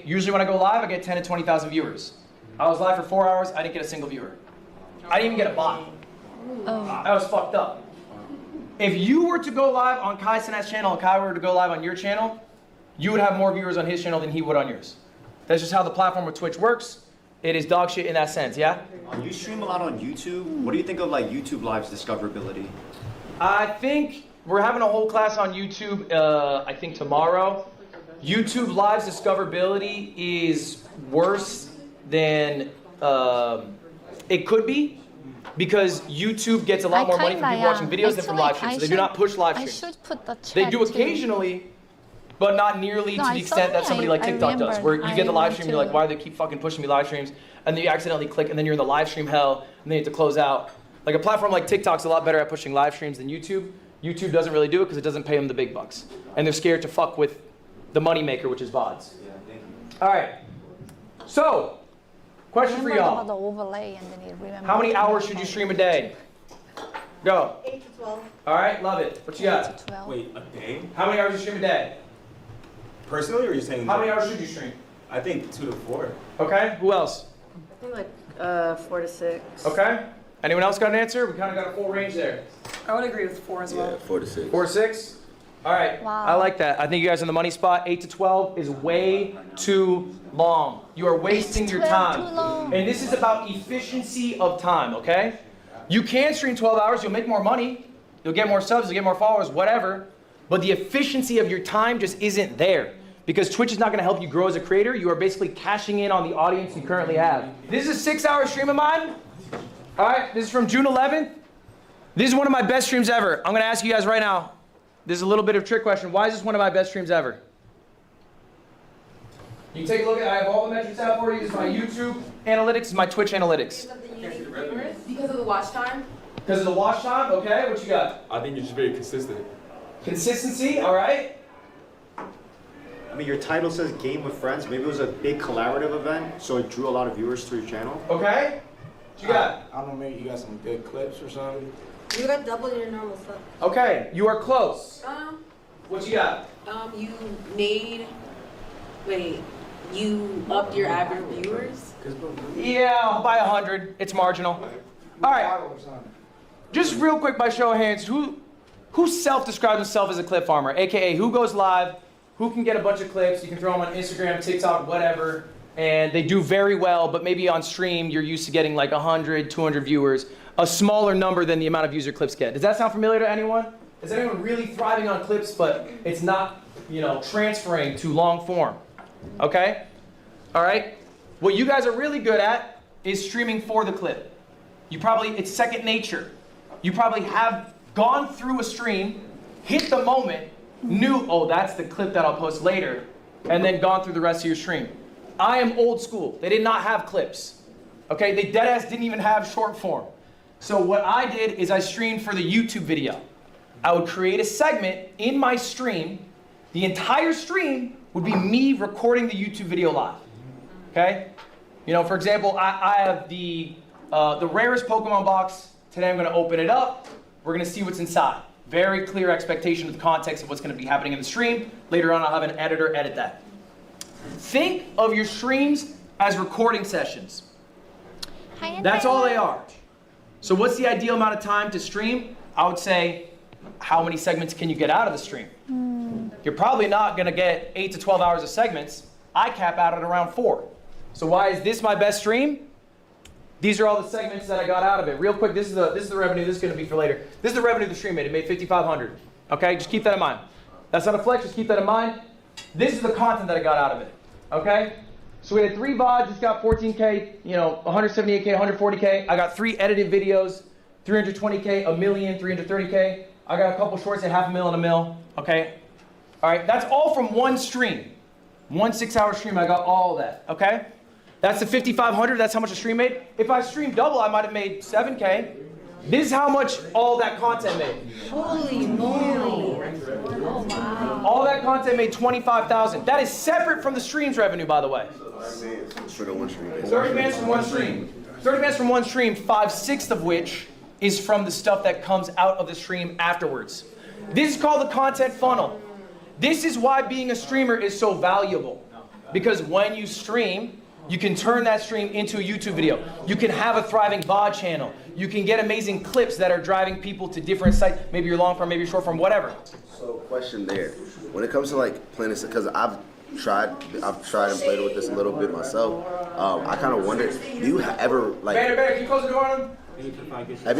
Usually when I go live, I get 10 to 20,000 viewers. I was live for 4 hours, I didn't get a single viewer. I didn't even get a bot. That was fucked up. If you were to go live on Kai Sinat's channel and Kai were to go live on your channel, you would have more viewers on his channel than he would on yours. That's just how the platform with Twitch works. It is dog shit in that sense, yeah? You stream a lot on YouTube. What do you think of like YouTube Live's discoverability? I think we're having a whole class on YouTube, I think tomorrow. YouTube Live's discoverability is worse than it could be, because YouTube gets a lot more money from people watching videos than from live streams. So they do not push live streams. I should put the chat. They do occasionally, but not nearly to the extent that somebody like TikTok does, where you get the live stream, you're like, why do they keep fucking pushing me live streams? And then you accidentally click, and then you're in the live stream hell, and then you have to close out. Like a platform like TikTok's a lot better at pushing live streams than YouTube. YouTube doesn't really do it because it doesn't pay them the big bucks. And they're scared to fuck with the money maker, which is VODs. Yeah, thank you. All right. So, question for y'all. How many hours should you stream a day? Go. 8 to 12. All right, love it. What you got? Wait, a day? How many hours do you stream a day? Personally, or are you saying? How many hours should you stream? I think 2 to 4. Okay, who else? I think like 4 to 6. Okay. Anyone else got an answer? We kind of got a full range there. I would agree with 4 as well. Yeah, 4 to 6. 4 to 6? All right. Wow. I like that. I think you guys are in the money spot. 8 to 12 is way too long. You are wasting your time. And this is about efficiency of time, okay? You can stream 12 hours. You'll make more money. You'll get more subs. You'll get more followers, whatever. But the efficiency of your time just isn't there. Because Twitch is not going to help you grow as a creator. You are basically cashing in on the audience you currently have. This is a 6-hour stream of mine. All right, this is from June 11th. This is one of my best streams ever. I'm going to ask you guys right now. This is a little bit of a trick question. Why is this one of my best streams ever? You can take a look at, I have all the metrics out for you. This is my YouTube analytics, this is my Twitch analytics. Because of the watch time? Because of the watch time, okay, what you got? I think you're just very consistent. Consistency, all right. I mean, your title says Game with Friends. Maybe it was a big collaborative event, so it drew a lot of viewers to your channel. Okay. What you got? I don't know, maybe you got some good clips or something. You got double your normal stuff. Okay, you are close. What you got? You made, you upped your average viewers? Yeah, by 100. It's marginal. All right. Just real quick, by show of hands, who self-describes himself as a clip farmer? AKA, who goes live, who can get a bunch of clips, you can throw them on Instagram, TikTok, whatever, and they do very well, but maybe on stream, you're used to getting like 100, 200 viewers, a smaller number than the amount of views your clips get. Does that sound familiar to anyone? Is anyone really thriving on clips, but it's not, transferring to long form? Okay? All right? What you guys are really good at is streaming for the clip. It's second nature. You probably have gone through a stream, hit the moment, knew, oh, that's the clip that I'll post later, and then gone through the rest of your stream. I am old school. They did not have clips. Okay? They deadass didn't even have short form. So what I did is I streamed for the YouTube video. I would create a segment in my stream. The entire stream would be me recording the YouTube video live. Okay? For example, I have the rarest Pokemon box. Today I'm going to open it up. We're going to see what's inside. Very clear expectation of the context of what's going to be happening in the stream. Later on, I'll have an editor edit that. Think of your streams as recording sessions. That's all they are. So what's the ideal amount of time to stream? I would say, how many segments can you get out of the stream? You're probably not going to get 8 to 12 hours of segments. I cap out at around 4. So why is this my best stream? These are all the segments that I got out of it. Real quick, this is the revenue. This is going to be for later. This is the revenue the stream made. It made $5,500. Okay, just keep that in mind. That's not a flex. Just keep that in mind. This is the content that I got out of it. Okay. So we had 3 VODs. It's got 14K. 178K, 140K. I got 3 edited videos. 320K, $1 million, 330K. I got a couple shorts at $500,000 and $1 million. Okay. All right. That's all from one stream. One 6-hour stream. I got all of that. Okay. That's the 5,500. That's how much a stream made. If I streamed double, I might have made 7K. This is how much all that content made. Holy moly. Oh, wow. All that content made 25,000. That is separate from the stream's revenue, by the way. 30 bands from one stream. 30 bands from one stream, 5/6 of which is from the stuff that comes out of the stream afterwards. This is called the content funnel. This is why being a streamer is so valuable. Because when you stream, you can turn that stream into a YouTube video. You can have a thriving VOD channel. You can get amazing clips that are driving people to different sites. Maybe you're long form, maybe you're short form, whatever. So question there, when it comes to like planning, because I've tried and played with this a little bit myself. I kind of wonder, do you ever like? Banner, can you close the door on him? Have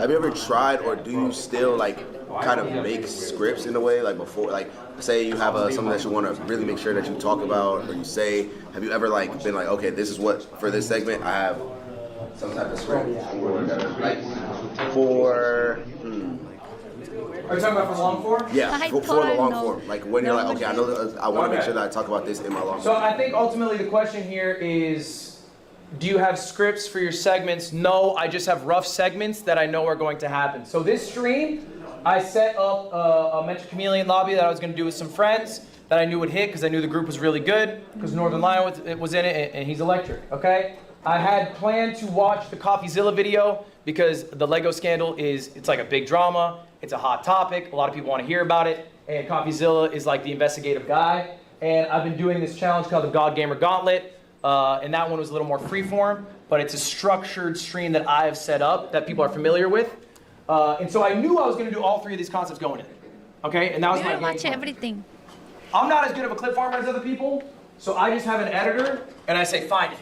you ever tried, or do you still like kind of make scripts in a way, like before, like say you have something that you want to really make sure that you talk about or you say? Have you ever like been like, okay, this is what for this segment I have some type of script for. Are you talking about for long form? Yeah, for the long form. Like when you're like, okay, I know that I want to make sure that I talk about this in my long form. So I think ultimately the question here is, do you have scripts for your segments? No, I just have rough segments that I know are going to happen. So this stream, I set up a Mentor Chameleon lobby that I was going to do with some friends that I knew would hit because I knew the group was really good because Northern Lion was in it and he's electric, okay? I had planned to watch the CoffeeZilla video because the Lego scandal it's like a big drama. It's a hot topic. A lot of people want to hear about it. And CoffeeZilla is like the investigative guy. And I've been doing this challenge called the God Gamer Gauntlet. And that one was a little more freeform, but it's a structured stream that I have set up that people are familiar with. And so I knew I was going to do all three of these concepts going in. Okay? And that was my game watch plan. everything. I'm not as good of a clip farmer as other people, so I just have an editor and I say, find it.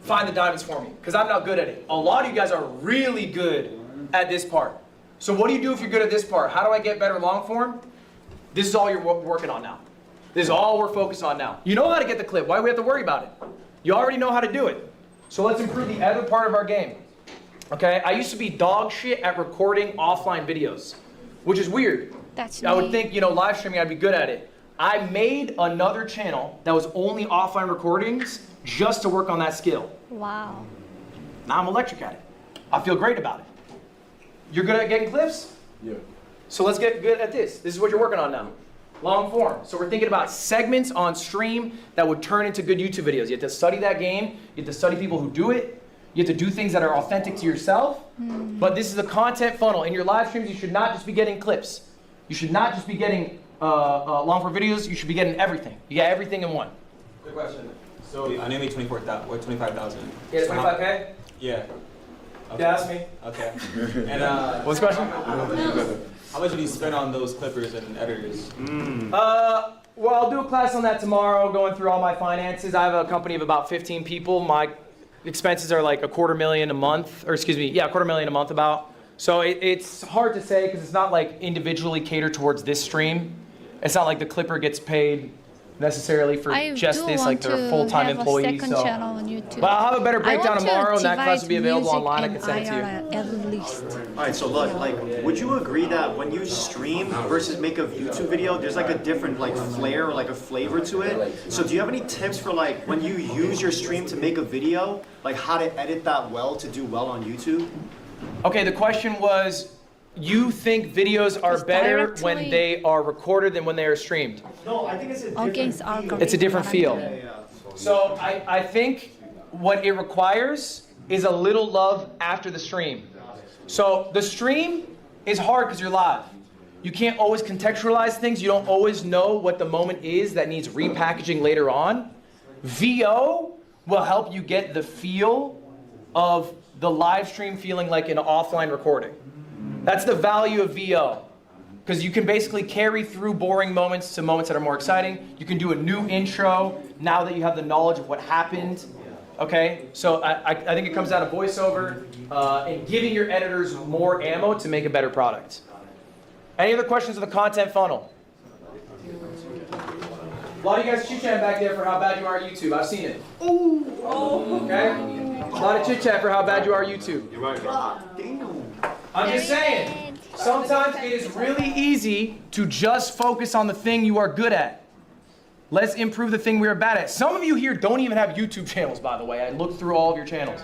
Find the diamonds for me, because I'm not good at it. A lot of you guys are really good at this part. So what do you do if you're good at this part? How do I get better long form? This is all you're working on now. This is all we're focused on now. You know how to get the clip. Why do we have to worry about it? You already know how to do it. So let's improve the other part of our game. Okay, I used to be dog shit at recording offline videos, which is weird. That's I would think, live streaming, I'd be good at it. I made another channel that was only offline recordings just to work on that skill. Wow. Now I'm electric at it. I feel great about it. You're good at getting clips? Yeah. So let's get good at this. This is what you're working on now. Long form. So we're thinking about segments on stream that would turn into good YouTube videos. You have to study that game. You have to study people who do it. You have to do things that are authentic to yourself. But this is a content funnel. In your live streams, you should not just be getting clips. You should not just be getting long form videos. You should be getting everything. You get everything in one. Good question. So I know you made 25,000. Yeah, 25K? Yeah. Okay. Yeah, that's me. Okay. And What's the question? how much did you spend on those clippers and editors? Well, I'll do a class on that tomorrow, going through all my finances. I have a company of about 15 people. My expenses are like $250,000 a month, or excuse me, yeah, $250,000 a month about. So it's hard to say because it's not like individually catered towards this stream. It's not like the clipper gets paid necessarily for just this, like they're a full-time employee. So, channel on YouTube. but I'll have a better breakdown tomorrow, and that class will be available music online. I and can send it to you. at least. All right, so look, like, would you agree that when you stream versus make a YouTube video, there's like a different like flair or like a flavor to it? So do you have any tips for like when you use your stream to make a video, like how to edit that well to do well on YouTube? Okay, the question was, you think videos are Just better when directly- they are recorded than when they are streamed? No, I think it's a different Against our feel. It's a different feel. Yeah. So I think what it requires is a little love after the stream. So the stream is hard because you're live. You can't always contextualize things. You don't always know what the moment is that needs repackaging later on. VO will help you get the feel of the live stream feeling like an offline recording. That's the value of VO. Because you can basically carry through boring moments to moments that are more exciting. You can do a new intro now that you have the knowledge of what happened. Okay, so I think it comes down to voiceover and giving your editors more ammo to make a better product. Any other questions of the content funnel? A lot of you guys chit-chatting back there for how bad you are at YouTube. I've seen it. Okay? A lot of chit-chat for how bad you are at YouTube. You're right. I'm just saying, sometimes it is really easy to just focus on the thing you are good at. Let's improve the thing we are bad at. Some of you here don't even have YouTube channels, by the way. I looked through all of your channels.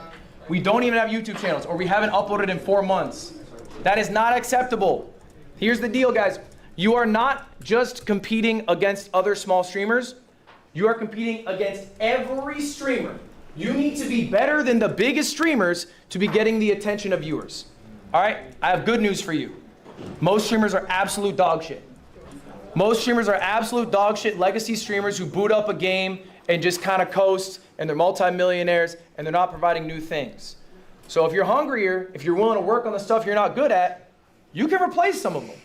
We don't even have YouTube channels, or we haven't uploaded in 4 months. That is not acceptable. Here's the deal, guys. You are not just competing against other small streamers. You are competing against every streamer. You need to be better than the biggest streamers to be getting the attention of viewers. All right, I have good news for you. Most streamers are absolute dog shit. Most streamers are absolute dog shit legacy streamers who boot up a game and just kind of coast, and they're multi-millionaires, and they're not providing new things. So if you're hungrier, if you're willing to work on the stuff you're not good at, you can replace some of them,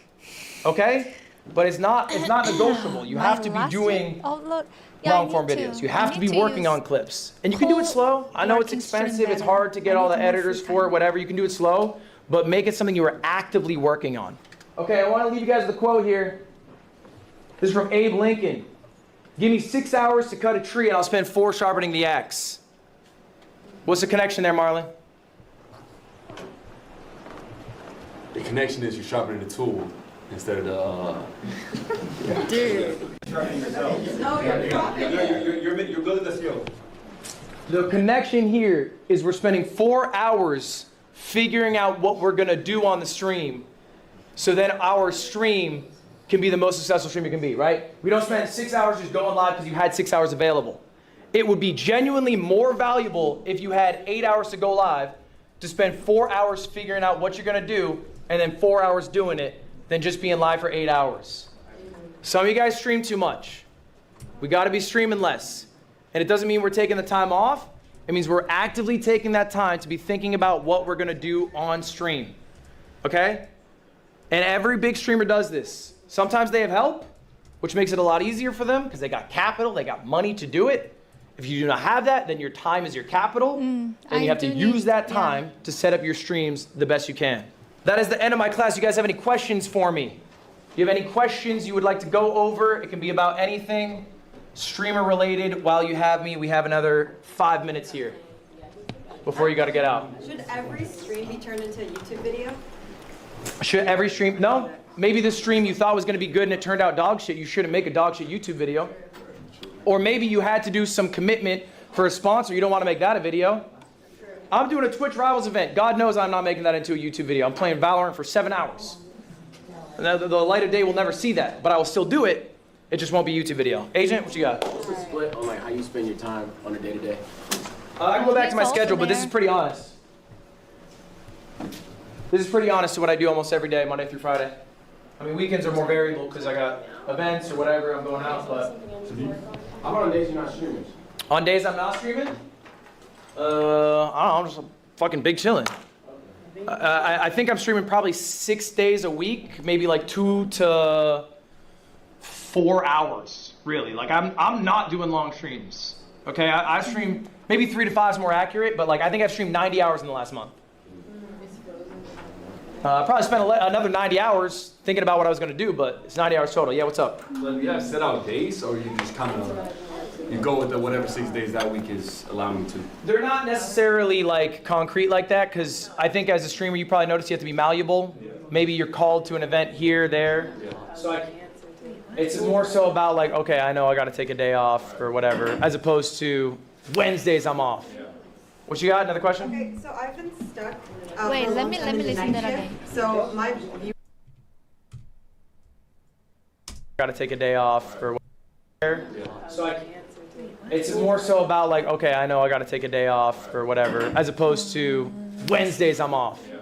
okay? But it's not negotiable. You have to be doing long form videos. You have to be working on clips. And you can do it slow. I know it's expensive, it's hard to get all the editors for it, whatever. You can do it slow, but make it something you are actively working on. Okay, I want to leave you guys with a quote here. This is from Abe Lincoln. Give me 6 hours to cut a tree and I'll spend 4 sharpening the axe. What's the connection there, Marlon? The connection is you're sharpening the tool instead of the. Dude. You're building the skill. The connection here is we're spending 4 hours figuring out what we're gonna do on the stream, so then our stream can be the most successful stream it can be, right? We don't spend 6 hours just going live because you had 6 hours available. It would be genuinely more valuable if you had 8 hours to go live to spend 4 hours figuring out what you're gonna do and then 4 hours doing it than just being live for 8 hours. Some of you guys stream too much. We gotta be streaming less. And it doesn't mean we're taking the time off. It means we're actively taking that time to be thinking about what we're gonna do on stream, okay? And every big streamer does this. Sometimes they have help, which makes it a lot easier for them because they got capital, they got money to do it. If you do not have that, then your time is your capital, and you have to use that time to set up your streams the best you can. That is the end of my class. You guys have any questions for me? You have any questions you would like to go over? It can be about anything streamer related. While you have me, we have another 5 minutes here before you got to get out. Should every stream be turned into a YouTube video? Should every stream? No. Maybe this stream you thought was going to be good and it turned out dog shit. You shouldn't make a dog shit YouTube video. Or maybe you had to do some commitment for a sponsor. You don't want to make that a video. I'm doing a Twitch Rivals event. God knows I'm not making that into a YouTube video. I'm playing Valorant for 7 hours. And the light of day will never see that, but I will still do it. It just won't be a YouTube video. Agent, what you got? What's the split on like how you spend your time on a day-to-day? I can go back to my schedule, but this is pretty honest. This is pretty honest to what I do almost every day, Monday through Friday. I mean, weekends are more variable because I got events or whatever, I'm going out, but... How about on days you're not streaming? On days I'm not streaming? I don't know, I'm just fucking big chilling. I think I'm streaming probably 6 days a week, maybe like 2 to 4 hours, really. Like I'm not doing long streams, okay? I stream, maybe 3 to 5 is more accurate, but like I think I've streamed 90 hours in the last month. I probably spent another 90 hours thinking about what I was gonna do, but it's 90 hours total. Yeah, what's up? So you have set out days, or you just kind of you go with the whatever 6 days that week is allowing you to? They're not necessarily like concrete like that, because I think as a streamer you probably notice you have to be malleable. Yeah. Maybe you're called to an event here, there. Yeah. So it's more so about like, okay, I know I got to take a day off or whatever, as opposed to Wednesdays I'm off. Yeah. What you got? Another question? Okay, so I've been stuck. Wait, let me listen to that again. So my view. Got to take a day off or whatever. Yeah. So it's more so about like, okay, I know I got to take a day off or whatever, as opposed to Wednesdays I'm off. Yeah.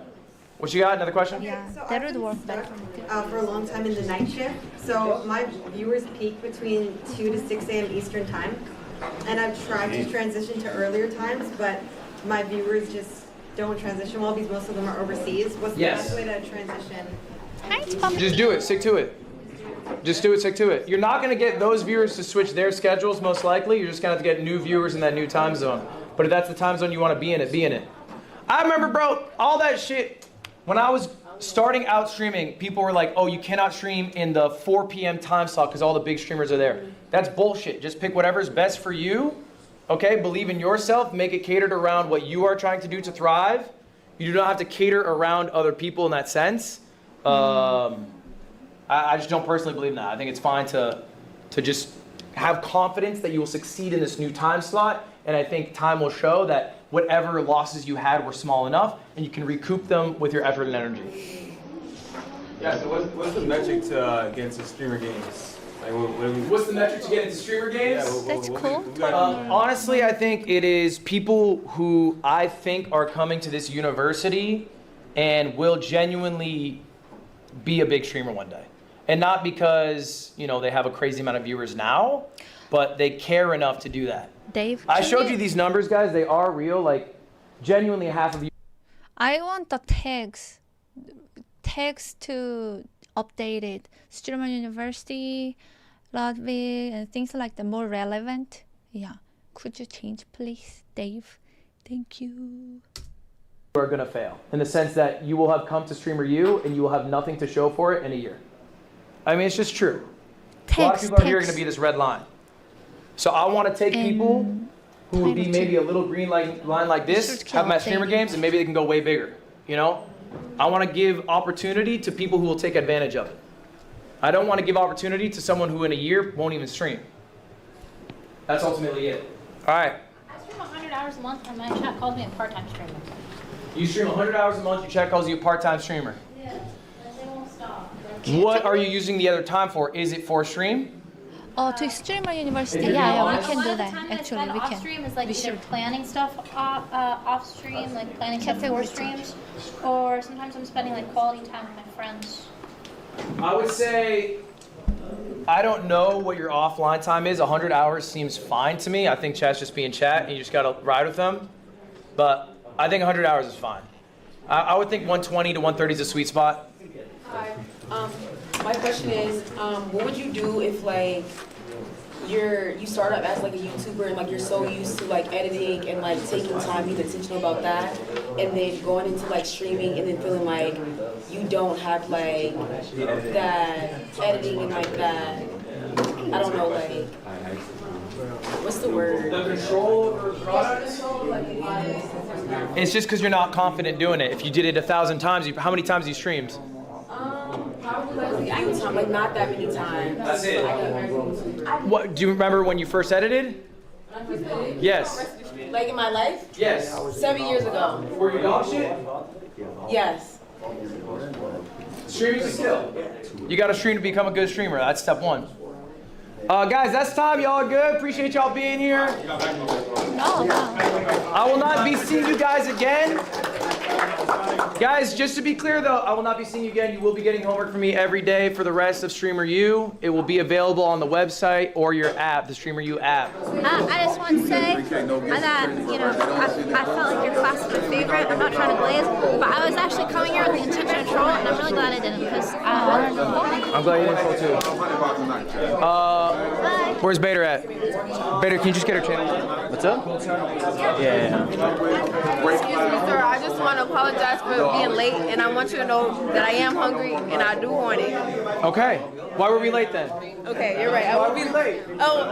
What you got? Another question? Yeah, so that would work better for me too. For a long time in the night shift. So my viewers peak between 2 to 6 a.m. Eastern time. And I've tried to transition to earlier times, but my viewers just don't transition well because most of them are overseas. What's the best way to transition? Just do it. Stick to it. Just do it. Stick to it. You're not going to get those viewers to switch their schedules, most likely. You're just going to have to get new viewers in that new time zone. But if that's the time zone you want to be in it, be in it. I remember, bro, all that shit. When I was starting out streaming, people were like, oh, you cannot stream in the 4 p.m. time slot because all the big streamers are there. That's bullshit. Just pick whatever's best for you. Okay? Believe in yourself. Make it catered around what you are trying to do to thrive. You do not have to cater around other people in that sense. I just don't personally believe in that. I think it's fine to just have confidence that you will succeed in this new time slot. And I think time will show that whatever losses you had were small enough, and you can recoup them with your effort and energy. Yeah, so what's the metric to get into streamer games? Like, What's the metric to get into streamer games? Yeah, That's cool. Honestly, I think it is people who I think are coming to this university and will genuinely be a big streamer one day. And not because, you know, they have a crazy amount of viewers now, but they care enough to do that. Dave, I showed you these numbers, guys. They are real. Like, genuinely half of you. I want the tags to update it. Streamer University, Ludwig, and things like that, more relevant. Yeah. Could you change, please, Dave? Thank you. Are going to fail in the sense that you will have come to Streamer U and you will have nothing to show for it in a year. I mean, it's just true. A lot of people are here going to be this red line. So I want to take people who would be maybe a little green line like this, have my streamer games, and maybe they can go way bigger. You know, I want to give opportunity to people who will take advantage of it. I don't want to give opportunity to someone who in a year won't even stream. That's ultimately it. All right. I stream 100 hours a month and my chat calls me a part-time streamer. You stream 100 hours a month, your chat calls you a part-time streamer. Yeah, they won't stop. What are you using the other time for? Is it for stream? Oh, to Streamer University. Yeah, we can do that. Time Actually, we off can. stream is like either planning stuff off stream, like planning stuff for streams, or sometimes I'm spending like quality time with my friends. I would say, I don't know what your offline time is. 100 hours seems fine to me. I think chat's just being chat, and you just gotta ride with them. But I think 100 hours is fine. I would think 120 to 130 is a sweet spot. Hi. My question is, what would you do if like you start up as like a YouTuber and like you're so used to like editing and like taking time, being intentional about that, and then going into like streaming and then feeling like you don't have like that editing and like that, I don't know, like what's the word? The control over products? It's just because you're not confident doing it. If you did it 1,000 times, how many times you streamed? Probably like a few times, like not that many times. That's it. What, do you remember when you first edited? Yes. Like in my life? Yes. 7 years ago. Were you dog shit? Yes. Streaming is skill. You got to stream to become a good streamer. That's step one. Guys, that's time. Y'all good? Appreciate y'all being here. I will not be seeing you guys again. Guys, just to be clear though, I will not be seeing you again. You will be getting homework from me every day for the rest of Streamer U. It will be available on the website or your app, the Streamer U app. I just want to say that, you know, I felt like your class was my favorite. I'm not trying to glaze, but I was actually coming here with the intention of troll, and I'm really glad I didn't, because I learned a lot. I'm glad you didn't troll too. Where's Bader at? Bader, can you just get her channel? What's up? Yeah. Excuse me, sir. I just want to apologize for being late, and I want you to know that I am hungry, and I do want it. Okay. Why were we late then? Okay, you're right. I will be late. Oh,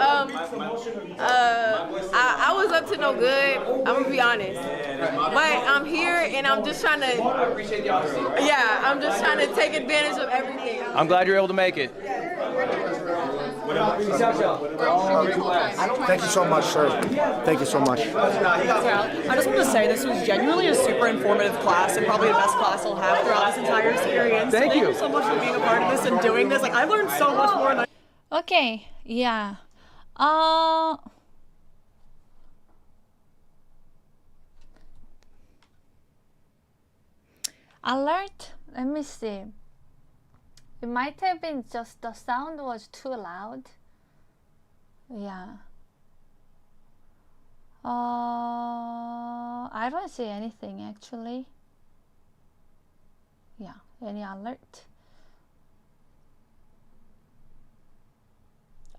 I was up to no good. I'm gonna be honest, but I'm here, and I'm just trying to. I appreciate the honesty. Yeah, I'm just trying to take advantage of everything. I'm glad you're able to make it. Thank you so much, sir. Thank you so much. I just want to say this was genuinely a super informative class and probably the best class I'll have throughout this entire experience. Thank you so much for being a part of this and doing this. Like, I learned so much more. Than Okay, yeah. Alert. Let me see. It might have been just the sound was too loud. Yeah. I don't see anything actually. Yeah, any alert?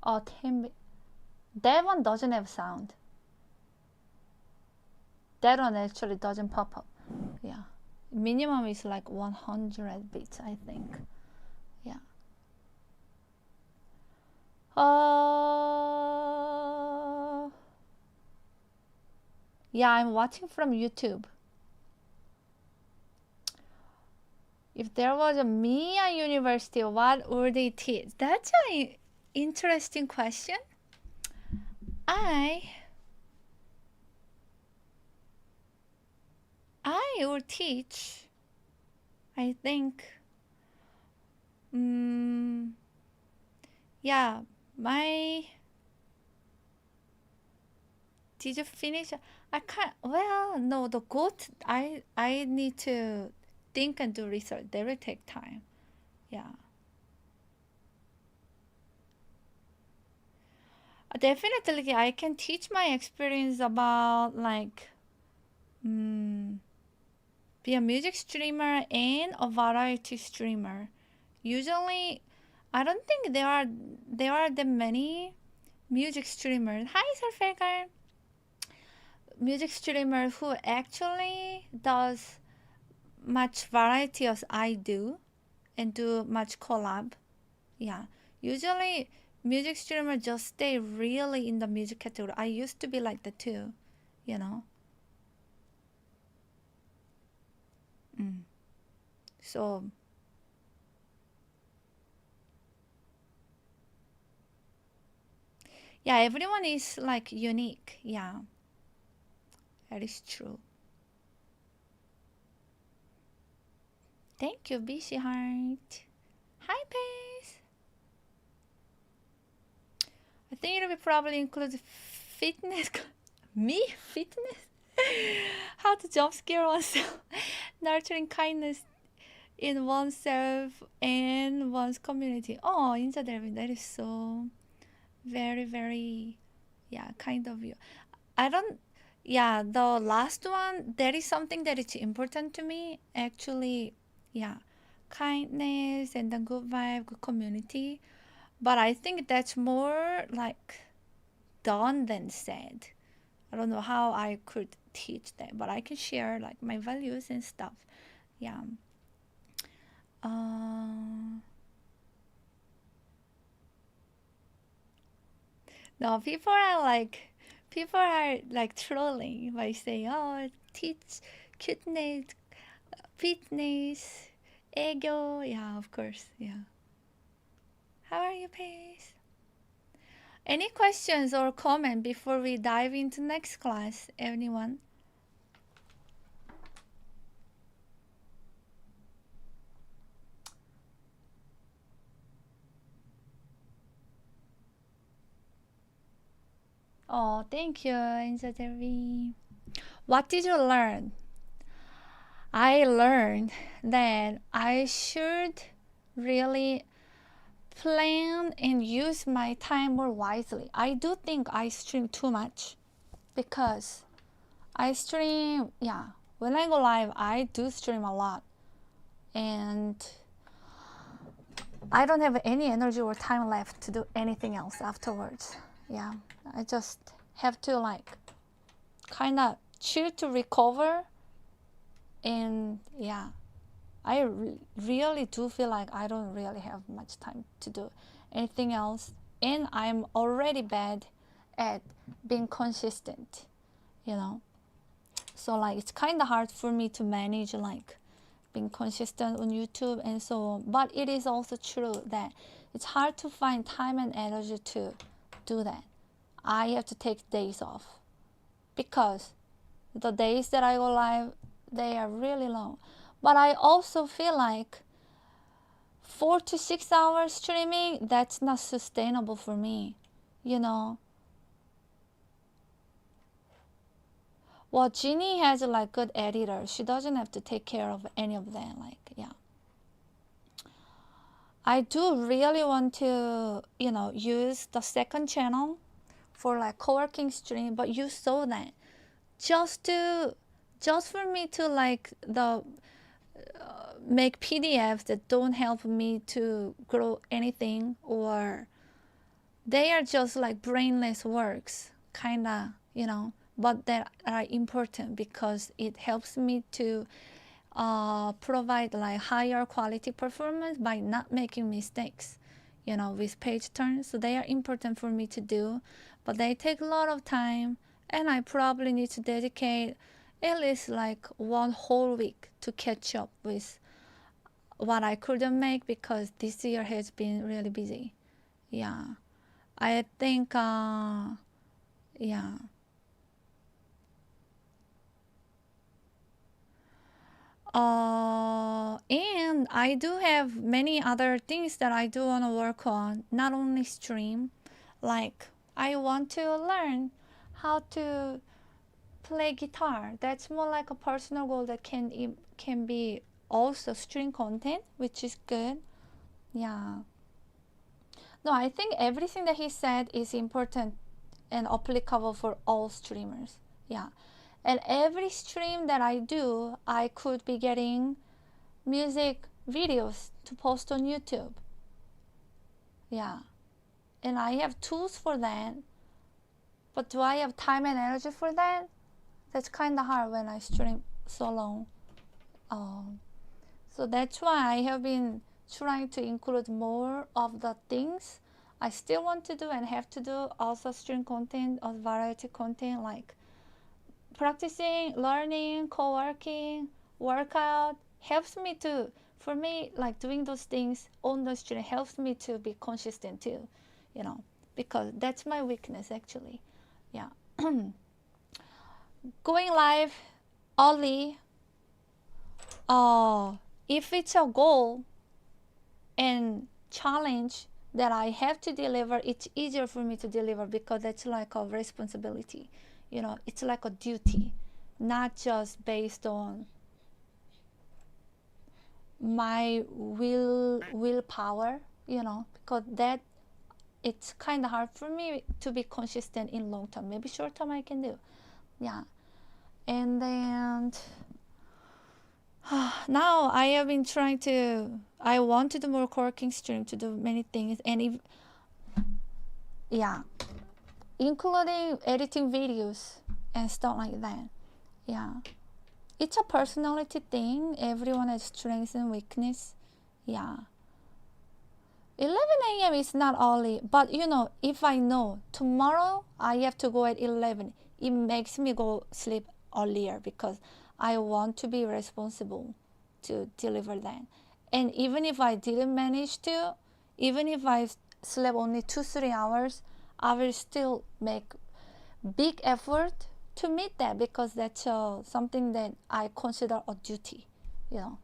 Oh, that one doesn't have sound. That one actually doesn't pop up. Yeah. Minimum is like 100 bits, I think. Yeah. Yeah, I'm watching from YouTube. If there was a Mia University, what would they teach? That's an interesting question. I will teach, I think, yeah, did you finish? I can't, well, no, the goat, I need to think and do research. They will take time. Yeah. Definitely, I can teach my experience about like be a music streamer and a variety streamer. Usually, I don't think there are that many music streamers. Hi, Sarfekar. Music streamer who actually does much variety as I do and do much collab. Yeah. Usually music streamer just stay really in the music category. I used to be like that too, you know. So yeah, everyone is like unique. Yeah. That is true. Thank you, BC Heart. Hi, Pace. I think it'll be probably include fitness. Me? Fitness? How to jump scare oneself. Nurturing kindness in oneself and one's community. Oh, Inja Dervin, that is so very, very, yeah, kind of you. I don't, yeah, the last one, that is something that is important to me. Actually, yeah, kindness and the good vibe, good community. But I think that's more like done than said. I don't know how I could teach that, but I can share like my values and stuff. Yeah. No, people are like trolling by saying, "Oh, teach cuteness, fitness, ego." Yeah, of course. Yeah. How are you, Pace? Any questions or comment before we dive into next class? Anyone? Oh, thank you, Inzadevi. What did you learn? I learned that I should really plan and use my time more wisely. I do think I stream too much because I stream, yeah, when I go live, I do stream a lot. And I don't have any energy or time left to do anything else afterwards. Yeah, I just have to like kind of chill to recover. And yeah, I really do feel like I don't really have much time to do anything else. And I'm already bad at being consistent, you know. So like it's kind of hard for me to manage like being consistent on YouTube and so on. But it is also true that it's hard to find time and energy to do that. I have to take days off because the days that I go live, they are really long. But I also feel like 4 to 6 hours streaming, that's not sustainable for me, you know. Well, Jeannie has like good editor. She doesn't have to take care of any of that. Like, yeah. I do really want to, you know, use the second channel for like co-working stream, but you saw that just for me to like the make PDFs that don't help me to grow anything, or they are just like brainless works, kind of, you know, but that are important because it helps me to provide like higher quality performance by not making mistakes, you know, with page turns. So they are important for me to do, but they take a lot of time, and I probably need to dedicate at least like one whole week to catch up with what I couldn't make because this year has been really busy. Yeah, I think, yeah. And I do have many other things that I do want to work on, not only stream. Like, I want to learn how to play guitar. That's more like a personal goal that can be also stream content, which is good. Yeah. No, I think everything that he said is important and applicable for all streamers. Yeah. And every stream that I do, I could be getting music videos to post on YouTube. Yeah. And I have tools for that. But do I have time and energy for that? That's kind of hard when I stream so long. So that's why I have been trying to include more of the things I still want to do and have to do, also stream content or variety content like practicing, learning, co-working, workout, helps me to, for me, like doing those things on the stream helps me to be consistent too, you know, because that's my weakness actually. Yeah. Going live early, if it's a goal and challenge that I have to deliver, it's easier for me to deliver because that's like a responsibility. You know, it's like a duty, not just based on my willpower, you know, because that it's kind of hard for me to be consistent in long term. Maybe short term I can do. Yeah. And then now I have been trying to, I want to do more co-working stream, to do many things, and if, yeah, including editing videos and stuff like that. Yeah, it's a personality thing. Everyone has strengths and weakness. Yeah. 11 a.m. is not early, but you know, if I know tomorrow I have to go at 11, it makes me go sleep earlier because I want to be responsible to deliver that. And even if I didn't manage to, even if I slept only 2-3 hours, I will still make big effort to meet that because that's something that I consider a duty, you know.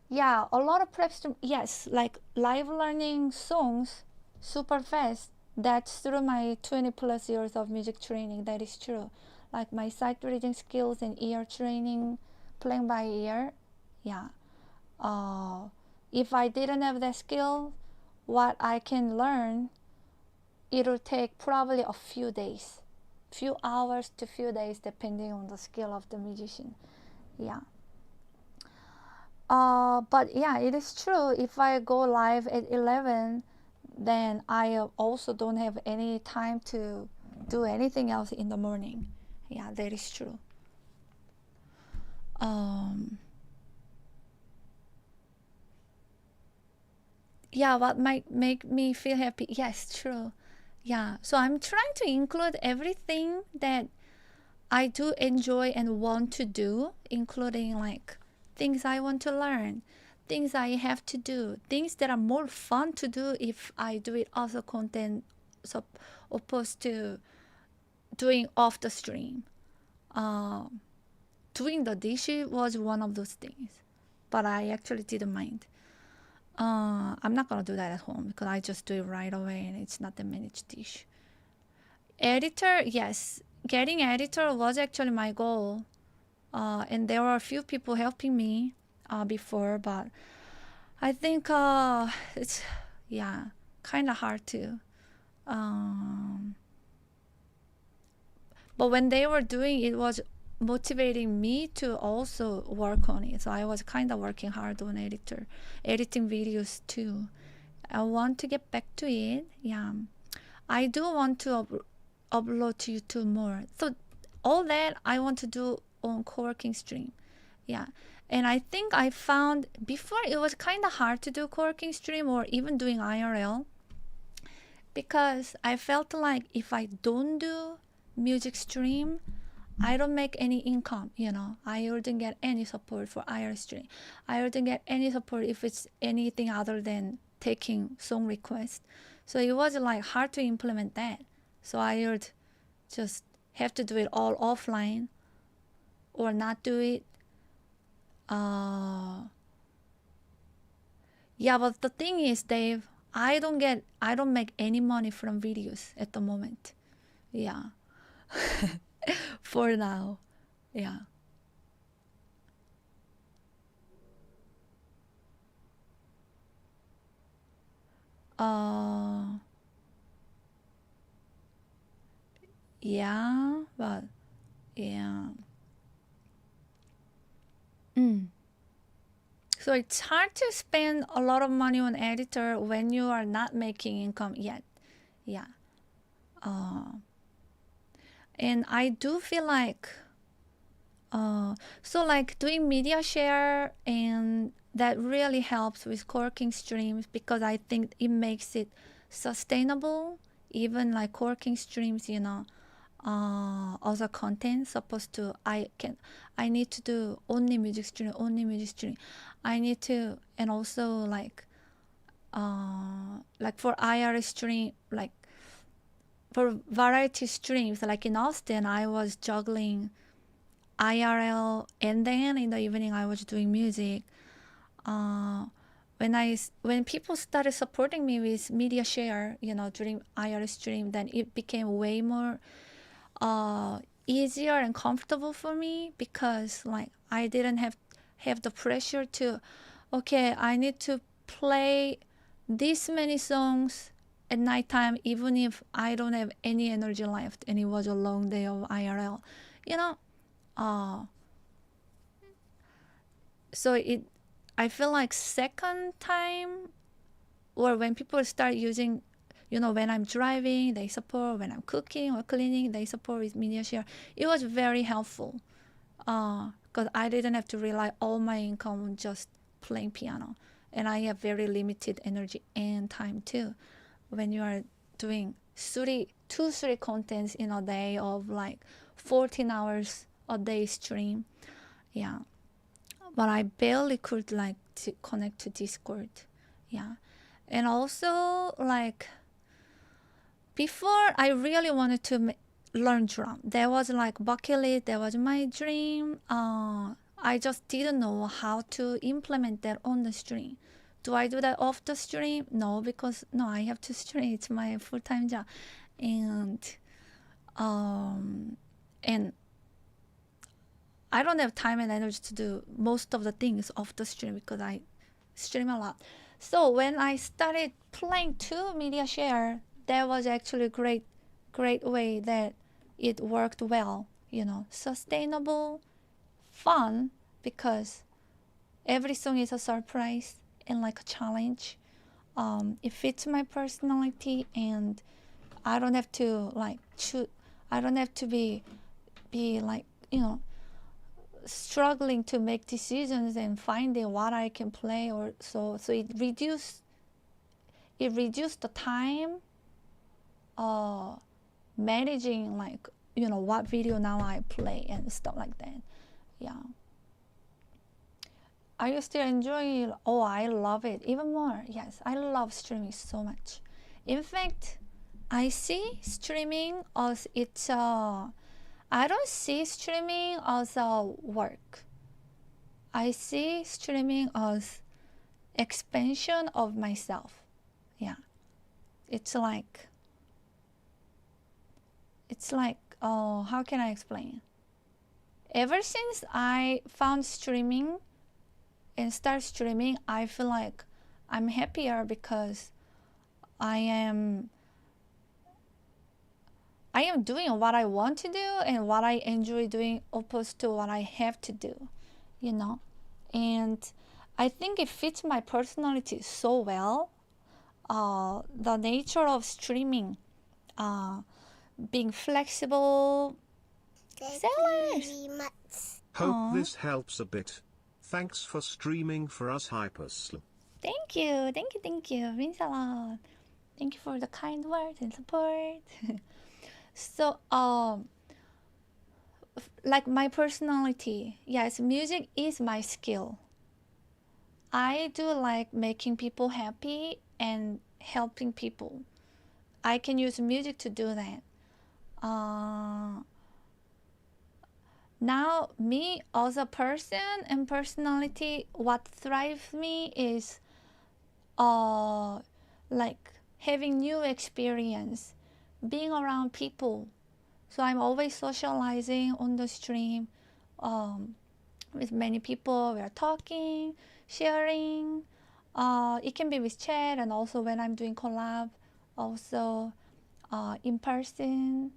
Yeah, a lot of prep stream, yes, like live learning songs super fast. That's through my 20 plus years of music training. That is true. Like my sight reading skills and ear training, playing by ear. Yeah. If I didn't have that skill, what I can learn, it'll take probably a few days, few hours to few days, depending on the skill of the musician. Yeah. But yeah, it is true. If I go live at 11, then I also don't have any time to do anything else in the morning. Yeah, that is true. Yeah, what might make me feel happy? Yes, true. Yeah, so I'm trying to include everything that I do enjoy and want to do, including like things I want to learn, things I have to do, things that are more fun to do if I do it as a content, so opposed to doing off the stream. Doing the dish was one of those things, but I actually didn't mind. I'm not gonna do that at home because I just do it right away and it's not a managed dish. Editor, yes, getting editor was actually my goal. And there were a few people helping me before, but I think it's, yeah, kind of hard to. But when they were doing it, was motivating me to also work on it. So I was kind of working hard on editing videos too. I want to get back to it. Yeah, I do want to upload to YouTube more. So all that I want to do on co-working stream. Yeah, and I think I found before it was kind of hard to do co-working stream or even doing IRL because I felt like if I don't do music stream, I don't make any income, you know. I wouldn't get any support for IRL stream. I wouldn't get any support if it's anything other than taking song requests. So it was like hard to implement that. So I would just have to do it all offline or not do it. Yeah, but the thing is, Dave, I don't make any money from videos at the moment. Yeah. For now. Yeah. Yeah, but yeah. So it's hard to spend a lot of money on editor when you are not making income yet. Yeah. And I do feel like, so like doing media share, and that really helps with co-working streams because I think it makes it sustainable. Even like co-working streams, you know, other content supposed to, I need to do only music stream. I need to, and also like for IR stream, like for variety streams, like in Austin, I was juggling IRL, and then in the evening I was doing music. When people started supporting me with media share, you know, during IR stream, then it became way more easier and comfortable for me because like I didn't have the pressure to, okay, I need to play this many songs at nighttime even if I don't have any energy left and it was a long day of IRL, you know. So I feel like second time, or when people start using, you know, when I'm driving, they support. When I'm cooking or cleaning, they support with media share. It was very helpful because I didn't have to rely all my income on just playing piano. And I have very limited energy and time too. When you are doing 3 contents in a day of like 14 hours a day stream. Yeah. But I barely could like to connect to Discord. Yeah. And also like before I really wanted to learn drum. That was like bucket list. That was my dream. I just didn't know how to implement that on the stream. Do I do that off the stream? No, because no, I have to stream. It's my full-time job. And I don't have time and energy to do most of the things off the stream because I stream a lot. So when I started playing to media share, that was actually a great way that it worked well, you know, sustainable, fun, because every song is a surprise and like a challenge. It fits my personality, and I don't have to like I don't have to be like, you know, struggling to make decisions and finding what I can play, or so it reduced the time managing, like, you know, what video now I play and stuff like that. Yeah. Are you still enjoying it? Oh, I love it even more. Yes, I love streaming so much. In fact, I see streaming as I don't see streaming as a work. I see streaming as expansion of myself. Yeah. It's like, how can I explain? Ever since I found streaming and start streaming, I feel like I'm happier because I am doing what I want to do and what I enjoy doing, opposed to what I have to do, you know. And I think it fits my personality so well. The nature of streaming, being flexible. Sellers. Hope this helps a bit. Thanks for streaming for us, Hyperslim. Thank you. It means a lot. Thank you for the kind words and support. So, like my personality, yes, music is my skill. I do like making people happy and helping people. I can use music to do that. Now, me as a person and personality, what thrives me is like having new experience, being around people. So I'm always socializing on the stream, with many people. We are talking, sharing. It can be with chat, and also when I'm doing collab, also in person.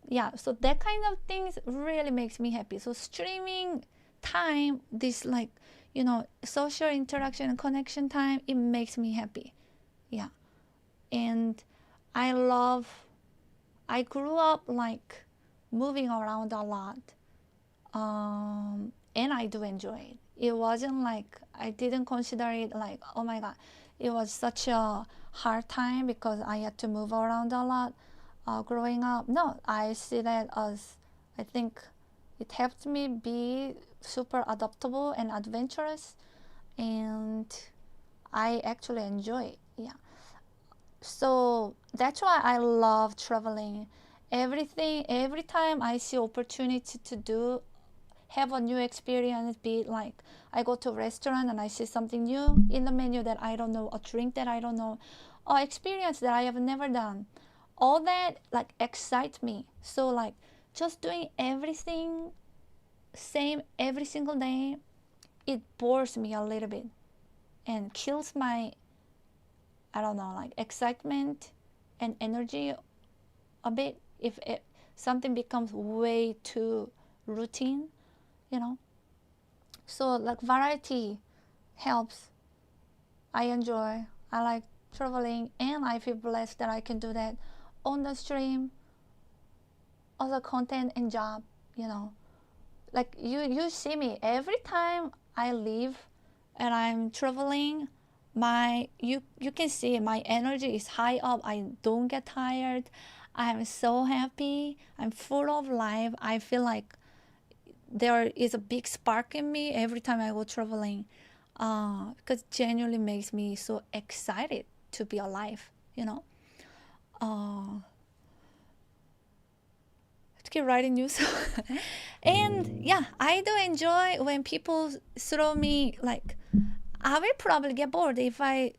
Yeah, so that kind of things really makes me happy. So streaming time, this like, you know, social interaction and connection time, it makes me happy. Yeah. And I grew up like moving around a lot. And I do enjoy it. It wasn't like, I didn't consider it like, oh my God, it was such a hard time because I had to move around a lot growing up. No, I see that as, I think it helped me be super adaptable and adventurous, and I actually enjoy it. Yeah. So that's why I love traveling. Every time I see opportunity to have a new experience, be it like I go to a restaurant and I see something new in the menu that I don't know, a drink that I don't know, or experience that I have never done. All that like excites me. So like just doing everything same every single day, it bores me a little bit and kills my, I don't know, like excitement and energy a bit if something becomes way too routine, you know. So like variety helps. I enjoy. I like traveling, and I feel blessed that I can do that on the stream, other content and job, you know. Like you see me every time I leave and I'm traveling, you can see my energy is high up. I don't get tired. I'm so happy. I'm full of life. I feel like there is a big spark in me every time I go traveling, because it genuinely makes me so excited to be alive, you know. To keep writing news. And yeah, I do enjoy when people throw me, like, I will probably get bored if I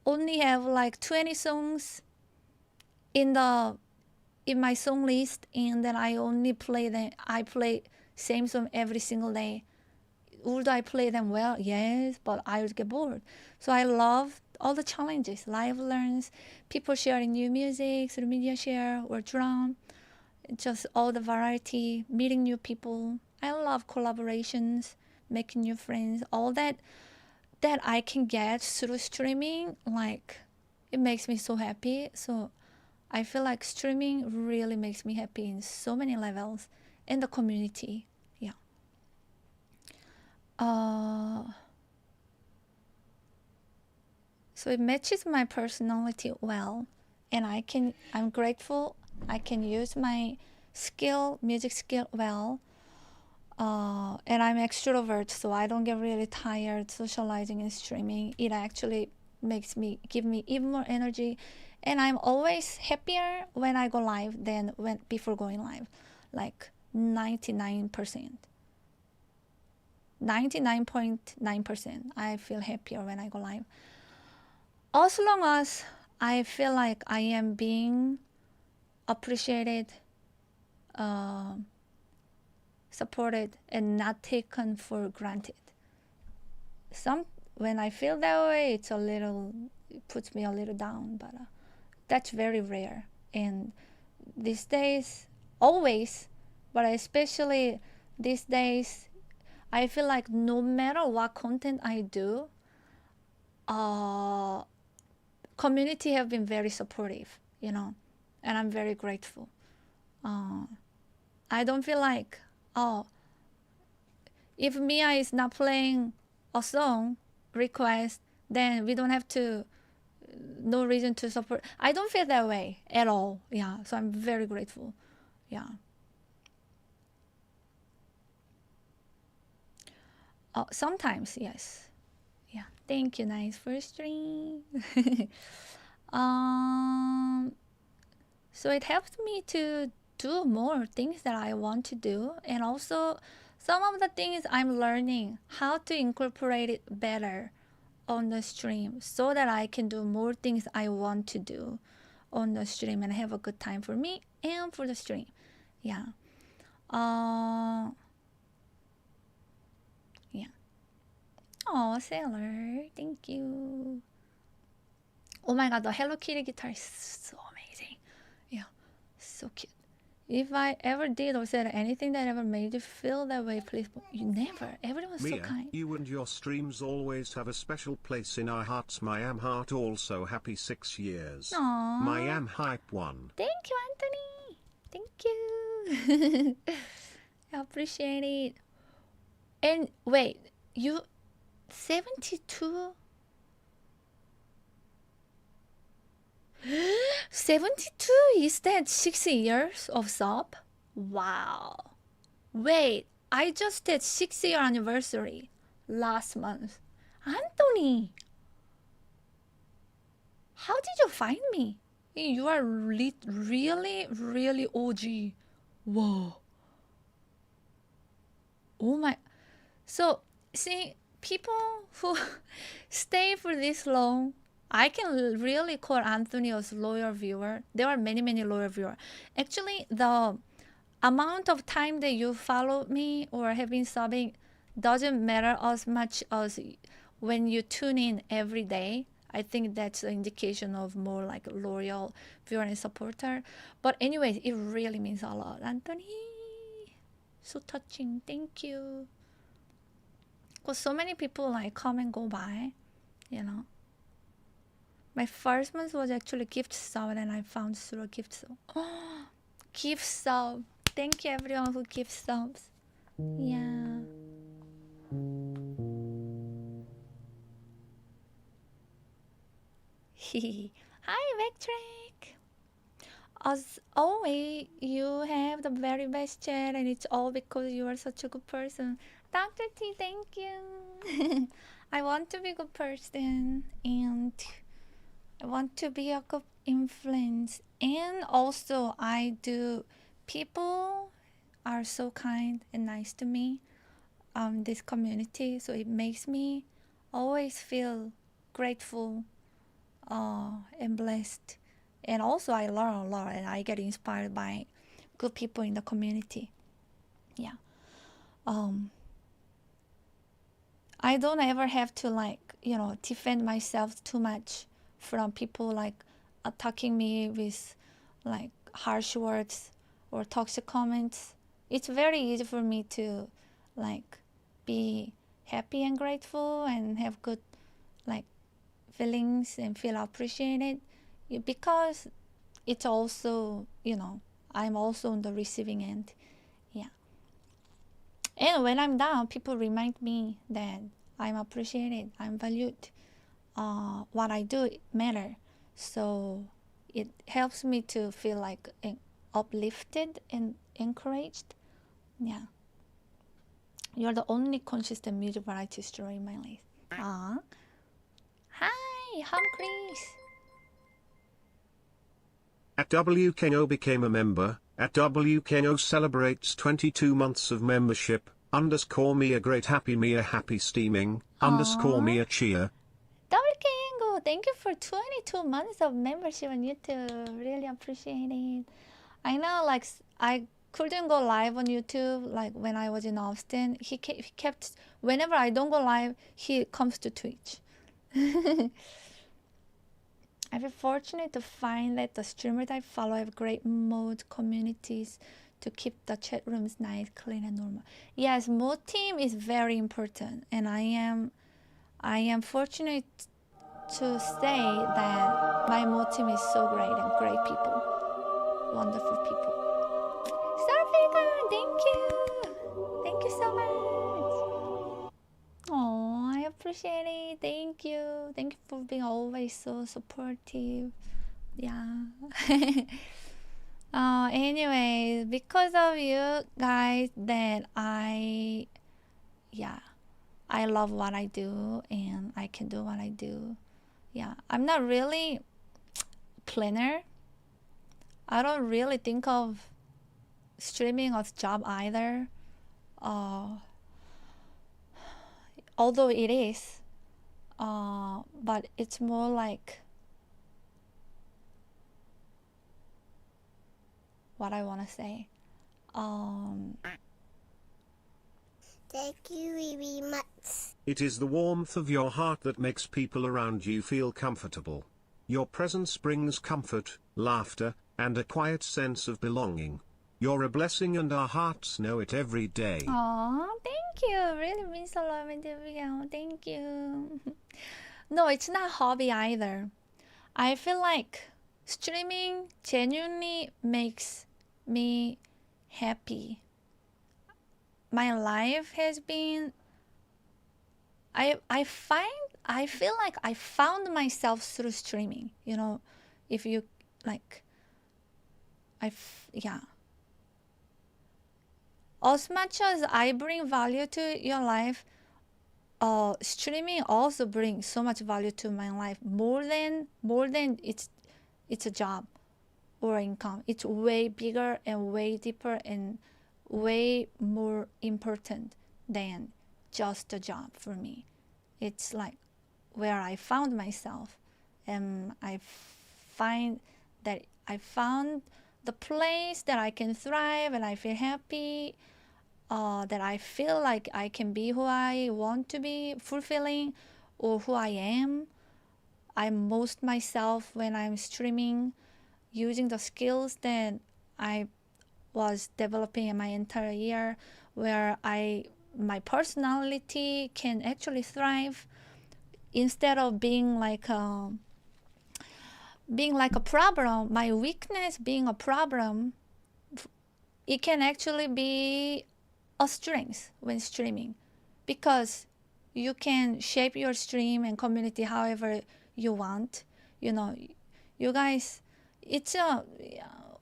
only have like 20 songs in my song list, and then I only play them. I play same song every single day. Would I play them well? Yes, but I would get bored. So I love all the challenges, live learns, people sharing new music through media share or drum, just all the variety, meeting new people. I love collaborations, making new friends, all that I can get through streaming. Like, it makes me so happy. So I feel like streaming really makes me happy in so many levels, in the community. Yeah. So it matches my personality well, and I'm grateful I can use my music skill well. And I'm extrovert, so I don't get really tired socializing and streaming. It actually give me even more energy, and I'm always happier when I go live than before going live, like 99%. 99.9%. I feel happier when I go live. As long as I feel like I am being appreciated, supported, and not taken for granted. When I feel that way, it puts me a little down, but that's very rare. And these days, always, but especially these days, I feel like no matter what content I do, community have been very supportive, you know, and I'm very grateful. I don't feel like, if Mia is not playing a song request, then we don't have to, no reason to support. I don't feel that way at all. Yeah, so I'm very grateful. Yeah. Sometimes, yes. Yeah, thank you, nice for stream. So it helps me to do more things that I want to do, and also some of the things I'm learning how to incorporate it better on the stream so that I can do more things I want to do on the stream and have a good time for me and for the stream. Yeah. Yeah. Oh, Sailor, thank you. Oh my god, the Hello Kitty guitar is so amazing. Yeah, so cute. If I ever did or said anything that ever made you feel that way, please, you never. Everyone's so Mia, kind. you and your streams always have a special place in our hearts. Miam Heart also happy 6 years. Aww. Miam Hype 1. Thank you, Anthony. Thank you. I appreciate it. And wait, you 72? 72? Is that 6 years of sub? Wow. Wait, I just did 6-year anniversary last month. Anthony, how did you find me? You are really OG. Whoa. Oh my. So, see, people who stay for this long, I can really call Anthony as loyal viewer. There are many loyal viewers. Actually, the amount of time that you follow me or have been subbing doesn't matter as much as when you tune in every day. I think that's an indication of more like loyal viewer and supporter. But anyways, it really means a lot. Anthony, so touching. Thank you. Because so many people like come and go by, you know. My first month was actually gift sub, and I found through a gift sub. Oh, gift sub. Thank you everyone who gives subs. Yeah. Hi, Vectric. As always, you have the very best chat, and it's all because you are such a good person. Dr. T, thank you. I want to be a good person, and I want to be a good influence. And also, people are so kind and nice to me, this community, so it makes me always feel grateful and blessed. And also I learn a lot, and I get inspired by good people in the community. Yeah. I don't ever have to defend myself too much from people attacking me with harsh words or toxic comments. It's very easy for me to be happy and grateful and have good feelings and feel appreciated, because it's also, I'm also on the receiving end. Yeah. And when I'm down, people remind me that I'm appreciated, I'm valued. What I do matter. So it helps me to feel uplifted and encouraged. Yeah. You're the only consistent music variety story in my life. Aww. Hi, Hum Chris. At WKNO became a member. At WKNO celebrates 22 months of membership. _Mia great happy Mia happy steaming. _Mia cheer. WKNO, thank you for 22 months of membership on YouTube. Really appreciate it. I know I couldn't go live on YouTube when I was in Austin. He kept, whenever I don't go live, he comes to Twitch. I've been fortunate to find that the streamers I follow have great mood communities to keep the chat rooms nice, clean, and normal. Yes, mood team is very important, and I am fortunate to say that my mood team is so great and great people, wonderful people. Starfaker, thank you so much. Oh, I appreciate it. Thank you for being always so supportive. Yeah. Anyways, because of you guys that I love what I do and I can do what I do. Yeah, I'm not really planner. I don't really think of streaming as job either. Although it is, but it's more what I want to say. Thank you very much. It is the warmth of your heart that makes people around you feel comfortable. Your presence brings comfort, laughter, and a quiet sense of belonging. You're a blessing and our hearts know it every day. Oh, thank you. Really means a lot, Video. Thank you. No, it's not hobby either. I feel like streaming genuinely makes me happy. My life has been I feel like I found myself through streaming. You know, if you like yeah. As much as I bring value to your life, streaming also brings so much value to my life. More than it's a job or income. It's way bigger and way deeper and way more important than just a job for me. It's like where I found myself, and I found the place that I can thrive and I feel happy, that I feel like I can be who I want to be, fulfilling, or who I am. I'm most myself when I'm streaming, using the skills that I was developing in my entire year, where my personality can actually thrive instead of being like a problem. My weakness being a problem, it can actually be a strength when streaming, because you can shape your stream and community however you want. You know, you guys,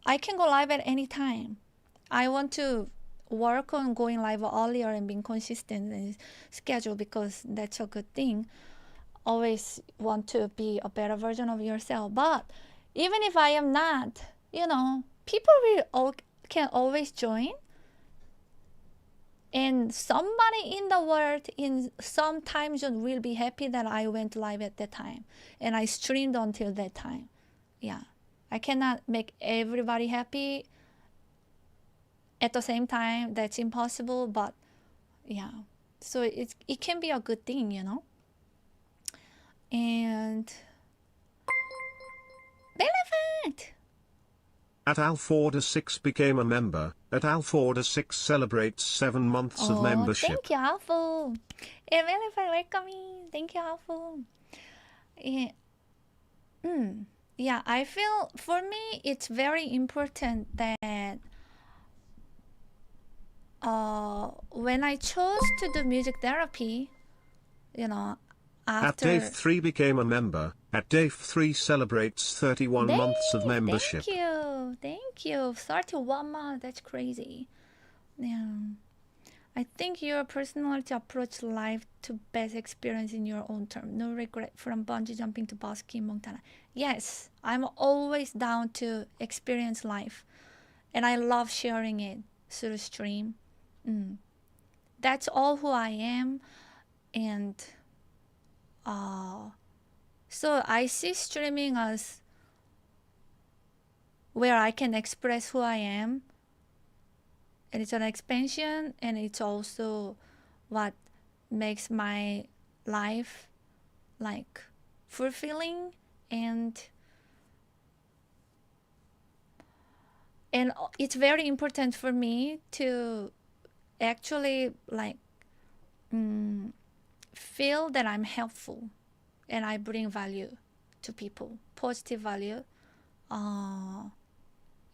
I can go live at any time. I want to work on going live earlier and being consistent in schedule, because that's a good thing. Always want to be a better version of yourself. But even if I am not, you know, people can always join. And somebody in the world in some time zone will be happy that I went live at that time and I streamed until that time. Yeah, I cannot make everybody happy at the same time. That's impossible. But yeah, so it can be a good thing, you know. And Elephant! At Alforda6 became a member. At Alforda6 celebrates 7 months of membership. Thank you, Alfu. And Elephant, welcoming. Thank you, Alfu. Yeah. Yeah, I feel for me it's very important that when I chose to do music therapy, you know, At Dave 3 became a member. At Dave 3 celebrates 31 months of membership. Thank you. 31 months, that's crazy. Yeah. I think your personality approach life to best experience in your own term. No regret from bungee jumping to basking in Montana. Yes, I'm always down to experience life. And I love sharing it through stream. That's all who I am. And so I see streaming as where I can express who I am, and it's an expansion, and it's also what makes my life like fulfilling, and it's very important for me to actually like feel that I'm helpful and I bring value to people, positive value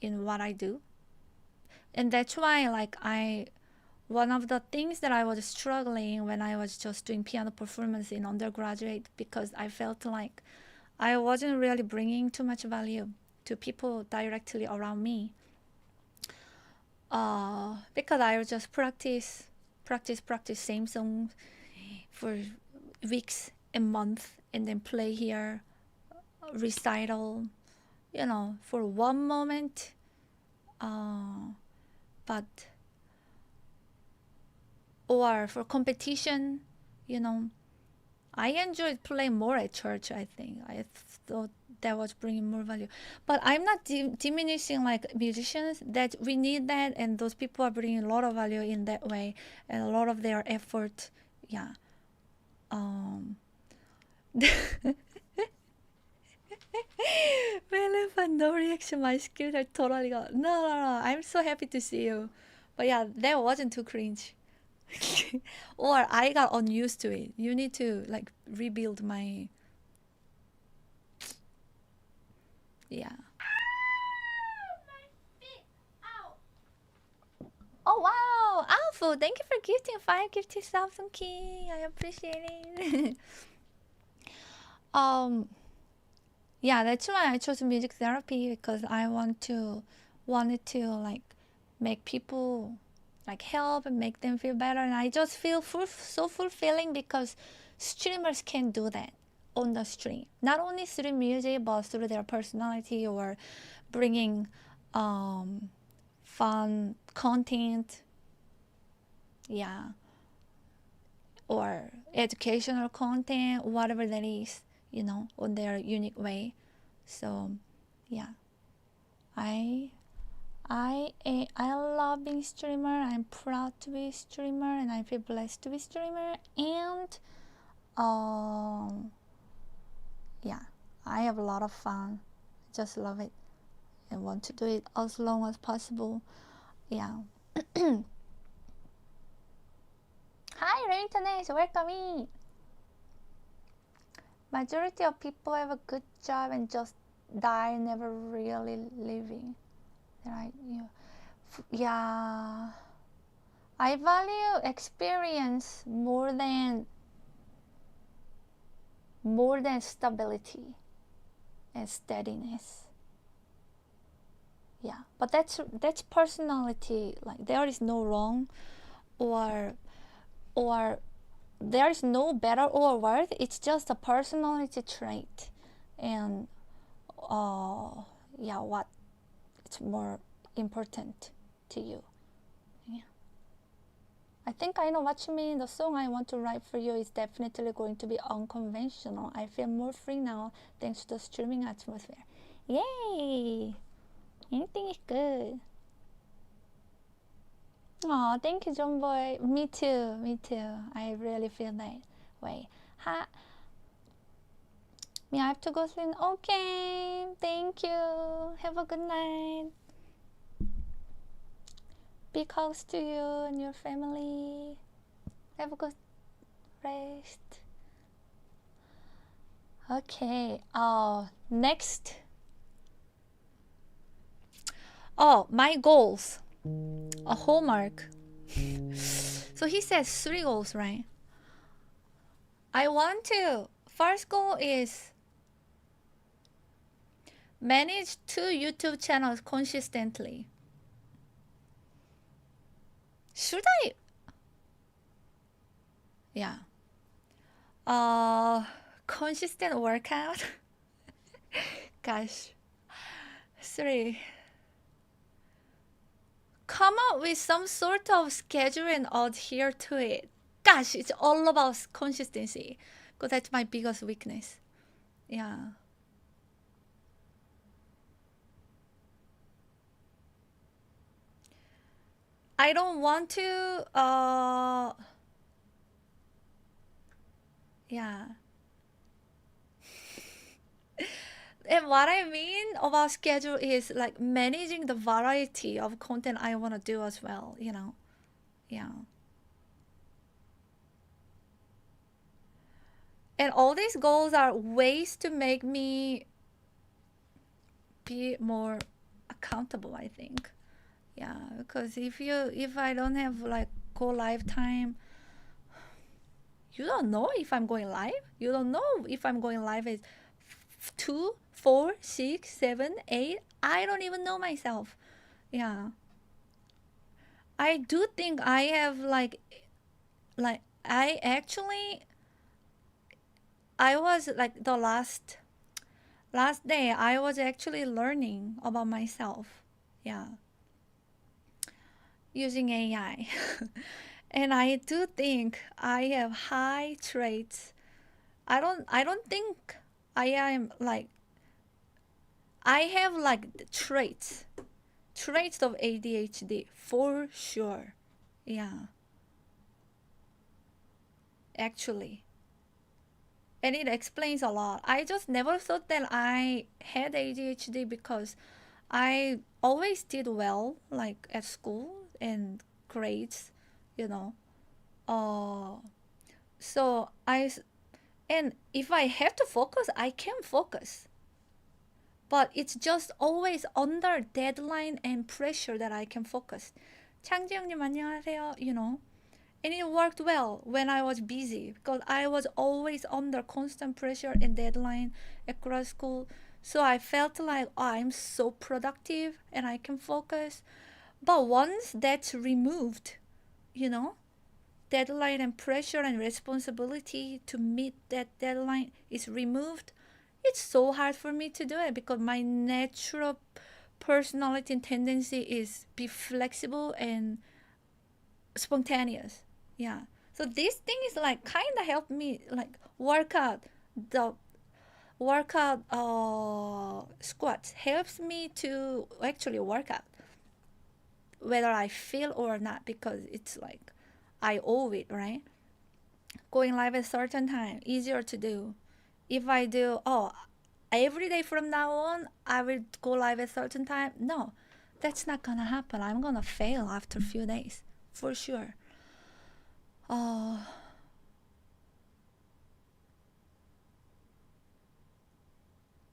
in what I do. And that's why like one of the things that I was struggling when I was just doing piano performance in undergraduate, because I felt like I wasn't really bringing too much value to people directly around me, because I would just practice same songs for weeks and months, and then play here, recital, you know, for one moment. Or for competition, you know, I enjoyed playing more at church, I think. I thought that was bringing more value. But I'm not diminishing like musicians, that we need that, and those people are bringing a lot of value in that way, and a lot of their effort. Yeah. Relevant, no reaction, my skills are totally gone. No, I'm so happy to see you. But yeah, that wasn't too cringe. Or I got unused to it. You need to like rebuild my... Yeah. Oh wow, Alpha, thank you for gifting 5 gifted subs on Key. I appreciate it. Yeah, that's why I chose music therapy, because I wanted to like make people like help and make them feel better, and I just feel so fulfilling because streamers can do that on the stream, not only through music but through their personality or bringing fun content, yeah, or educational content, whatever that is, you know, on their unique way. So yeah, I love being streamer. I'm proud to be a streamer, and I feel blessed to be a streamer. And yeah, I have a lot of fun. Just love it and want to do it as long as possible. Yeah. Hi, Reinternet, welcome in. Majority of people have a good job and just die never really living. Right? Yeah. I value experience more than stability and steadiness. Yeah, but that's personality. Like there is no wrong or there is no better or worse. It's just a personality trait, and yeah, what it's more important to you. Yeah, I think I know what you mean. The song I want to write for you is definitely going to be unconventional. I feel more free now thanks to the streaming atmosphere. Yay! Anything is good. Oh, thank you, John Boy. Me too. I really feel that way. Me, I have to go sleep. Okay, thank you. Have a good night. Big hugs to you and your family. Have a good rest. Okay. Next. Oh, my goals. A homework. So he says 3 goals, right? I want to. First goal is manage 2 YouTube channels consistently. Should I? Yeah. Consistent workout. Gosh. 3. Come up with some sort of schedule and adhere to it. Gosh, it's all about consistency, because that's my biggest weakness. Yeah. I don't want to, yeah. And what I mean about schedule is like managing the variety of content I want to do as well, you know. Yeah. And all these goals are ways to make me be more accountable, I think. Yeah, because if I don't have like go live time, you don't know if I'm going live. You don't know if I'm going live at 2, 4, 6, 7, 8. I don't even know myself. Yeah. I do think I have like I was like the last day I was actually learning about myself. Yeah. Using AI. And I do think I have high traits I don't think I am like, I have like the traits of ADHD for sure. Yeah. Actually. And it explains a lot. I just never thought that I had ADHD because I always did well, like at school and grades, you know. So and if I have to focus, I can focus. But it's just always under deadline and pressure that I can focus. 창지형님 안녕하세요, you know. And it worked well when I was busy because I was always under constant pressure and deadline at grad school. So I felt like, oh, I'm so productive and I can focus. But once that's removed, you know, deadline and pressure and responsibility to meet that deadline is removed, it's so hard for me to do it because my natural personality and tendency is be flexible and spontaneous. Yeah. So this thing is like kind of helped me like workout squats helps me to actually work out whether I feel or not because it's like I owe it, right? Going live at a certain time, easier to do. If I do, every day from now on, I will go live at a certain time. No, that's not gonna happen. I'm gonna fail after a few days, for sure.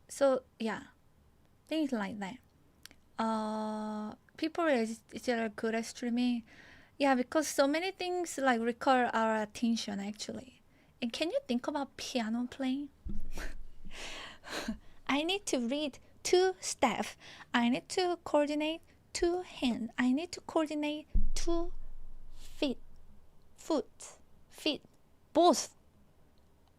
So yeah, things like that. People are good at streaming. Yeah, because so many things like require our attention actually. And can you think about piano playing? I need to read 2 staff. I need to coordinate 2 hands. I need to coordinate 2 feet, both.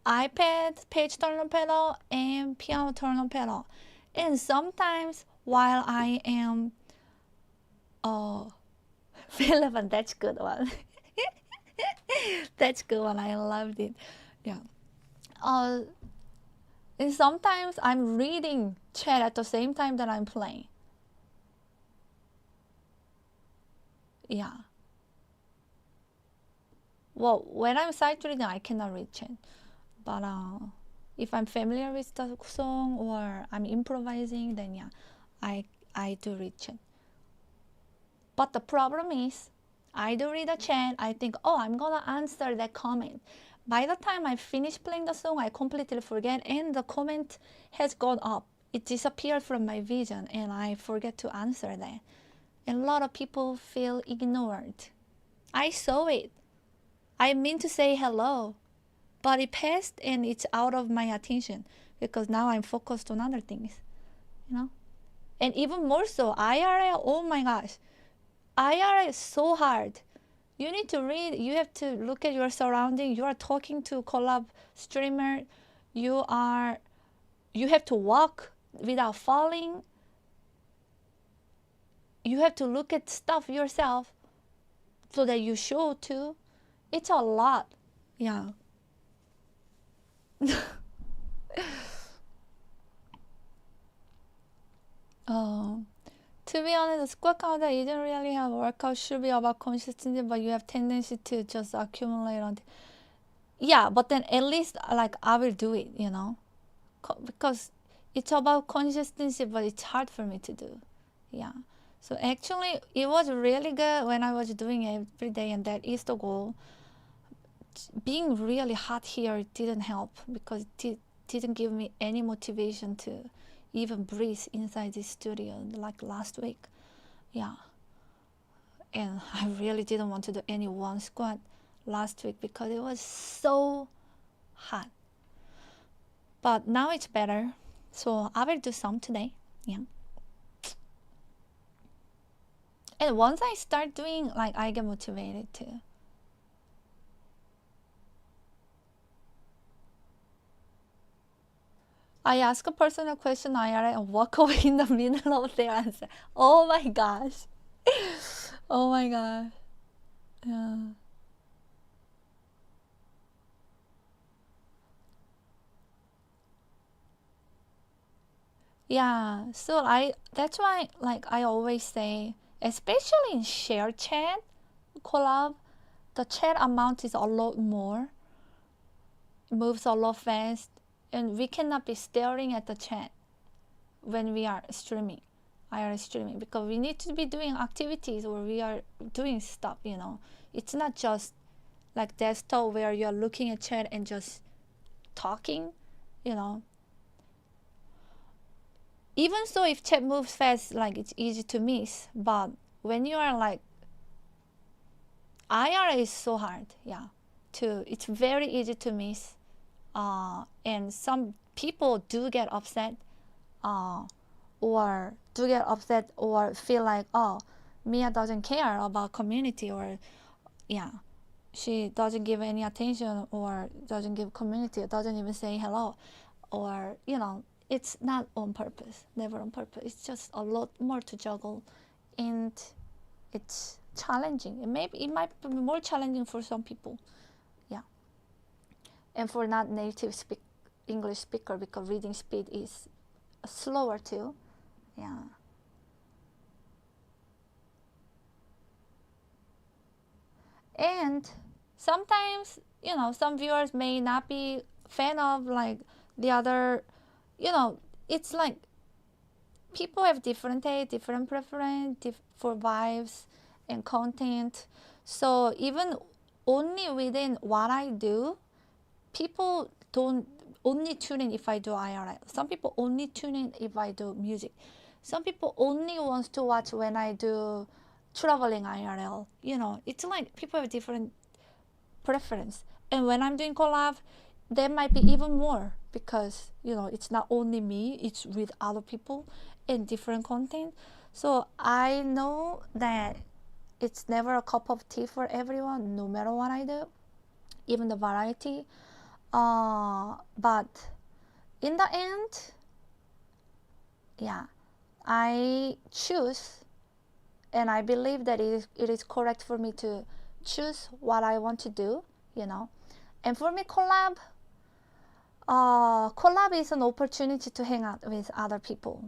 iPad page turner pedal and piano turner pedal. And sometimes while I am relevant, that's good one. That's good one. I loved it. Yeah. And sometimes I'm reading chat at the same time that I'm playing. Yeah. Well, when I'm sight reading, I cannot read chat. But if I'm familiar with the song or I'm improvising, then yeah, I do read chat. But the problem is, I do read a chat, I think, oh, I'm gonna answer that comment. By the time I finish playing the song, I completely forget and the comment has gone up. It disappeared from my vision and I forget to answer that. And a lot of people feel ignored. I saw it. I mean to say hello, but it passed and it's out of my attention because now I'm focused on other things, you know? And even more so, IRL, oh my gosh. IRL is so hard. You need to read, you have to look at your surroundings. You are talking to collab streamer. You have to walk without falling. You have to look at stuff yourself so that you show too. It's a lot. Yeah. To be honest, the squat counter you don't really have workout should be about consistency, but you have tendency to just accumulate on. Yeah, but then at least like I will do it, you know, because it's about consistency, but it's hard for me to do. Yeah. So actually, it was really good when I was doing it every day, and that is the goal. Being really hot here didn't help because it didn't give me any motivation to even breathe inside this studio like last week. Yeah. And I really didn't want to do any one squat last week because it was so hot. But now it's better. So I will do some today. Yeah. And once I start doing, like, I get motivated too. I ask a personal question IRL and walk away in the middle of their answer. Oh my gosh. Oh my god. Yeah. Yeah, so that's why like I always say, especially in share chat collab, the chat amount is a lot more, moves a lot fast, and we cannot be staring at the chat when we are streaming, IR streaming, because we need to be doing activities or we are doing stuff, you know. It's not just like desktop where you're looking at chat and just talking, you know. Even so, if chat moves fast, like it's easy to miss, but when you are like, IR is so hard, yeah. It's very easy to miss, and some people do get upset, or feel like, oh, Mia doesn't care about community, or yeah, she doesn't give any attention, or doesn't give community, doesn't even say hello, or you know. It's not on purpose, never on purpose. It's just a lot more to juggle, and it's challenging. It might be more challenging for some people, yeah. And for not native English speaker, because reading speed is slower too, yeah. And sometimes, you know, some viewers may not be fan of like the other, you know, it's like people have different taste, different preference for vibes and content. So even only within what I do, people don't only tune in if I do IRL. Some people only tune in if I do music. Some people only wants to watch when I do traveling IRL. You know, it's like people have different preference. And when I'm doing collab, there might be even more, because you know it's not only me, it's with other people and different content. So I know that it's never a cup of tea for everyone, no matter what I do, even the variety. But in the end, yeah, I choose, and I believe that it is correct for me to choose what I want to do, you know. And for me, collab is an opportunity to hang out with other people,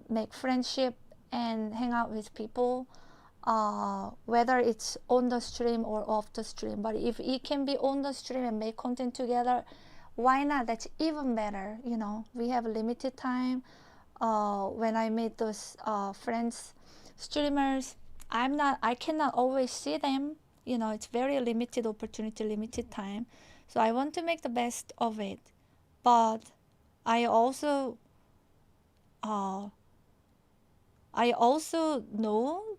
make friendship and hang out with people, whether it's on the stream or off the stream. But if it can be on the stream and make content together, why not? That's even better, you know. We have limited time. When I meet those friends, streamers, I cannot always see them, you know. It's very limited opportunity, limited time. So I want to make the best of it. But I also know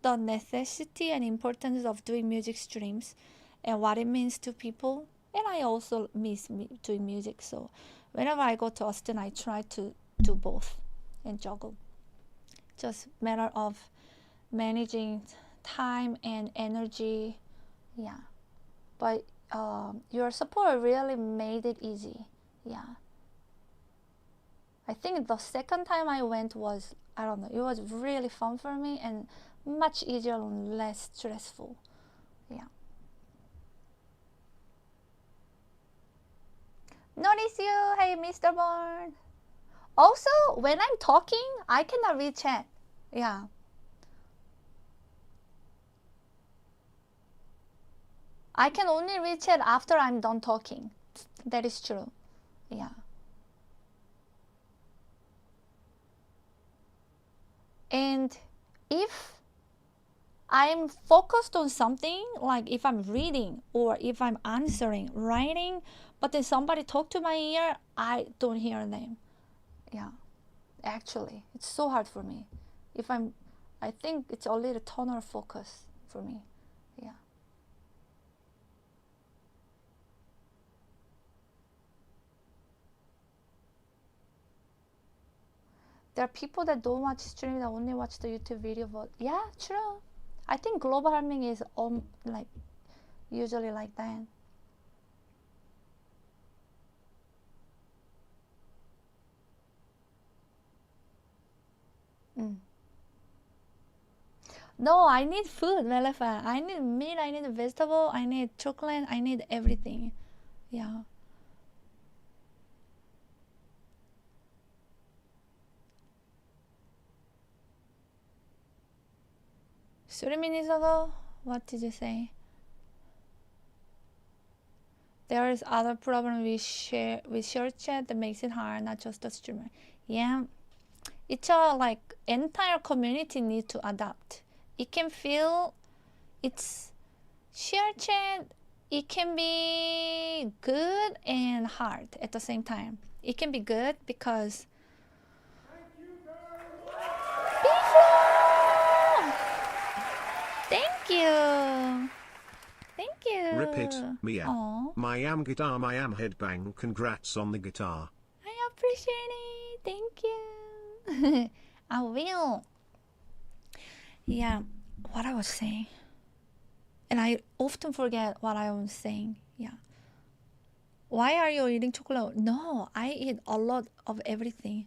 the necessity and importance of doing music streams and what it means to people. And I also miss doing music. So whenever I go to Austin, I try to do both and juggle. Just matter of managing time and energy, yeah. But your support really made it easy, yeah. I think the second time I went was, I don't know, it was really fun for me and much easier and less stressful, yeah. Notice you, hey Mr. Bourne. Also, when I'm talking, I cannot read chat, yeah. I can only read chat after I'm done talking. That is true, yeah. And if I'm focused on something, like if I'm reading or if I'm answering, writing, but then somebody talk to my ear, I don't hear them. Yeah, actually, it's so hard for me. I think it's only the tunnel focus for me, yeah. There are people that don't watch stream, that only watch the YouTube video, but yeah, true. I think global harming is like usually like that. No, I need food, Melefa. I need meat, I need vegetable, I need chocolate, I need everything. Yeah. 3 minutes ago, what did you say? There is other problem with share chat that makes it hard, not just the streamer. Yeah, it's a like entire community need to adapt. It can feel it's share chat. It can be good and hard at the same time. It can be good because thank you. Thank you. Rip it, Mia. Aw, My am guitar, my am headbang. Congrats on the guitar. I appreciate it. Thank you. I will. Yeah, what I was saying. And I often forget what I was saying. Yeah. Why are you eating chocolate? No, I eat a lot of everything.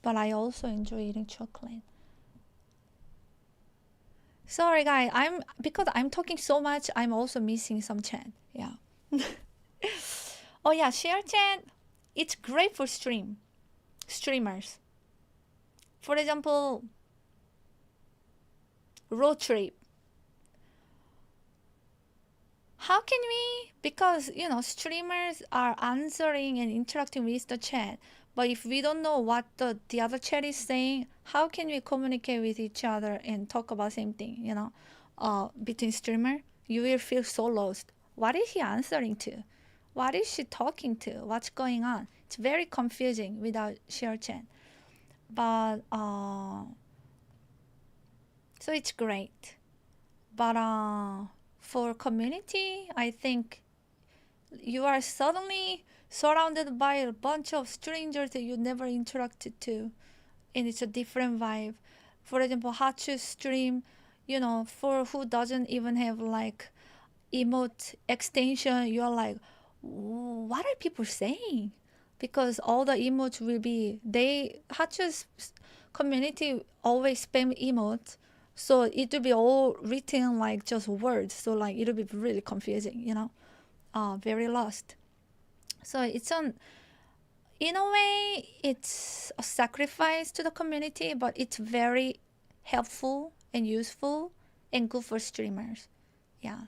But I also enjoy eating chocolate. Sorry guys, because I'm talking so much, I'm also missing some chat. Yeah. Oh yeah, share chat. It's great for streamers. For example, road trip. How can we, because streamers are answering and interacting with the chat, but if we don't know what the other chat is saying, how can we communicate with each other and talk about same thing, between streamer? You will feel so lost. What is he answering to? What is she talking to? What's going on? It's very confusing without share chat. But, so it's great. But for community, I think you are suddenly surrounded by a bunch of strangers that you never interacted to, and it's a different vibe. For example, Hachu's stream, for who doesn't even have like emote extension, you're like, what are people saying? Because all the emotes will be, Hachu's community always spam emotes, so it will be all written like just words, so like it'll be really confusing, very lost. So it's in a way, it's a sacrifice to the community, but it's very helpful and useful and good for streamers. Yeah.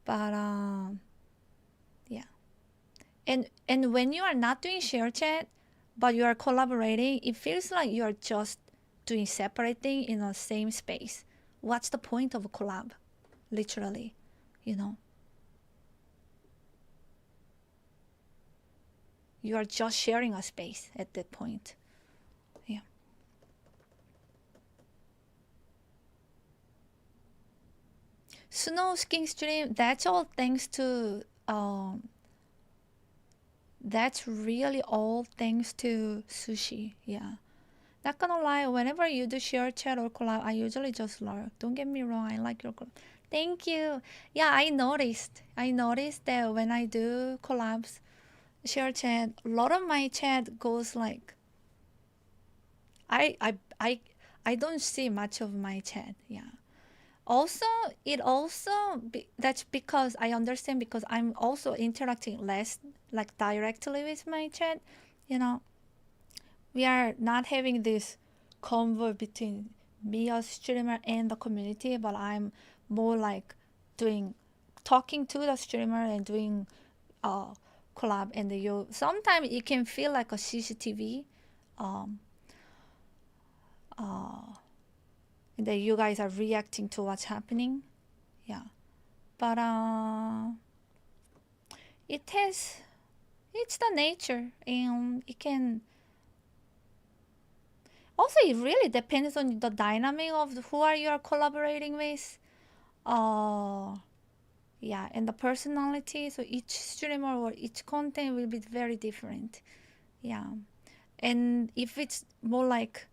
But yeah. And when you are not doing share chat, but you are collaborating, it feels like you are just doing separate thing in the same space. What's the point of a collab? Literally, You are just sharing a space at that point. Yeah. Snow skiing stream, that's all thanks to that's really all thanks to Sushi. Yeah. Not gonna lie, whenever you do share chat or collab, I usually just lurk. Don't get me wrong, I like your collab. Thank you. Yeah, I noticed that when I do collabs, share chat, a lot of my chat goes like I don't see much of my chat. Yeah. Also, that's because I understand, because I'm also interacting less like directly with my chat. We are not having this convo between me as streamer and the community, but I'm more like talking to the streamer and doing collab, and sometimes it can feel like a CCTV. That you guys are reacting to what's happening. Yeah. But it's the nature, and it can also, it really depends on the dynamic of who you are collaborating with. Yeah, and the personality. So each streamer or each content will be very different. Yeah. And if it's more like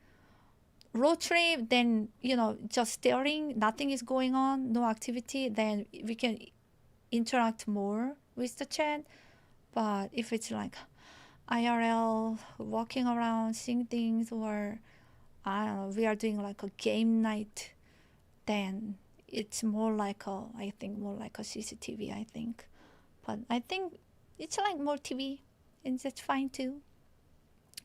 road trip, then just staring, nothing is going on, no activity, then we can interact more with the chat. But if it's like IRL, walking around, seeing things, or I don't know, we are doing like a game night, then it's more like I think more like a CCTV, I think. But I think it's like more TV, and that's fine too.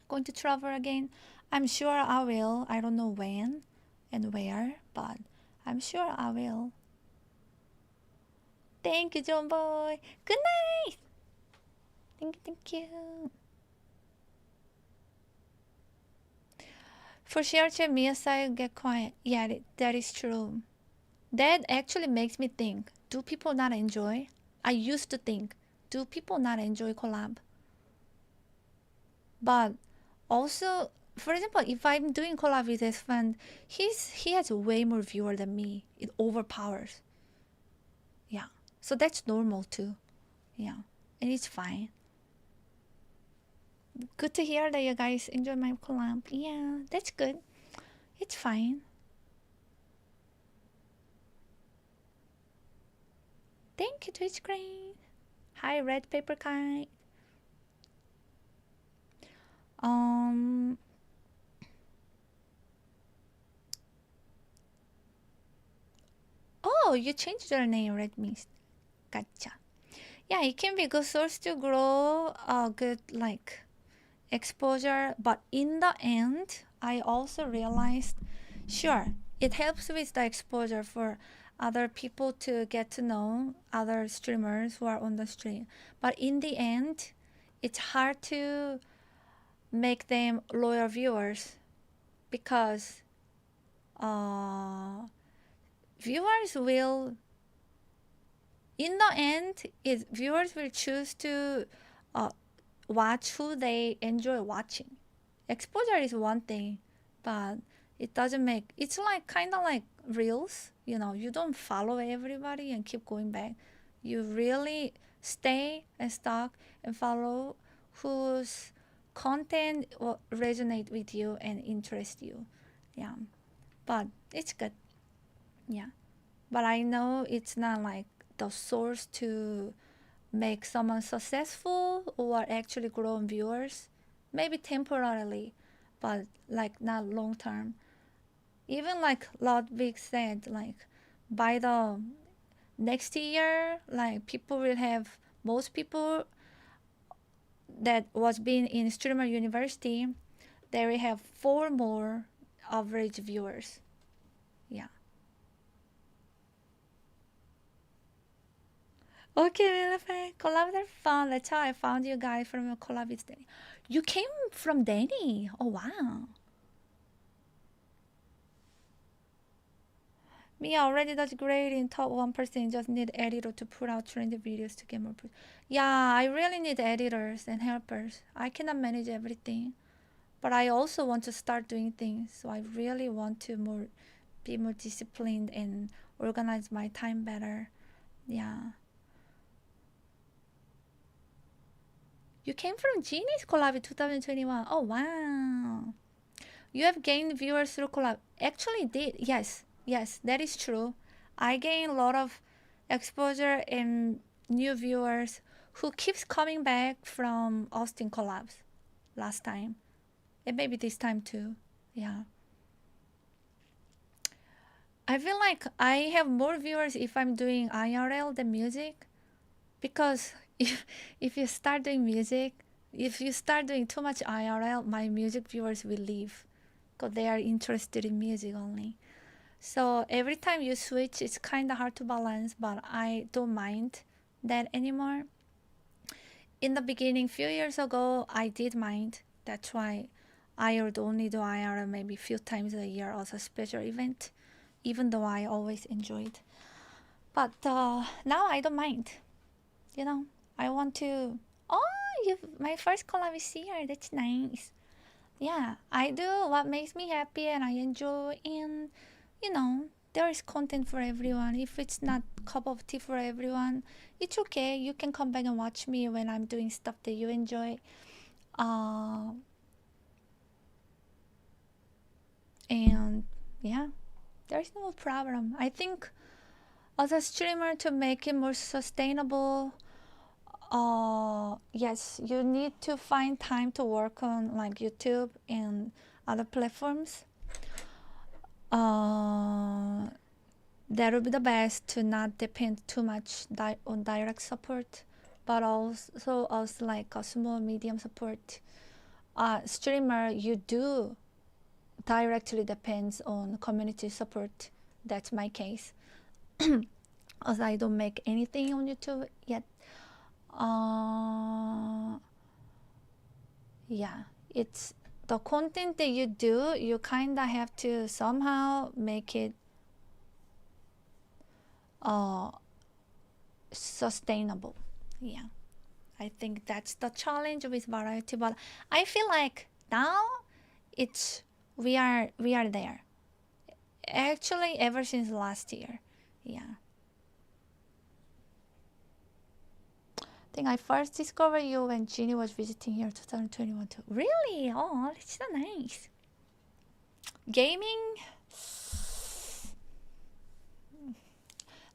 going to travel again. I'm sure I will. I don't know when and where, but I'm sure I will. Thank you, John Boy. Good night. Thank you. For sure, Miyasai get quiet. Yeah, that is true. That actually makes me think, do people not enjoy? I used to think, do people not enjoy collab? But also, for example, if I'm doing collab with his friend, he has way more viewer than me. It overpowers. Yeah. So that's normal too. Yeah. And it's fine. Good to hear that you guys enjoy my collab. Yeah, that's good. It's fine. Thank you, Twitch Green. Hi, Red Paper Kite. Oh, you changed your name, Red Mist. Gotcha. Yeah, it can be a good source to grow a good like exposure, but in the end, I also realized, sure, it helps with the exposure for other people to get to know other streamers who are on the stream. But in the end, it's hard to make them loyal viewers because viewers will, in the end, viewers will choose to watch who they enjoy watching. Exposure is one thing, but it doesn't make, it's like kind of like reels, you know, you don't follow everybody and keep going back. You really stay and stuck and follow whose content will resonate with you and interest you. Yeah, but it's good. Yeah, but I know it's not like the source to make someone successful or actually grow in viewers. Maybe temporarily, but like not long term. Even like Ludwig said, like by the next year, like people will have, most people that was being in streamer university, they will have 4 more average viewers. Yeah. Okay, Elephant. Collab, they're fun. That's how I found you guys from a collab with Danny. You came from Danny. Oh, wow. Mia already does great in top 1%. Just need editor to put out trendy videos to get more. Yeah, I really need editors and helpers. I cannot manage everything. But I also want to start doing things. So I really want to be more disciplined and organize my time better. Yeah. You came from Genie's collab in 2021. Oh, wow. You have gained viewers through collab. Actually did. Yes, that is true. I gained a lot of exposure and new viewers who keeps coming back from Austin collabs last time. And maybe this time too. Yeah. I feel like I have more viewers if I'm doing IRL than music. Because if you start doing music, if you start doing too much IRL, my music viewers will leave because they are interested in music only. So every time you switch, it's kind of hard to balance, but I don't mind that anymore. In the beginning, few years ago, I did mind. That's why I would only do IRL maybe a few times a year as a special event, even though I always enjoyed. But now I don't mind. You know, I want to. Oh, my first collab is here. That's nice. Yeah, I do what makes me happy and I enjoy. And you know, there is content for everyone. If it's not cup of tea for everyone, it's okay. You can come back and watch me when I'm doing stuff that you enjoy. And yeah, there's no problem. I think as a streamer, to make it more sustainable, yes, you need to find time to work on like YouTube and other platforms. That would be the best, to not depend too much on direct support, but also like a small medium support. streamer, you do directly depends on community support. That's my case. As I don't make anything on YouTube yet. Yeah, it's the content that you do, you kind of have to somehow make it sustainable. Yeah, I think that's the challenge with variety, but I feel like now we are there. Actually, ever since last year. Yeah. I think I first discovered you when Jeannie was visiting here 2021 too. Really? Oh, that's so nice. Gaming?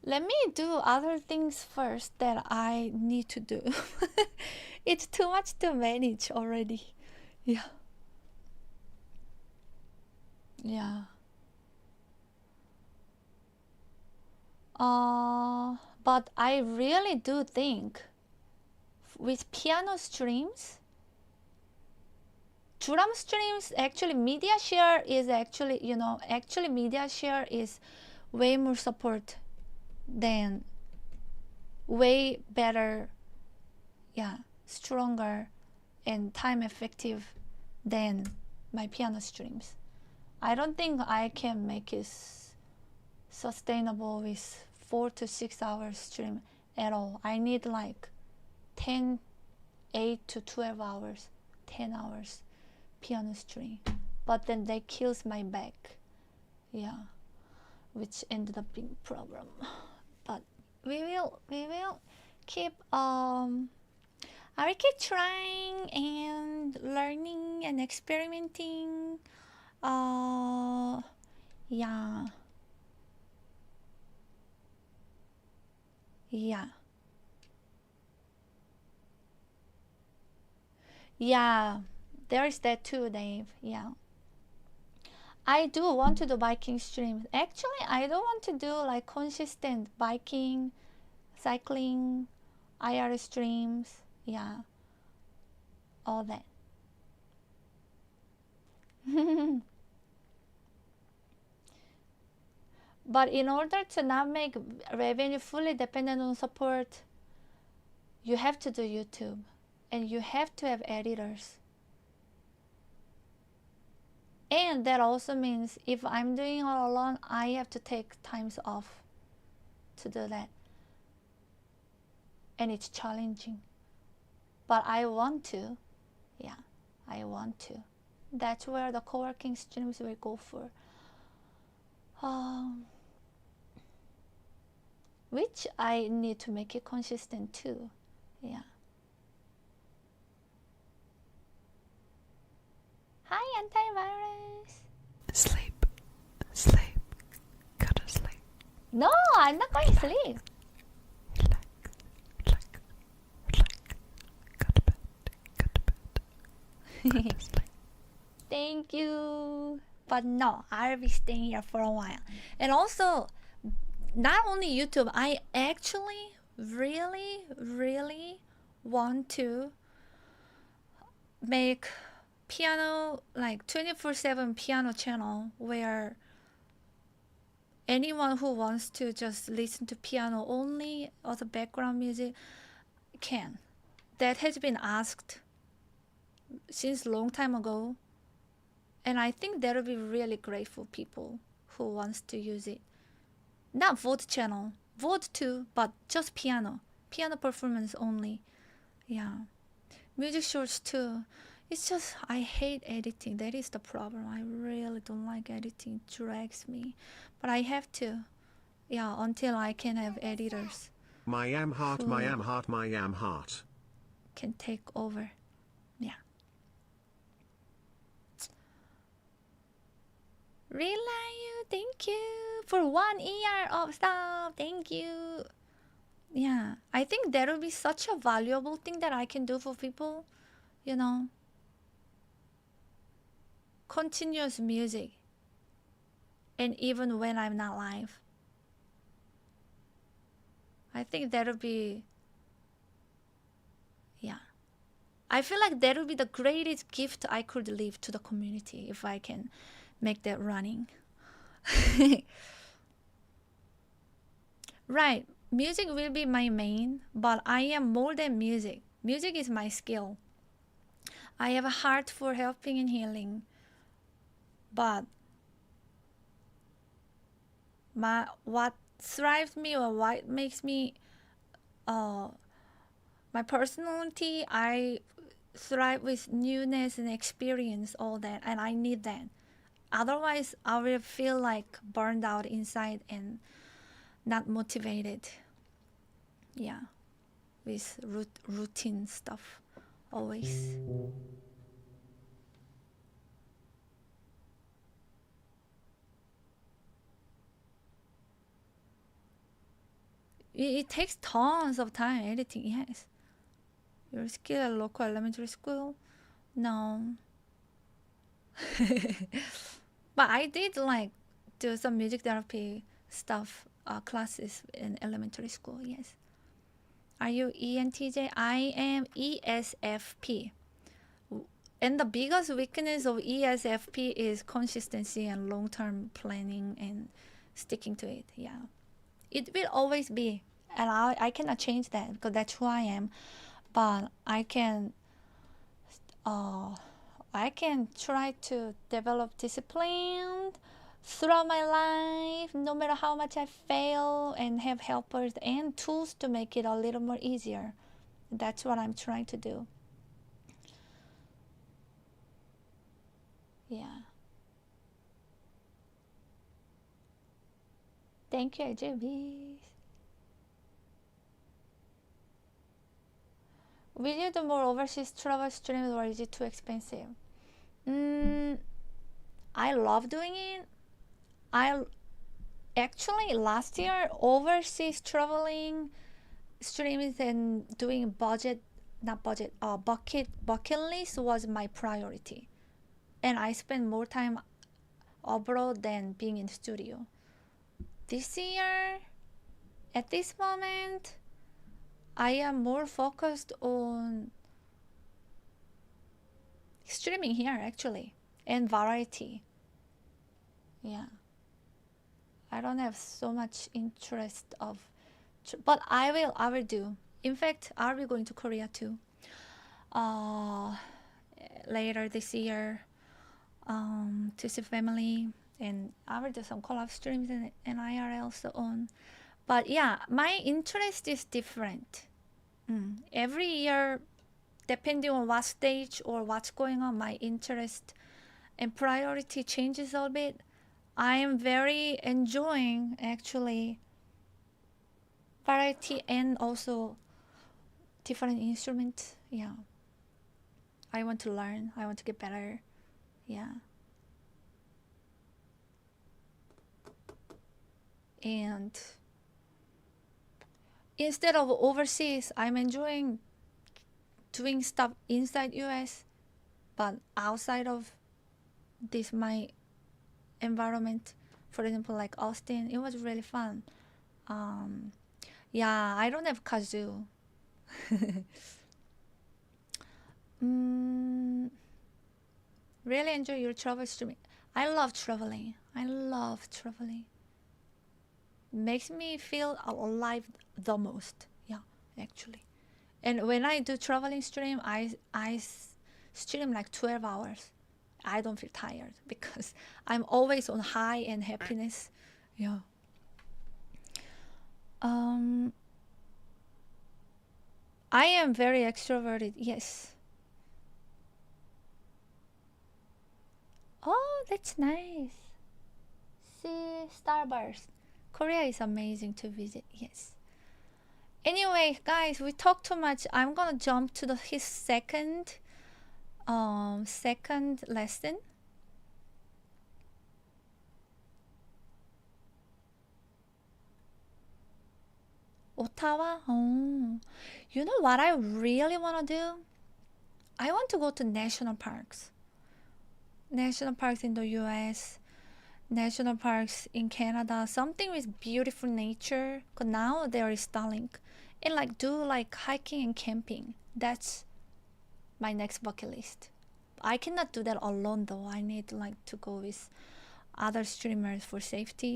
Let me do other things first that I need to do. It's too much to manage already. Yeah. Yeah. But I really do think with piano streams, drum streams, actually media share is actually, media share is way more support than, way better, yeah, stronger and time effective than my piano streams. I don't think I can make it sustainable with 4 to 6 hours stream at all. I need like 8 to 12 hours, 10 hours piano stream. But then that kills my back. Yeah, which ended up being a problem. But we will keep I will keep trying and learning and experimenting. Yeah. Yeah. Yeah, there is that too, Dave. Yeah. I do want to do biking streams. Actually, I don't want to do like consistent biking, cycling, IR streams. Yeah. All that. But in order to not make revenue fully dependent on support, you have to do YouTube. And you have to have editors. And that also means if I'm doing it all alone, I have to take times off to do that. And it's challenging. But I want to. Yeah, I want to. That's where the co-working streams will go for. Which I need to make it consistent too. Yeah. Hi, antivirus. Sleep. Sleep. Go to sleep. No, I'm not going to sleep. Thank you. But no, I'll be staying here for a while. And also, not only YouTube, I actually really, really want to make piano, like 24/7 piano channel where anyone who wants to just listen to piano only or the background music can. That has been asked since long time ago, and I think that would be really great for people who wants to use it. Not VOD channel, VOD too, but just piano performance only. Yeah, music shorts too. It's just I hate editing. That is the problem. I really don't like editing. It drags me, but I have to. Yeah, until I can have editors. My am heart, my am heart, my am heart. Can take over. Yeah. Rely you, thank you for 1 year of stuff. Thank you. Yeah, I think that would be such a valuable thing that I can do for people. You know, continuous music, and even when I'm not live. I think that would be, yeah. I feel like that would be the greatest gift I could leave to the community if I can make that running. Right, music will be my main, but I am more than music. Music is my skill. I have a heart for helping and healing, but what thrives me or what makes me my personality, I thrive with newness and experience, all that, and I need that. Otherwise, I will feel like burned out inside and not motivated. Yeah, with routine stuff, always. It takes tons of time editing, yes. Your skill at local elementary school? No. But I did like do some music therapy stuff, classes in elementary school, yes. Are you ENTJ? I am ESFP. And the biggest weakness of ESFP is consistency and long-term planning and sticking to it, yeah. It will always be, and I cannot change that because that's who I am. But I can try to develop discipline throughout my life, no matter how much I fail, and have helpers and tools to make it a little more easier. That's what I'm trying to do. Yeah. Thank you, JB. Will you do more overseas travel streams or is it too expensive? I love doing it. Actually last year overseas traveling streams and doing bucket list was my priority. And I spend more time abroad than being in the studio. This year, at this moment, I am more focused on streaming here actually and variety. Yeah. I don't have so much interest of, but I will do. In fact, I'll be going to Korea too. Later this year, to see family, and I will do some collab streams and IRL so on. But yeah, my interest is different. Every year, depending on what stage or what's going on, my interest and priority changes a bit. I am very enjoying actually variety and also different instruments. Yeah. I want to learn. I want to get better. Yeah. And instead of overseas, I'm enjoying doing stuff inside US, but outside of this my environment. For example, like Austin, it was really fun. Yeah, I don't have kazoo. Really enjoy your travel streaming. I love traveling. Makes me feel alive the most. Yeah, actually. And when I do traveling stream, I stream like 12 hours. I don't feel tired because I'm always on high and happiness. Yeah. I am very extroverted, yes. Oh, that's nice. See, Starburst. Korea is amazing to visit, yes. Anyway, guys, we talked too much. I'm gonna jump to his second lesson. Ottawa? Oh. You know what I really want to do? I want to go to national parks. National parks in the US, national parks in Canada, something with beautiful nature, because now they are stunning. And like do like hiking and camping. That's my next bucket list. I cannot do that alone though. I need like to go with other streamers for safety.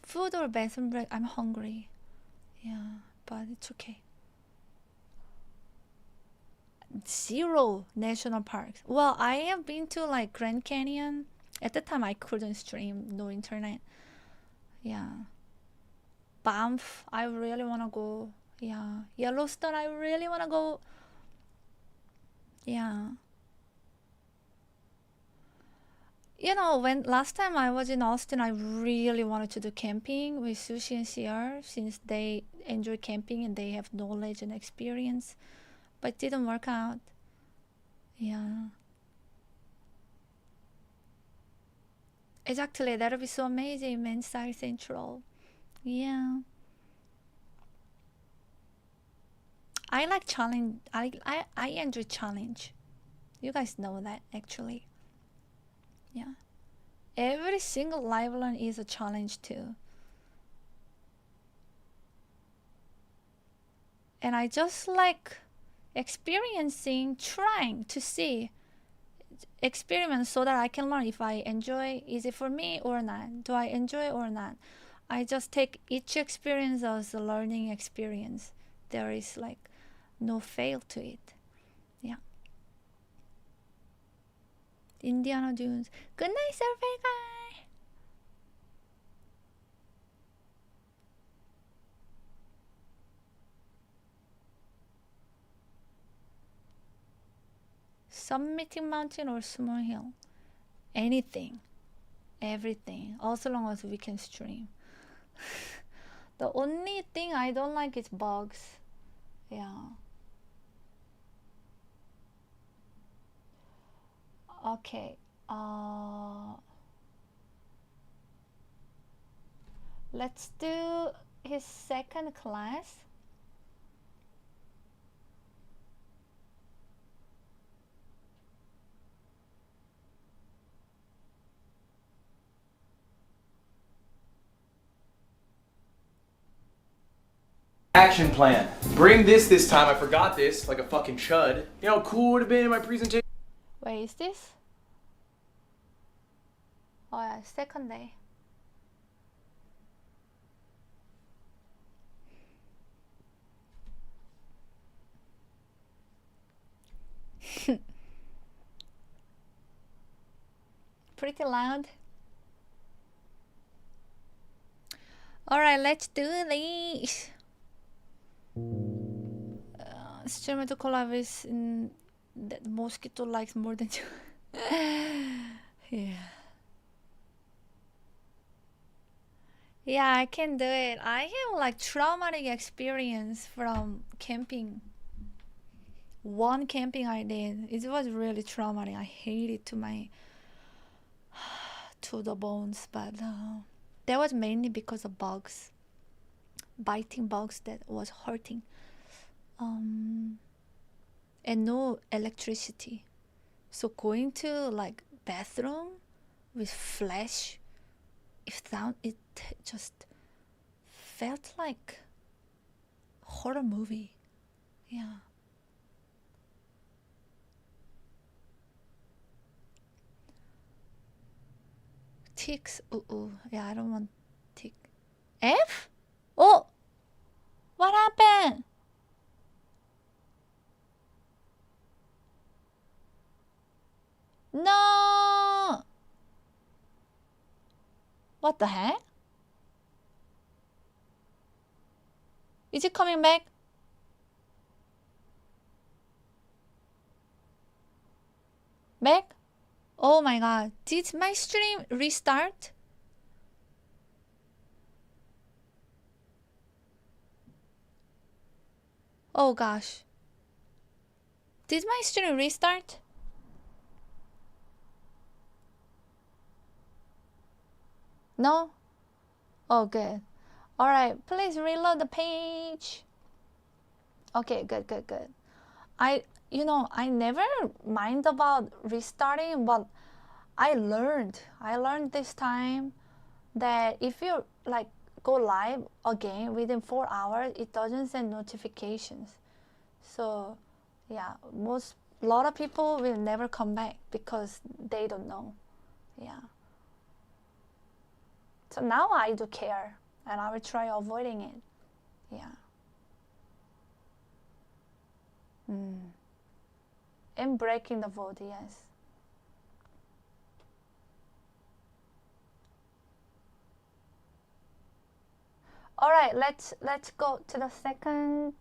Food or bathroom break? I'm hungry. Yeah, but it's okay. 0 national parks. Well, I have been to like Grand Canyon. At the time I couldn't stream, no internet. Yeah. Banff, I really wanna go. Yeah. Yellowstone, I really wanna go. Yeah. You know, when last time I was in Austin, I really wanted to do camping with Sushi and CR since they enjoy camping and they have knowledge and experience, but it didn't work out. Yeah. Exactly, that'll be so amazing, Men's Central. Yeah. I like challenge. I enjoy challenge. You guys know that actually. Yeah. Every single livelearn is a challenge too. And I just like experiencing, trying to see, experiment so that I can learn if I enjoy, is it for me or not? Do I enjoy or not? I just take each experience as a learning experience. There is like no fail to it. Yeah. Indiana Jones. Good night, survey guy. Summiting mountain or small hill? Anything. Everything. Also long as we can stream. The only thing I don't like is bugs. Yeah. Okay. Let's do his second class. Action plan. Bring this time. I forgot this like a fucking chud. You know how cool would have been in my presentation? Wait, is this? Oh yeah, second day. Pretty loud. Alright, let's do this. Streamer to collab with that mosquito likes more than you. Yeah. Yeah, I can do it. I have like traumatic experience from camping. One camping I did, it was really traumatic. I hate it to my to the bones, but that was mainly because of bugs, biting bugs that was hurting, and no electricity. So going to like bathroom with flash, it just felt like horror movie. Yeah. Ticks. Yeah, I don't want tick. F? Oh! What happened? No! What the heck? Is it coming back? Back? Oh my god, did my stream restart? Oh gosh. Did my stream restart? No? Oh good. Alright, please reload the page. Okay, good. I never mind about restarting, but I learned this time that if you like go live again within 4 hours, it doesn't send notifications. So Yeah, a lot of people will never come back because they don't know. Yeah. So now I do care, and I will try avoiding it. Yeah. And breaking the vote, yes. All right, let's go to the second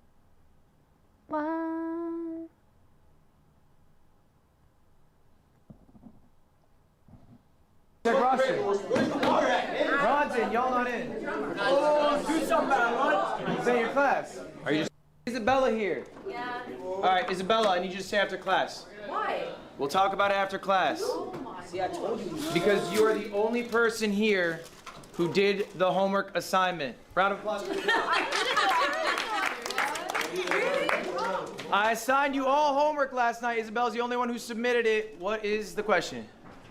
one. Ronson, y'all not in. Oh, do something about it. Is that your class? Are you just Isabella here? Yeah. All right, Isabella, I need you to stay after class. Why? We'll talk about it after class. See, I told you. Because you are the only person here who did the homework assignment. Round of applause for Isabella. I assigned you all homework last night. Isabella's the only one who submitted it. What is the question?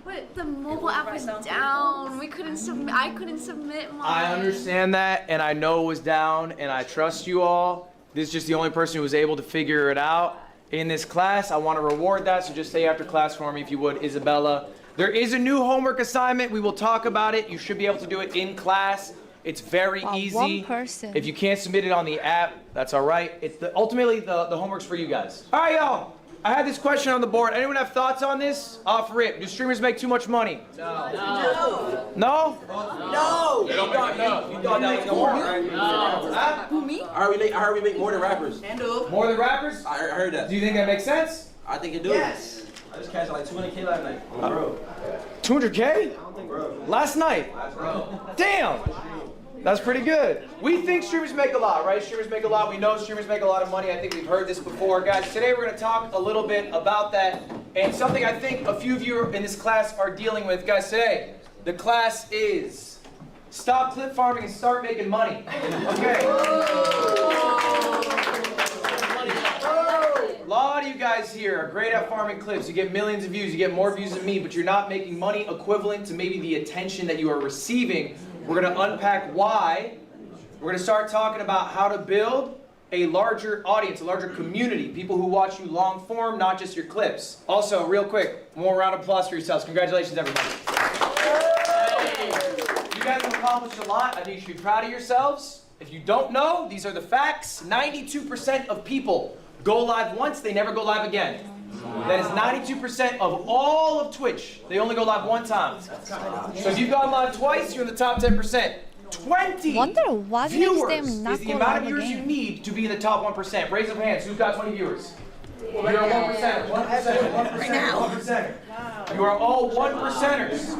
But the mobile app was down. We couldn't submit. I couldn't submit mine. I understand that, and I know it was down, and I trust you all. This is just the only person who was able to figure it out in this class. I want to reward that, so just stay after class for me if you would, Isabella. There is a new homework assignment. We will talk about it. You should be able to do it in class. It's very easy. One person. If you can't submit it on the app, that's all right. Ultimately, the homework's for you guys. All right, y'all. I had this question on the board. Anyone have thoughts on this? Off rip. Do streamers make too much money? No. No? No! They don't make enough. You thought that was gonna work, right? Huh? Who, me? I heard we make more than rappers. More than rappers? I heard that. Do you think that makes sense? I think it do. Yes. I just cashed like 200K last night. Bro. 200K? Last night? Damn! That's pretty good. We think streamers make a lot, right? Streamers make a lot. We know streamers make a lot of money. I think we've heard this before. Guys, today we're going to talk a little bit about that and something I think a few of you in this class are dealing with. Guys, today, the class is stop clip farming and start making money. Okay. A lot of you guys here are great at farming clips. You get millions of views. You get more views than me, but you're not making money equivalent to maybe the attention that you are receiving. We're going to unpack why. We're going to start talking about how to build a larger audience, a larger community, people who watch you long form, not just your clips. Also, real quick, one more round of applause for yourselves. Congratulations, everybody. You guys have accomplished a lot. I think you should be proud of yourselves. If you don't know, these are the facts. 92% of people go live once, they never go live again. That is 92% of all of Twitch. They only go live one time. So if you've gone live twice, you're in the top 10%. 20 Wonder what viewers makes them not is the go amount live of viewers again. you need to be in the top 1%. Raise up hands. Who's got 20 viewers? You're a 1%. 1%. Right now. 1%. You are all 1%ers.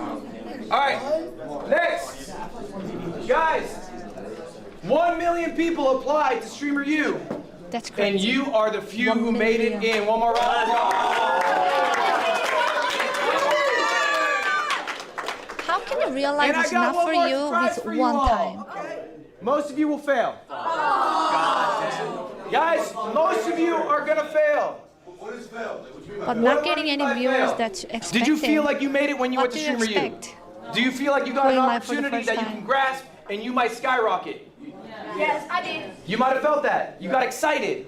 All right. Next. Guys, 1 million people applied to Streamer U. That's crazy. And you are the few who made it in. One more round of applause. How can you realize it's not for you with one time? Most of you will fail. Guys, most of you are going to fail. What is fail? But not getting any viewers, that's expected. Did you feel like you made it when you What went to do you Streamer U? expect? Do you feel like you got an Going live for the opportunity first that you time. can grasp and you might skyrocket? Yes, I did. You might have felt that. You got excited.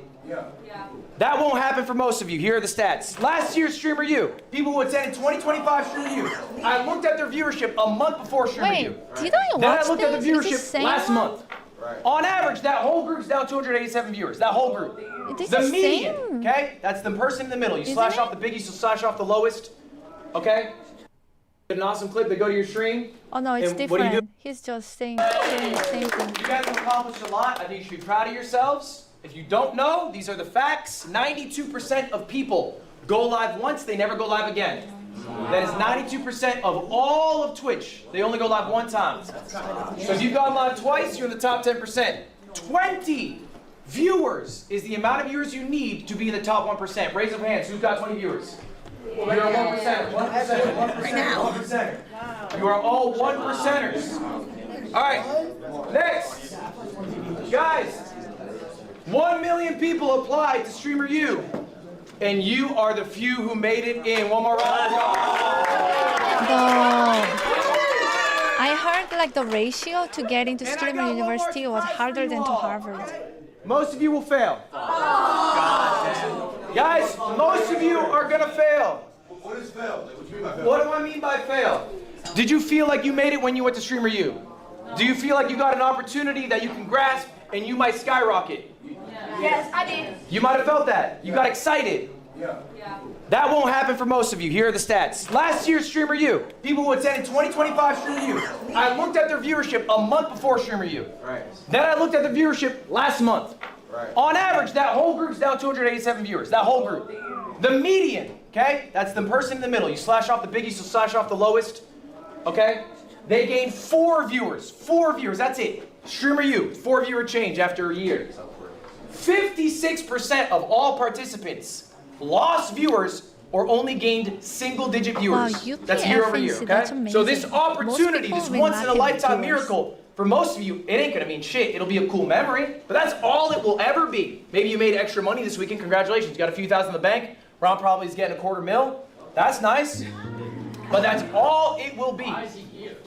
That won't happen for most of you. Here are the stats. Last year's Streamer U, people who attended 2025 Streamer U, I looked at their viewership a month before Streamer U. Wait, didn't I Then I watch looked at the this? Is this viewership same last one? month. On average, that whole group's down 287 viewers. That whole group. This The is median, same. okay? That's the person in the middle. You Isn't slash it? off the biggest, you slash off the lowest, okay? An awesome clip. They go to your stream. Oh no, it's And what do you different. He's just saying the same thing. You guys have accomplished a lot. I think you should be proud of yourselves. If you don't know, these are the facts. 92% of people go live once, they never go live again. That is 92% of all of Twitch. They only go live one time. So if you've gone live twice, you're in the top 10%. 20 viewers is the amount of viewers you need to be in the top 1%. Raise up hands. Who's got 20 viewers? You're a 1%. 1%. 1%. You are all 1%ers. All right. Next. Guys, 1 million people applied to Streamer U. And you are the few who made it in. One more round of applause. I heard like the ratio to get into And I Streamer got one more University was surprise harder for you than to all. Harvard. Most of you will fail. Guys, Guys, most of you are gonna fail. What is fail? What do you mean by fail? What do I mean by fail? Did you feel like you made it when you went to Streamer U? Do you feel like you got an opportunity that you can grasp and you might skyrocket? Yes, I did. You might have felt that. You got excited. That won't happen for most of you. Here are the stats. Last year's Streamer U, people who attended 2025 Streamer U, I looked at their viewership a month before Streamer U. Then I looked at the viewership last month. On average, that whole group's down 287 viewers. That whole group. The median, okay? That's the person in the middle. You slash off the biggies, you slash off the lowest, okay? They gained 4 viewers. 4 viewers, that's it. Streamer U, 4 viewer change after a year. 56% of all participants lost viewers or only gained single-digit viewers. Wow, that's year over year, FNC, okay? that's So this amazing. opportunity, Most this people once-in-a-lifetime will not have miracle, for most of you, it ain't gonna mean shit. It'll be a cool memory, but that's all it will ever be. Maybe you made extra money this weekend. Congratulations, you got a few thousand in the bank. Ron probably is getting $250,000. That's nice, but that's all it will be.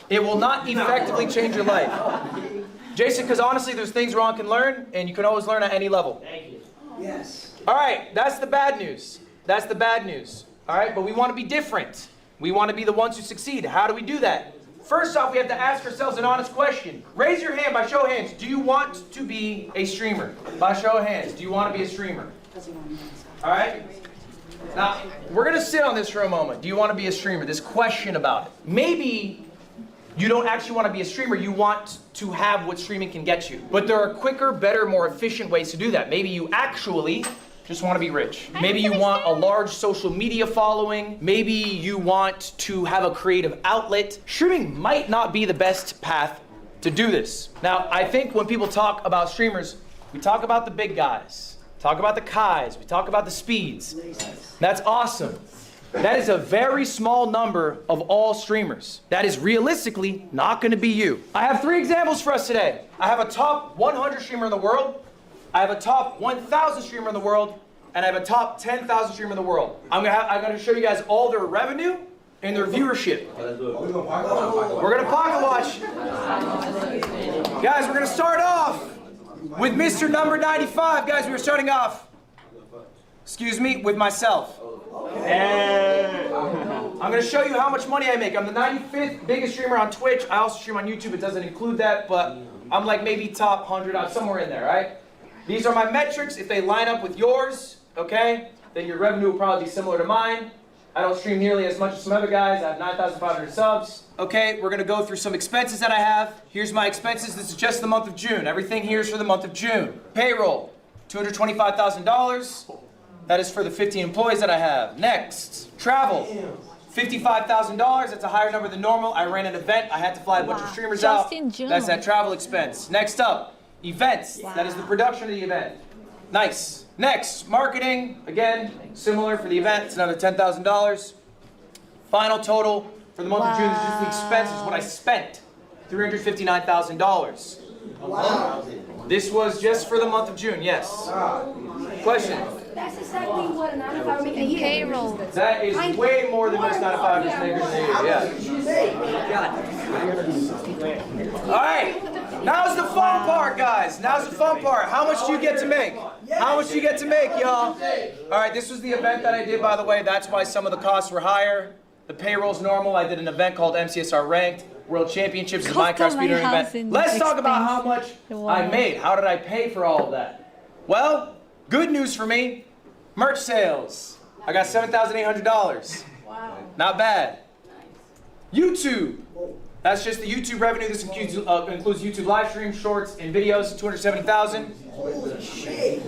It will not effectively change your life. Jason, because honestly, there's things Ron can learn, and you can always learn at any level. Thank you. Yes. All right, that's the bad news. That's the bad news. All right, but we want to be different. We want to be the ones who succeed. How do we do that? First off, we have to ask ourselves an honest question. Raise your hand by show of hands. Do you want to be a streamer? By show of hands, do you want to be a streamer? All right? Now, we're going to sit on this for a moment. Do you want to be a streamer? This question about it. Maybe you don't actually want to be a streamer. You want to have what streaming can get you. But there are quicker, better, more efficient ways to do that. Maybe you actually just want to be rich. Maybe you want a large social media following. Maybe you want to have a creative outlet. Streaming might not be the best path to do this. Now, I think when people talk about streamers, we talk about the big guys, talk about the Kais, we talk about the Speeds. That's awesome. That is a very small number of all streamers. That is realistically not going to be you. I have 3 examples for us today. I have a top 100 streamer in the world. I have a top 1,000 streamer in the world, and I have a top 10,000 streamer in the world. I'm gonna show you guys all their revenue and their viewership. We're gonna pocket watch. Guys, we're gonna start off with Mr. Number 95. Guys, we were starting off, excuse me, with myself. I'm gonna show you how much money I make. I'm the 95th biggest streamer on Twitch. I also stream on YouTube. It doesn't include that, but I'm like maybe top 100, I'm somewhere in there, right? These are my metrics. If they line up with yours, okay, then your revenue will probably be similar to mine. I don't stream nearly as much as some other guys. I have 9,500 subs. Okay, we're gonna go through some expenses that I have. Here's my expenses. This is just the month of June. Everything here is for the month of June. Payroll, $225,000. That is for the 15 employees that I have. Next, travel, $55,000. That's a higher number than normal. I ran an event. I had to fly a bunch of streamers Just out. in June. That's that travel expense. Next up, events. That is the production of the event. Nice. Next, marketing. Again, similar for the event. It's another $10,000. Final total for the month of June, this is just the expenses, what I spent, $359,000. This was just for the month of June, yes. Question? That's exactly what a 9-to-5 make a year. Payroll. That is way more than most 9-to-5ers make in a year, yeah. All right, now's the fun part, guys. Now's the fun part. How much do you get to make? How much do you get to make, y'all? All right, this was the event that I did, by the way. That's why some of the costs were higher. The payroll's normal. I did an event called MCSR Ranked. World Championships, the Minecraft speedrunning event. Let's talk about how much I made. How did I pay for all of that? Well, good news for me. Merch sales. I got $7,800. Wow. Not bad. YouTube. That's just the YouTube revenue. This includes YouTube live streams, shorts, and videos. $270,000. Holy shit.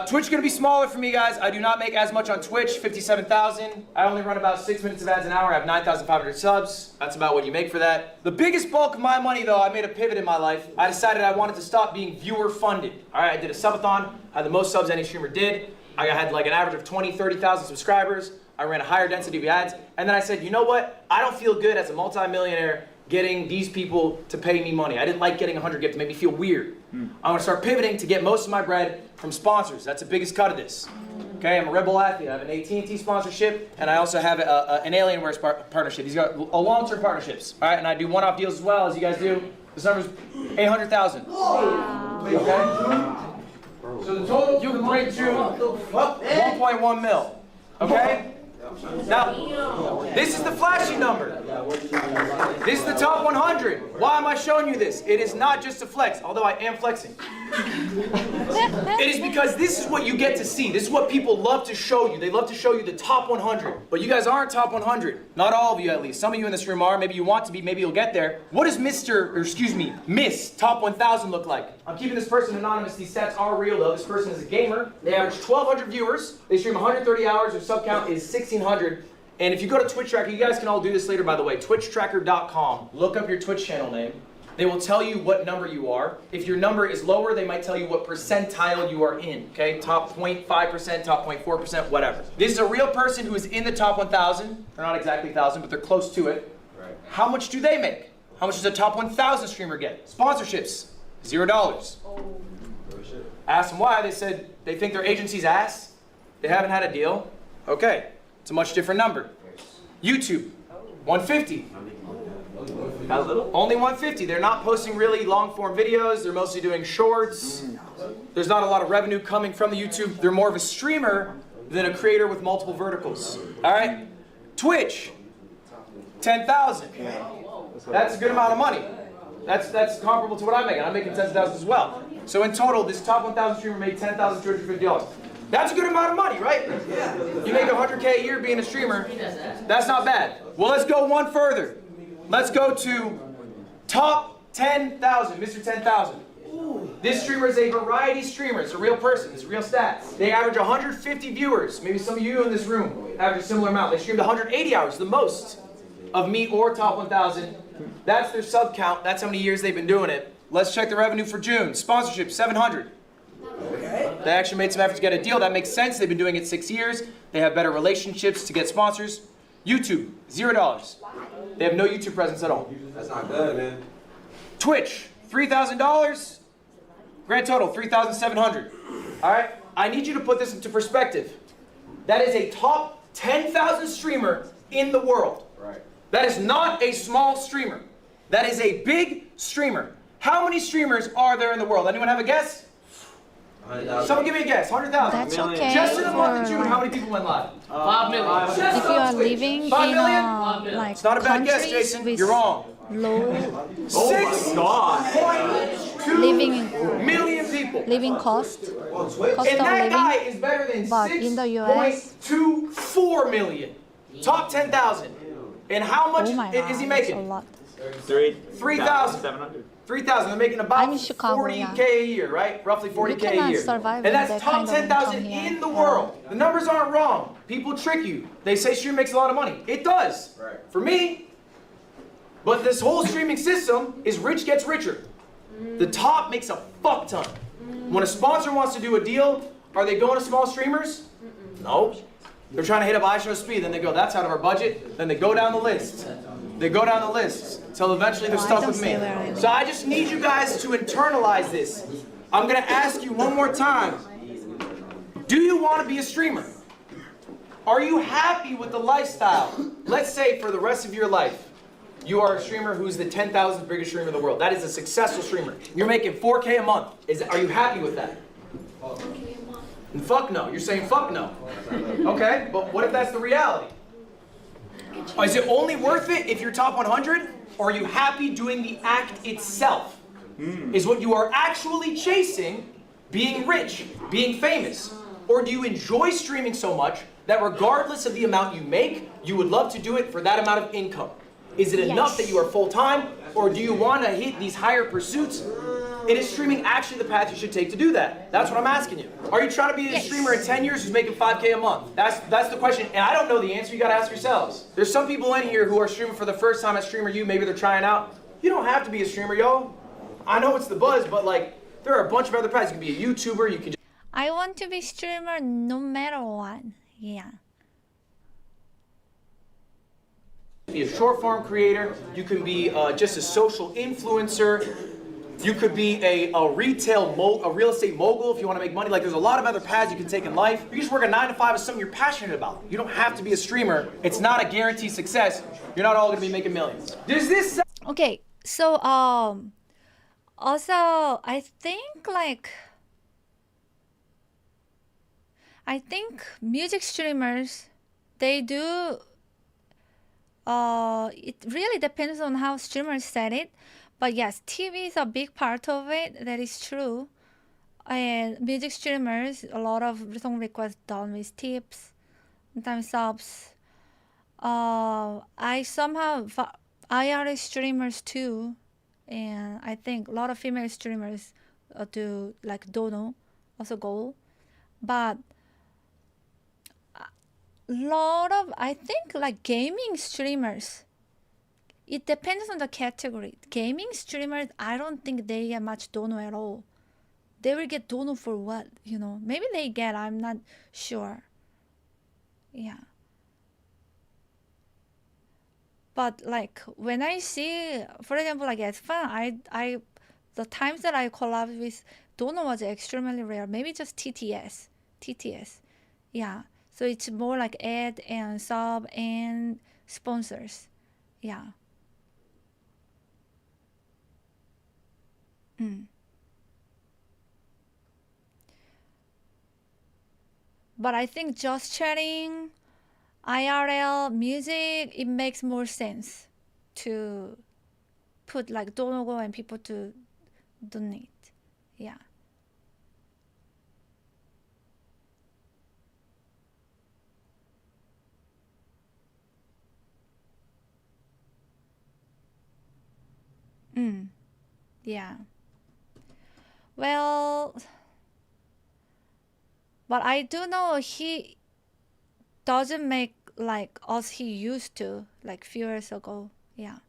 Twitch gonna be smaller for me, guys. I do not make as much on Twitch. $57,000. I only run about 6 minutes of ads an hour. I have 9,500 subs. That's about what you make for that. The biggest bulk of my money, though, I made a pivot in my life. I decided I wanted to stop being viewer funded. All right, I did a subathon. I had the most subs any streamer did. I had like an average of 20, 30,000 subscribers. I ran a higher density of ads. And then I said, you know what? I don't feel good as a multimillionaire getting these people to pay me money. I didn't like getting 100 gifts. It made me feel weird. I'm gonna start pivoting to get most of my bread from sponsors. That's the biggest cut of this. Okay, I'm a Red Bull athlete. I have an AT&T sponsorship, and I also have an Alienware partnership. These are long-term partnerships. All right, and I do one-off deals as well, as you guys do. This number's 800,000. Okay? So the total for the month of June, 1.5 3.1 mil. Okay? Now, this is the flashy number. This is the top 100. Why am I showing you this? It is not just a flex, although I am flexing. It is because this is what you get to see. This is what people love to show you. They love to show you the top 100. But you guys aren't top 100. Not all of you, at least. Some of you in this room are. Maybe you want to be. Maybe you'll get there. What does Miss Top 1000 look like? I'm keeping this person anonymous. These stats are real, though. This person is a gamer. They average 1,200 viewers. They stream 130 hours. Their sub count is 1,600. And if you go to Twitch Tracker, you guys can all do this later, by the way. twitchtracker.com. Look up your Twitch channel name. They will tell you what number you are. If your number is lower, they might tell you what percentile you are in, okay? Top 0.5%, top 0.4%, whatever. This is a real person who is in the top 1,000. They're not exactly 1,000, but they're close to it. Right. How much do they make? How much does a top 1,000 streamer get? Sponsorships, $0. Ask them why. They said they think their agency's ass. They haven't had a deal. Okay, it's a much different number. YouTube, 150. Only 150. They're not posting really long form videos. They're mostly doing shorts. There's not a lot of revenue coming from the YouTube. They're more of a streamer than a creator with multiple verticals. All right? Twitch, 10,000. That's a good amount of money. That's comparable to what I'm making. I'm making 10,000 as well. So in total, this top 1,000 streamer made $10,250. That's a good amount of money, right? You make $100K a year being a streamer. That's not bad. Well, let's go one further. Let's go to top 10,000, Mr. 10,000. This streamer is a variety streamer. It's a real person. It's real stats. They average 150 viewers. Maybe some of you in this room average a similar amount. They streamed 180 hours, the most of me or top 1,000. That's their sub count. That's how many years they've been doing it. Let's check the revenue for June. Sponsorship, 700. They actually made some effort to get a deal. That makes sense. They've been doing it 6 years. They have better relationships to get sponsors. YouTube, $0. They have no YouTube presence at all. That's not good, man. Twitch, $3,000. Grand total, $3,700. All right? I need you to put this into perspective. That is a top 10,000 streamer in the world. Right. That is not a small streamer. That is a big streamer. How many streamers are there in the world? Anyone have a guess? 100,000. Someone give me a guess. 100,000. That's okay. Just in the month of June, how many people went live? 5 million. If you are living in 5 million? like It's not a bad guess, countries Jason. with You're wrong. low Living living million people. living cost And of that guy living, is better than but in the US, 6.24 million. Top 10,000. And how much oh my is he God, that's a making? lot. 3,000. 3,000. They're making about I'm in Chicago, 40K yeah. a year, right? Roughly 40K a cannot year. survive And with that's that top kind of 10,000 income here. in the world. The numbers aren't wrong. People trick you. They say stream makes a lot of money. It does. Right. For me. But this whole streaming system is rich gets richer. The top makes a fuck ton. When a sponsor wants to do a deal, are they going to small streamers? No. They're trying to hit up iShow Speed, then they go, that's out of our budget. Then they go down the list. They go down the list until eventually they're stuck with me. So I just need you guys to internalize this. I'm going to ask you one more time. Do you want to be a streamer? Are you happy with the lifestyle? Let's say for the rest of your life, you are a streamer who's the 10,000th biggest streamer in the world. That is a successful streamer. You're making 4K a month. Are you happy with that? Fuck no. You're saying fuck no. Okay, but what if that's the reality? Is it only worth it if you're top 100? Or are you happy doing the act itself? Is what you are actually chasing being rich, being famous? Or do you enjoy streaming so much that regardless of the amount you make, you would love to do it for that amount of income? Is it enough that you are full-time? Or do you want to hit these higher pursuits? And is streaming actually the path you should take to do that? That's what I'm asking you. Are you trying to be a streamer in 10 years who's making 5K a month? That's the question. And I don't know the answer. You got to ask yourselves. There's some people in here who are streaming for the first time as streamer you. Maybe they're trying out. You don't have to be a streamer, yo. I know it's the buzz, but like, there are a bunch of other paths. You can be a YouTuber. You can I want to be streamer no matter what. Yeah. be a short form creator. You can be just a social influencer. You could be a real estate mogul if you want to make money. Like, there's a lot of other paths you can take in life. You can just work a 9 to 5 with something you're passionate about. You don't have to be a streamer. It's not a guaranteed success. You're not all going to be making millions. Does this? Okay, so also I think like I think music streamers, they do, it really depends on how streamers set it. But yes, TV is a big part of it. That is true. And music streamers, a lot of song requests done with tips, sometimes subs. I somehow IRL streamers too, and I think a lot of female streamers do like Dono, also go, but a lot of I think like gaming streamers. It depends on the category. Gaming streamers, I don't think they get much Dono at all. They will get Dono for what, you know? Maybe they get, I'm not sure. Yeah. But like when I see, for example, like S-Fan, the times that I collabed with Dono was extremely rare. Maybe just TTS. Yeah. So it's more like ad and sub and sponsors. Yeah. But I think just chatting, IRL, music, it makes more sense to put like Donogo and people to donate. Yeah. Yeah. Well, but I do know he doesn't make like us he used to, like few years ago. Yeah.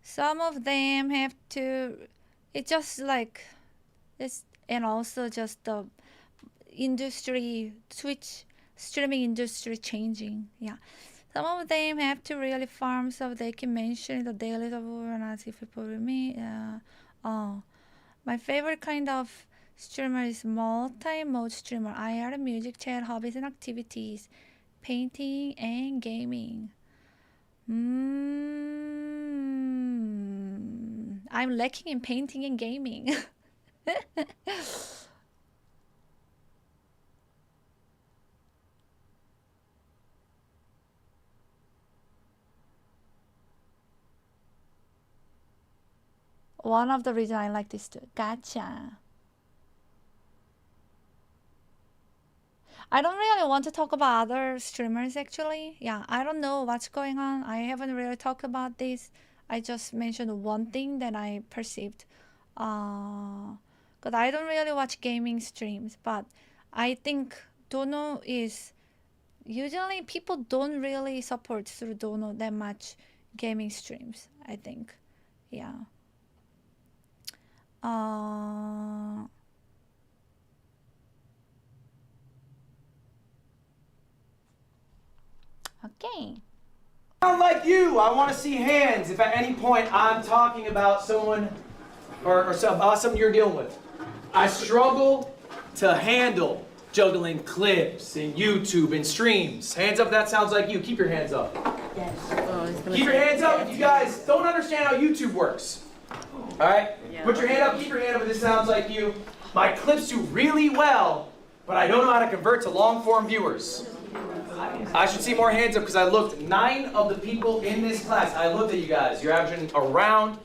Some of them have to, it's just like this, and also just the industry, Twitch streaming industry changing. Yeah. Some of them have to really farm so they can mention the daily and ask if people with me. My favorite kind of streamer is multi-mode streamer. IR, music, chat, hobbies and activities, painting and gaming. I'm lacking in painting and gaming. One of the reasons I like this too. Gotcha. I don't really want to talk about other streamers actually. Yeah, I don't know what's going on. I haven't really talked about this. I just mentioned one thing that I perceived. Because I don't really watch gaming streams, but I think Dono is, usually people don't really support through Dono that much gaming streams, I think. Yeah. Okay. Like you, I want to see hands if at any point I'm talking about someone or something you're dealing with. I struggle to handle juggling clips and YouTube and streams. Hands up if that sounds like you. Keep your hands up. Yes. Keep your hands up if you guys don't understand how YouTube works. All right? Put your hand up, keep your hand up if this sounds like you. My clips do really well, but I don't know how to convert to long-form viewers. I should see more hands up because I looked. 9 of the people in this class, I looked at you guys. You're averaging around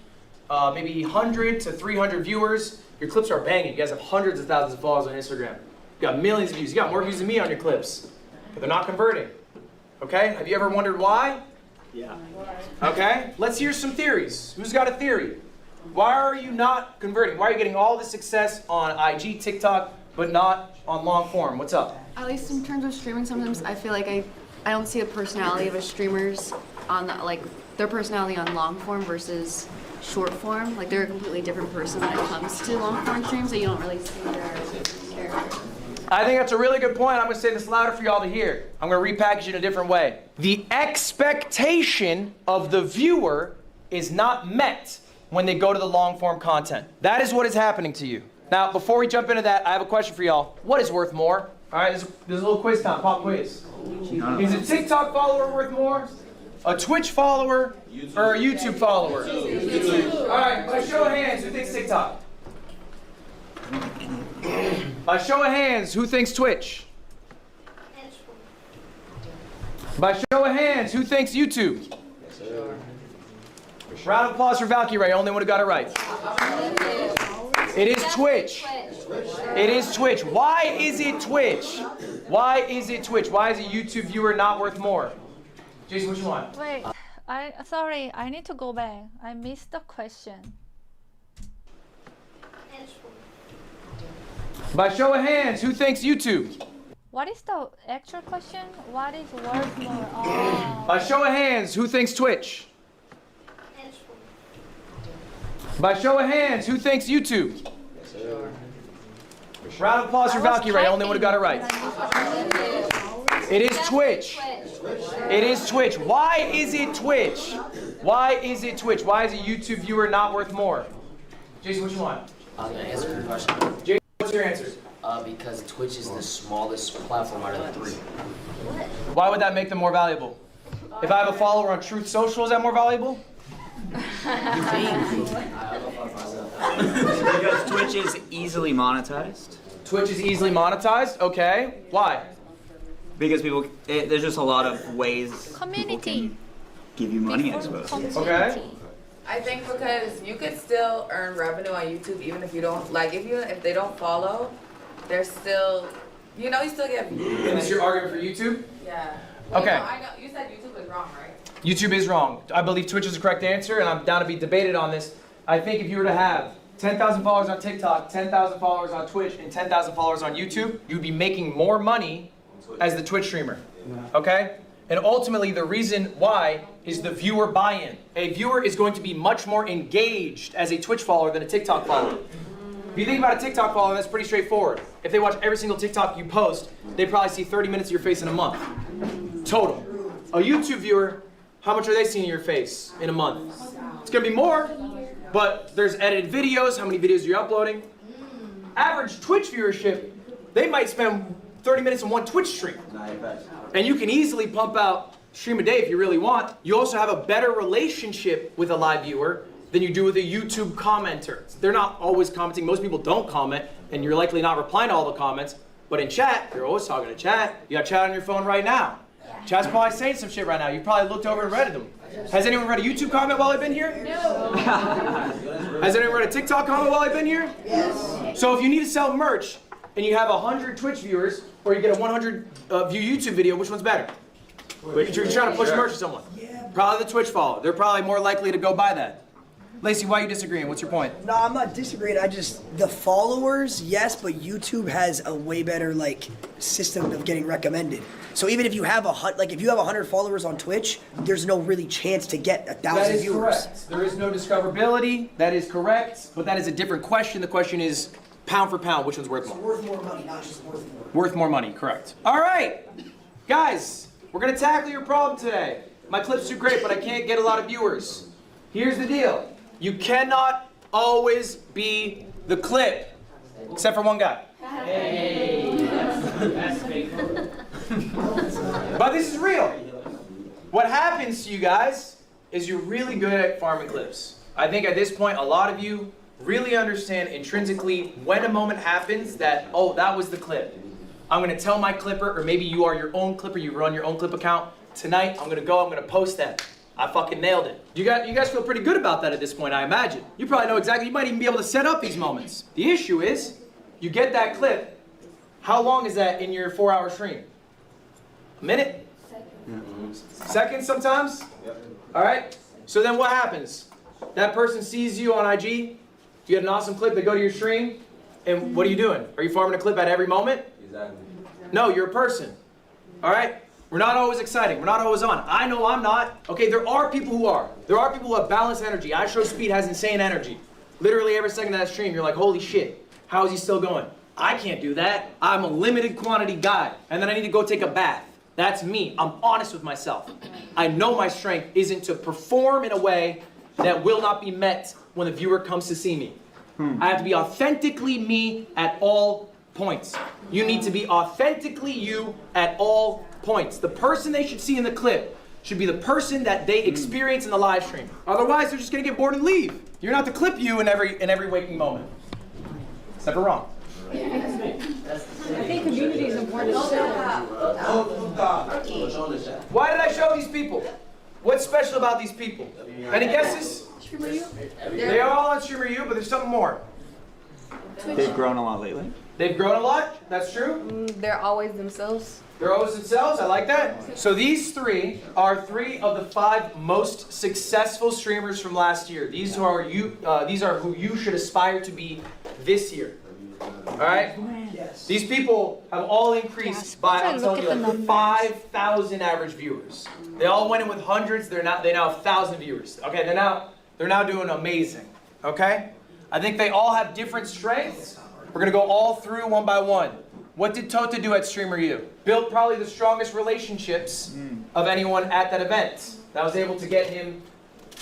maybe 100 to 300 viewers. Your clips are banging. You guys have hundreds of thousands of followers on Instagram. You got millions of views. You got more views than me on your clips, but they're not converting. Okay? Have you ever wondered why? Yeah. Okay? Let's hear some theories. Who's got a theory? Why are you not converting? Why are you getting all this success on IG, TikTok, but not on long form? What's up? At least in terms of streaming, sometimes I feel like I don't see a personality of a streamers on the, like their personality on long form versus short form. Like they're a completely different person when it comes to long form streams, so you don't really see their character. I think that's a really good point. I'm going to say this louder for y'all to hear. I'm going to repackage it in a different way. The expectation of the viewer is not met when they go to the long form content. That is what is happening to you. Now, before we jump into that, I have a question for y'all. What is worth more? All right, there's a little quiz time, pop quiz. Is a TikTok follower worth more, a Twitch follower, or a YouTube follower? YouTube. All right, by show of hands, who thinks TikTok? By show of hands, who thinks Twitch? By show of hands, who thinks YouTube? Round of applause for Valkyrie, only one who got it right. It is Twitch. It is Twitch. Why is it Twitch? Why is it Twitch? Why is a YouTube viewer not worth more? Jason, what you want? Wait, sorry, I need to go back. I missed the question. By show of hands, who thinks YouTube? What is the actual question? What is worth more? Oh. By show of hands, who thinks Twitch? By show of hands, who thinks YouTube? Round of applause for Valkyrie, only one who got it right. It is Twitch. It is Twitch. Why is it Twitch? Why is it Twitch? Why is a YouTube viewer not worth more? Jason, what you want? I'm gonna answer your question. Jason, what's your answer? Because Twitch is the smallest platform out of the three. Why would that make them more valuable? If I have a follower on Truth Social, is that more valuable? Because Twitch is easily monetized. Twitch is easily monetized? Okay. Why? Because there's just a lot of ways Community. give you money, I suppose. Okay. I think because you could still earn revenue on YouTube even if you don't, like if they don't follow, they're still, you still get views. And this is your argument for YouTube? Yeah. Okay. I know, you said YouTube is wrong, right? YouTube is wrong. I believe Twitch is the correct answer, and I'm down to be debated on this. I think if you were to have 10,000 followers on TikTok, 10,000 followers on Twitch, and 10,000 followers on YouTube, you'd be making more money as the Twitch streamer. Okay? And ultimately, the reason why is the viewer buy-in. A viewer is going to be much more engaged as a Twitch follower than a TikTok follower. If you think about a TikTok follower, that's pretty straightforward. If they watch every single TikTok you post, they probably see 30 minutes of your face in a month. Total. A YouTube viewer, how much are they seeing your face in a month? It's gonna be more, but there's edited videos, how many videos you're uploading. Average Twitch viewership, they might spend 30 minutes on one Twitch stream. And you can easily pump out stream a day if you really want. You also have a better relationship with a live viewer than you do with a YouTube commenter. They're not always commenting. Most people don't comment, and you're likely not replying to all the comments. But in chat, you're always talking to chat. You got chat on your phone right now. Chat's probably saying some shit right now. You probably looked over and read them. Has anyone read a YouTube comment while I've been here? No. Has anyone read a TikTok comment while I've been here? Yes. So if you need to sell merch and you have 100 Twitch viewers or you get a 100 view YouTube video, which one's better? If you're trying to push merch to someone. Probably the Twitch follower. They're probably more likely to go buy that. Lacey, why are you disagreeing? What's your point? No, I'm not disagreeing. The followers, yes, but YouTube has a way better system of getting recommended. So even if you have if you have 100 followers on Twitch, there's no really chance to get 1,000 viewers. Correct. There is no discoverability. That is correct. But that is a different question. The question is pound for pound, which one's worth more? It's worth more money, not just worth more. Worth more money, correct. All right, guys, we're gonna tackle your problem today. My clips do great, but I can't get a lot of viewers. Here's the deal. You cannot always be the clip, except for one guy. Hey. That's fake. But this is real. What happens to you guys is you're really good at farming clips. I think at this point, a lot of you really understand intrinsically when a moment happens that, oh, that was the clip. I'm gonna tell my clipper, or maybe you are your own clipper, you run your own clip account. Tonight, I'm gonna post that. I fucking nailed it. You guys feel pretty good about that at this point, I imagine. You probably know exactly, you might even be able to set up these moments. The issue is, you get that clip, how long is that in your 4-hour stream? A minute? Seconds sometimes? Yep. All right, so then what happens? That person sees you on IG, you get an awesome clip, they go to your stream, and what are you doing? Are you farming a clip at every moment? Exactly. No, you're a person, all right? We're not always exciting. We're not always on. I know I'm not. Okay, there are people who are. There are people who have balanced energy. I Show Speed has insane energy. Literally every second of that stream, you're like, holy shit, how is he still going? I can't do that. I'm a limited quantity guy. And then I need to go take a bath. That's me. I'm honest with myself. I know my strength isn't to perform in a way that will not be met when the viewer comes to see me. I have to be authentically me at all points. You need to be authentically you at all points. The person they should see in the clip should be the person that they experience in the live stream. Otherwise, they're just gonna get bored and leave. You're not the clip you in every waking moment. Except for wrong. I think community is important too. Why did I show these people? What's special about these people? Any guesses? They are all on StreamerU, but there's something more. They've grown a lot lately. They've grown a lot. That's true. They're always themselves. They're always themselves. I like that. So these three are 3 of the 5 most successful streamers from last year. These are you. These are who you should aspire to be this year. All right. These people have all increased by, I'm telling you, like 5,000 average viewers. They all went in with hundreds. They now have 1,000 viewers. Okay. They're now doing amazing. Okay. I think they all have different strengths. We're gonna go all through one by one. What did Tota do at StreamerU? Built probably the strongest relationships of anyone at that event. That was able to get him,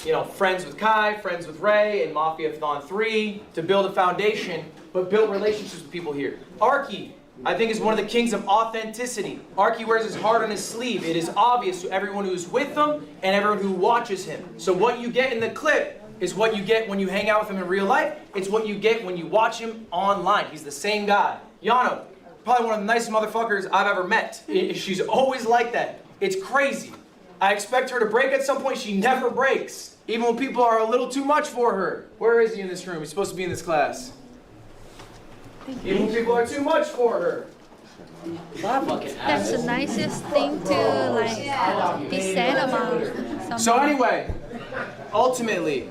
you know, friends with Kai, friends with Ray, and Mafiathon 3 to build a foundation, but build relationships with people here. Arky, I think, is one of the kings of authenticity. Arky wears his heart on his sleeve. It is obvious to everyone who's with him and everyone who watches him. So what you get in the clip is what you get when you hang out with him in real life. It's what you get when you watch him online. He's the same guy. Yano, probably one of the nicest motherfuckers I've ever met. She's always like that. It's crazy. I expect her to break at some point. She never breaks. Even when people are a little too much for her. Where is he in this room? He's supposed to be in this class. Even when people are too much for her. That's the nicest thing to like be said about someone. So anyway, ultimately,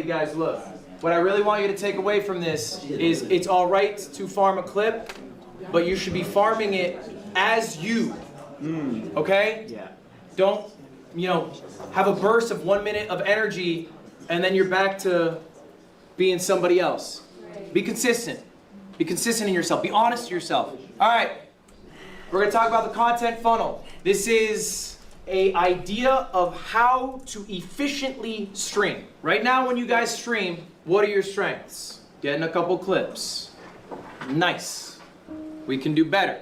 guys, look. What I really want you to take away from this is it's all right to farm a clip, but you should be farming it as you. Okay? Yeah. Don't, you know, have a burst of 1 minute of energy and then you're back to being somebody else. Be consistent. Be consistent in yourself. Be honest to yourself. All right. We're going to talk about the content funnel. This is an idea of how to efficiently stream. Right now when you guys stream, what are your strengths? Getting a couple clips. Nice. We can do better.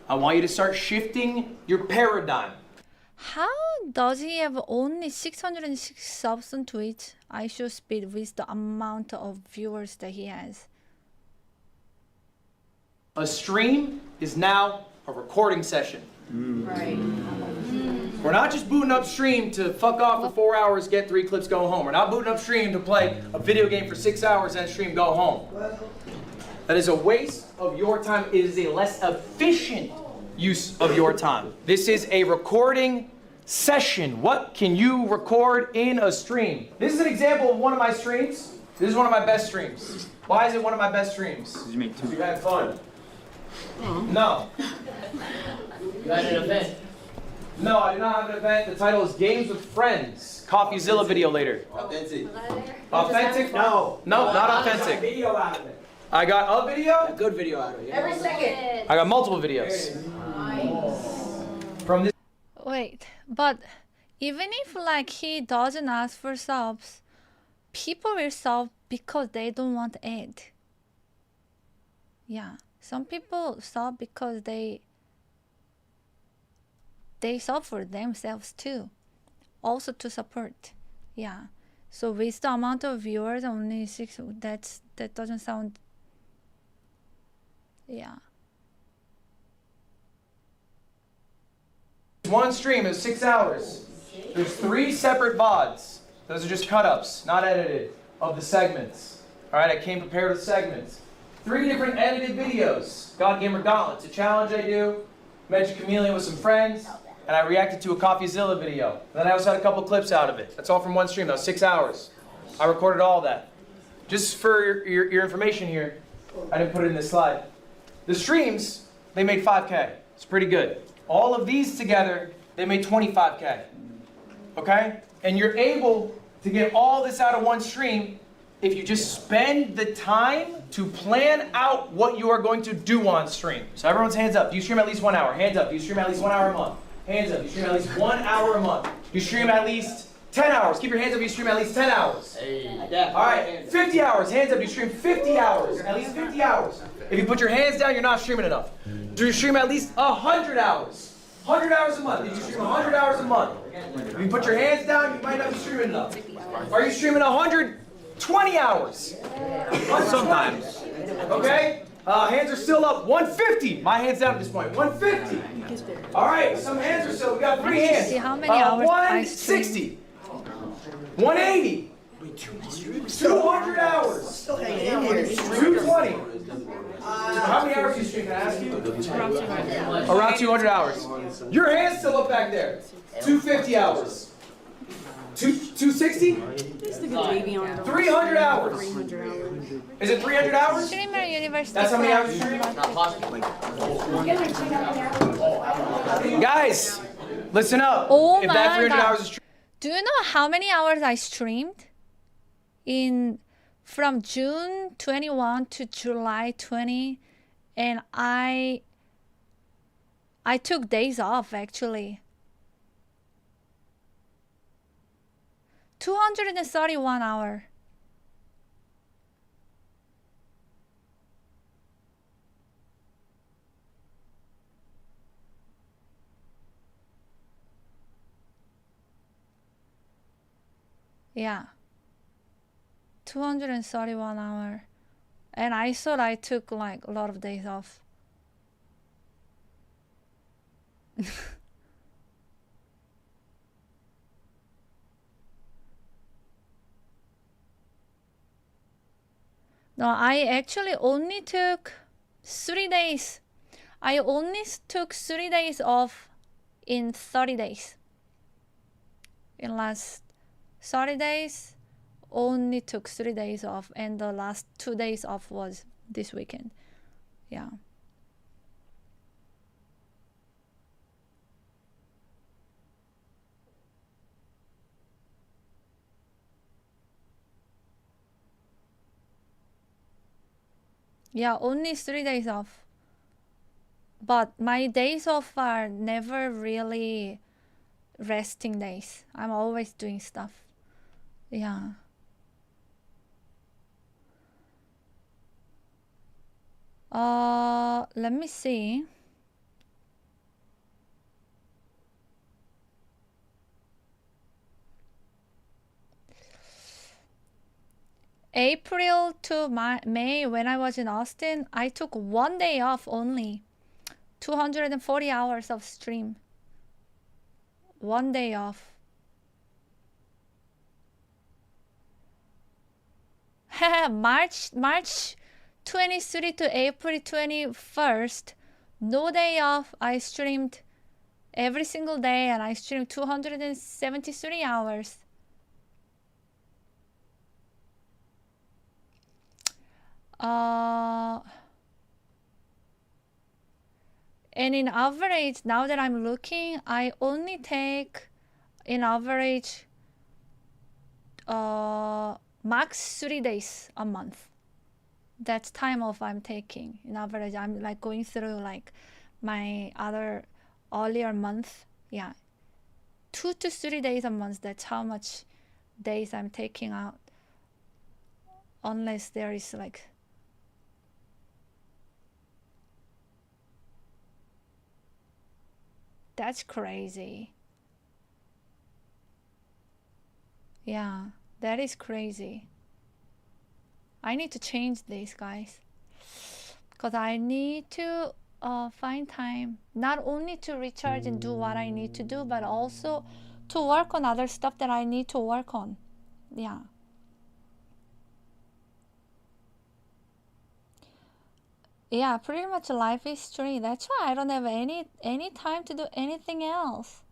I want you to start shifting your paradigm. How does he have only 606 subs on Twitch? I should speed with the amount of viewers that he has. A stream is now a recording session. Right. We're not just booting up stream to fuck off for 4 hours, get 3 clips, go home. We're not booting up stream to play a video game for 6 hours and stream, go home. That is a waste of your time. It is a less efficient use of your time. This is a recording session. What can you record in a stream? This is an example of one of my streams. This is one of my best streams. Why is it one of my best streams? Did you make 2? You had fun. No. You had an event. No, I did not have an event. The title is Games with Friends. CoffeeZilla video later. Authentic. Authentic? No. No, not authentic. Video out of it. I got a video? A good video out of it. Every second. I got multiple videos. From this. Wait, but even if like he doesn't ask for subs, people will sub because they don't want ad. Yeah, some people sub because they sub for themselves too, also to support. Yeah, so with the amount of viewers, only 6. That doesn't sound. Yeah. One stream is 6 hours. There's 3 separate VODs. Those are just cut-ups, not edited, of the segments. All right, I came prepared with segments. 3 different edited videos. God Gamer Gauntlet, it's a challenge I do. Magic Chameleon with some friends, and I reacted to a CoffeeZilla video. And then I also had a couple clips out of it. That's all from one stream. That was 6 hours. I recorded all that. Just for your information here, I didn't put it in this slide. The streams, they made 5K. It's pretty good. All of these together, they made 25K. Okay? And you're able to get all this out of one stream if you just spend the time to plan out what you are going to do on stream. So everyone's hands up. Do you stream at least 1 hour? Hands up. Do you stream at least 1 hour a month? Hands up. Do you stream at least 1 hour a month? Do you stream at least 10 hours? Keep your hands up. Do you stream at least 10 hours? All right. 50 hours. Hands up. Do you stream 50 hours? At least 50 hours. If you put your hands down, you're not streaming enough. Do you stream at least 100 hours? 100 hours a month. Did you stream 100 hours a month? If you put your hands down, you might not be streaming enough. Are you streaming 120 hours? Sometimes. Okay? Hands are still up. 150. My hand's down at this point. 150. All right, some hands are still. We got 3 hands. See how many hours I 160. 180. 200 hours. 220. How many hours do you stream? Can I ask you? Around 200 hours. Your hand's still up back there. 250 hours. 260? 300 hours. Is it 300 hours? Streamer University. That's how many hours you stream? Guys, listen up. Oh if my that 300 God. hours is Do you know how many hours I streamed from June 21 to July 20, and I took days off actually. 231 hours. Yeah. 231 hours. And I thought I took like a lot of days off. No, I actually only took 3 days. I only took 3 days off in 30 days. In last 30 days, only took 3 days off, and the last 2 days off was this weekend. Yeah. Yeah, only 3 days off. But my days off are never really resting days. I'm always doing stuff. Yeah. Let me see. April to May, when I was in Austin, I took 1 day off only. 240 hours of stream. 1 day off. March 23 to April 21st, no day off. I streamed every single day, and I streamed 273 hours. And in average, now that I'm looking, I only take in average max 3 days a month. That's time off I'm taking. In average, I'm like going through like my other earlier month. Yeah, 2 to 3 days a month. That's how much days I'm taking out. Unless there is like that's crazy. Yeah, that is crazy. I need to change this, guys, because I need to find time not only to recharge and do what I need to do, but also to work on other stuff that I need to work on. Yeah. Yeah, pretty much life is stream. That's why I don't have any time to do anything else.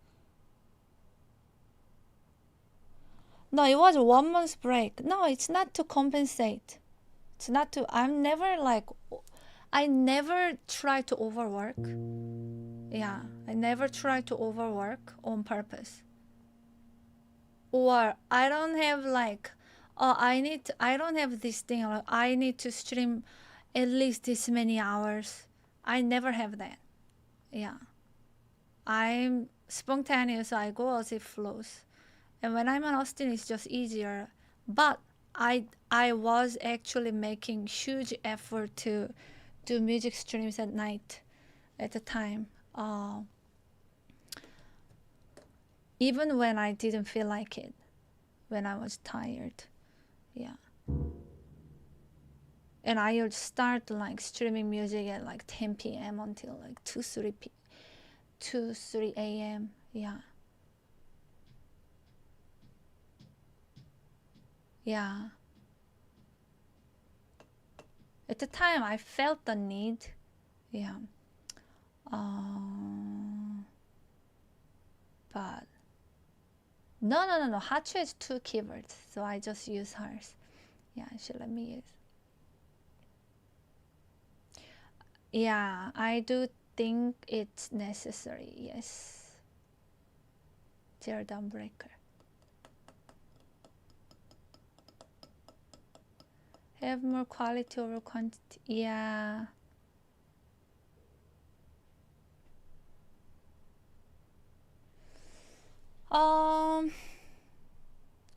No, it was 1 month break. No, it's not to compensate. It's not to. I'm never like. I never try to overwork. Yeah, I never try to overwork on purpose. Or I don't have like, oh, I don't have this thing. Like, I need to stream at least this many hours. I never have that. Yeah. I'm spontaneous. I go as it flows. And when I'm in Austin, it's just easier. But I was actually making huge effort to do music streams at night at the time. Even when I didn't feel like it. When I was tired. Yeah. And I would start like streaming music at like 10 p.m. until like 2, 3 a.m. Yeah. Yeah. At the time, I felt the need. Yeah. But no. Hachu has 2 keywords, so I just use hers. Yeah, she let me use. Yeah, I do think it's necessary. Yes. Tear down breaker. Have more quality over quantity. Yeah.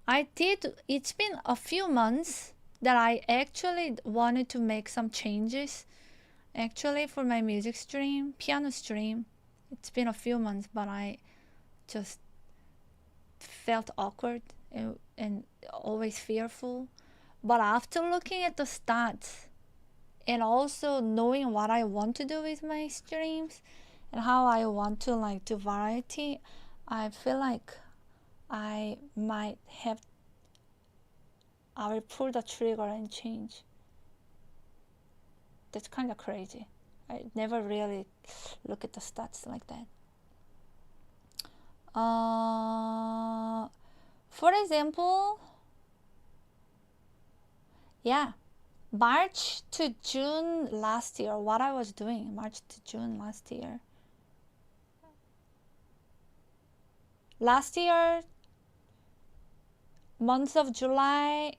I did. It's been a few months that I actually wanted to make some changes. Actually, for my music stream, piano stream, it's been a few months, but I just felt awkward and always fearful. But after looking at the stats and also knowing what I want to do with my streams and how I want to like do variety, I feel like I will pull the trigger and change. That's kind of crazy. I never really look at the stats like that. For example, yeah, March to June last year, what I was doing, March to June last year. Last year, month of July,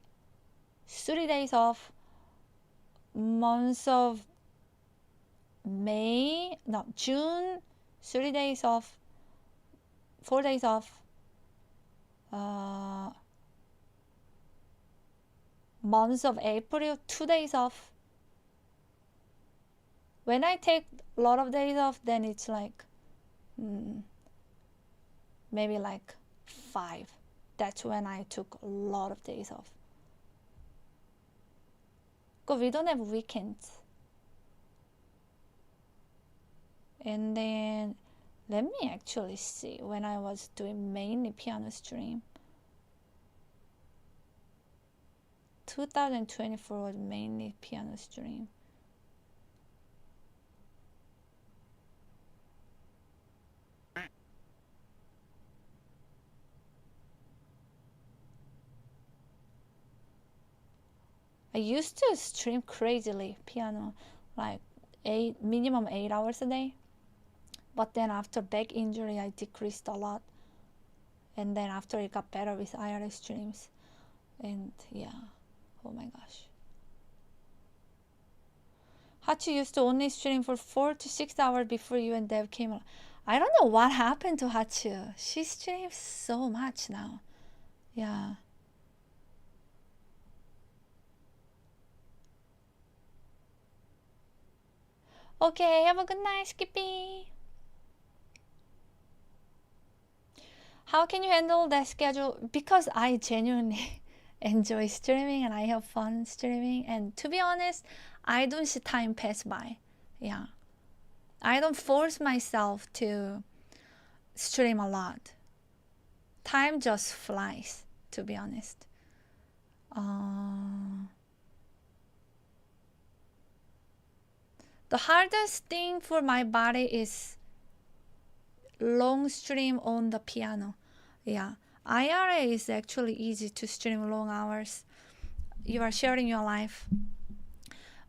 3 days off. Month of June, 3 days off. 4 days off. Month of April, 2 days off. When I take a lot of days off, then it's like maybe like 5. That's when I took a lot of days off. Because we don't have weekends. And then let me actually see when I was doing mainly piano stream. 2024 was mainly piano stream. I used to stream crazily piano, like minimum 8 hours a day. But then after back injury, I decreased a lot. And then after it got better with IRS streams. And yeah, oh my gosh. Hachi used to only stream for 4 to 6 hours before you and Dev came along. I don't know what happened to Hachi. She streams so much now. Yeah. Okay, have a good night, Skippy. How can you handle that schedule? Because I genuinely enjoy streaming and I have fun streaming. And to be honest, I don't see time pass by. Yeah. I don't force myself to stream a lot. Time just flies, to be honest. The hardest thing for my body is long stream on the piano. Yeah, IRA is actually easy to stream long hours. You are sharing your life.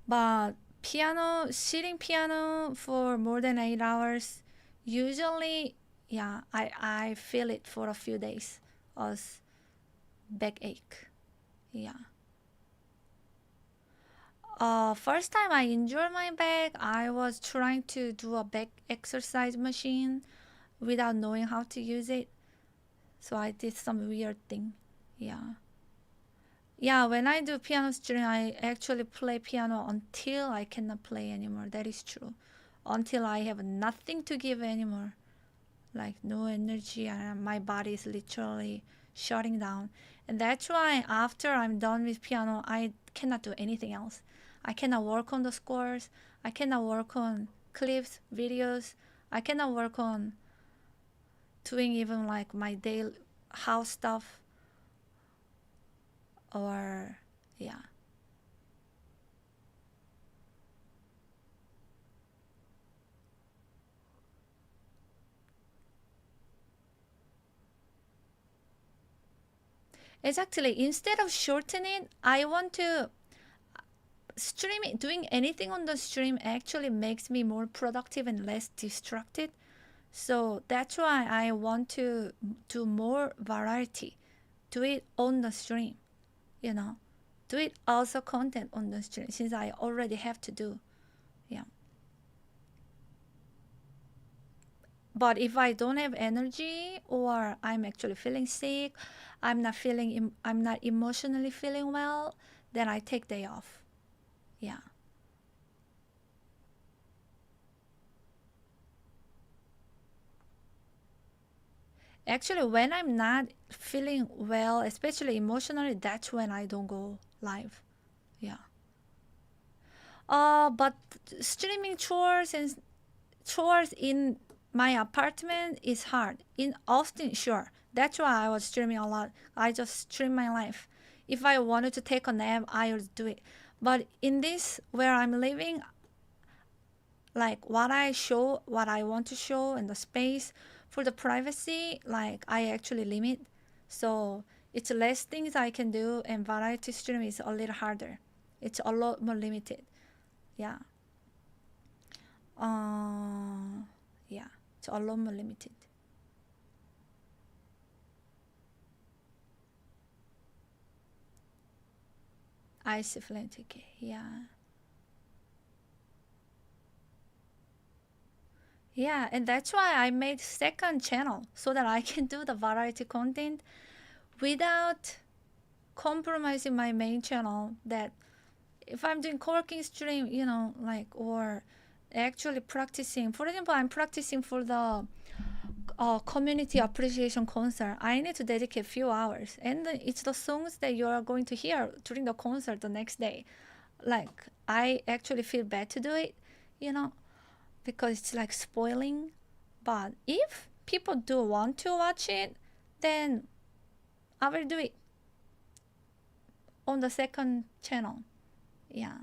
But piano, sitting piano for more than 8 hours, usually, yeah, I feel it for a few days as backache. Yeah. First time I injured my back, I was trying to do a back exercise machine without knowing how to use it. So I did some weird thing. Yeah. Yeah, when I do piano stream, I actually play piano until I cannot play anymore. That is true. Until I have nothing to give anymore. Like no energy and my body is literally shutting down. And that's why after I'm done with piano, I cannot do anything else. I cannot work on the scores. I cannot work on clips, videos. I cannot work on doing even like my daily house stuff. Or, yeah. Exactly. Instead of shortening, I want to streaming. Doing anything on the stream actually makes me more productive and less distracted. So that's why I want to do more variety. Do it on the stream, you know. Do it also content on the stream since I already have to do. Yeah. But if I don't have energy or I'm actually feeling sick, I'm not emotionally feeling well, then I take day off. Yeah. Actually, when I'm not feeling well, especially emotionally, that's when I don't go live. Yeah. But streaming chores in my apartment is hard. In Austin, sure. That's why I was streaming a lot. I just stream my life. If I wanted to take a nap, I would do it. But in this, where I'm living, like what I want to show in the space for the privacy, like I actually limit. So it's less things I can do, and variety stream is a little harder. It's a lot more limited. Yeah. Yeah, it's a lot more limited. Ice Atlantic, yeah. Yeah, and that's why I made second channel so that I can do the variety content without compromising my main channel. That if I'm doing co-working stream, you know, like, or actually practicing, for example, I'm practicing for the community appreciation concert. I need to dedicate a few hours, and it's the songs that you are going to hear during the concert the next day. Like, I actually feel bad to do it, you know, because it's like spoiling. But if people do want to watch it, then I will do it on the second channel. Yeah.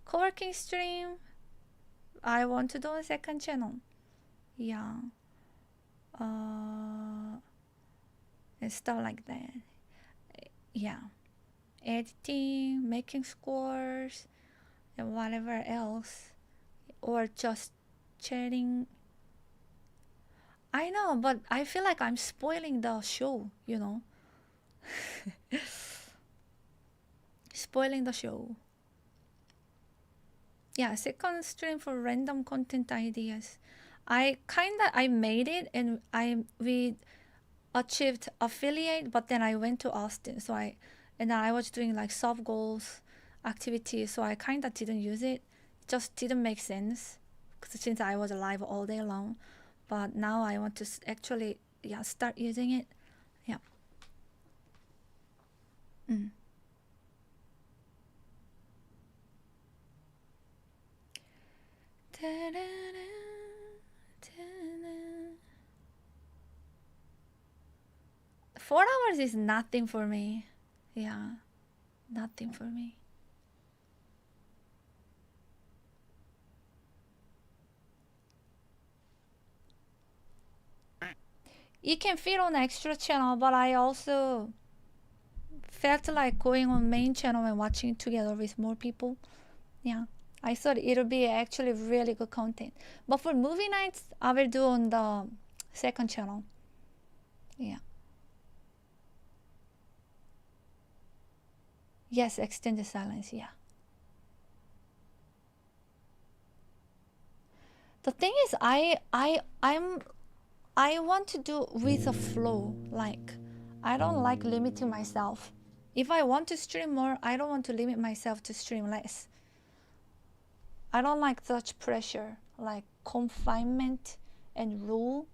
Co-working stream, I want to do a second channel. Yeah. And stuff like that. Yeah. Editing, making scores, and whatever else. Or just chatting. I know, but I feel like I'm spoiling the show, you know. Spoiling the show. Yeah, second stream for random content ideas. I made it, and we achieved affiliate, but then I went to Austin, so I was doing like soft goals activities, so I kinda didn't use it. It just didn't make sense since I was live all day long. But now I want to actually start using it. Yeah. Four hours is nothing for me. Yeah, nothing for me. It can fit on extra channel, but I also felt like going on main channel and watching together with more people. Yeah, I thought it would be actually really good content. But for movie nights, I will do on the second channel. Yeah. Yes, extended silence, yeah. The thing is, I want to do with a flow. Like, I don't like limiting myself. If I want to stream more, I don't want to limit myself to stream less. I don't like such pressure, like confinement and rule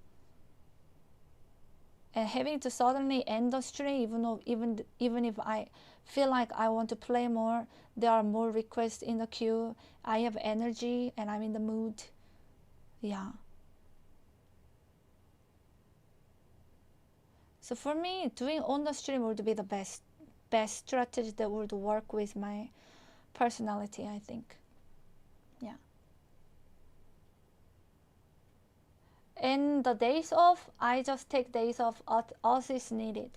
and having to suddenly end the stream, even if I feel like I want to play more, there are more requests in the queue. I have energy and I'm in the mood. Yeah. So for me, doing on the stream would be the best strategy that would work with my personality, I think. Yeah. And the days off, I just take days off as is needed.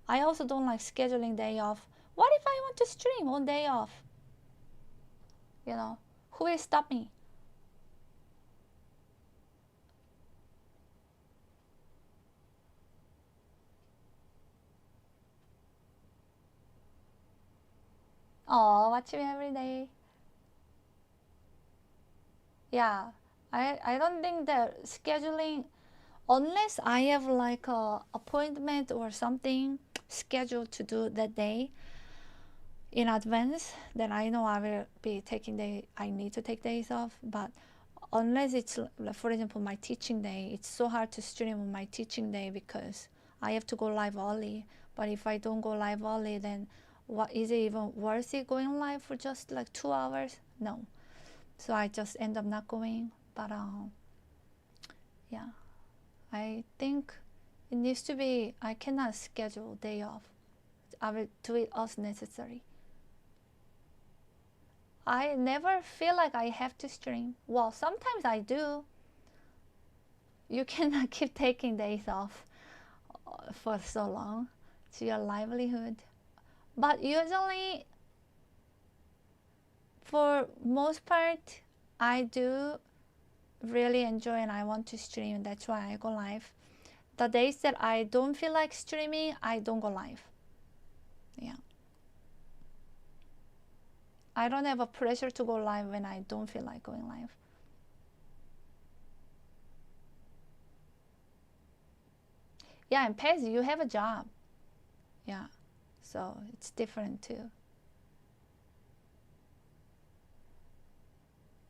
I also don't like scheduling day off. What if I want to stream on day off? You know, who will stop me? Oh, watch me every day. Yeah, I don't think that scheduling, unless I have like a appointment or something scheduled to do that day in advance, then I know I will be I need to take days off. But unless it's, for example, my teaching day, it's so hard to stream on my teaching day because I have to go live early. But if I don't go live early, then what is it even worth it going live for just like 2 hours? No. So I just end up not going. But yeah, I think it needs to be, I cannot schedule day off. I will do it as necessary. I never feel like I have to stream. Well, sometimes I do. You cannot keep taking days off for so long. It's your livelihood. But usually, for most part, I do really enjoy and I want to stream. That's why I go live. The days that I don't feel like streaming, I don't go live. Yeah. I don't have a pressure to go live when I don't feel like going live. Yeah, and Pez, you have a job. Yeah, so it's different too.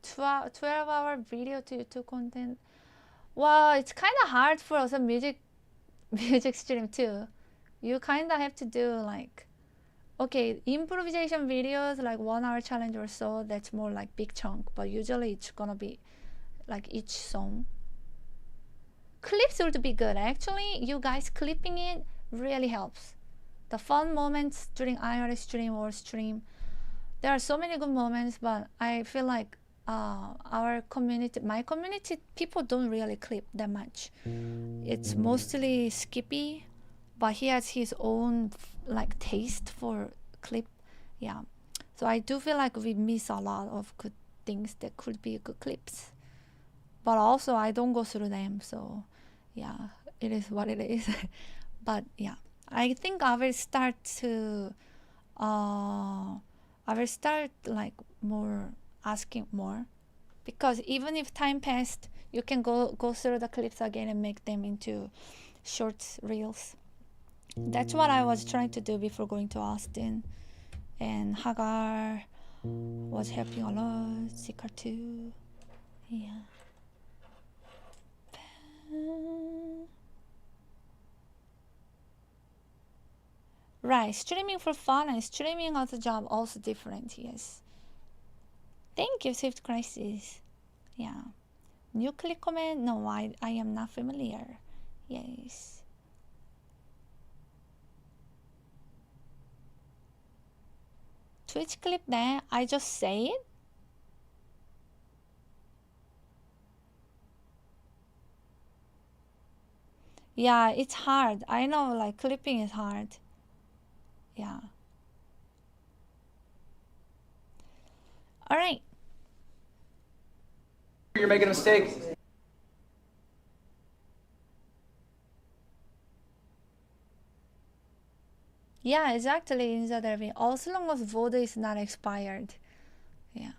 12-hour video to YouTube content. Well, it's kind of hard for us a music stream too. You kind of have to do like, okay, improvisation videos like 1 hour challenge or so, that's more like big chunk, but usually it's gonna be like each song. Clips would be good. Actually, you guys clipping it really helps. The fun moments during IRL stream or stream, there are so many good moments, but I feel like our community, my community, people don't really clip that much. It's mostly Skippy, but he has his own like taste for clip. Yeah, so I do feel like we miss a lot of good things that could be good clips, but also I don't go through them, so yeah, it is what it is. But yeah, I think I will start like more asking more, because even if time passed, you can go through the clips again and make them into shorts, reels. That's what I was trying to do before going to Austin, and Hagar was helping a lot, Zika too. Yeah. Right, streaming for fun and streaming as a job also different, yes. Thank you, Swift Crisis. Yeah. Nuclear comment? No, I am not familiar. Yes. Twitch clip there, I just say it? Yeah, it's hard. I know, like, clipping is hard. Yeah. All right. You're making a mistake. Yeah, exactly, in the derby. As long as vote is not expired. Yeah.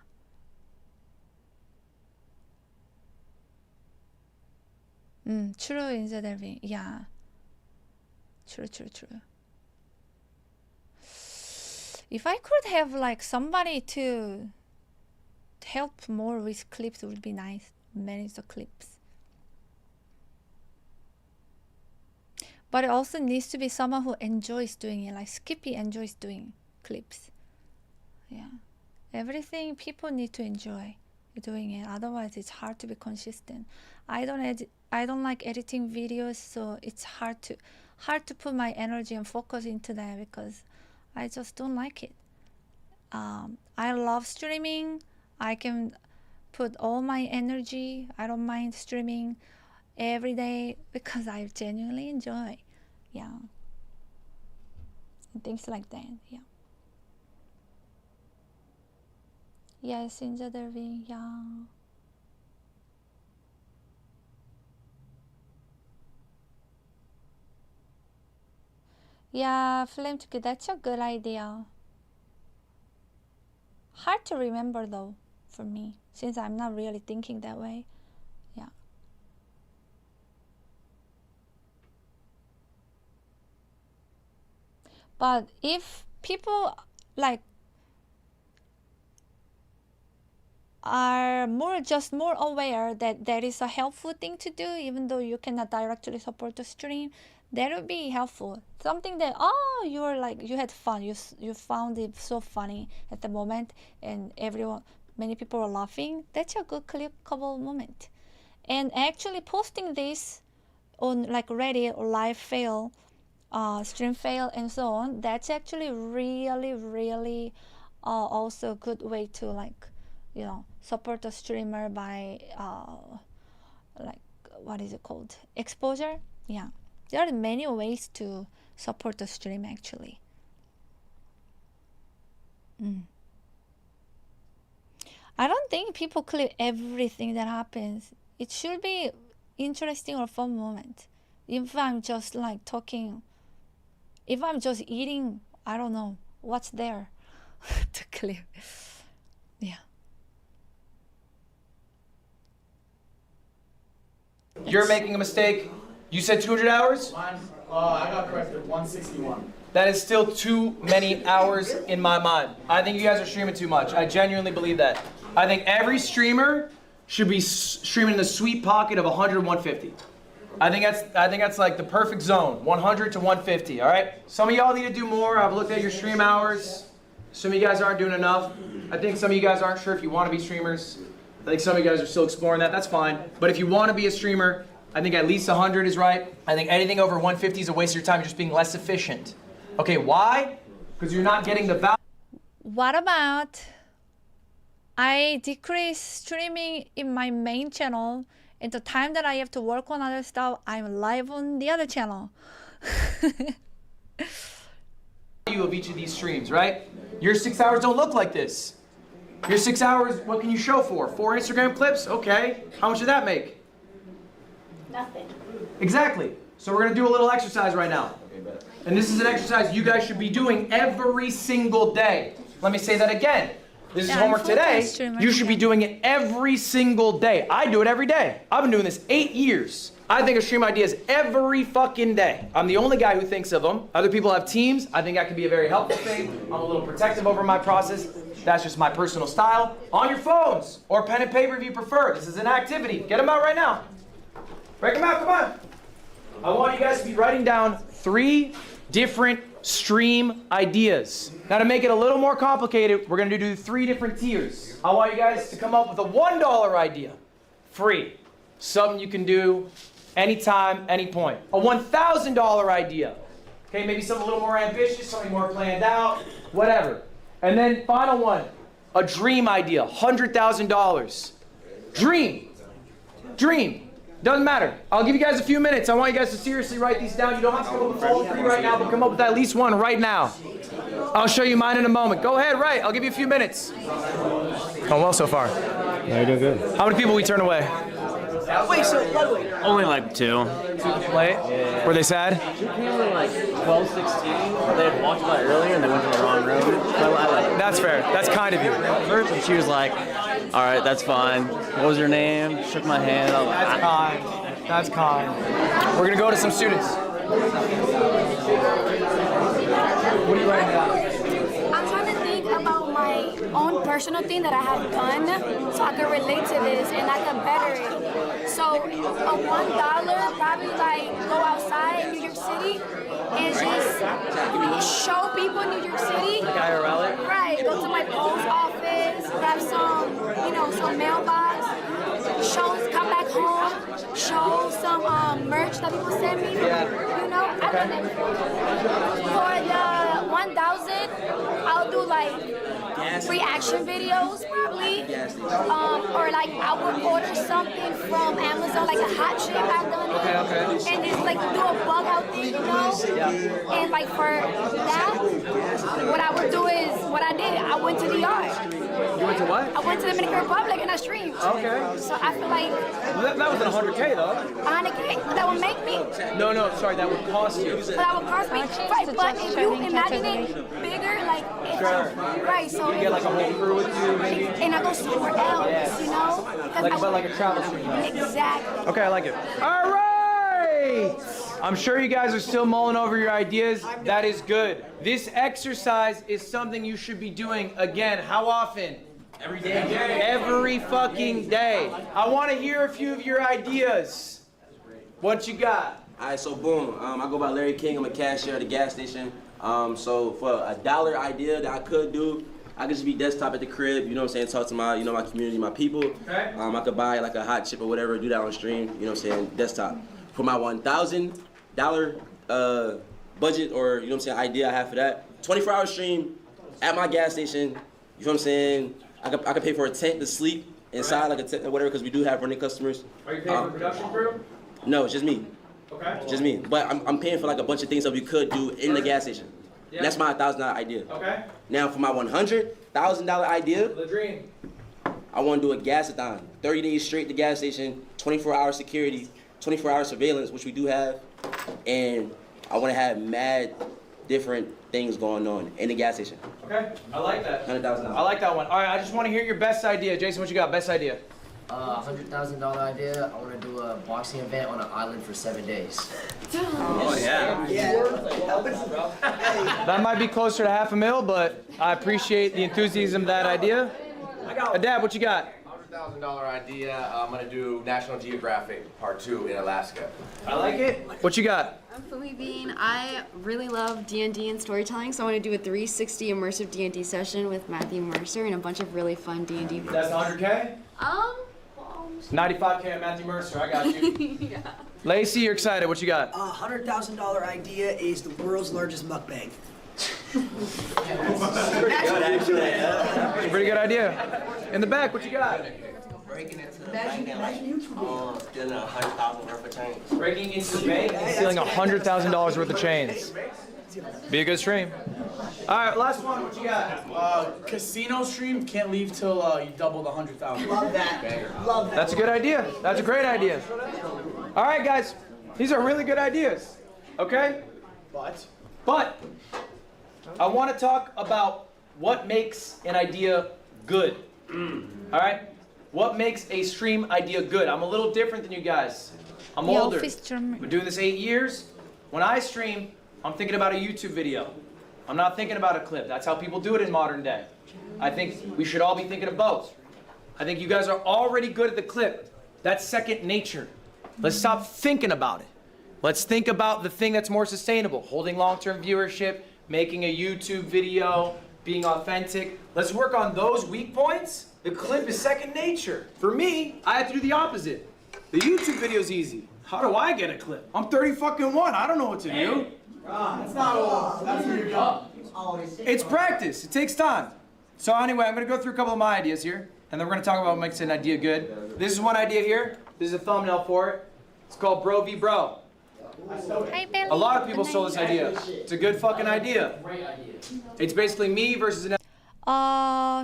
True, in the derby. Yeah. True. If I could have like somebody to help more with clips, it would be nice. Manage the clips. But it also needs to be someone who enjoys doing it, like Skippy enjoys doing clips. Yeah. Everything people need to enjoy doing it. Otherwise, it's hard to be consistent. I don't like editing videos, so it's hard to put my energy and focus into that because I just don't like it. I love streaming. I can put all my energy. I don't mind streaming every day because I genuinely enjoy. Yeah. And things like that. Yeah. Yes, Ninja Derby. Yeah. Yeah, Flame to that's a good idea. Hard to remember though for me, since I'm not really thinking that way. Yeah. But if people like are more aware that that is a helpful thing to do, even though you cannot directly support the stream, that would be helpful. Something that you had fun, you found it so funny at the moment, and many people are laughing. That's a good clickable moment. And actually posting this on like Reddit or live fail, stream fail, and so on, that's actually really also a good way to like, support a streamer by like, what is it called, exposure. Yeah, there are many ways to support the stream actually. I don't think people clip everything that happens. It should be interesting or fun moment. If I'm just like talking, if I'm just eating, I don't know what's there to clip. Yeah. You're making a mistake. You said 200 hours? Mine, I got corrected, 161. That is still too many hours in my mind. I think you guys are streaming too much. I genuinely believe that. I think every streamer should be streaming in the sweet pocket of 100, 150. I think that's like the perfect zone, 100 to 150, all right? Some of y'all need to do more. I've looked at your stream hours. Some of you guys aren't doing enough. I think some of you guys aren't sure if you want to be streamers. I think some of you guys are still exploring that. That's fine. But if you want to be a streamer, I think at least 100 is right. I think anything over 150 is a waste of your time. You're just being less efficient. Okay, why? Because you're not getting the value. What about I decrease streaming in my main channel, and the time that I have to work on other stuff, I'm live on the other channel. Of each of these streams, right? Your 6 hours don't look like this. Your 6 hours, what can you show for? 4 Instagram clips? Okay. How much did that make? Nothing. Exactly. So we're going to do a little exercise right now. And this is an exercise you guys should be doing every single day. Let me say that again. This is homework today. You should be doing it every single day. I do it every day. I've been doing this 8 years. I think of stream ideas every fucking day. I'm the only guy who thinks of them. Other people have teams. I think that can be a very helpful thing. I'm a little protective over my process. That's just my personal style. On your phones or pen and paper if you prefer. This is an activity. Get them out right now. Break them out, come on. I want you guys to be writing down 3 different stream ideas. Now to make it a little more complicated, we're gonna do 3 different tiers. I want you guys to come up with a $1 idea. Free. Something you can do anytime, any point. A $1,000 idea. Okay, maybe something a little more ambitious, something more planned out, whatever. And then final one, a dream idea, $100,000. Dream. Dream. Doesn't matter. I'll give you guys a few minutes. I want you guys to seriously write these down. You don't have to come up with all 3 right now, but come up with at least one right now. I'll show you mine in a moment. Go ahead, write. I'll give you a few minutes. Going well so far. Yeah, you're doing good. How many people we turn away? Wait, so Ludwig. Only like 2. Late? Yeah. Were they sad? She came in like 12, 16. They had walked by earlier and they went to the wrong room. That's fair. That's kind of you. First, and she was like, all right, that's fine. What was your name? Shook my hand. I was like, that's kind. That's kind. We're going to go to some students. What are you writing down? I'm trying to think about my own personal thing that I have done, so I can relate to this and I can better it. So a $1 probably like go outside in New York City and just show people in New York City. Like IRL? Right. Go to my post office, grab some, some mailbox. Shows, come back home, show some merch that people send me. Yeah. I done it. For the 1,000, I'll do like reaction videos probably. Or like I would order something from Amazon, like a hot chip. I've done it. Okay. And just like do a bug out thing, Yeah. And like for that, what I would do is what I did. I went to the yard. You went to what? I went to the Dominican Republic and I streamed. Okay. So I feel like That wasn't 100K though. 100K, that would make me. No, sorry, that would cost you. But that would cost me. Right, but if you imagine it bigger, like if right, so You get like a whole crew with you, maybe. and I go somewhere else, Like a travel stream. Exactly. Okay, I like it. All right! I'm sure you guys are still mulling over your ideas. That is good. This exercise is something you should be doing again. How often? Every day. Every fucking day. I want to hear a few of your ideas. What you got? All right, so boom. I go by Larry King. I'm a cashier at a gas station. So for a $1 idea that I could do, I could just be desktop at the crib, you know what I'm saying, talk to my, my community, my people. Okay. I could buy like a hot chip or whatever, do that on stream, you know what I'm saying, desktop. For my $1,000 budget or, you know what I'm saying, idea I have for that, 24-hour stream at my gas station, you know what I'm saying, I could pay for a tent to sleep inside, like a tent or whatever, because we do have running customers. Are you paying for production crew? No, it's just me. Okay. Just me. But I'm paying for like a bunch of things that we could do in the gas station. Yeah. That's my $1,000 idea. Okay. Now for my $100,000 idea, The dream. I want to do a gas-a-thon. 30 days straight to gas station, 24-hour security, 24-hour surveillance, which we do have, and I want to have mad different things going on in the gas station. Okay, I like that. $100,000. I like that one. All right, I just want to hear your best idea. Jason, what you got? Best idea? $100,000 idea. I want to do a boxing event on an island for 7 days. Oh yeah. That might be closer to $500,000, but I appreciate the enthusiasm of that idea. Dad, what you got? $100,000 idea. I'm gonna do National Geographic Part 2 in Alaska. I like it. What you got? I'm Philly Bean. I really love D&D and storytelling, so I want to do a 360 immersive D&D session with Matthew Mercer and a bunch of really fun D&D videos. That's 100K? 95K on Matthew Mercer. I got you. Yeah. Lacey, you're excited. What you got? $100,000 idea is the world's largest mukbang. Pretty good actually. It's a pretty good idea. In the back, what you got? Breaking into the bank and stealing $100,000 worth of chains. Breaking into the bank and stealing $100,000 worth of chains. Be a good stream. All right, last one. What you got? Casino stream, can't leave till you double the 100,000. Love that. Love that. That's a good idea. That's a great idea. All right, guys. These are really good ideas. Okay? But I want to talk about what makes an idea good. All right? What makes a stream idea good? I'm a little different than you guys. I'm older. Been doing this 8 years. When I stream, I'm thinking about a YouTube video. I'm not thinking about a clip. That's how people do it in modern day. I think we should all be thinking of both. I think you guys are already good at the clip. That's second nature. Let's stop thinking about it. Let's think about the thing that's more sustainable. Holding long-term viewership, making a YouTube video, being authentic. Let's work on those weak points. The clip is second nature. For me, I have to do the opposite. The YouTube video is easy. How do I get a clip? I'm 30-fucking-1. I don't know what to do. That's not all. That's where you're going. It's practice. It takes time. So anyway, I'm going to go through a couple of my ideas here, and then we're going to talk about what makes an idea good. This is one idea here. This is a thumbnail for it. It's called Bro v Bro. A lot of people stole this idea. It's a good fucking idea. It's basically me versus an...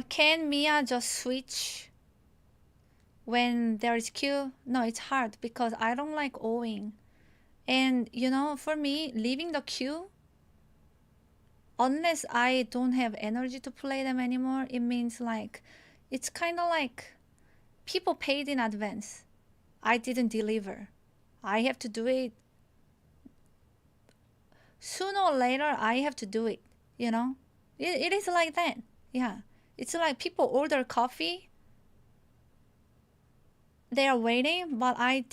Can Mia just switch when there is queue? No, it's hard because I don't like owing. And, you know, for me, leaving the queue, unless I don't have energy to play them anymore, it means like, it's kind of like people paid in advance. I didn't deliver. I have to do it. Sooner or later, I have to do it, you know? It is like that, yeah. It's like people order coffee. They are waiting, but I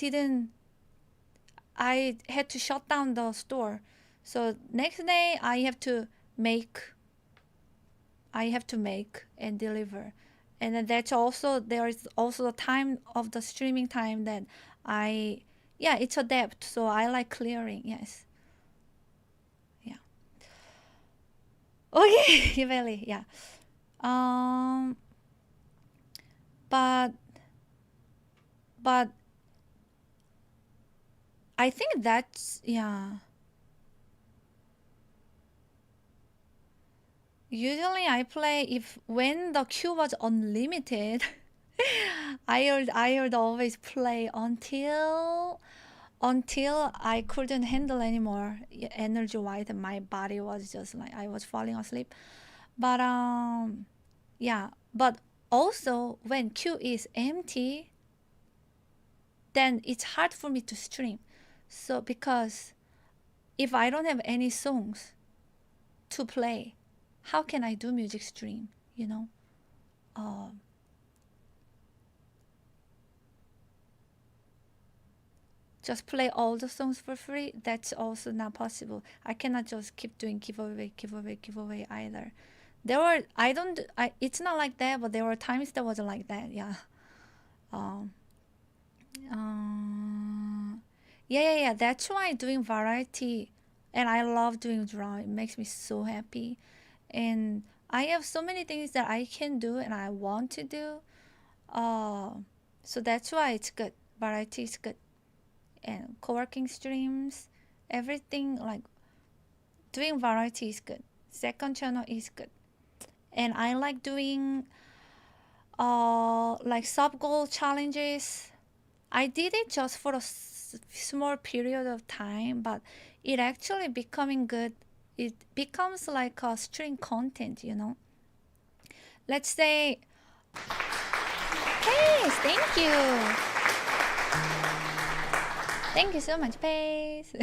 had to shut down the store. So next day I have to make and deliver. And then there is also the time of the streaming time that it's a debt. So I like clearing, yes. Yeah. Okay, really, yeah. But I think that's, yeah. Usually I play when the queue was unlimited. I would always play until I couldn't handle anymore energy-wise. My body was just like I was falling asleep. But yeah. But also when queue is empty, then it's hard for me to stream. So because if I don't have any songs to play, how can I do music stream, you know? Just play all the songs for free, that's also not possible. I cannot just keep doing giveaway either. It's not like that, but there were times that was like that, yeah. Yeah, that's why doing variety, and I love doing drama. It makes me so happy. And I have so many things that I can do and I want to do. So that's why it's good. Variety is good. And co-working streams, everything, like doing variety is good. Second channel is good. And I like doing like sub-goal challenges. I did it just for a small period of time, but it actually becoming good. It becomes like a stream content, you know. Let's say, Pace, thank you. Thank you so much, Pace.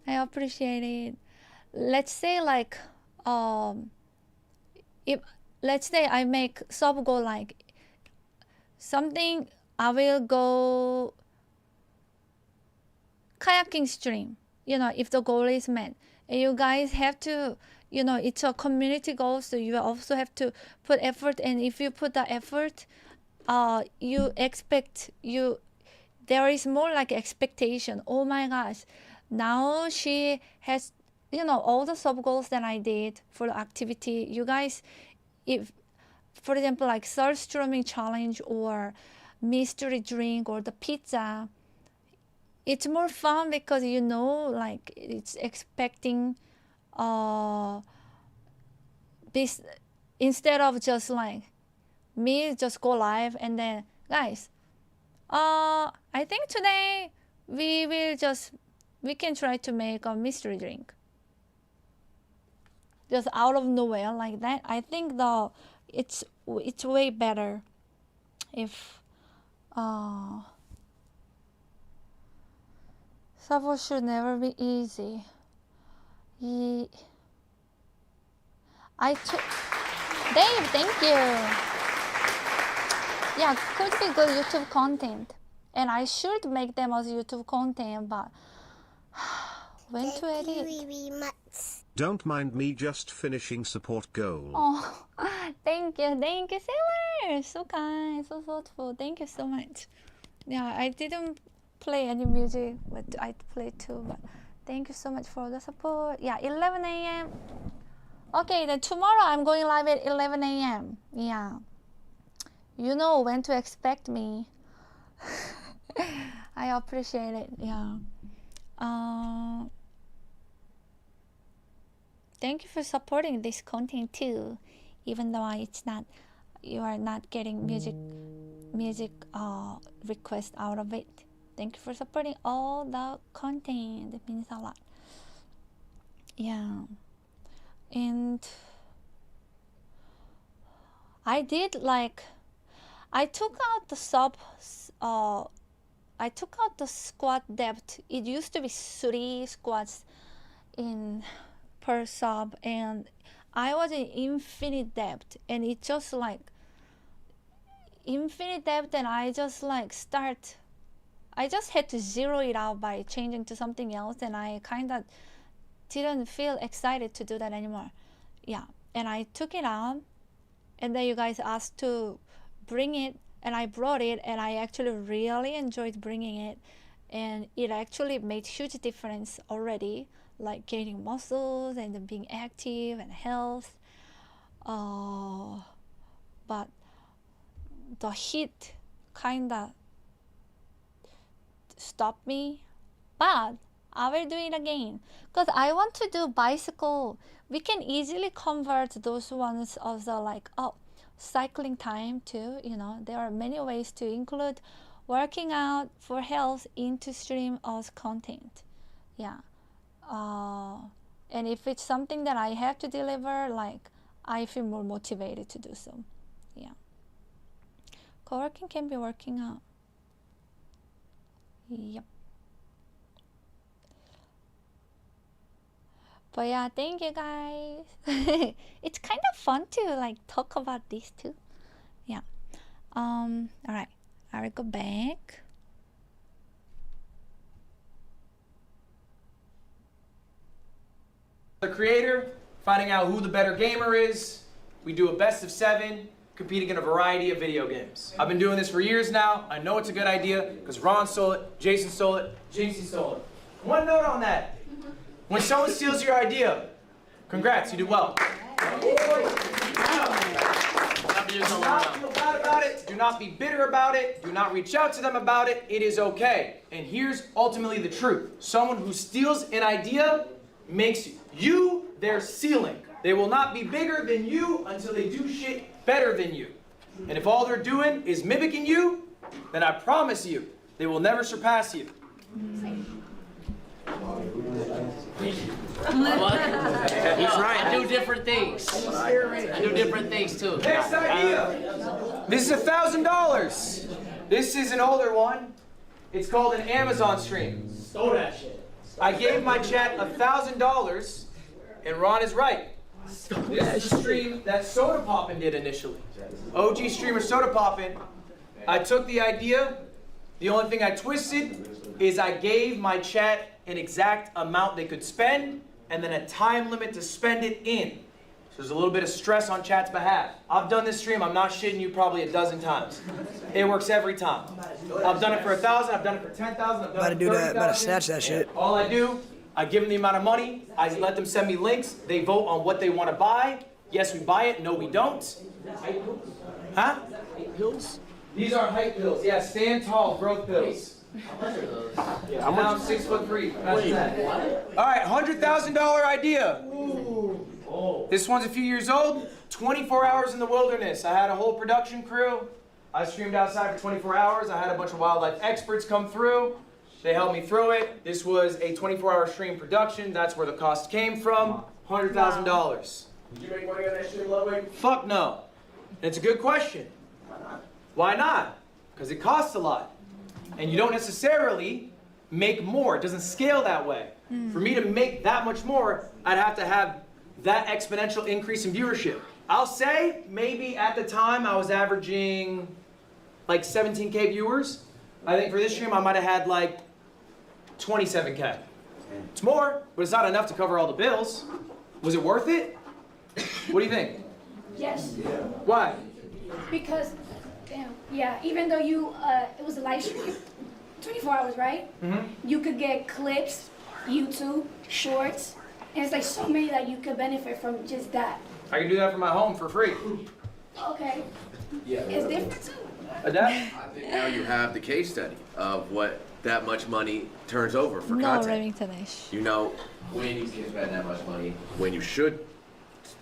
I appreciate it. Let's say like, let's say I make sub goal like something, I will go kayaking stream, you know, if the goal is met. And you guys have to, you know, it's a community goal, so you also have to put effort. And if you put the effort, you expect there is more like expectation. Oh my gosh, now she has, you know, all the sub goals that I did for the activity. You guys, if for example like third streaming challenge or mystery drink or the pizza, it's more fun because you know, like it's expecting this, instead of just like me just go live and then guys, I think today we can try to make a mystery drink just out of nowhere like that. I think it's way better if support should never be easy. Dave, thank you. Yeah, could be good YouTube content, and I should make them as YouTube content, but when to edit? Don't mind me just finishing support goal. Oh, thank you, Sailor. So kind, so thoughtful. Thank you so much. Yeah, I didn't play any music, but I played too. But thank you so much for the support. Yeah, 11 a.m. Okay, then tomorrow I'm going live at 11 a.m. Yeah, you know when to expect me. I appreciate it. Yeah. Thank you for supporting this content too, even though you are not getting music request out of it. Thank you for supporting all the content. It means a lot. Yeah. And I did like, I took out the squat depth. It used to be 3 squats per sub, and I was in infinite debt, and it just like infinite debt, and I just had to zero it out by changing to something else, and I kind of didn't feel excited to do that anymore. Yeah, and I took it out, and then you guys asked to bring it, and I brought it, and I actually really enjoyed bringing it, and it actually made huge difference already, like gaining muscles and then being active and health. But the heat kind of stopped me, but I will do it again because I want to do bicycle. We can easily convert those ones of the like cycling time too. You know, there are many ways to include working out for health into stream as content. Yeah. And if it's something that I have to deliver, like I feel more motivated to do so. Yeah. Co-working can be working out. Yep. But yeah, thank you guys. It's kind of fun to like talk about this too. Yeah. All right. I will go back. The creator, finding out who the better gamer is. We do a best of 7, competing in a variety of video games. I've been doing this for years now. I know it's a good idea because Ron stole it, Jason stole it, Jinxie stole it. One note on that. When someone steals your idea, congrats, you did well. Do not feel bad about it. Do not be bitter about it. Do not reach out to them about it. It is okay. And here's ultimately the truth. Someone who steals an idea makes you their ceiling. They will not be bigger than you until they do shit better than you. And if all they're doing is mimicking you, then I promise you, they will never surpass you. He's right. I do different things. I do different things too. Next idea. This is $1,000. This is an older one. It's called an Amazon stream. Stole that shit. I gave my chat $1,000, and Ron is right. This is a stream that Soda Poppin' did initially. OG streamer Soda Poppin'. I took the idea. The only thing I twisted is I gave my chat an exact amount they could spend, and then a time limit to spend it in. So there's a little bit of stress on chat's behalf. I've done this stream, I'm not shitting you, probably a dozen times. It works every time. I've done it for 1,000, I've done it for 10,000, I've done it for 30,000. About to snatch that shit. All I do, I give them the amount of money, I let them send me links, they vote on what they want to buy. Yes, we buy it, no, we don't. Huh? Pills? These are height pills, yeah, stand tall, growth pills. Yeah, I'm 6'3". All right, $100,000 idea. This one's a few years old. 24 hours in the wilderness. I had a whole production crew. I streamed outside for 24 hours. I had a bunch of wildlife experts come through. They helped me through it. This was a 24-hour stream production. That's where the cost came from. $100,000. Did you make money on that stream, Ludwig? Fuck no. And it's a good question. Why not? Because it costs a lot. And you don't necessarily make more. It doesn't scale that way. For me to make that much more, I'd have to have that exponential increase in viewership. I'll say maybe at the time I was averaging like 17K viewers. I think for this stream I might have had like 27K. It's more, but it's not enough to cover all the bills. Was it worth it? What do you think? Yes. Why? Because, yeah, even though it was a live stream, 24 hours, right? You could get clips, YouTube, shorts, and it's like so many that you could benefit from just that. I can do that from my home for free. Okay. Yeah. It's different too. Adapt? I think now you have the case study of what that much money turns over for No, content. Remington-ish. You know when you can spend that much money, when you should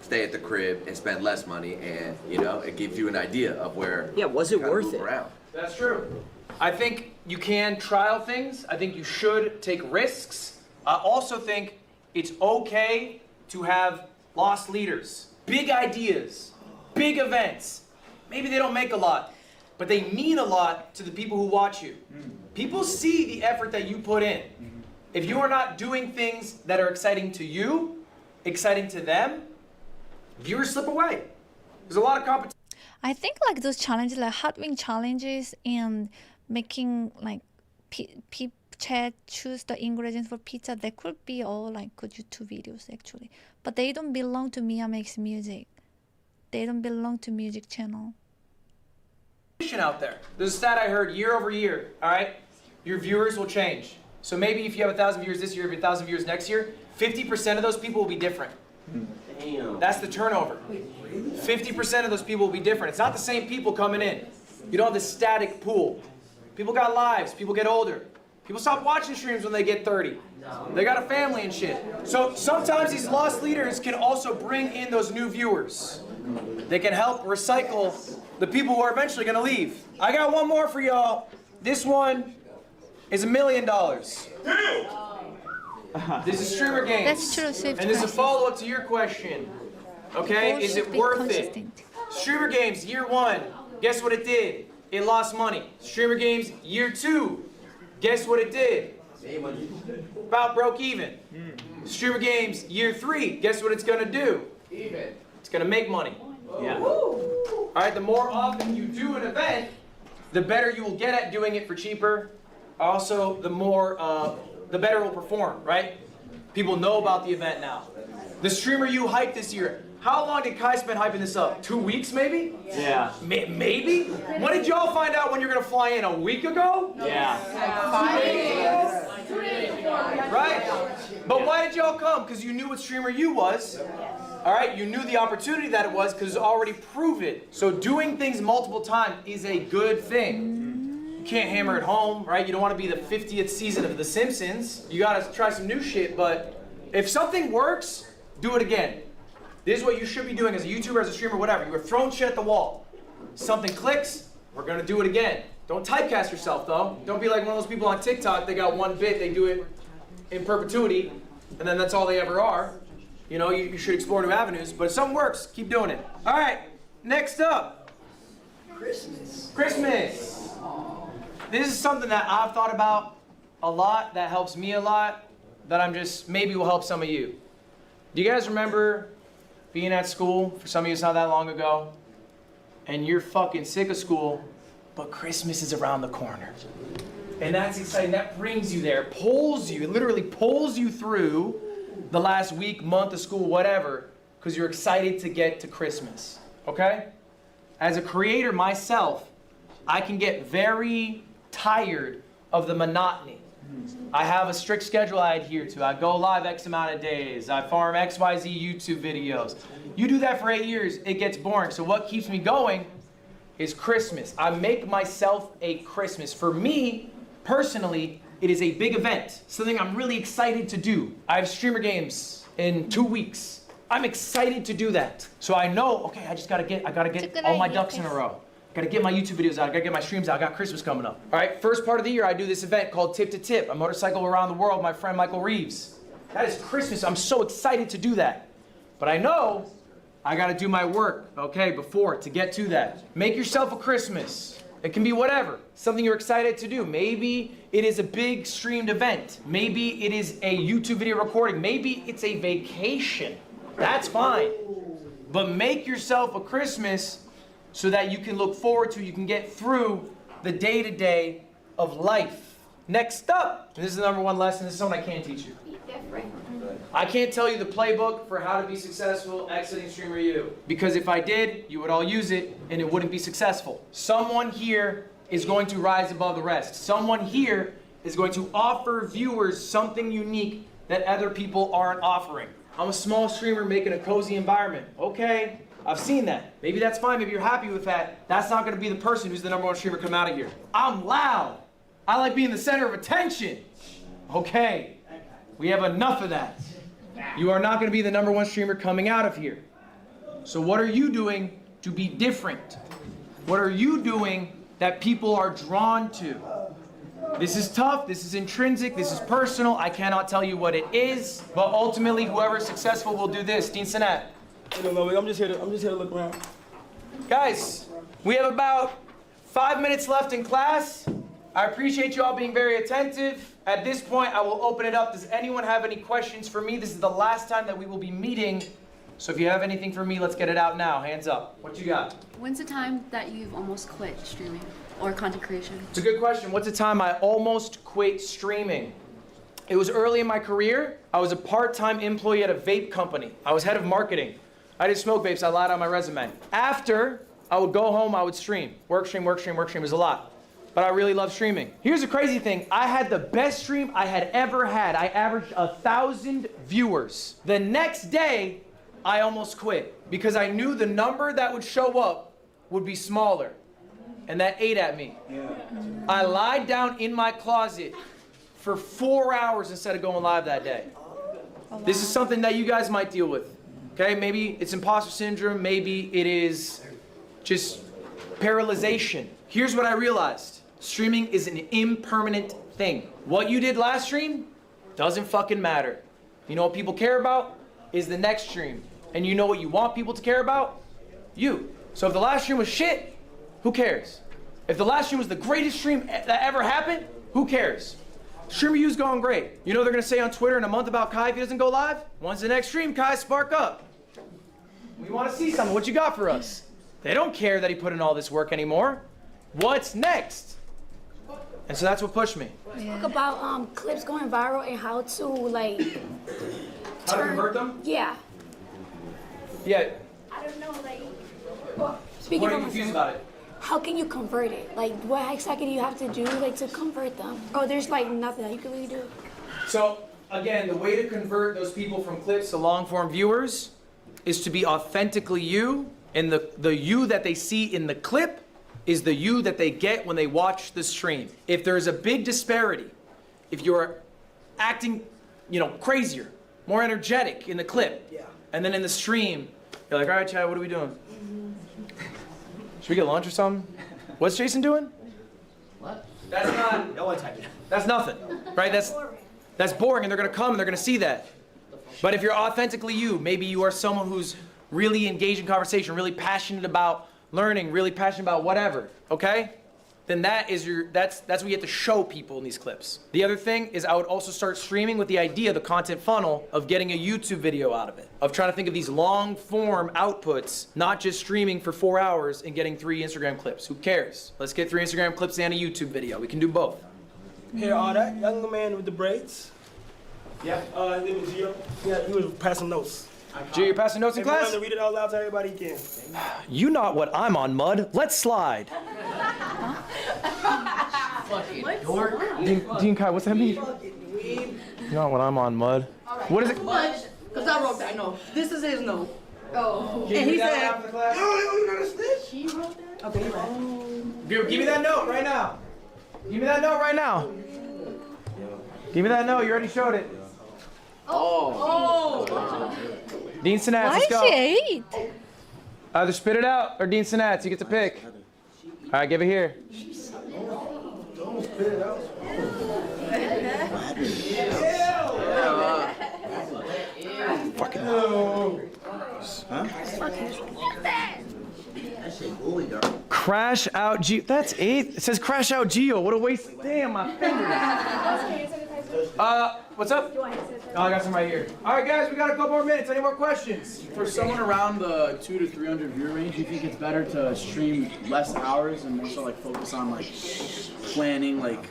stay at the crib and spend less money, and you know it gives you an idea of where. Yeah, was it worth it? Around. That's true. I think you can trial things. I think you should take risks. I also think it's okay to have lost leaders, big ideas, big events. Maybe they don't make a lot, but they mean a lot to the people who watch you. People see the effort that you put in. If you are not doing things that are exciting to you, exciting to them, viewers slip away. There's a lot of competition. I think like those challenges, like hot wing challenges and making like chat choose the ingredients for pizza, that could be all like good YouTube videos actually. But they don't belong to Mia Makes Music. They don't belong to music channel. Out there. There's a stat I heard year over year, all right? Your viewers will change. So maybe if you have 1,000 viewers this year, if you have 1,000 viewers next year, 50% of those people will be different. Damn. That's the turnover. 50% of those people will be different. It's not the same people coming in. You don't have the static pool. People got lives. People get older. People stop watching streams when they get 30. They got a family and shit. So sometimes these lost leaders can also bring in those new viewers. They can help recycle the people who are eventually going to leave. I got one more for y'all. This one is $1 million. This is streamer games. That's true. And this is a follow-up to your question. Okay, is it worth it? Streamer games, year 1, guess what it did? It lost money. Streamer games, year 2, guess what it did? About broke even. Streamer games, year 3, guess what it's gonna do? It's gonna make money. Yeah. All right, the more often you do an event, the better you will get at doing it for cheaper. Also, the better it will perform, right? People know about the event now. The streamer you hyped this year, how long did Kai spend hyping this up? 2 weeks, maybe? Yeah. Maybe? When did y'all find out when you're gonna fly in? A week ago? Yeah. 2 days ago? Right? But why did y'all come? Because you knew what streamer you was. All right, you knew the opportunity that it was because it's already proven. So doing things multiple times is a good thing. You can't hammer it home, right? You don't want to be the 50th season of The Simpsons. You got to try some new shit, but if something works, do it again. This is what you should be doing as a YouTuber, as a streamer, whatever. You are throwing shit at the wall. Something clicks, we're going to do it again. Don't typecast yourself, though. Don't be like one of those people on TikTok. They got one bit, they do it in perpetuity, and then that's all they ever are. You know, you should explore new avenues, but if something works, keep doing it. All right, next up. Christmas. This is something that I've thought about a lot, that helps me a lot, that I'm just, maybe will help some of you. Do you guys remember being at school? For some of you, it's not that long ago. And you're fucking sick of school, but Christmas is around the corner. And that's exciting. That brings you there, pulls you, it literally pulls you through the last week, month of school, whatever, because you're excited to get to Christmas, okay? As a creator myself, I can get very tired of the monotony. I have a strict schedule I adhere to. I go live X amount of days. I farm XYZ YouTube videos. You do that for 8 years, it gets boring. So what keeps me going is Christmas. I make myself a Christmas. For me, personally, it is a big event, something I'm really excited to do. I have streamer games in 2 weeks. I'm excited to do that. So I know, okay, I gotta get all my ducks in a row. Gotta get my YouTube videos out, I gotta get my streams out, I got Christmas coming up. All right, first part of the year, I do this event called Tip to Tip, a motorcycle around the world, my friend Michael Reeves. That is Christmas, I'm so excited to do that. But I know I gotta do my work, okay, before, to get to that. Make yourself a Christmas. It can be whatever, something you're excited to do. Maybe it is a big streamed event. Maybe it is a YouTube video recording. Maybe it's a vacation. That's fine. But make yourself a Christmas so that you can look forward to, you can get through the day-to-day of life. Next up, and this is the #1 lesson, this is something I can't teach you. I can't tell you the playbook for how to be successful exiting Streamer U. Because if I did, you would all use it and it wouldn't be successful. Someone here is going to rise above the rest. Someone here is going to offer viewers something unique that other people aren't offering. I'm a small streamer making a cozy environment. Okay, I've seen that. Maybe that's fine, maybe you're happy with that. That's not gonna be the person who's the #1 streamer come out of here. I'm loud. I like being the center of attention. Okay, we have enough of that. You are not gonna be the #1 streamer coming out of here. So what are you doing to be different? What are you doing that people are drawn to? This is tough, this is intrinsic, this is personal. I cannot tell you what it is, but ultimately whoever is successful will do this. Dean Sinat. I'm just here to look around. Guys, we have about 5 minutes left in class. I appreciate you all being very attentive. At this point, I will open it up. Does anyone have any questions for me? This is the last time that we will be meeting, So if you have anything for me, let's get it out now. Hands up. What you got? When's the time that you've almost quit streaming or content creation? It's a good question. What's the time I almost quit streaming? It was early in my career. I was a part-time employee at a vape company. I was head of marketing. I didn't smoke vapes. I lied on my resume. After, I would go home, I would stream. Work stream, work stream, work stream. It was a lot. But I really love streaming. Here's the crazy thing. I had the best stream I had ever had. I averaged 1,000 viewers. The next day, I almost quit because I knew the number that would show up would be smaller. And that ate at me. I lied down in my closet for 4 hours instead of going live that day. This is something that you guys might deal with. Okay, maybe it's imposter syndrome, maybe it is just paralyzation. Here's what I realized. Streaming is an impermanent thing. What you did last stream doesn't fucking matter. You know what people care about is the next stream. And you know what you want people to care about? You. So if the last stream was shit, who cares? If the last stream was the greatest stream that ever happened, who cares? Stream review's going great. You know they're gonna say on Twitter in a month about Kai if he doesn't go live? When's the next stream, Kai? Spark up. We wanna see something. What you got for us? They don't care that he put in all this work anymore. What's next? And so that's what pushed me. Talk about clips going viral and how to like How to convert them? Yeah. Yeah. I don't know, like. Well, speaking What are of you confused myself, about it? how can you convert it? Like, what exactly do you have to do, like, to convert them? Oh, there's like nothing that you can really do. So again, the way to convert those people from clips to long-form viewers is to be authentically you, and the you that they see in the clip is the you that they get when they watch the stream. If there's a big disparity, if you're acting, crazier, more energetic in the clip, and then in the stream, you're like, all right, Chad, what are we doing? Should we get lunch or something? What's Jason doing? What? That's not. No one typed it. That's nothing, right? That's boring, and they're gonna come and they're gonna see that. But if you're authentically you, maybe you are someone who's really engaged in conversation, really passionate about learning, really passionate about whatever, okay? Then that's what you have to show people in these clips. The other thing is I would also start streaming with the idea, the content funnel, of getting a YouTube video out of it. Of trying to think of these long form outputs, not just streaming for 4 hours and getting 3 Instagram clips. Who cares? Let's get 3 Instagram clips and a YouTube video. We can do both. Here, that young man with the braids. Yeah. His name is Gio. Yeah, he was passing notes. Gio, you're passing notes in If you class? want to read it out loud to everybody, you can. You not what I'm on, Mud. Let's slide. Dean Kai, what's that mean? You not what I'm on, Mud. What is it? Because I wrote that note. This is his note. Oh. And he said, you not a snitch? He wrote that? Okay, you're right. Give me that note right now. Give me that note right now. Give me that note. You already showed it. Oh. Dean Sinats, Why let's go. is she 8? Either spit it out or Dean Sinats. You get to pick. All right, give it here. Don't spit it out. Fucking. Huh? Crash out Geo. That's 8. It says crash out Geo. What a waste. Damn, my fingers. What's up? Oh, I got some right here. All right, guys, we got a couple more minutes. Any more questions? For someone around the 200 to 300 viewer range, do you think it's better to stream less hours and more so like focus on like planning, like,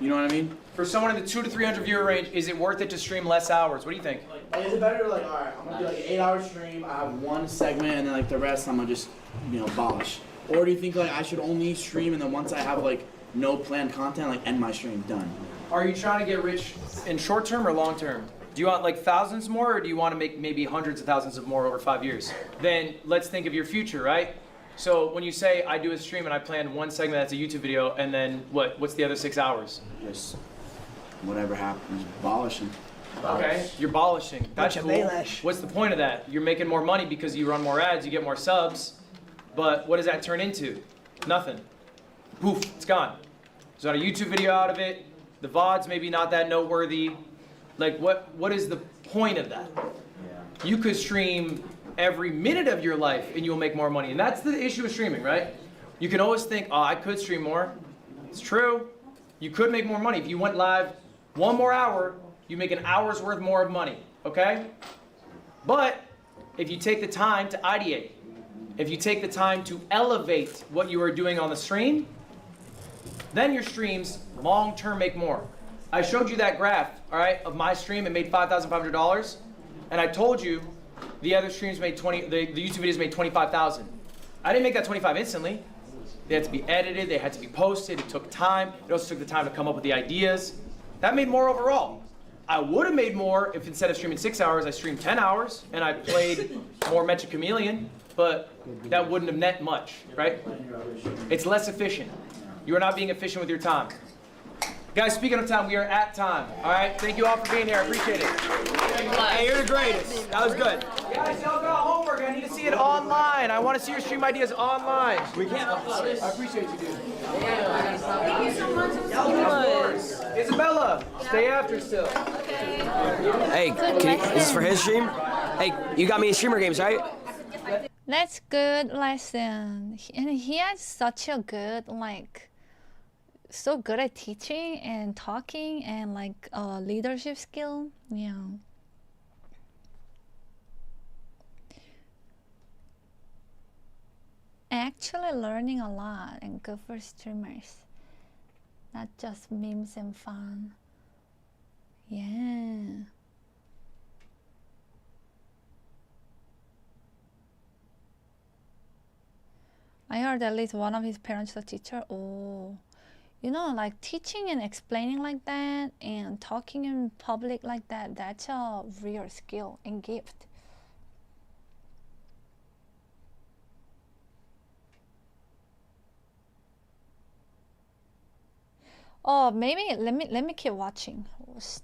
you know what I mean? For someone in the 200 to 300 viewer range, is it worth it to stream less hours? What do you think? Like, is it better like, all right, I'm gonna do like an 8-hour stream, I have one segment, and then like the rest I'm gonna just, abolish? Or do you think like I should only stream and then once I have like no planned content, like end my stream, done? Are you trying to get rich in short term or long term? Do you want like thousands more, or do you want to make maybe hundreds of thousands of more over 5 years? Then let's think of your future, right? So when you say I do a stream and I plan one segment that's a YouTube video, and then what's the other 6 hours? Just whatever happens, abolishing. Okay, you're abolishing. That's Bunch of cool. Baylash. What's the point of that? You're making more money because you run more ads, you get more subs, but what does that turn into? Nothing. Poof, it's gone. There's not a YouTube video out of it. The VOD's maybe not that noteworthy. Like, what is the point of that? Yeah. You could stream every minute of your life and you'll make more money. And that's the issue with streaming, right? You can always think, oh, I could stream more. It's true. You could make more money. If you went live 1 more hour, you make an hour's worth more of money, okay? But if you take the time to ideate, if you take the time to elevate what you are doing on the stream, then your streams long-term make more. I showed you that graph, all right, of my stream. It made $5,500, and I told you the other streams made the YouTube videos made 25,000. I didn't make that 25 instantly. They had to be edited, they had to be posted, it took time. It also took the time to come up with the ideas. That made more overall. I would have made more if instead of streaming 6 hours, I streamed 10 hours and I played more Magic Chameleon, but that wouldn't have net much, right? It's less efficient. You are not being efficient with your time. Guys, speaking of time, we are at time. All right, thank you all for being here. I appreciate it. Hey, you're the greatest. That was good. Guys, y'all got homework. I need to see it online. I want to see your stream ideas online. We can't. I appreciate you, dude. Thank you so much. Of course. Isabella, stay after still. Hey, is this for his stream? Hey, you got me in streamer games, right? That's good lesson. And he has such a good, like, so good at teaching and talking and like leadership skill. Yeah. Actually learning a lot and good for streamers. Not just memes and fun. Yeah. I heard at least one of his parents a teacher. Oh, you know, like teaching and explaining like that and talking in public like that, that's a real skill and gift. Oh, maybe let me keep watching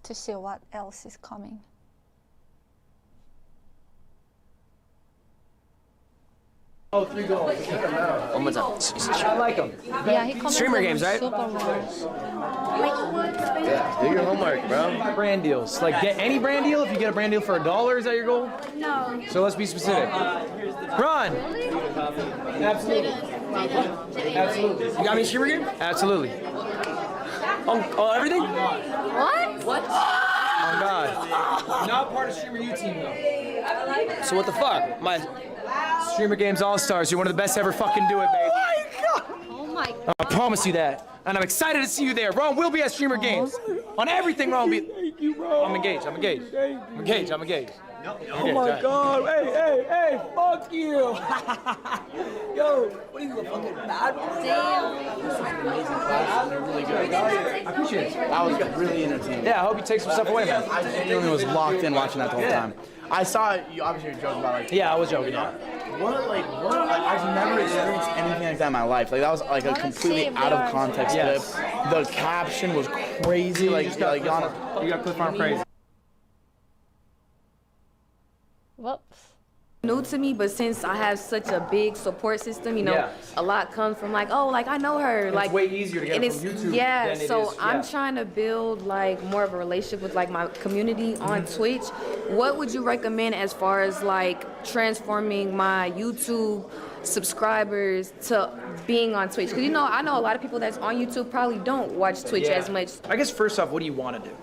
to see what else is coming. Oh, 3 goals. One more time. I like him. Yeah, he commented Streamer games, right? super well. Yeah, do your homework, bro. Buy brand deals. Like, get any brand deal. If you get a brand deal for $1, is that your goal? No. So let's be specific. Ron. Absolutely. Absolutely. You got me in streamer game? Absolutely. On everything? What? Oh God. Not part of Streamer U team though. So what the fuck? My Streamer Games All-Stars. You're one of the best to ever fucking do it, baby. Oh my I promise you that. And I'm excited to see you there. Ron will be at Streamer Games. On everything, Ron will be. Thank you, bro. I'm engaged. I'm engaged. I'm engaged. I'm engaged. Oh my God! Hey! Fuck you! Yo, what are you, a fucking bad boy? They're really good. I appreciate it. That was really entertaining. Yeah, I hope you take some stuff away, man. I genuinely was locked in watching that the whole time. I saw you. Obviously, you're joking about like. Yeah, I was joking. Yeah. What? I've never experienced anything like that in my life. Like that was like a completely out of context clip. The caption was crazy. You got Cliff Farm crazy. Whoops. New to me, but since I have such a big support system, you know, Yeah. a lot comes from like, oh, like I know her. It's like way easier to get and it from YouTube Yeah, than it so is- I'm yeah. trying to build like more of a relationship with like my community on Twitch. What would you recommend as far as like transforming my YouTube subscribers to being on Twitch? Because you know, I know a lot of people that's on YouTube probably don't watch Twitch Yeah. as much. I guess first off, what do you want to do?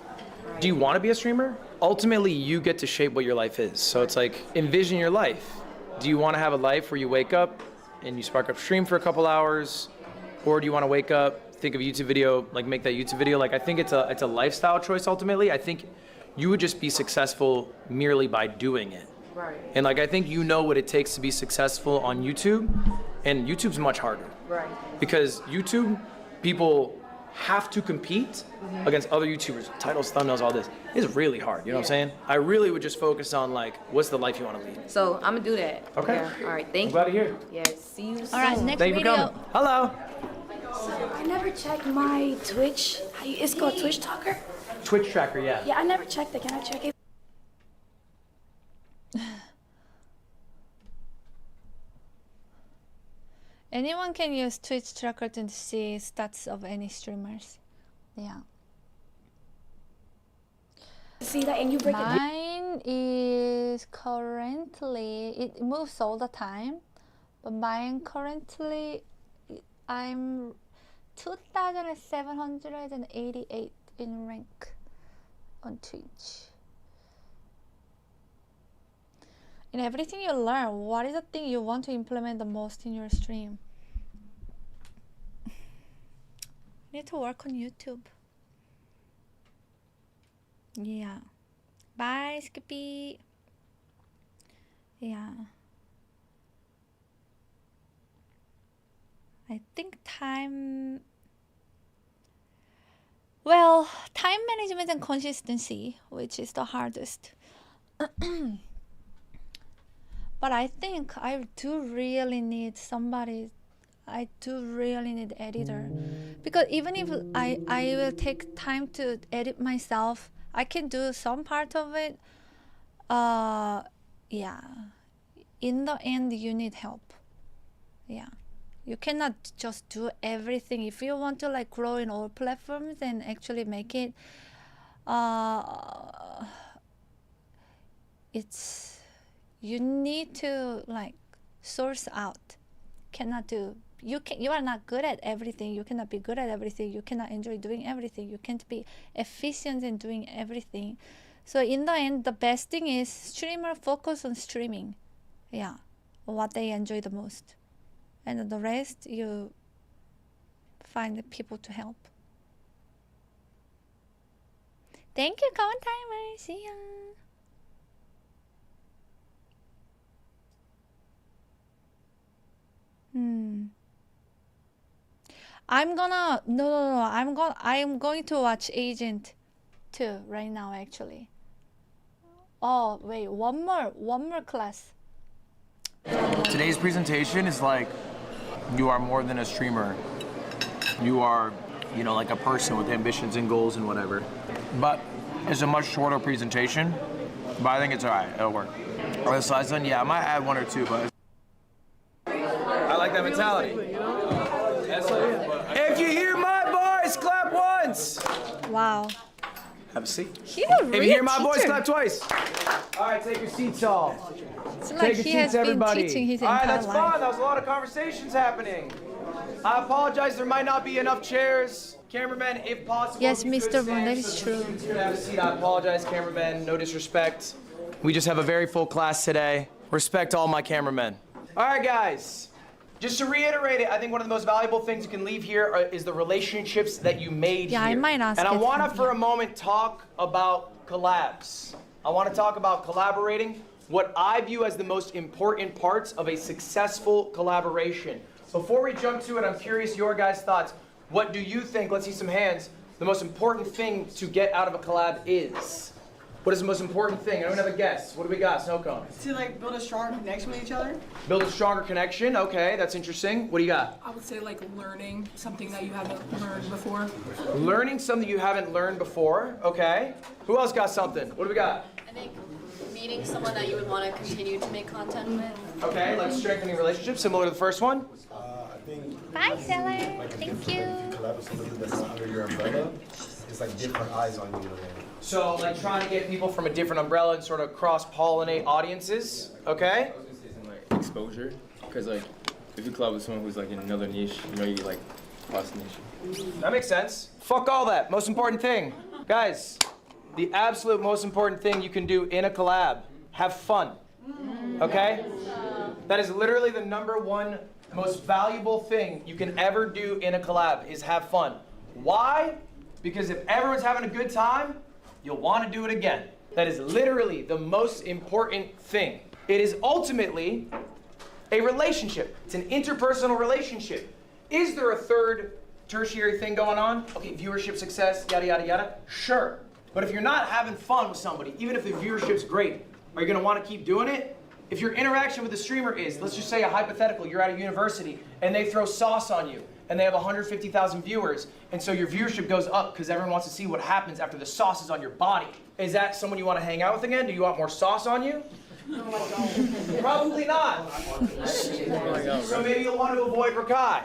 Do you want to be a streamer? Ultimately, you get to shape what your life is. So it's like, envision your life. Do you want to have a life where you wake up and you spark up stream for a couple hours? Or do you want to wake up, think of a YouTube video, like make that YouTube video? Like, I think it's a lifestyle choice ultimately. I think you would just be successful merely by doing it. Right. And like, I think you know what it takes to be successful on YouTube, and YouTube's much harder. Right. Because YouTube, people have to compete against other YouTubers, titles, thumbnails, all this. It's really hard, you know what I'm saying? I really would just focus on like, what's the life you want to lead? So I'm gonna do that. Okay. Yeah. All right. Thank you. Glad to hear. Yeah. See you soon. All right, next Thank you for video. coming. Hello. So I never checked my Twitch. It's called Twitch Talker. Twitch tracker, yeah. Yeah, I never checked it. Can I check it? Anyone can use Twitch tracker to see stats of any streamers. Yeah. See that and you break it. Mine is currently, it moves all the time, but mine currently, I'm 2,788 in rank on Twitch. In everything you learn, what is the thing you want to implement the most in your stream? You need to work on YouTube. Yeah. Bye, Skippy. Yeah. I think time... Well, time management and consistency, which is the hardest. But I think I do really need somebody. I do really need editor, because even if I will take time to edit myself, I can do some part of it. Yeah. In the end, you need help. Yeah. You cannot just do everything. If you want to like grow in all platforms and actually make it, you need to like source out. Cannot do. You are not good at everything. You cannot be good at everything. You cannot enjoy doing everything. You can't be efficient in doing everything. So in the end, the best thing is streamer focus on streaming. Yeah, what they enjoy the most. And the rest, you find the people to help. Thank you, Common Timer. See ya. I'm going to watch Agent 2 right now, actually. Oh, wait, one more class. Today's presentation is like, you are more than a streamer. You are, you know, like a person with ambitions and goals and whatever. But it's a much shorter presentation, but I think it's all right, it'll work. Are the slides done? Yeah, I might add one or two, but I like that mentality. If you hear my voice, clap once. Wow. Have a seat. He's a If real you hear my teacher. voice, clap twice. All right, take your seats all. It's Take like your he seats, has been everybody. teaching his all right, entire that's life. fun. That was a lot of conversations happening. I apologize, there might not be enough chairs. Cameraman, if possible. Yes, if you could Mr. Von, stand that so is the true. students could have a seat. I apologize, cameraman. No disrespect. We just have a very full class today. Respect all my cameramen. All right, guys. Just to reiterate it, I think one of the most valuable things you can leave here is the relationships that you made Yeah, here. I might ask and I it want to, from for a moment, talk about collabs. I want to talk about collaborating, what I view as the most important parts of a successful collaboration. Before we jump to it, I'm curious your guys' thoughts. What do you think, let's see some hands, the most important thing to get out of a collab is? What is the most important thing? I don't have a guess. What do we got? Snow cone. To like build a strong connection with each other. Build a stronger connection. Okay, that's interesting. What do you got? I would say like learning something that you haven't learned before. Learning something you haven't learned before. Okay. Who else got something? What do we got? I think meeting someone that you would want to continue to make content with. Okay, like strengthening relationships, similar to the first one. Bye, Seller. Like Thank you. If you collab with somebody that's not under your umbrella, it's like different eyes on you. So like trying to get people from a different umbrella and sort of cross-pollinate audiences. Okay. I was gonna say something like exposure, because like if you collab with someone who's like in another niche, you know you like cross niche. That makes sense. Fuck all that. Most important thing, guys. The absolute most important thing you can do in a collab: have fun. Okay. That is literally the #1 most valuable thing you can ever do in a collab is have fun. Why? Because if everyone's having a good time, you'll want to do it again. That is literally the most important thing. It is ultimately a relationship. It's an interpersonal relationship. Is there a third tertiary thing going on? Okay, viewership success, yada, yada, yada. Sure. But if you're not having fun with somebody, even if the viewership's great, are you going to want to keep doing it? If your interaction with the streamer is, let's just say a hypothetical, you're at a university and they throw sauce on you and they have 150,000 viewers, and so your viewership goes up because everyone wants to see what happens after the sauce is on your body. Is that someone you want to hang out with again? Do you want more sauce on you? Probably not. So maybe you'll want to avoid Rakai.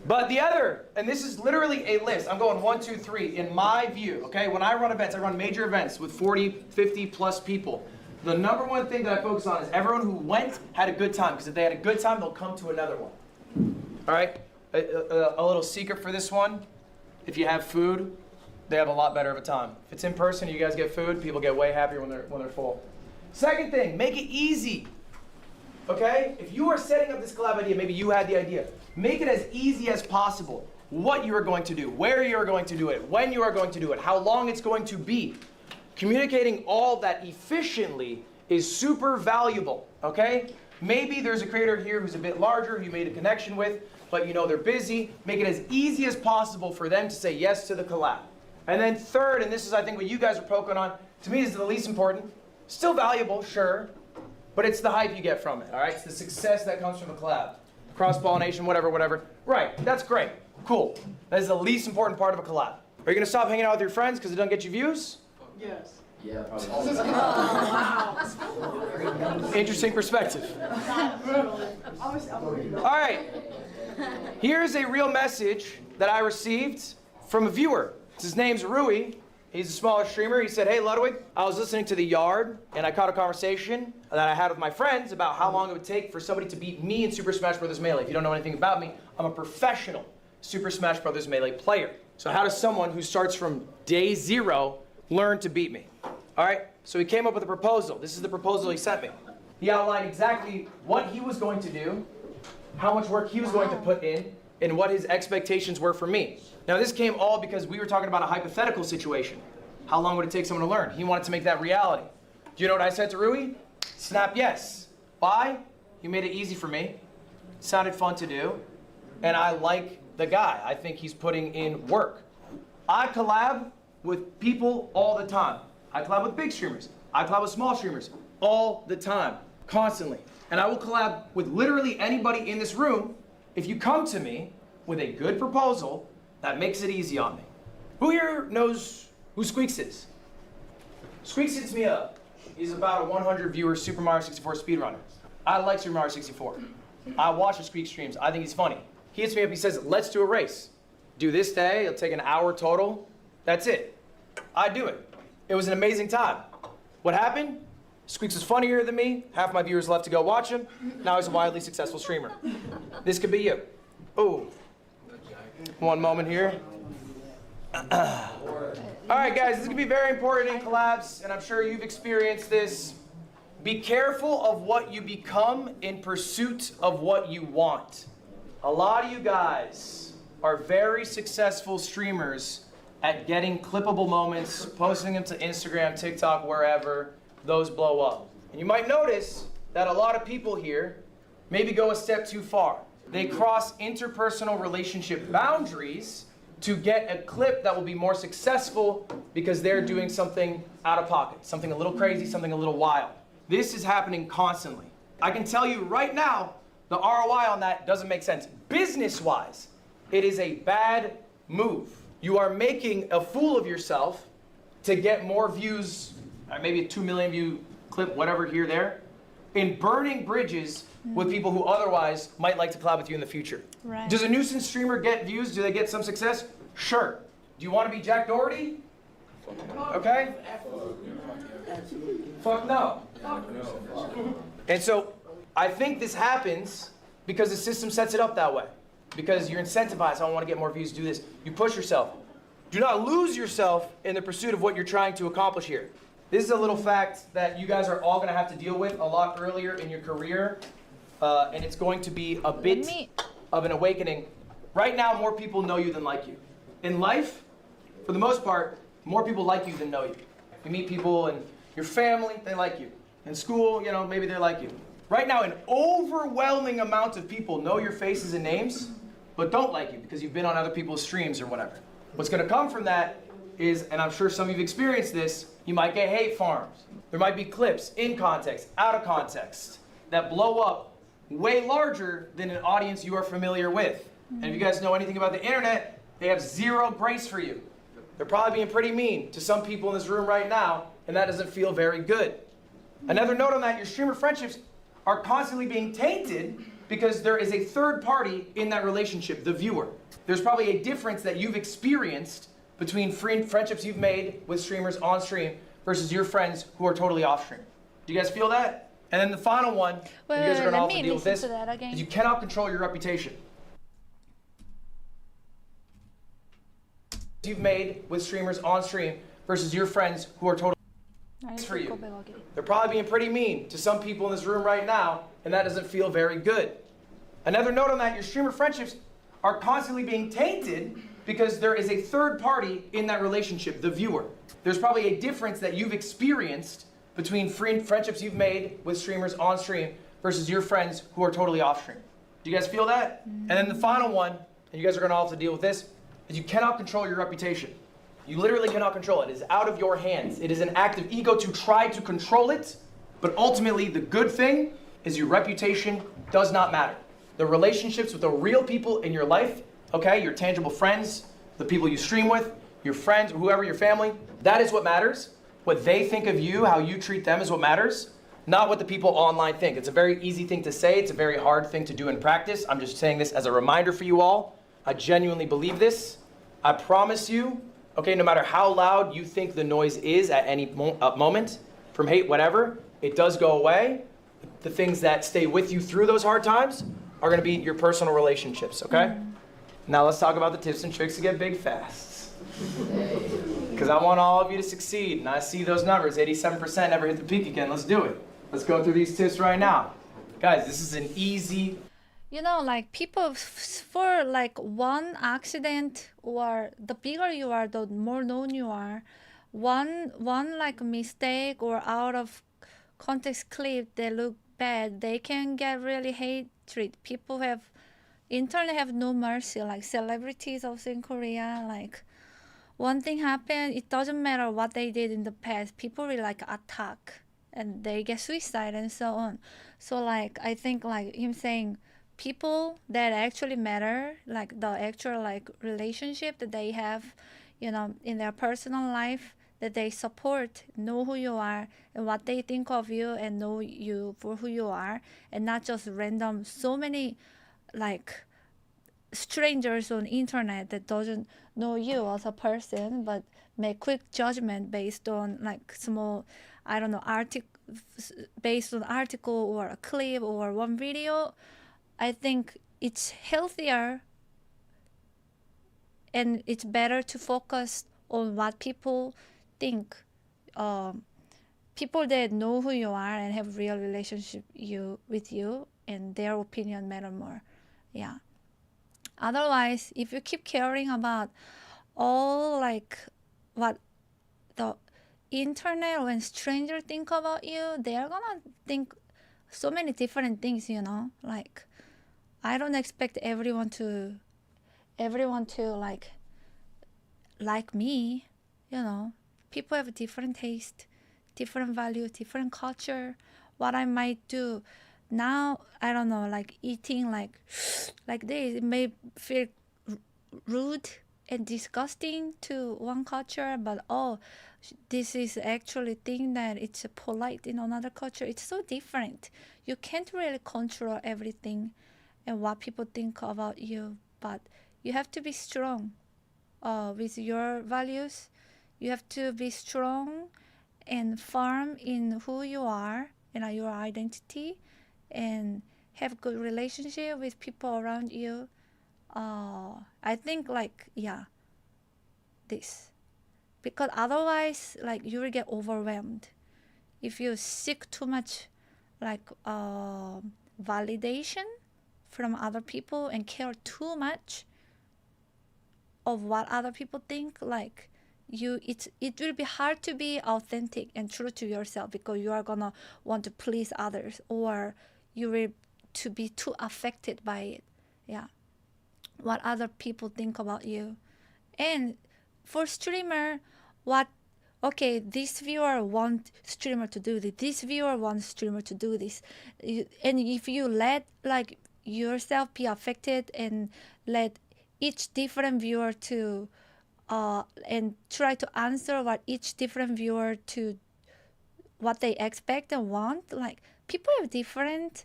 But the other, and this is literally a list, I'm going 1, 2, 3, in my view, okay? When I run events, I run major events with 40, 50 plus people. The #1 thing that I focus on is everyone who went had a good time, because if they had a good time, they'll come to another one. All right, a little secret for this one, if you have food, they have a lot better of a time. If it's in person, you guys get food, people get way happier when they're full. Second thing, make it easy. Okay? If you are setting up this collab idea, maybe you had the idea, make it as easy as possible. What you are going to do, where you are going to do it, when you are going to do it, how long it's going to be. Communicating all that efficiently is super valuable, okay? Maybe there's a creator here who's a bit larger, who you made a connection with, but you know they're busy. Make it as easy as possible for them to say yes to the collab. And then third, and this is I think what you guys are poking on, to me is the least important. Still valuable, sure, but it's the hype you get from it, all right? It's the success that comes from the collab. Cross-pollination, whatever. Right, that's great, cool. That is the least important part of a collab. Are you gonna stop hanging out with your friends because it doesn't get you views? Yes. Yeah, probably. Interesting perspective. All right, here's a real message that I received from a viewer. His name's Rui. He's a smaller streamer. He said, hey, Ludwig, I was listening to The Yard, and I caught a conversation that I had with my friends about how long it would take for somebody to beat me in Super Smash Bros. Melee. If you don't know anything about me, I'm a professional Super Smash Bros. Melee player. So how does someone who starts from day 0 learn to beat me? All right, so he came up with a proposal. This is the proposal he sent me. He outlined exactly what he was going to do, how much work he was going to put in, and what his expectations were for me. Now this came all because we were talking about a hypothetical situation. How long would it take someone to learn? He wanted to make that reality. Do you know what I said to Rui? Snap yes. Why? He made it easy for me. It sounded fun to do. And I like the guy. I think he's putting in work. I collab with people all the time. I collab with big streamers. I collab with small streamers all the time, constantly. And I will collab with literally anybody in this room if you come to me with a good proposal that makes it easy on me. Who here knows who Squeaks is? Squeaks hits me up. He's about a 100 viewer Super Mario 64 speedrunner. I like Super Mario 64. I watch the Squeak streams. I think he's funny. He hits me up, he says, let's do a race. Do this day, it'll take an hour total. That's it. I do it. It was an amazing time. What happened? Squeaks was funnier than me. Half my viewers left to go watch him. Now he's a wildly successful streamer. This could be you. Oh, one moment here. All right, guys, this is gonna be very important in collabs, and I'm sure you've experienced this. Be careful of what you become in pursuit of what you want. A lot of you guys are very successful streamers at getting clippable moments, posting them to Instagram, TikTok, wherever, those blow up. And you might notice that a lot of people here maybe go a step too far. They cross interpersonal relationship boundaries to get a clip that will be more successful because they're doing something out of pocket, something a little crazy, something a little wild. This is happening constantly. I can tell you right now, the ROI on that doesn't make sense. Business-wise, it is a bad move. You are making a fool of yourself to get more views, maybe a 2 million view clip, whatever, here, there, in burning bridges with people who otherwise might like to collab with you in the future. Right. Does a nuisance streamer get views? Do they get some success? Sure. Do you want to be Jack Doherty? Okay? Fuck no. And so I think this happens because the system sets it up that way. Because you're incentivized, I want to get more views, do this. You push yourself. Do not lose yourself in the pursuit of what you're trying to accomplish here. This is a little fact that you guys are all going to have to deal with a lot earlier in your career. And it's going to be a bit of an awakening. Right now, more people know you than like you. In life, for the most part, more people like you than know you. You meet people in your family, they like you. In school, you know, maybe they like you. Right now, an overwhelming amount of people know your faces and names, but don't like you because you've been on other people's streams or whatever. What's going to come from that is, and I'm sure some of you've experienced this, you might get hate farms. There might be clips in context, out of context, that blow up way larger than an audience you are familiar with. And if you guys know anything about the internet, they have zero grace for you. They're probably being pretty mean to some people in this room right now, and that doesn't feel very good. Another note on that, your streamer friendships are constantly being tainted because there is a third party in that relationship, the viewer. There's probably a difference that you've experienced between friendships you've made with streamers on stream versus your friends who are totally off stream. Do you guys feel that? And then the final one, you guys are going to also deal with this, is you cannot control your reputation. You've made with streamers on stream versus your friends who are totally... for you. They're probably being pretty mean to some people in this room right now, and that doesn't feel very good. Another note on that, your streamer friendships are constantly being tainted because there is a third party in that relationship, the viewer. There's probably a difference that you've experienced between friendships you've made with streamers on stream versus your friends who are totally off stream. Do you guys feel that? And then the final one, and you guys are gonna all have to deal with this, is you cannot control your reputation. You literally cannot control it. It is out of your hands. It is an act of ego to try to control it, but ultimately the good thing is your reputation does not matter. The relationships with the real people in your life, okay, your tangible friends, the people you stream with, your friends, whoever, your family, that is what matters. What they think of you, how you treat them is what matters, not what the people online think. It's a very easy thing to say. It's a very hard thing to do in practice. I'm just saying this as a reminder for you all. I genuinely believe this. I promise you, okay, no matter how loud you think the noise is at any moment, from hate, whatever, it does go away. The things that stay with you through those hard times are gonna be your personal relationships, okay? Now let's talk about the tips and tricks to get big fast. Because I want all of you to succeed, and I see those numbers, 87% never hit the peak again. Let's do it. Let's go through these tips right now. Guys, this is an easy... You know, like people, for like one accident, or the bigger you are, the more known you are, one like mistake or out of context clip, they look bad, they can get really hatred. People have, internet have no mercy, like celebrities also in Korea, like one thing happened, it doesn't matter what they did in the past, people will like attack and they get suicide and so on. So like, I think like him saying, people that actually matter, like the actual like relationship that they have, you know, in their personal life, that they support, know who you are and what they think of you, and know you for who you are, and not just random, so many like strangers on internet that doesn't know you as a person, but make quick judgment based on like small, I don't know, based on article or a clip or one video. I think it's healthier and it's better to focus on what people think. People that know who you are and have real relationship with you, and their opinion matter more. Yeah. Otherwise, if you keep caring about all like what the internet when strangers think about you, they're gonna think so many different things, you know, like I don't expect everyone to like me, you know. People have different taste, different value, different culture. What I might do now, I don't know, like eating like this, it may feel rude and disgusting to one culture, but oh, this is actually thing that it's polite in another culture. It's so different. You can't really control everything and what people think about you, but you have to be strong with your values. You have to be strong and firm in who you are and your identity, and have good relationship with people around you. I think like, yeah, this, because otherwise like you will get overwhelmed if you seek too much like validation from other people and care too much of what other people think. Like it will be hard to be authentic and true to yourself, because you are gonna want to please others, or you will to be too affected by it. Yeah, what other people think about you. And for streamer, okay, this viewer wants streamer to do this viewer wants streamer to do this, and if you let like yourself be affected and let each different viewer to and try to answer what each different viewer to what they expect and want, like people have different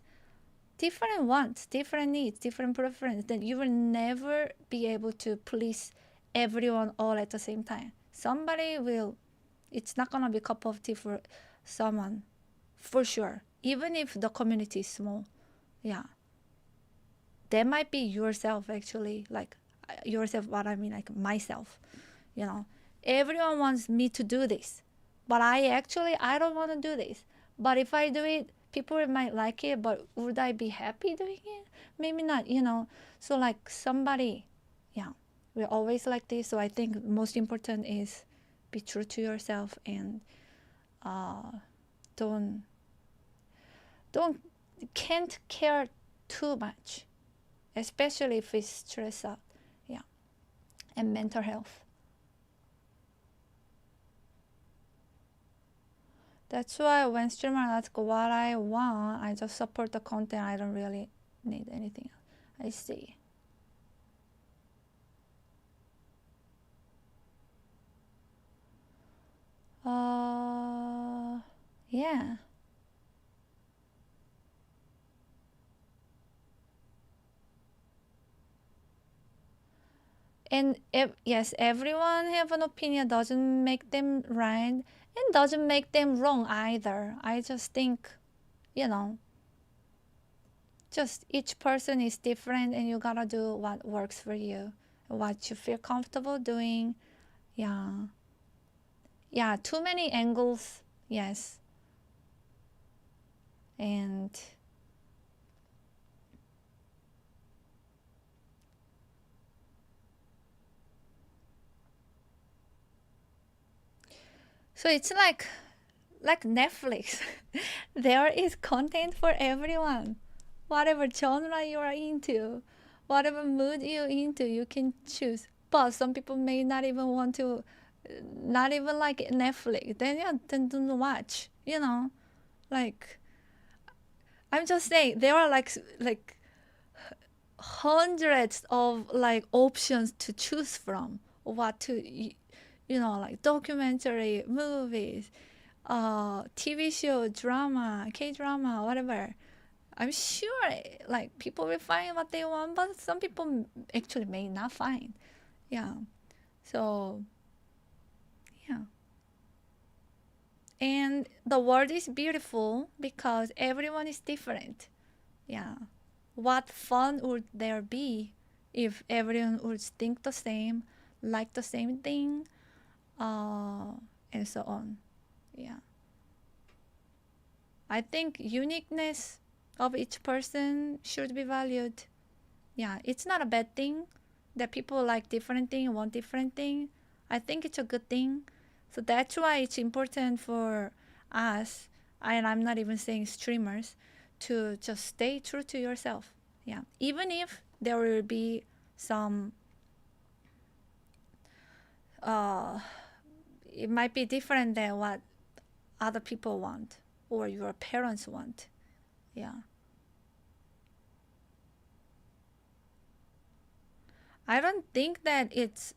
wants, different needs, different preferences, then you will never be able to please everyone all at the same time. Somebody will, it's not gonna be a cup of tea for someone, for sure, even if the community is small. Yeah, that might be yourself, actually, like yourself, what I mean, like myself, you know. Everyone wants me to do this, But I don't want to do this. But if I do it, people might like it, but would I be happy doing it? Maybe not, you know. So like somebody, yeah, we're always like this. So I think most important is be true to yourself and don't can't care too much, especially if it's stress out, yeah, and mental health. That's why when streamer asks what I want, I just support the content. I don't really need anything else. I see. Yeah. And yes, everyone have an opinion doesn't make them right and doesn't make them wrong either. I just think, you know, just each person is different and you gotta do what works for you, what you feel comfortable doing. Yeah. Yeah, too many angles, yes. And so it's like Netflix. There is content for everyone. Whatever genre you are into, whatever mood you're into, you can choose. But some people may not even want to, not even like Netflix. Then yeah, then don't watch. You know, like I'm just saying there are like hundreds of like options to choose from. What to, you know, like documentary, movies, TV show, drama, K-drama, whatever. I'm sure like people will find what they want, but some people actually may not find. Yeah. So, yeah. And the world is beautiful because everyone is different. Yeah. What fun would there be if everyone would think the same, like the same thing, and so on. Yeah. I think uniqueness of each person should be valued. Yeah, it's not a bad thing that people like different thing, want different thing. I think it's a good thing. So that's why it's important for us, and I'm not even saying streamers, to just stay true to yourself. Yeah, even if there will be some, it might be different than what other people want or your parents want. Yeah. I don't think that it's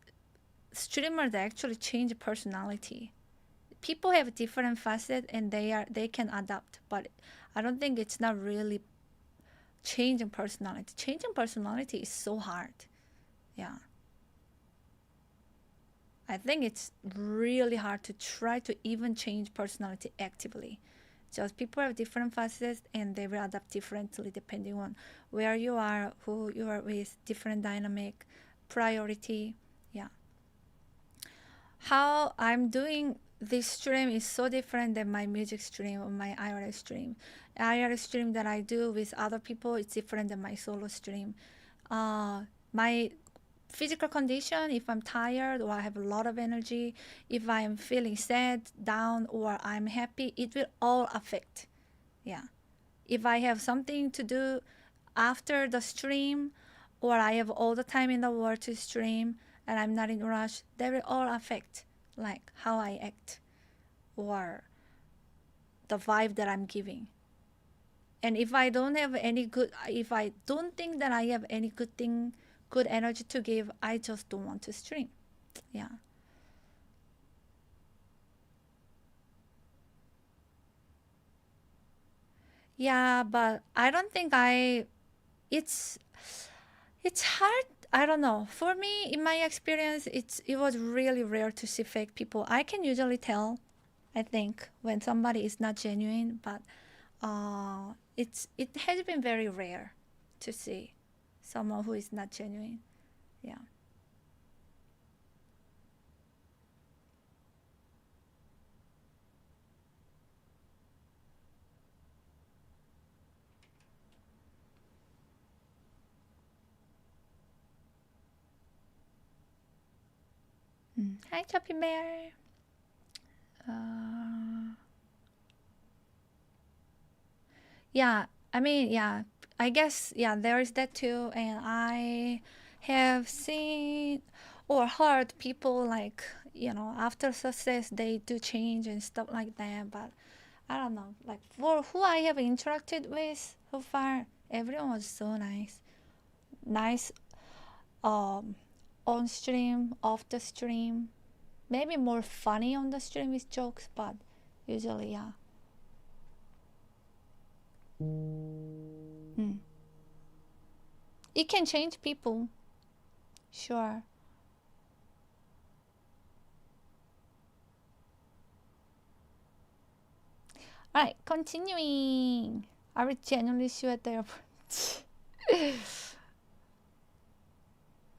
streamers that actually change personality. People have different facets and they can adapt, but I don't think it's not really changing personality. Changing personality is so hard. Yeah. I think it's really hard to try to even change personality actively. Just people have different facets and they will adapt differently depending on where you are, who you are with, different dynamic, priority. Yeah. How I'm doing this stream is so different than my music stream or my IRL stream. IRL stream that I do with other people is different than my solo stream. My physical condition, if I'm tired or I have a lot of energy, if I am feeling sad, down, or I'm happy, it will all affect. Yeah. If I have something to do after the stream, or I have all the time in the world to stream and I'm not in a rush, that will all affect like how I act or the vibe that I'm giving. And if I don't have any good, if I don't think that I have any good thing, good energy to give, I just don't want to stream. Yeah. Yeah, but I don't think it's hard. I don't know. For me, in my experience, it was really rare to see fake people. I can usually tell, I think, when somebody is not genuine, but it has been very rare to see someone who is not genuine. Yeah. Hi, Choppy Bear. Yeah, I mean, yeah, I guess, yeah, there is that too. And I have seen or heard people like, you know, after success, they do change and stuff like that. But I don't know, like for who I have interacted with so far, everyone was so nice. Nice on stream, off the stream. Maybe more funny on the stream with jokes, but usually, yeah. It can change people. Sure. Alright, continuing. I will genuinely see you at the airport.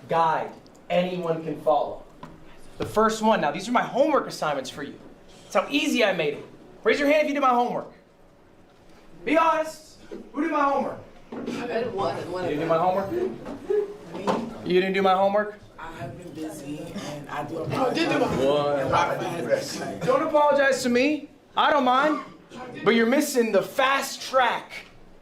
Guide anyone can follow. The first one, now these are my homework assignments for you. That's how easy I made it. Raise your hand if you did my homework. Be honest. Who did my homework? I did one. You didn't do my homework? You didn't do my homework? I've been busy and I do apologize. Don't apologize to me. I don't mind. But you're missing the fast track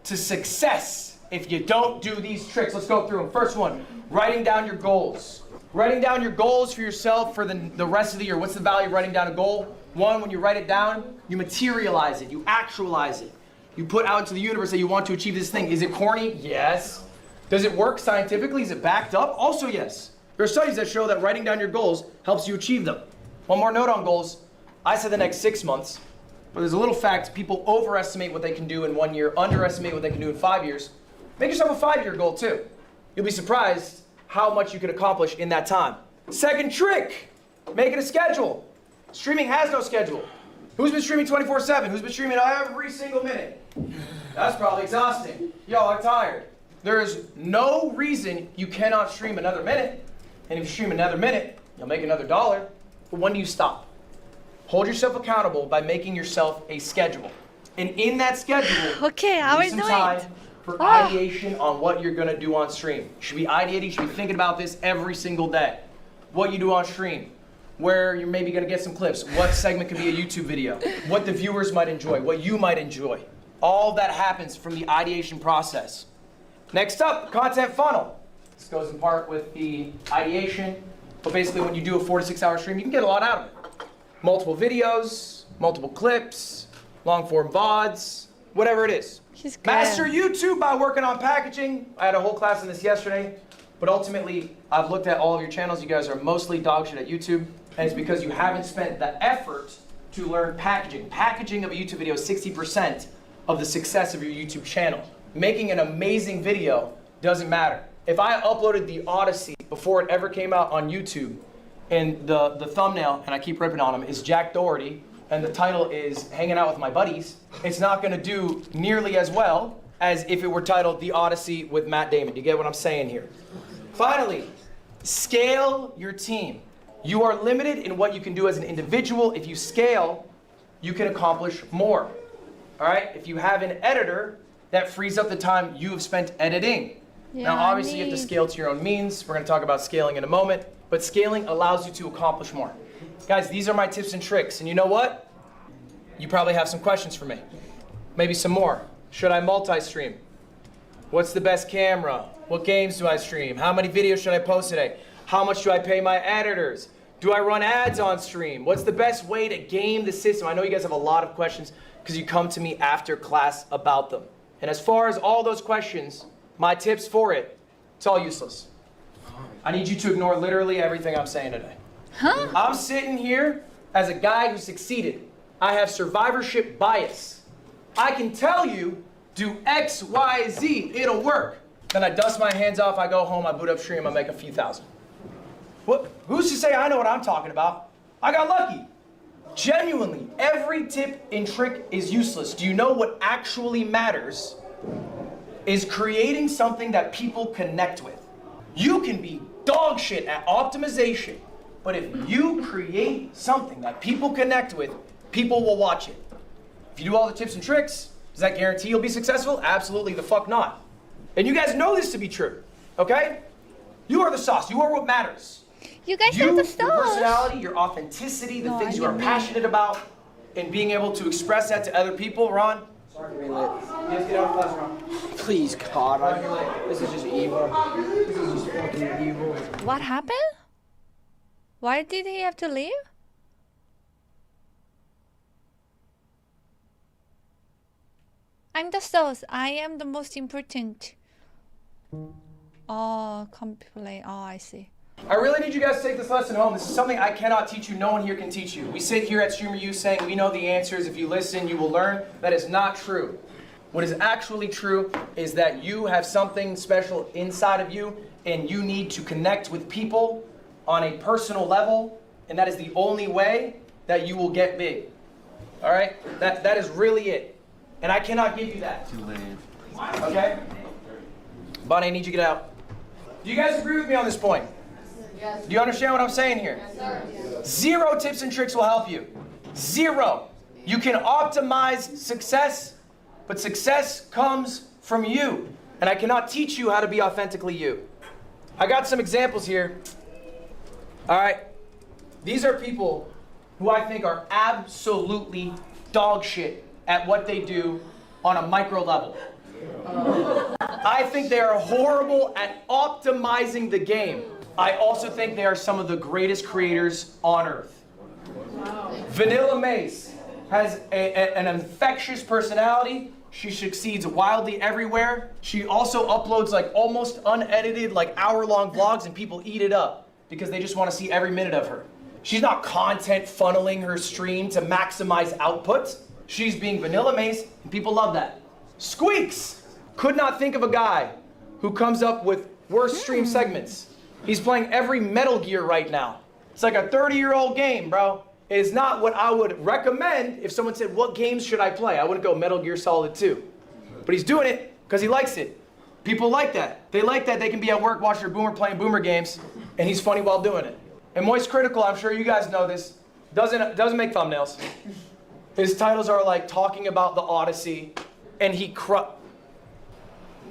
to success if you don't do these tricks. Let's go through them. First one, writing down your goals. Writing down your goals for yourself for the rest of the year. What's the value of writing down a goal? One, when you write it down, you materialize it, you actualize it. You put out into the universe that you want to achieve this thing. Is it corny? Yes. Does it work scientifically? Is it backed up? Also yes. There are studies that show that writing down your goals helps you achieve them. One more note on goals. I said the next 6 months, but there's a little fact. People overestimate what they can do in 1 year, underestimate what they can do in 5 years. Make yourself a 5-year goal too. You'll be surprised how much you can accomplish in that time. Second trick, make it a schedule. Streaming has no schedule. Who's been streaming 24/7? Who's been streaming every single minute? That's probably exhausting. Y'all are tired. There is no reason you cannot stream another minute. And if you stream another minute, you'll make another $1. But when do you stop? Hold yourself accountable by making yourself a schedule. And in that schedule, okay, I will some do time it. for ideation on what you're gonna do on stream. You should be ideating, you should be thinking about this every single day. What you do on stream, where you're maybe gonna get some clips, what segment could be a YouTube video, what the viewers might enjoy, what you might enjoy. All that happens from the ideation process. Next up, content funnel. This goes in part with the ideation, but basically when you do a 4 to 6 hour stream, you can get a lot out of it. Multiple videos, multiple clips, long form VODs, whatever it is. Master YouTube by working on packaging. I had a whole class on this yesterday, but ultimately I've looked at all of your channels. You guys are mostly dog shit at YouTube, and it's because you haven't spent the effort to learn packaging. Packaging of a YouTube video is 60% of the success of your YouTube channel. Making an amazing video doesn't matter. If I uploaded the Odyssey before it ever came out on YouTube, and the thumbnail, and I keep ripping on him, is Jack Doherty, and the title is Hanging Out with My Buddies, it's not gonna do nearly as well as if it were titled The Odyssey with Matt Damon. You get what I'm saying here? Finally, scale your team. You are limited in what you can do as an individual. If you scale, you can accomplish more. All right? If you have an editor, that frees up the time you have spent editing. Yeah, now, obviously, you have to scale to your own means. We're going to talk about scaling in a moment. But scaling allows you to accomplish more. Guys, these are my tips and tricks. And you know what? You probably have some questions for me. Maybe some more. Should I multi-stream? What's the best camera? What games do I stream? How many videos should I post today? How much do I pay my editors? Do I run ads on stream? What's the best way to game the system? I know you guys have a lot of questions because you come to me after class about them. And as far as all those questions, my tips for it, it's all useless. I need you to ignore literally everything I'm saying today. Huh? I'm sitting here as a guy who succeeded. I have survivorship bias. I can tell you, do X, Y, Z, it'll work. Then I dust my hands off, I go home, I boot up stream, I make a few thousand. What? Who's to say I know what I'm talking about? I got lucky. Genuinely, every tip and trick is useless. Do you know what actually matters? Is creating something that people connect with. You can be dog shit at optimization, but if you create something that people connect with, people will watch it. If you do all the tips and tricks, does that guarantee you'll be successful? Absolutely the fuck not. And you guys know this to be true, okay? You are the sauce, you are what matters. You guys You, have the your stuff. personality, your authenticity, the No, things I you are mean- passionate about, and being able to express that to other people. Ron? Yes, get out of class, Ron. Please, God, this is just evil. This is just fucking evil. What happened? Why did he have to leave? I'm the source. I am the most important. Oh, complain. Oh, I see. I really need you guys to take this lesson home. This is something I cannot teach you. No one here can teach you. We sit here at Streamer U saying we know the answers. If you listen, you will learn. That is not true. What is actually true is that you have something special inside of you, and you need to connect with people on a personal level, and that is the only way that you will get big. All right? That is really it. And I cannot give you that. Too late. Okay? Bonnie, I need you to get out. Do you guys agree with me on this point? Yes. Do you understand what I'm saying here? Yes, sir. 0 tips and tricks will help you. 0. You can optimize success, but success comes from you. And I cannot teach you how to be authentically you. I got some examples here. All right. These are people who I think are absolutely dog shit at what they do on a micro level. I think they are horrible at optimizing the game. I also think they are some of the greatest creators on earth. Vanilla Mace has an infectious personality. She succeeds wildly everywhere. She also uploads like almost unedited, like hour-long vlogs, and people eat it up because they just want to see every minute of her. She's not content funneling her stream to maximize output. She's being Vanilla Mace, and people love that. Squeaks could not think of a guy who comes up with worse stream segments. He's playing every Metal Gear right now. It's like a 30-year-old game, bro. It is not what I would recommend if someone said, what games should I play? I wouldn't go Metal Gear Solid 2. But he's doing it because he likes it. People like that. They like that they can be at work watching their boomer playing boomer games, and he's funny while doing it. And Moist Critical, I'm sure you guys know this, doesn't make thumbnails. His titles are like talking about the Odyssey, and he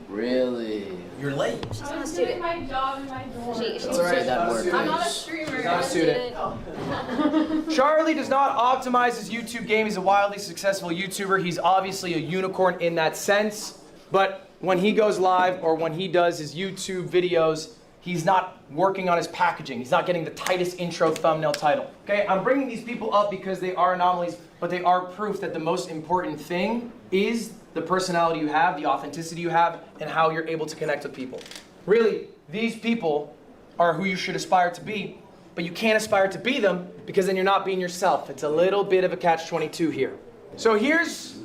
Really? You're late. She's not a student. My job and my door. She's Alright, that works. I'm not a streamer. He's not a student. Charlie does not optimize his YouTube game. He's a wildly successful YouTuber. He's obviously a unicorn in that sense. But when he goes live or when he does his YouTube videos, he's not working on his packaging. He's not getting the tightest intro thumbnail title. Okay, I'm bringing these people up because they are anomalies, but they are proof that the most important thing is the personality you have, the authenticity you have, and how you're able to connect with people. Really, these people are who you should aspire to be, but you can't aspire to be them because then you're not being yourself. It's a little bit of a catch-22 here. So here's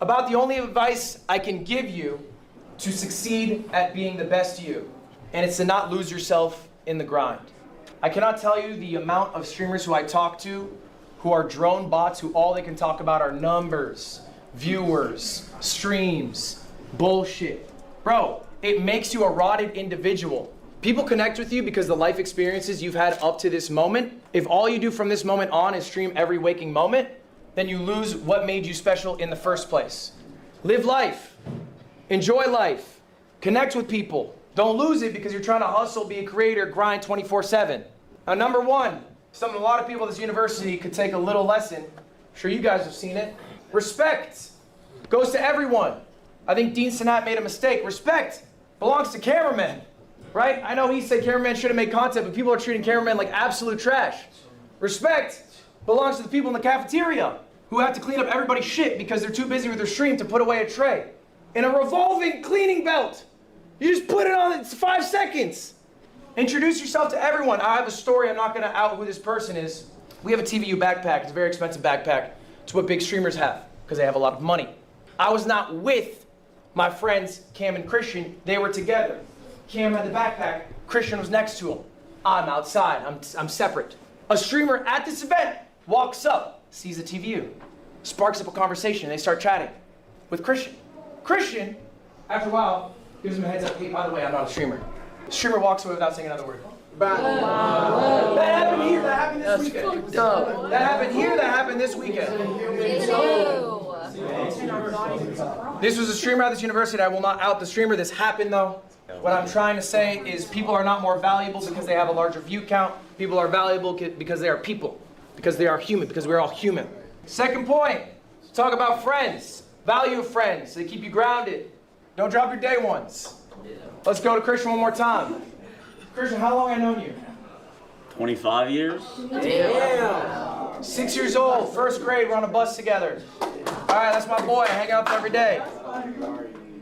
about the only advice I can give you to succeed at being the best you, and it's to not lose yourself in the grind. I cannot tell you the amount of streamers who I talk to who are drone bots who all they can talk about are numbers, viewers, streams, bullshit. Bro, it makes you a rotted individual. People connect with you because the life experiences you've had up to this moment. If all you do from this moment on is stream every waking moment, then you lose what made you special in the first place. Live life. Enjoy life. Connect with people. Don't lose it because you're trying to hustle, be a creator, grind 24/7. Now, number one, a lot of people at this university could take a little lesson. I'm sure you guys have seen it. Respect goes to everyone. I think Dean Sinat made a mistake. Respect belongs to cameramen, right? I know he said cameramen shouldn't make content, but people are treating cameramen like absolute trash. Respect belongs to the people in the cafeteria who have to clean up everybody's shit because they're too busy with their stream to put away a tray. In a revolving cleaning belt. You just put it on, it's 5 seconds. Introduce yourself to everyone. I have a story, I'm not gonna out who this person is. We have a TVU backpack, it's a very expensive backpack. It's what big streamers have, because they have a lot of money. I was not with my friends, Cam and Christian, they were together. Cam had the backpack, Christian was next to him. I'm outside, I'm separate. A streamer at this event walks up, sees the TVU, sparks up a conversation, they start chatting with Christian. Christian, after a while, gives him a heads up, hey, by the way, I'm not a streamer. The streamer walks away without saying another word. That happened here, that happened this weekend. That happened here, that happened this weekend. This was a streamer at this university. I will not out the streamer. This happened though. What I'm trying to say is people are not more valuable because they have a larger view count. People are valuable because they are people, because they are human, because we're all human. Second point, talk about friends. Value of friends. They keep you grounded. Don't drop your day ones. Let's go to Christian one more time. Christian, how long have I known you? 25 years? Damn. 6 years old, first grade, we're on a bus together. All right, that's my boy. I hang out with him every day.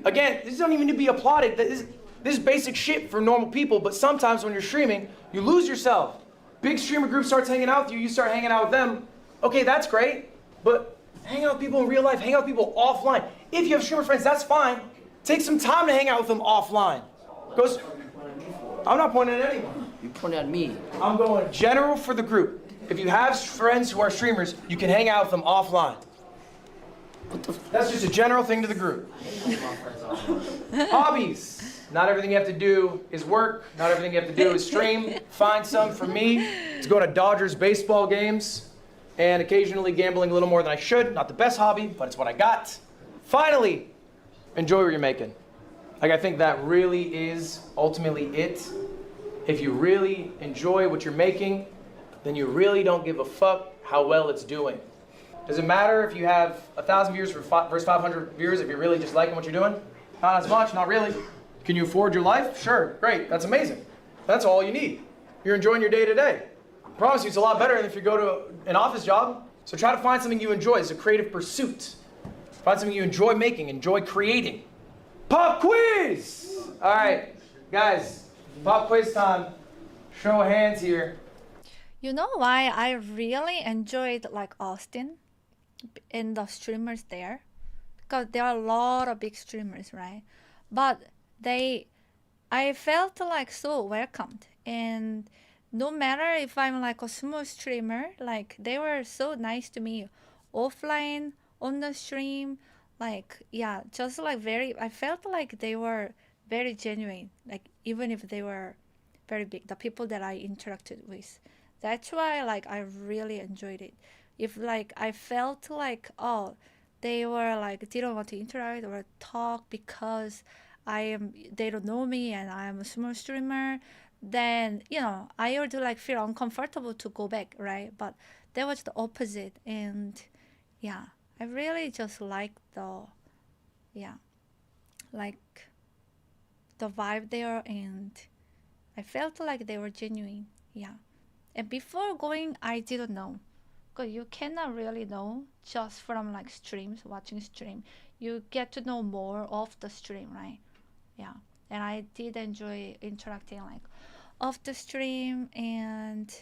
Again, this doesn't even need to be applauded. This is basic shit for normal people, but sometimes when you're streaming, you lose yourself. Big streamer group starts hanging out with you, you start hanging out with them. Okay, that's great, but hang out with people in real life, hang out with people offline. If you have streamer friends, that's fine. Take some time to hang out with them offline. Because I'm not pointing at anyone. You pointed at me. I'm going general for the group. If you have friends who are streamers, you can hang out with them offline. That's just a general thing to the group. Hobbies. Not everything you have to do is work. Not everything you have to do is stream. Find some. For me, it's going to Dodgers baseball games and occasionally gambling a little more than I should. Not the best hobby, but it's what I got. Finally, enjoy what you're making. Like, I think that really is ultimately it. If you really enjoy what you're making, then you really don't give a fuck how well it's doing. Does it matter if you have 1,000 viewers versus 500 viewers if you're really just liking what you're doing? Not as much, not really. Can you afford your life? Sure, great, that's amazing. That's all you need. You're enjoying your day to day. I promise you it's a lot better than if you go to an office job. So try to find something you enjoy. It's a creative pursuit. Find something you enjoy making, enjoy creating. Pop quiz! All right, guys, pop quiz time. Show of hands here. You know why I really enjoyed like Austin and the streamers there? Because there are a lot of big streamers, right? But I felt like so welcomed, and no matter if I'm like a small streamer, like they were so nice to me offline, on the stream, like, yeah, just like I felt like they were very genuine, like even if they were very big, the people that I interacted with. That's why like I really enjoyed it. If like I felt like, oh, they were like didn't want to interact or talk because they don't know me and I'm a small streamer, then I would like feel uncomfortable to go back, right? But that was the opposite, and yeah, I really just like the vibe there, and I felt like they were genuine, yeah. And before going, I didn't know, because you cannot really know just from like streams, watching stream. You get to know more of the stream, right? Yeah, and I did enjoy interacting like off the stream, and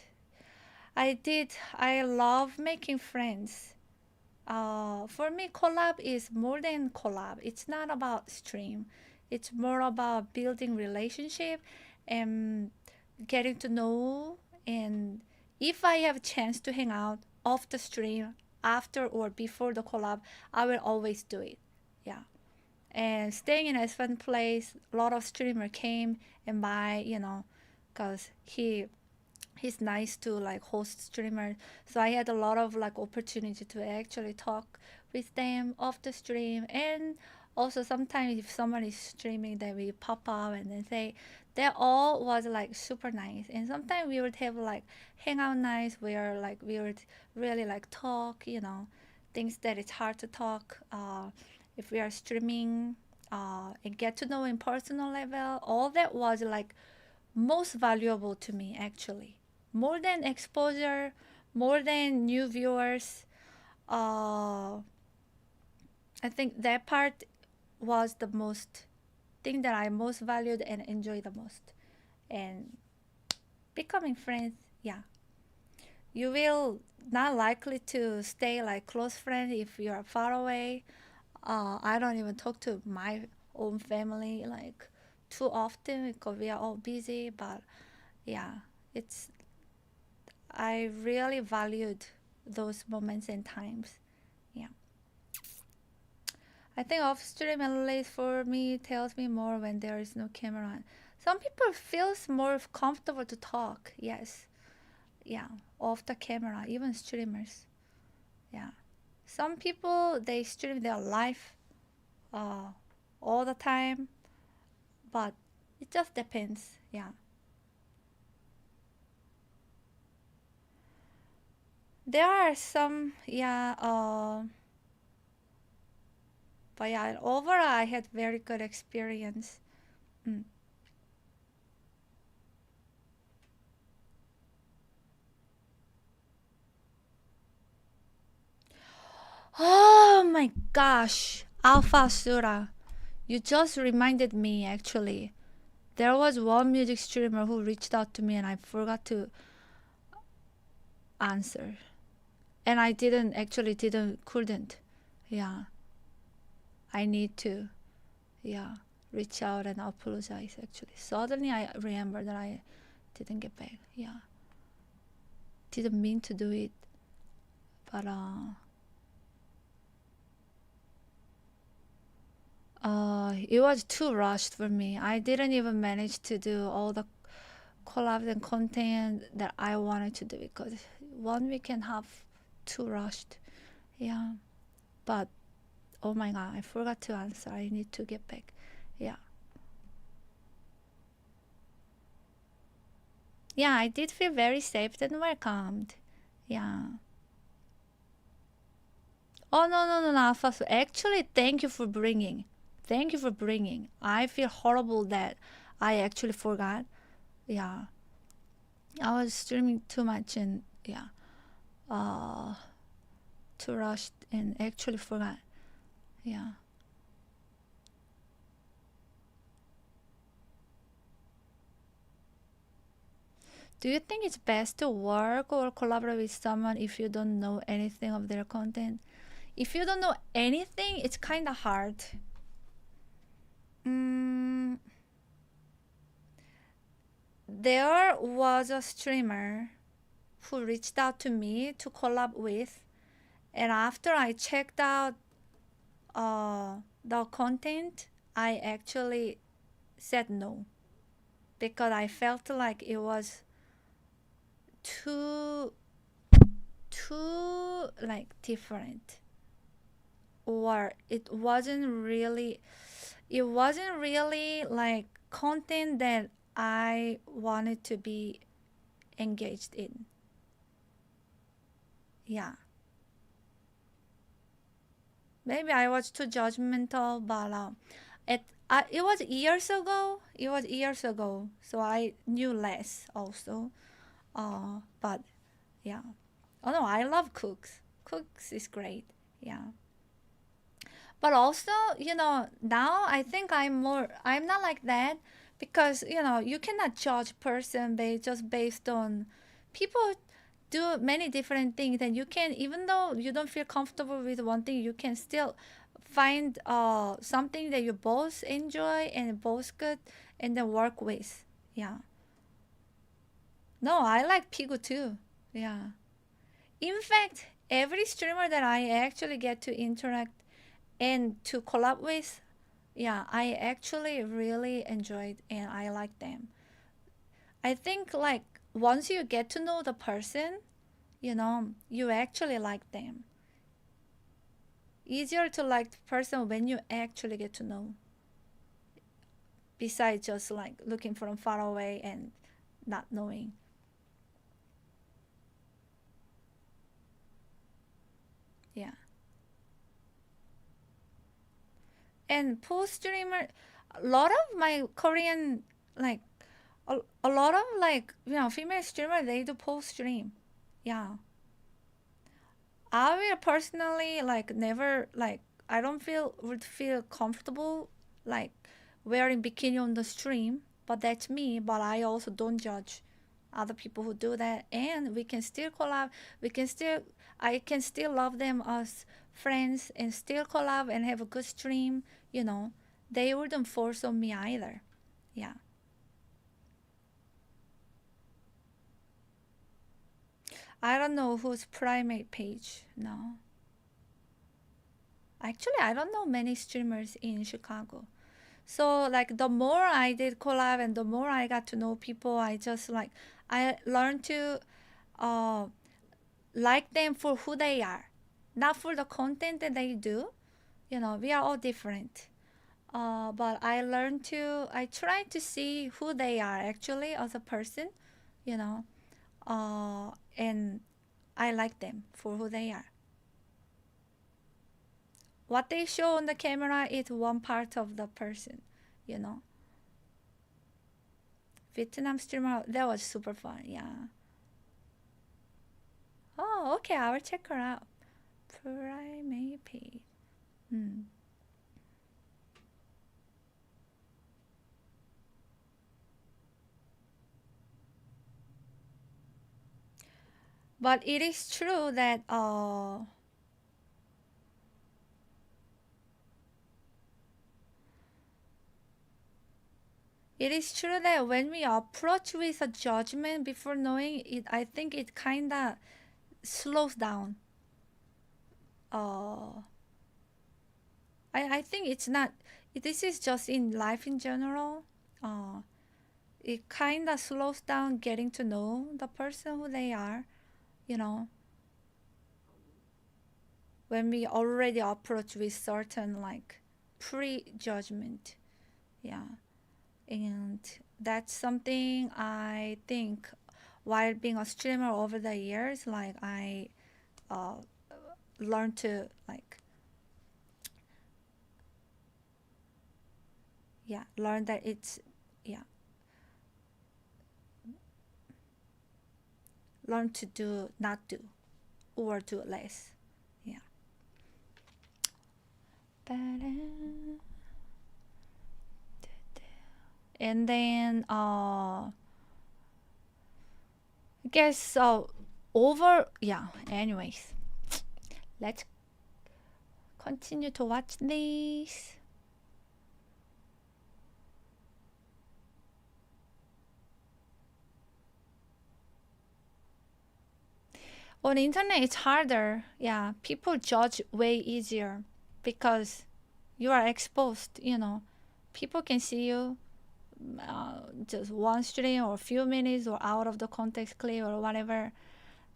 I love making friends. For me, collab is more than collab. It's not about stream. It's more about building relationship and getting to know. And if I have a chance to hang out off the stream after or before the collab, I will always do it. Yeah. And staying in a fun place, a lot of streamer came and by, because he's nice to like host streamers. So I had a lot of like opportunity to actually talk with them off the stream. And also sometimes if someone is streaming, then we pop up and then say, that all was like super nice. And sometimes we would have like hangout nights where like we would really like talk, things that it's hard to talk. If we are streaming and get to know in personal level, all that was like most valuable to me actually. More than exposure, more than new viewers. I think that part was the most thing that I most valued and enjoyed the most. And becoming friends, yeah. You will not likely to stay like close friends if you are far away. I don't even talk to my own family like too often because we are all busy, but yeah, I really valued those moments and times. Yeah. I think off stream at least for me tells me more when there is no camera on. Some people feels more comfortable to talk, yes. Yeah, off the camera, even streamers. Yeah. Some people, they stream their life all the time, but it just depends. Yeah. There are some, yeah, but yeah, overall I had very good experience. Mm. Oh my gosh, Alpha Sura, you just reminded me actually. There was one music streamer who reached out to me and I forgot to answer. And I couldn't. Yeah. I need to, yeah, reach out and apologize actually. Suddenly I remember that I didn't get back. Yeah. Didn't mean to do it. But it was too rushed for me. I didn't even manage to do all the collabs and content that I wanted to do because 1 week and a half too rushed. Yeah. But oh my god, I forgot to answer. I need to get back. Yeah. Yeah, I did feel very safe and welcomed. Yeah. Oh no, Alpha. Actually, thank you for bringing. Thank you for bringing. I feel horrible that I actually forgot. Yeah. I was streaming too much and yeah. Too rushed and actually forgot. Yeah. Do you think it's best to work or collaborate with someone if you don't know anything of their content? If you don't know anything, it's kind of hard. There was a streamer who reached out to me to collab with, and after I checked out the content, I actually said no because I felt like it was too like different, or it wasn't really like content that I wanted to be engaged in. Yeah. Maybe I was too judgmental, but it was years ago. It was years ago, so I knew less also. But yeah. Oh no, I love Cooks. Cooks is great. Yeah. But also, now I think I'm not like that because, you cannot judge person based on people do many different things, and you can, even though you don't feel comfortable with one thing, you can still find something that you both enjoy and both good and then work with. Yeah. No, I like Pigu too. Yeah. In fact, every streamer that I actually get to interact and to collab with, yeah, I actually really enjoyed and I like them. I think like once you get to know the person, you actually like them. Easier to like the person when you actually get to know, besides just like looking from far away and not knowing. Yeah. And post streamer, a lot of my Korean, like a lot of like female streamer, they do post stream. Yeah. I will personally like never like I don't would feel comfortable like wearing bikini on the stream, but that's me. But I also don't judge other people who do that, and we can still collab. I can still love them as friends and still collab and have a good stream. They wouldn't force on me either. Yeah. I don't know whose primate page. No. Actually, I don't know many streamers in Chicago. So like the more I did collab and the more I got to know people, I learned to like them for who they are, not for the content that they do. You know, we are all different. But I try to see who they are actually as a person, you know, and I like them for who they are. What they show on the camera is one part of the person, you know. Vietnam streamer, that was super fun, yeah. Oh, okay, I will check her out. Primate page. But it is true that it is true that when we approach with a judgment before knowing it, I think it kinda slows down. I think it's not. This is just in life in general. It kinda slows down getting to know the person who they are, you know. When we already approach with certain like pre-judgment, yeah. And that's something I think while being a streamer over the years, like I learned to like, yeah, learn that it's, yeah, learn to do, not do, or do less, yeah. And then I guess anyways, let's continue to watch this. On the internet it's harder, yeah. People judge way easier because you are exposed, you know. People can see you just one stream or a few minutes or out of the context clip or whatever.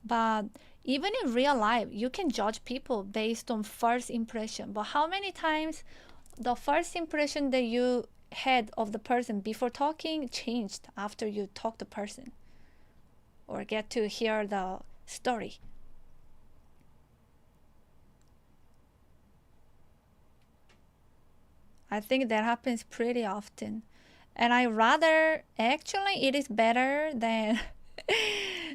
But even in real life, you can judge people based on first impression. But how many times the first impression that you had of the person before talking changed after you talk to the person or get to hear the story? I think that happens pretty often. And I rather, actually, it is better than,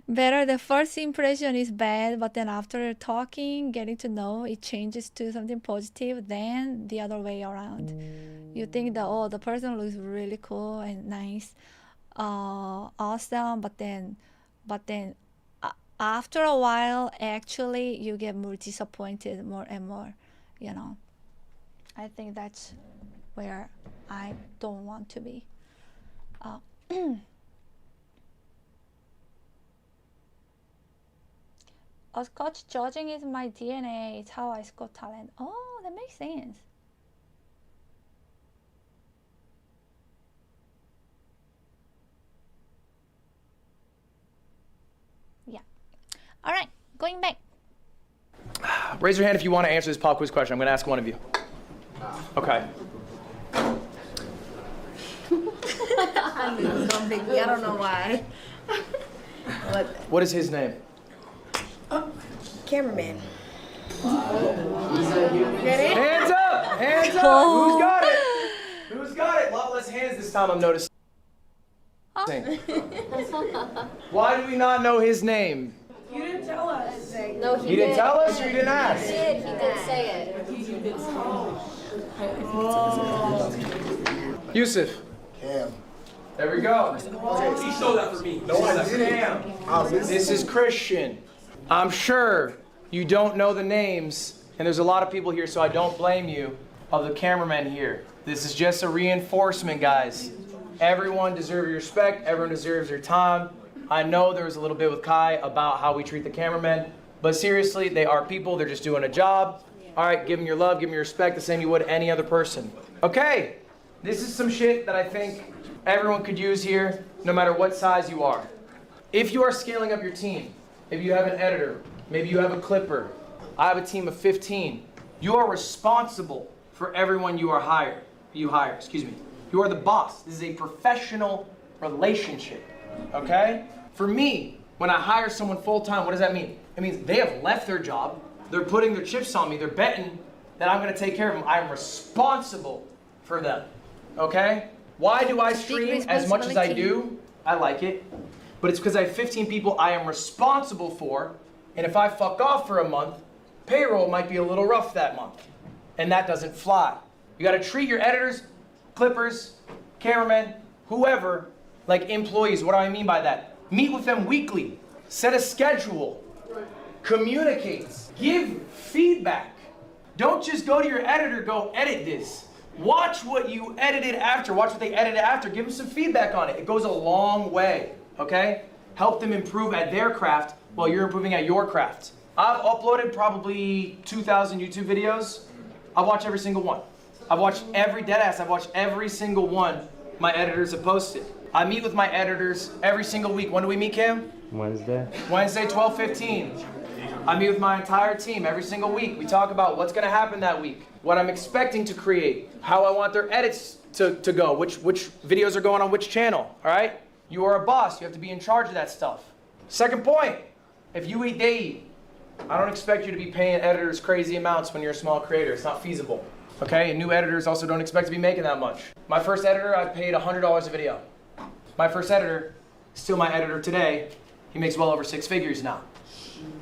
the first impression is bad, but then after talking, getting to know, it changes to something positive than the other way around. You think that, oh, the person looks really cool and nice, awesome, but then after a while, actually, you get more disappointed more and more, you know. I think that's where I don't want to be. As coach, judging is my DNA. It's how I score talent. Oh, that makes sense. Yeah. All right, going back. Raise your hand if you want to answer this pop quiz question. I'm going to ask one of you. Okay. I knew it was gonna be me. I don't know why. What is his name? Cameraman. Hands up! Hands up! Who's got it? Who's got it? A lot less hands this time, I'm noticing. Why do we not know his name? You didn't tell us. No, he didn't tell us, or you didn't ask? He did say it. Yusuf. Cam. There we go. He showed that for me. No, I didn't. This is Christian. I'm sure you don't know the names, and there's a lot of people here, so I don't blame you, of the cameramen here. This is just a reinforcement, guys. Everyone deserves your respect. Everyone deserves your time. I know there was a little bit with Kai about how we treat the cameramen, but seriously, they are people. They're just doing a job. All right, give them your love, give them your respect, the same you would any other person. Okay, this is some shit that I think everyone could use here, no matter what size you are. If you are scaling up your team, if you have an editor, maybe you have a clipper, I have a team of 15. You are responsible for everyone you hire, excuse me. You are the boss. This is a professional relationship, okay? For me, when I hire someone full-time, what does that mean? It means they have left their job, they're putting their chips on me, they're betting that I'm gonna take care of them. I'm responsible for them, okay? Why do I stream as much as I do? I like it, but it's because I have 15 people I am responsible for, and if I fuck off for a month, payroll might be a little rough that month, and that doesn't fly. You gotta treat your editors, clippers, cameramen, whoever, like employees. What do I mean by that? Meet with them weekly, set a schedule, communicate, give feedback. Don't just go to your editor, go edit this. Watch what you edited after, watch what they edited after, give them some feedback on it. It goes a long way, okay? Help them improve at their craft while you're improving at your craft. I've uploaded probably 2,000 YouTube videos. I watch every single one. I've watched every deadass, I've watched every single one my editors have posted. I meet with my editors every single week. When do we meet, Cam? Wednesday. Wednesday, 12:15. I meet with my entire team every single week. We talk about what's gonna happen that week, what I'm expecting to create, how I want their edits to go, which videos are going on which channel, all right? You are a boss, you have to be in charge of that stuff. Second point, if you eat, they eat. I don't expect you to be paying editors crazy amounts when you're a small creator. It's not feasible, okay? And new editors also don't expect to be making that much. My first editor, I paid $100 a video. My first editor, still my editor today, he makes well over 6 figures now,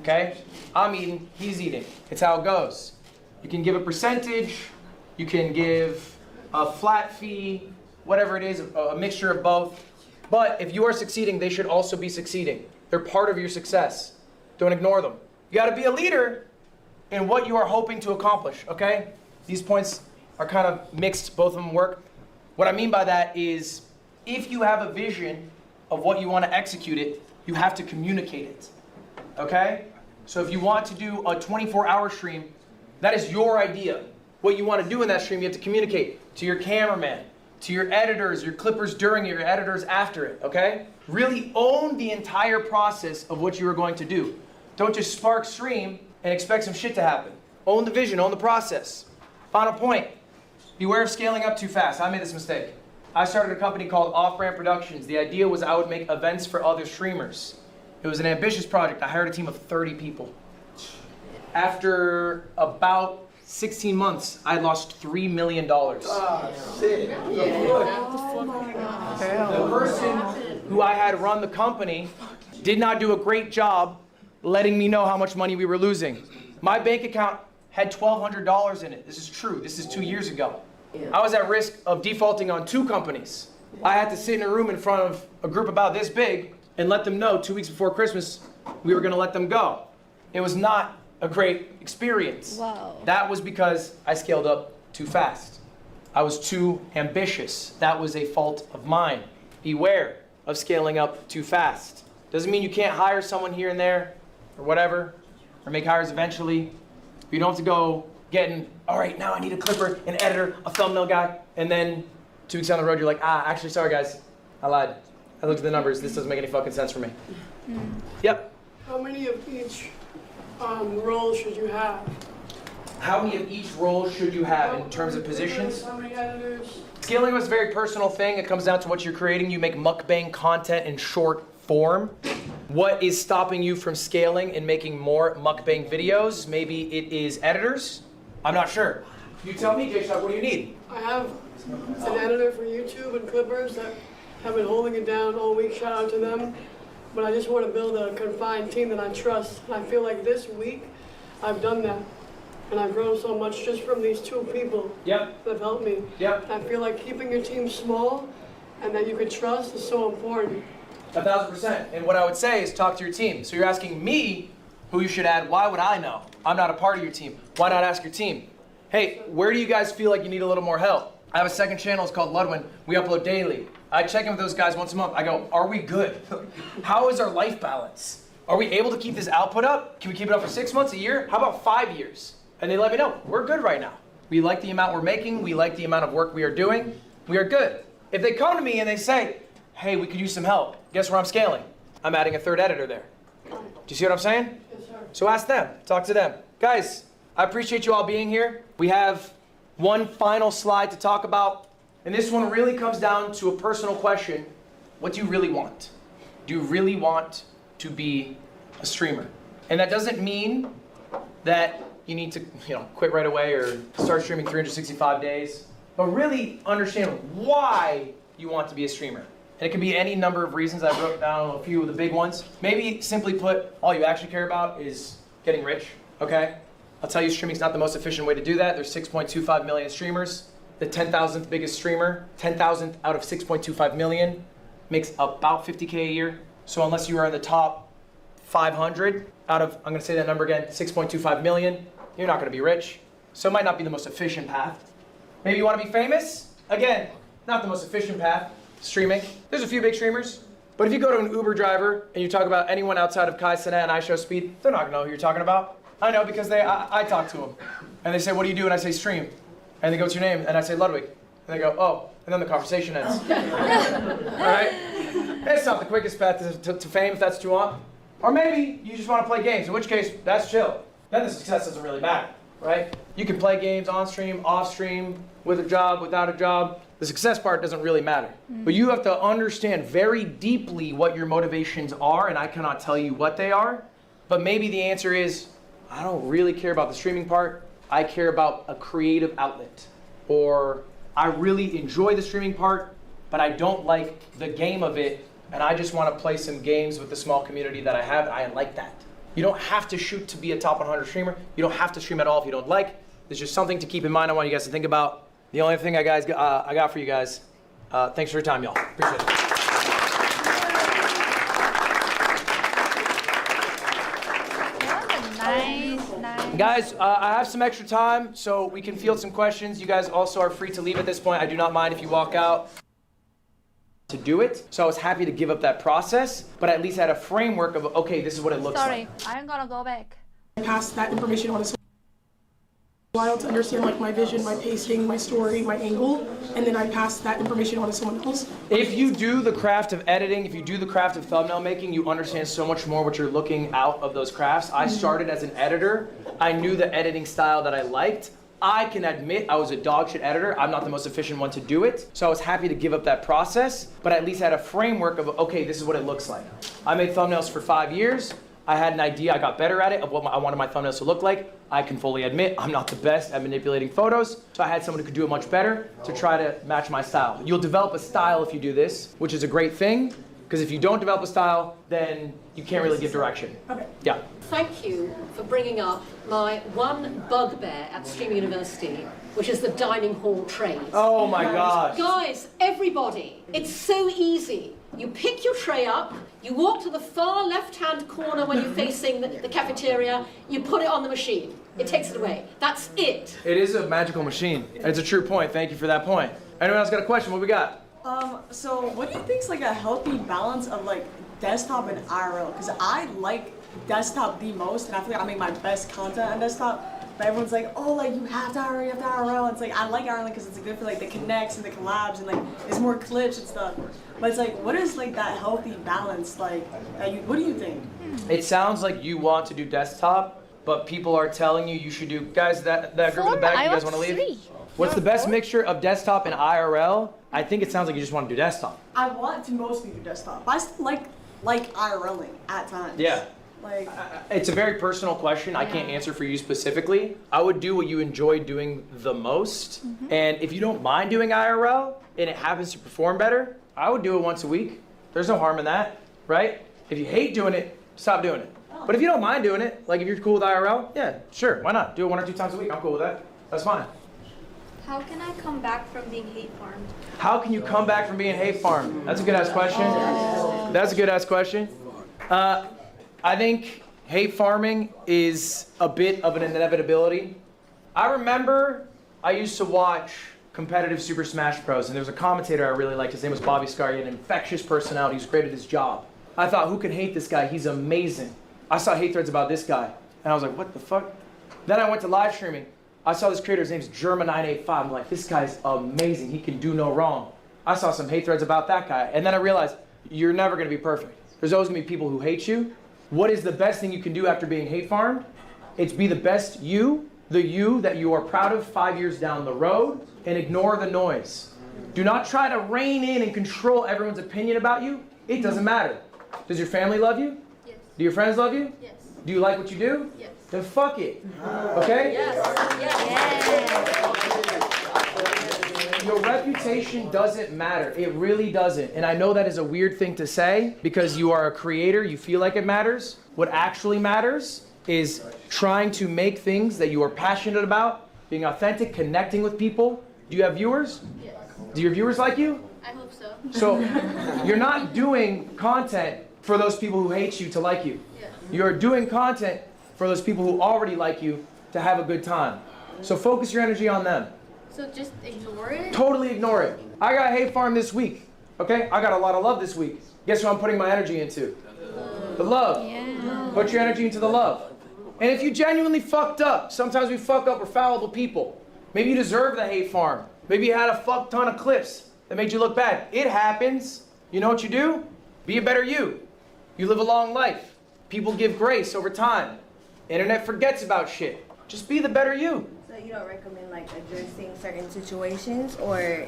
okay? I'm eating, he's eating. It's how it goes. You can give a percentage, you can give a flat fee, whatever it is, a mixture of both. But if you are succeeding, they should also be succeeding. They're part of your success. Don't ignore them. You gotta be a leader in what you are hoping to accomplish, okay? These points are kind of mixed, both of them work. What I mean by that is, if you have a vision of what you want to execute it, you have to communicate it, okay? So if you want to do a 24-hour stream, that is your idea. What you want to do in that stream, you have to communicate to your cameraman, to your editors, your clippers during it, your editors after it, okay? Really own the entire process of what you are going to do. Don't just spark stream and expect some shit to happen. Own the vision, own the process. Final point, beware of scaling up too fast. I made this mistake. I started a company called Off-Brand Productions. The idea was I would make events for other streamers. It was an ambitious project. I hired a team of 30 people. After about 16 months, I lost $3 million. Shit. The person who I had run the company did not do a great job letting me know how much money we were losing. My bank account had $1,200 in it. This is true. This is 2 years ago. I was at risk of defaulting on 2 companies. I had to sit in a room in front of a group about this big and let them know 2 weeks before Christmas we were gonna let them go. It was not a great experience. Wow. That was because I scaled up too fast. I was too ambitious. That was a fault of mine. Beware of scaling up too fast. Doesn't mean you can't hire someone here and there or whatever, or make hires eventually. You don't have to go getting, all right, now I need a clipper, an editor, a thumbnail guy, and then 2 weeks down the road, you're like, actually, sorry guys, I lied. I looked at the numbers, this doesn't make any fucking sense for me. Yep. How many of each role should you have? How many of each role should you have in terms of positions? How many editors? Scaling is a very personal thing. It comes down to what you're creating. You make mukbang content in short form. What is stopping you from scaling and making more mukbang videos? Maybe it is editors. I'm not sure. You tell me, J-Shock, what do you need? I have an editor for YouTube and clippers that have been holding it down all week. Shout out to them. But I just want to build a confined team that I trust. And I feel like this week I've done that. And I've grown so much just from these 2 people that have helped me. I feel like keeping your team small and that you can trust is so important. 1,000%. And what I would say is talk to your team. So you're asking me who you should add. Why would I know? I'm not a part of your team. Why not ask your team? Hey, where do you guys feel like you need a little more help? I have a second channel. It's called Ludwin. We upload daily. I check in with those guys once a month. I go, are we good? How is our life balance? Are we able to keep this output up? Can we keep it up for 6 months, a year? How about 5 years? And they let me know, we're good right now. We like the amount we're making. We like the amount of work we are doing. We are good. If they come to me and they say, hey, we could use some help, guess where I'm scaling? I'm adding a 3rd editor there. Do you see what I'm saying? Yes, sir. So ask them, talk to them. Guys, I appreciate you all being here. We have one final slide to talk about, and this one really comes down to a personal question. What do you really want? Do you really want to be a streamer? And that doesn't mean that you need to, quit right away or start streaming 365 days, but really understand why you want to be a streamer. And it can be any number of reasons. I wrote down a few of the big ones. Maybe simply put, all you actually care about is getting rich, okay? I'll tell you, streaming's not the most efficient way to do that. There's 6.25 million streamers. The 10,000th biggest streamer, 10,000th out of 6.25 million, makes about 50K a year. So unless you are in the top 500 out of, I'm gonna say that number again, 6.25 million, you're not gonna be rich. So it might not be the most efficient path. Maybe you wanna be famous? Again, not the most efficient path, streaming. There's a few big streamers, but if you go to an Uber driver and you talk about anyone outside of Kai Cenat and I Show Speed, they're not gonna know who you're talking about. I know because I talk to them. And they say, what do you do? And I say, stream. And they go, what's your name? And I say, Ludwig. And they go, oh. And then the conversation ends. All right? It's not the quickest path to fame if that's what you want. Or maybe you just want to play games, in which case, that's chill. Then the success doesn't really matter, right? You can play games on stream, off stream, with a job, without a job. The success part doesn't really matter. But you have to understand very deeply what your motivations are, and I cannot tell you what they are. But maybe the answer is, I don't really care about the streaming part. I care about a creative outlet. Or I really enjoy the streaming part, but I don't like the game of it, and I just want to play some games with the small community that I have, and I like that. You don't have to shoot to be a top 100 streamer. You don't have to stream at all if you don't like. There's just something to keep in mind I want you guys to think about. The only thing I got for you guys, thanks for your time, y'all. Appreciate it. Nice. Guys, I have some extra time, so we can field some questions. You guys also are free to leave at this point. I do not mind if you walk out to do it. So I was happy to give up that process, but at least I had a framework of, okay, this is what it looks like. Sorry, I'm gonna go back. Pass that information on to while to understand like my vision, my pacing, my story, my angle, and then I pass that information on to someone else. If you do the craft of editing, if you do the craft of thumbnail making, you understand so much more what you're looking out of those crafts. I started as an editor. I knew the editing style that I liked. I can admit I was a dog shit editor. I'm not the most efficient one to do it. So I was happy to give up that process, but at least I had a framework of, okay, this is what it looks like. I made thumbnails for 5 years. I had an idea, I got better at it, of what I wanted my thumbnails to look like. I can fully admit I'm not the best at manipulating photos, so I had someone who could do it much better to try to match my style. You'll develop a style if you do this, which is a great thing, because if you don't develop a style, then you can't really give direction. Okay. Yeah. Thank you for bringing up my one bugbear at Streaming University, which is the dining hall trays. Oh my gosh. Guys, everybody, it's so easy. You pick your tray up, you walk to the far left-hand corner when you're facing the cafeteria, you put it on the machine. It takes it away. That's it. It is a magical machine. It's a true point. Thank you for that point. Anyone else got a question? What we got? So what do you think is like a healthy balance of like desktop and IRL? Because I like desktop the most, and I feel like I make my best content on desktop. But everyone's like, oh, like you have to IRL, you have to IRL. It's like I like IRL because it's good for like the connects and the collabs and like there's more clips and stuff. But it's like, what is like that healthy balance like? What do you think? It sounds like you want to do desktop, but people are telling you should do. Guys, that group in the back, you guys want to leave? What's the best mixture of desktop and IRL? I think it sounds like you just want to do desktop. I want to mostly do desktop, but I still like IRLing at times. Yeah. Like, it's a very personal question. I can't answer for you specifically. I would do what you enjoy doing the most. And if you don't mind doing IRL and it happens to perform better, I would do it once a week. There's no harm in that, right? If you hate doing it, stop doing it. But if you don't mind doing it, like if you're cool with IRL, yeah, sure, why not? Do it 1 or 2 times a week. I'm cool with that. That's fine. How can I come back from being hate farmed? How can you come back from being hate farmed? That's a good ass question. That's a good ass question. I think hate farming is a bit of an inevitability. I remember I used to watch competitive Super Smash Bros. And there was a commentator I really liked. His name was Bobby Scar. He had an infectious personality. He was great at his job. I thought, who can hate this guy? He's amazing. I saw hate threads about this guy. And I was like, what the fuck? Then I went to live streaming. I saw this creator, his name's Germa985. I'm like, this guy's amazing. He can do no wrong. I saw some hate threads about that guy. And then I realized, you're never gonna be perfect. There's always gonna be people who hate you. What is the best thing you can do after being hate farmed? It's be the best you, the you that you are proud of 5 years down the road, and ignore the noise. Do not try to rein in and control everyone's opinion about you. It doesn't matter. Does your family love you? Yes. Do your friends love you? Yes. Do you like what you do? Yes. Then fuck it. Okay? Your reputation doesn't matter. It really doesn't. And I know that is a weird thing to say because you are a creator, you feel like it matters. What actually matters is trying to make things that you are passionate about, being authentic, connecting with people. Do you have viewers? Yes. Do your viewers like you? I hope so. So you're not doing content for those people who hate you to like you. Yes. You're doing content for those people who already like you to have a good time. So focus your energy on them. So just ignore it? Totally ignore it. I got hate farm this week. Okay? I got a lot of love this week. Guess what I'm putting my energy into? The love. Yeah. Put your energy into the love. And if you genuinely fucked up, sometimes we fuck up, we're fallible people. Maybe you deserve the hate farm. Maybe you had a fuck ton of clips that made you look bad. It happens. You know what you do? Be a better you. You live a long life. People give grace over time. Internet forgets about shit. Just be the better you. So you don't recommend like addressing certain situations, or?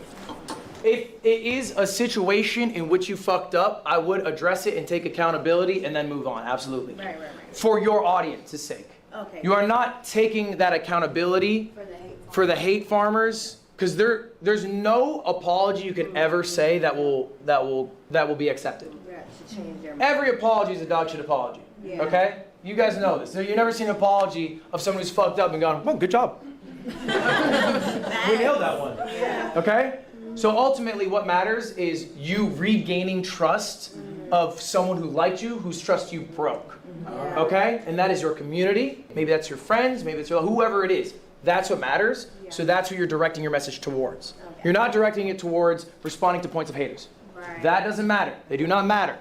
If it is a situation in which you fucked up, I would address it and take accountability and then move on. Absolutely. Right. For your audience's sake. Okay. You are not taking that accountability for the hate farmers, because there's no apology you can ever say that will be accepted. Every apology is a dog shit apology. Yeah. Okay? You guys know this. So you've never seen an apology of someone who's fucked up and gone, well, good job. We nailed that one. Okay? So ultimately what matters is you regaining trust of someone who liked you, whose trust you broke. Okay? And that is your community. Maybe that's your friends, maybe it's whoever it is. That's what matters. So that's who you're directing your message towards. You're not directing it towards responding to points of haters. That doesn't matter. They do not matter.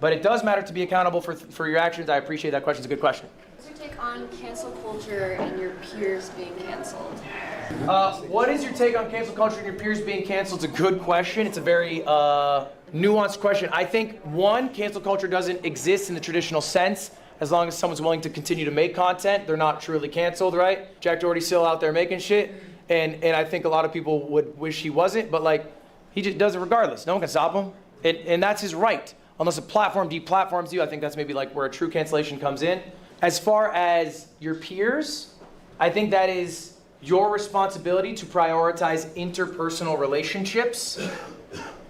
But it does matter to be accountable for your actions. I appreciate that question. It's a good question. What's your take on cancel culture and your peers being canceled? What is your take on cancel culture and your peers being canceled? It's a good question. It's a very nuanced question. I think, one, cancel culture doesn't exist in the traditional sense. As long as someone's willing to continue to make content, they're not truly canceled, right? Jack Doherty's still out there making shit. And I think a lot of people would wish he wasn't, but like, he just does it regardless. No one can stop him. And that's his right. Unless a platform deplatforms you, I think that's maybe like where a true cancellation comes in. As far as your peers, I think that is your responsibility to prioritize interpersonal relationships.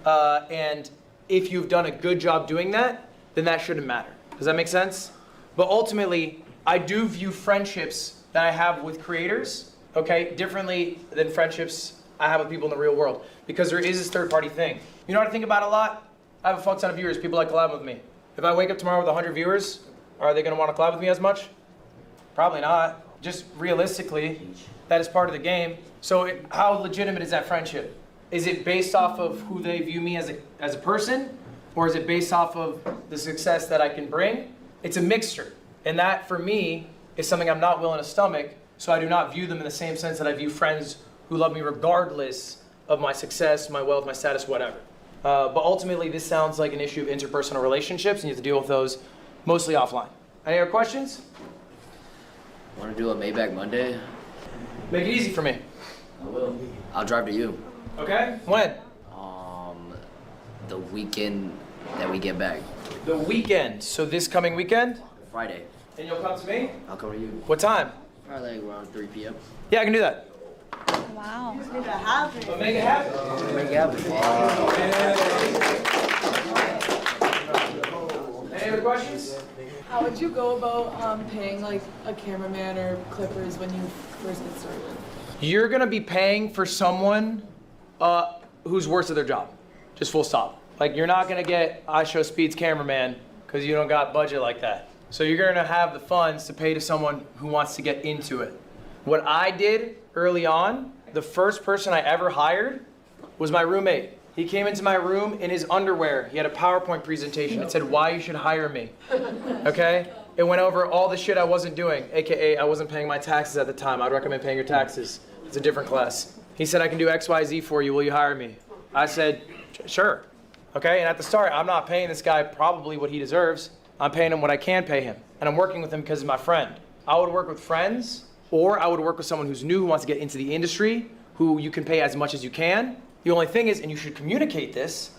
And if you've done a good job doing that, then that shouldn't matter. Does that make sense? But ultimately, I do view friendships that I have with creators, okay, differently than friendships I have with people in the real world. Because there is this third-party thing. You know what I think about a lot? I have a fuck ton of viewers. People like collabing with me. If I wake up tomorrow with 100 viewers, are they going to want to collab with me as much? Probably not. Just realistically, that is part of the game. So how legitimate is that friendship? Is it based off of who they view me as a person? Or is it based off of the success that I can bring? It's a mixture. And that, for me, is something I'm not willing to stomach. So I do not view them in the same sense that I view friends who love me regardless of my success, my wealth, my status, whatever. But ultimately, this sounds like an issue of interpersonal relationships, and you have to deal with those mostly offline. Any other questions? Want to do a Maybach Monday? Make it easy for me. I will. I'll drive to you. Okay. When? The weekend that we get back. The weekend. So this coming weekend? Friday. And you'll come to me? I'll come to you. What time? Probably like around 3 p.m. Yeah, I can do that. Wow. Just make it happen. We'll make it happen. Make it happen. Any other questions? How would you go about paying like a cameraman or clippers when you first get started? You're gonna be paying for someone who's worse at their job. Just full stop. Like, you're not gonna get iShowSpeed's cameraman because you don't got budget like that. So you're gonna have the funds to pay to someone who wants to get into it. What I did early on, the first person I ever hired was my roommate. He came into my room in his underwear. He had a PowerPoint presentation that said why you should hire me, okay? It went over all the shit I wasn't doing, AKA I wasn't paying my taxes at the time. I'd recommend paying your taxes. It's a different class. He said, I can do X, Y, Z for you, will you hire me? I said, sure, okay? And at the start, I'm not paying this guy probably what he deserves. I'm paying him what I can pay him. And I'm working with him because he's my friend. I would work with friends, or I would work with someone who's new, who wants to get into the industry, who you can pay as much as you can. The only thing is, and you should communicate this,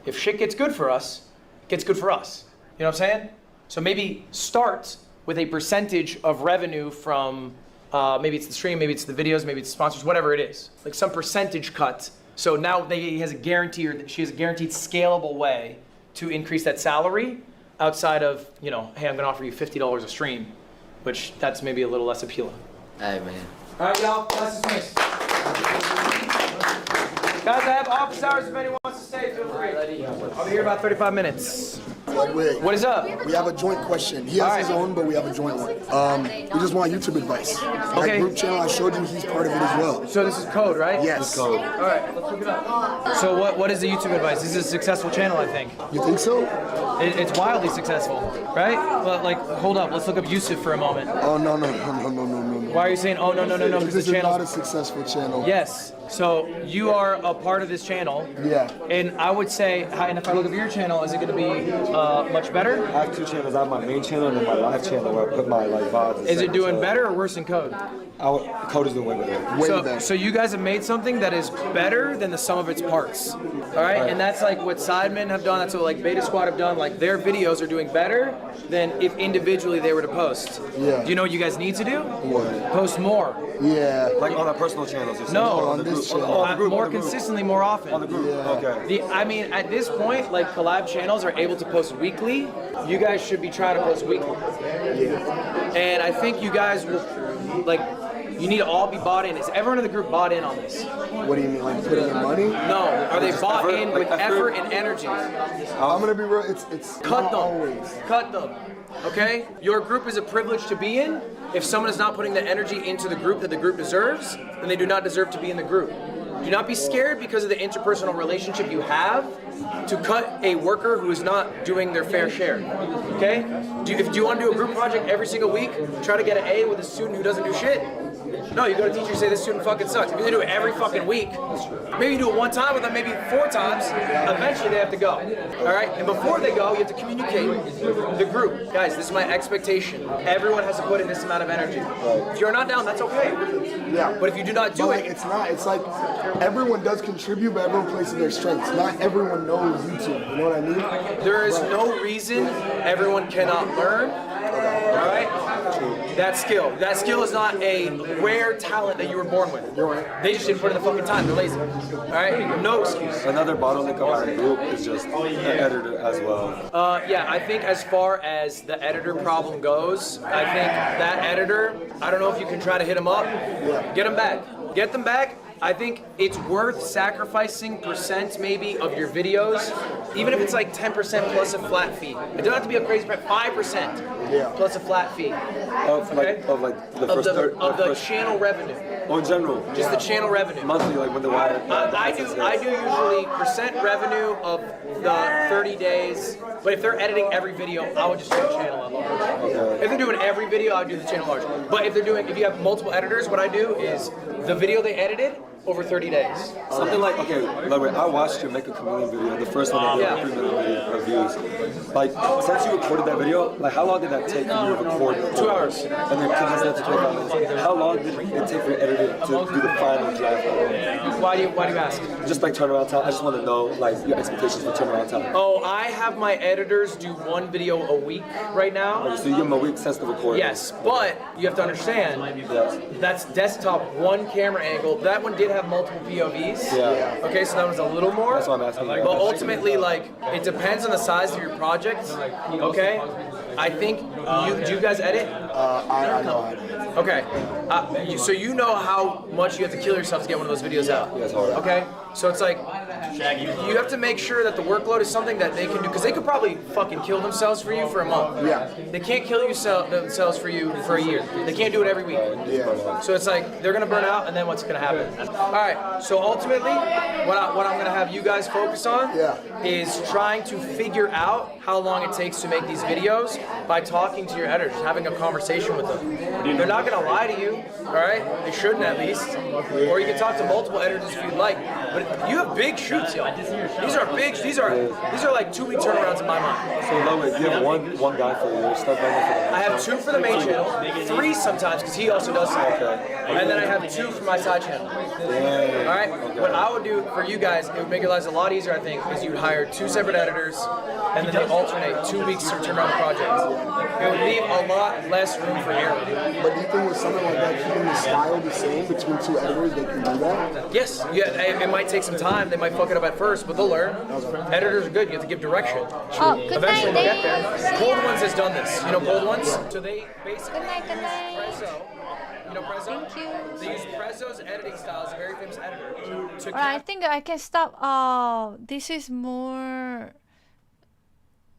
if shit gets good for us, it gets good for us. You know what I'm saying? So maybe start with a percentage of revenue from, maybe it's the stream, maybe it's the videos, maybe it's sponsors, whatever it is. Like some percentage cut. So now he has a guarantee, or she has a guaranteed scalable way to increase that salary outside of, you know, hey, I'm gonna offer you $50 a stream, which that's maybe a little less appealing. Hey, man. All right, y'all, class is missed. Guys, I have office hours if anyone wants to stay, feel free. I'll be here about 35 minutes. What is up? We have a joint question. He has his own, but we have a joint one. We just want YouTube advice. Okay. That group channel I showed you, he's part of it as well. So this is code, right? Yes. All right, let's look it up. So what is the YouTube advice? This is a successful channel, I think. You think so? It's wildly successful, right? Well, like, hold up, let's look up Yusuf for a moment. Oh, no. Why are you saying, oh, no, Because this is not a successful channel. Yes. So you are a part of this channel. Yeah. And I would say, and if I look at your channel, is it going to be much better? I have two channels. I have my main channel and then my live channel where I put my like VODs. Is it doing better or worse than code? Code is doing way better. So you guys have made something that is better than the sum of its parts. All right? And that's like what Sidemen have done. That's what like Beta Squad have done. Like their videos are doing better than if individually they were to post. Yeah. Do you know what you guys need to do? What? Post more. Yeah. Like on our personal channels. Or No, on this channel. more consistently, more often. On the group. Yeah. Okay. I mean, at this point, like collab channels are able to post weekly. You guys should be trying to post weekly. Yeah. And I think you guys will, like, you need to all be bought in. Is everyone in the group bought in on this? What do you mean, like putting in money? No. Are they bought in with effort and energy? I'm gonna be real. It's cut them. Always. Cut them. Okay? Your group is a privilege to be in. If someone is not putting the energy into the group that the group deserves, then they do not deserve to be in the group. Do not be scared because of the interpersonal relationship you have to cut a worker who is not doing their fair share. Okay? Do you want to do a group project every single week? Try to get an A with a student who doesn't do shit? No, you go to teacher and say this student fucking sucks. If you do it every fucking week, maybe you do it one time with them, maybe 4 times, eventually they have to go. All right? And before they go, you have to communicate with the group. Guys, this is my expectation. Everyone has to put in this amount of energy. If you're not down, that's okay. Yeah. But if you do not do it, it's not. It's like everyone does contribute, but everyone plays to their strengths. Not everyone knows YouTube. You know what I mean? There is no reason everyone cannot learn. All right? That skill is not a rare talent that you were born with. They just didn't put in the fucking time. They're lazy. All right? No excuse. Another bottleneck of our group is just the editor as well. Yeah, I think as far as the editor problem goes, I think that editor, I don't know if you can try to hit him up. Get him back. Get them back. I think it's worth sacrificing percent maybe of your videos, even if it's like 10% plus a flat fee. It doesn't have to be a crazy, 5% plus a flat fee. Of the channel revenue. Oh, in general. Just the channel revenue. Monthly, like when the wire. I do usually percent revenue of the 30 days, but if they're editing every video, I would just do the channel at large. Okay. If they're doing every video, I would do the channel large. But if you have multiple editors, what I do is the video they edited over 30 days. Something like, okay, like I watched you make a chameleon video, the first one that did 3 million views. Like, since you recorded that video, like how long did that take you to record? 2 hours. And then condense that to 25 minutes. How long did it take for your editor to do the final draft? Why do you ask? Just like turnaround time. I just want to know like your expectations for turnaround time. Oh, I have my editors do 1 video a week right now. Okay, so you give them a week since the recording. Yes, but you have to understand, that's desktop, 1 camera angle. That one did have multiple POVs. Yeah. Okay, so that was a little more. That's what I'm asking. But ultimately, like, it depends on the size of your project. Okay? I think, do you guys edit? I know how to edit. Okay. So you know how much you have to kill yourself to get one of those videos out. Yeah, it's hard. Okay? So it's like, you have to make sure that the workload is something that they can do, because they could probably fucking kill themselves for you for a month. Yeah. They can't kill themselves for you for a year. They can't do it every week. Yeah. So it's like, they're gonna burn out, and then what's gonna happen? All right, so ultimately, what I'm gonna have you guys focus on is trying to figure out how long it takes to make these videos by talking to your editors, having a conversation with them. They're not gonna lie to you, all right? They shouldn't at least. Or you can talk to multiple editors if you'd like. But you have big shoes detail. These are big. These are like 2-week turnarounds in my mind. So Lowe, you have one guy for your stuff. I have 2 for the main channel, 3 sometimes because he also does stuff. And then I have 2 for my side channel. All right. What I would do for you guys, it would make your lives a lot easier, I think, is you'd hire 2 separate editors, and then they alternate 2 weeks to turn around the project. It would leave a lot less room for error. But do you think with something like that, keeping the style the same between 2 editors, they can do that? Yes. Yeah. It might take some time. They might fuck it up at first, but they'll learn. Editors are good. You have to give direction. Oh, good Eventually night, they'll get there. Cold Ones has done this. You know Cold Ones? So they basically Good night, good night. Prezzo. You know Prezzo? Thank you. They use Prezzo's editing style. It's a very famous editor. To Alright, I think I can stop. This is more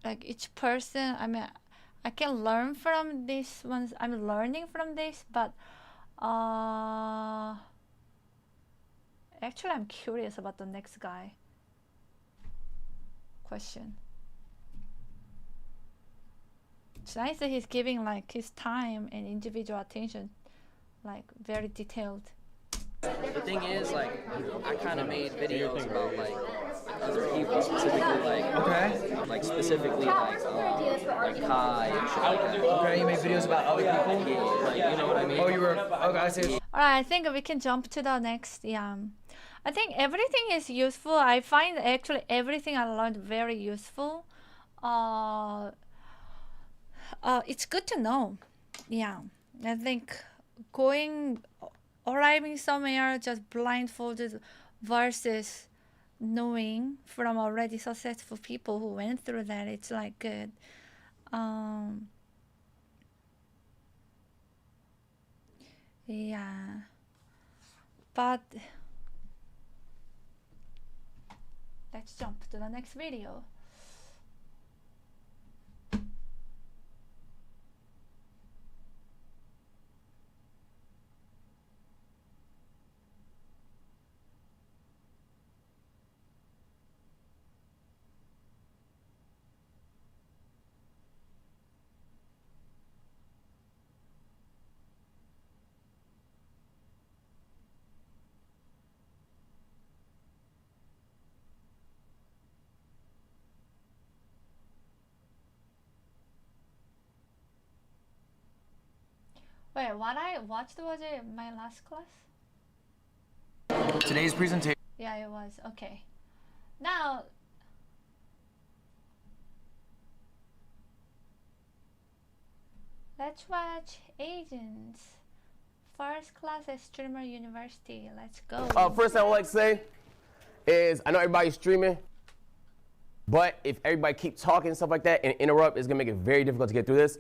like each person. I mean, I can learn from these ones. I'm learning from this, but actually, I'm curious about the next guy. Question. It's nice that he's giving like his time and individual attention, like very detailed. The thing is, like, I kind of made videos about like other people, specifically like specifically like Kai and shit like that. Okay, you made videos about other people? Yeah, like, you know what I mean? Oh, you were, okay, I see. Alright, I think we can jump to the next. Yeah, I think everything is useful. I find actually everything I learned very useful. It's good to know. Yeah, I think arriving somewhere just blindfolded versus knowing from already successful people who went through that, it's like good. Yeah, but let's jump to the next video. Wait, what I watched was it my last class? Today's presentation. Yeah, it was. Okay. Now, let's watch Agents. First class at Streamer University. Let's go. First thing I would like to say is I know everybody's streaming, but if everybody keep talking and stuff like that and interrupt, it's gonna make it very difficult to get through this.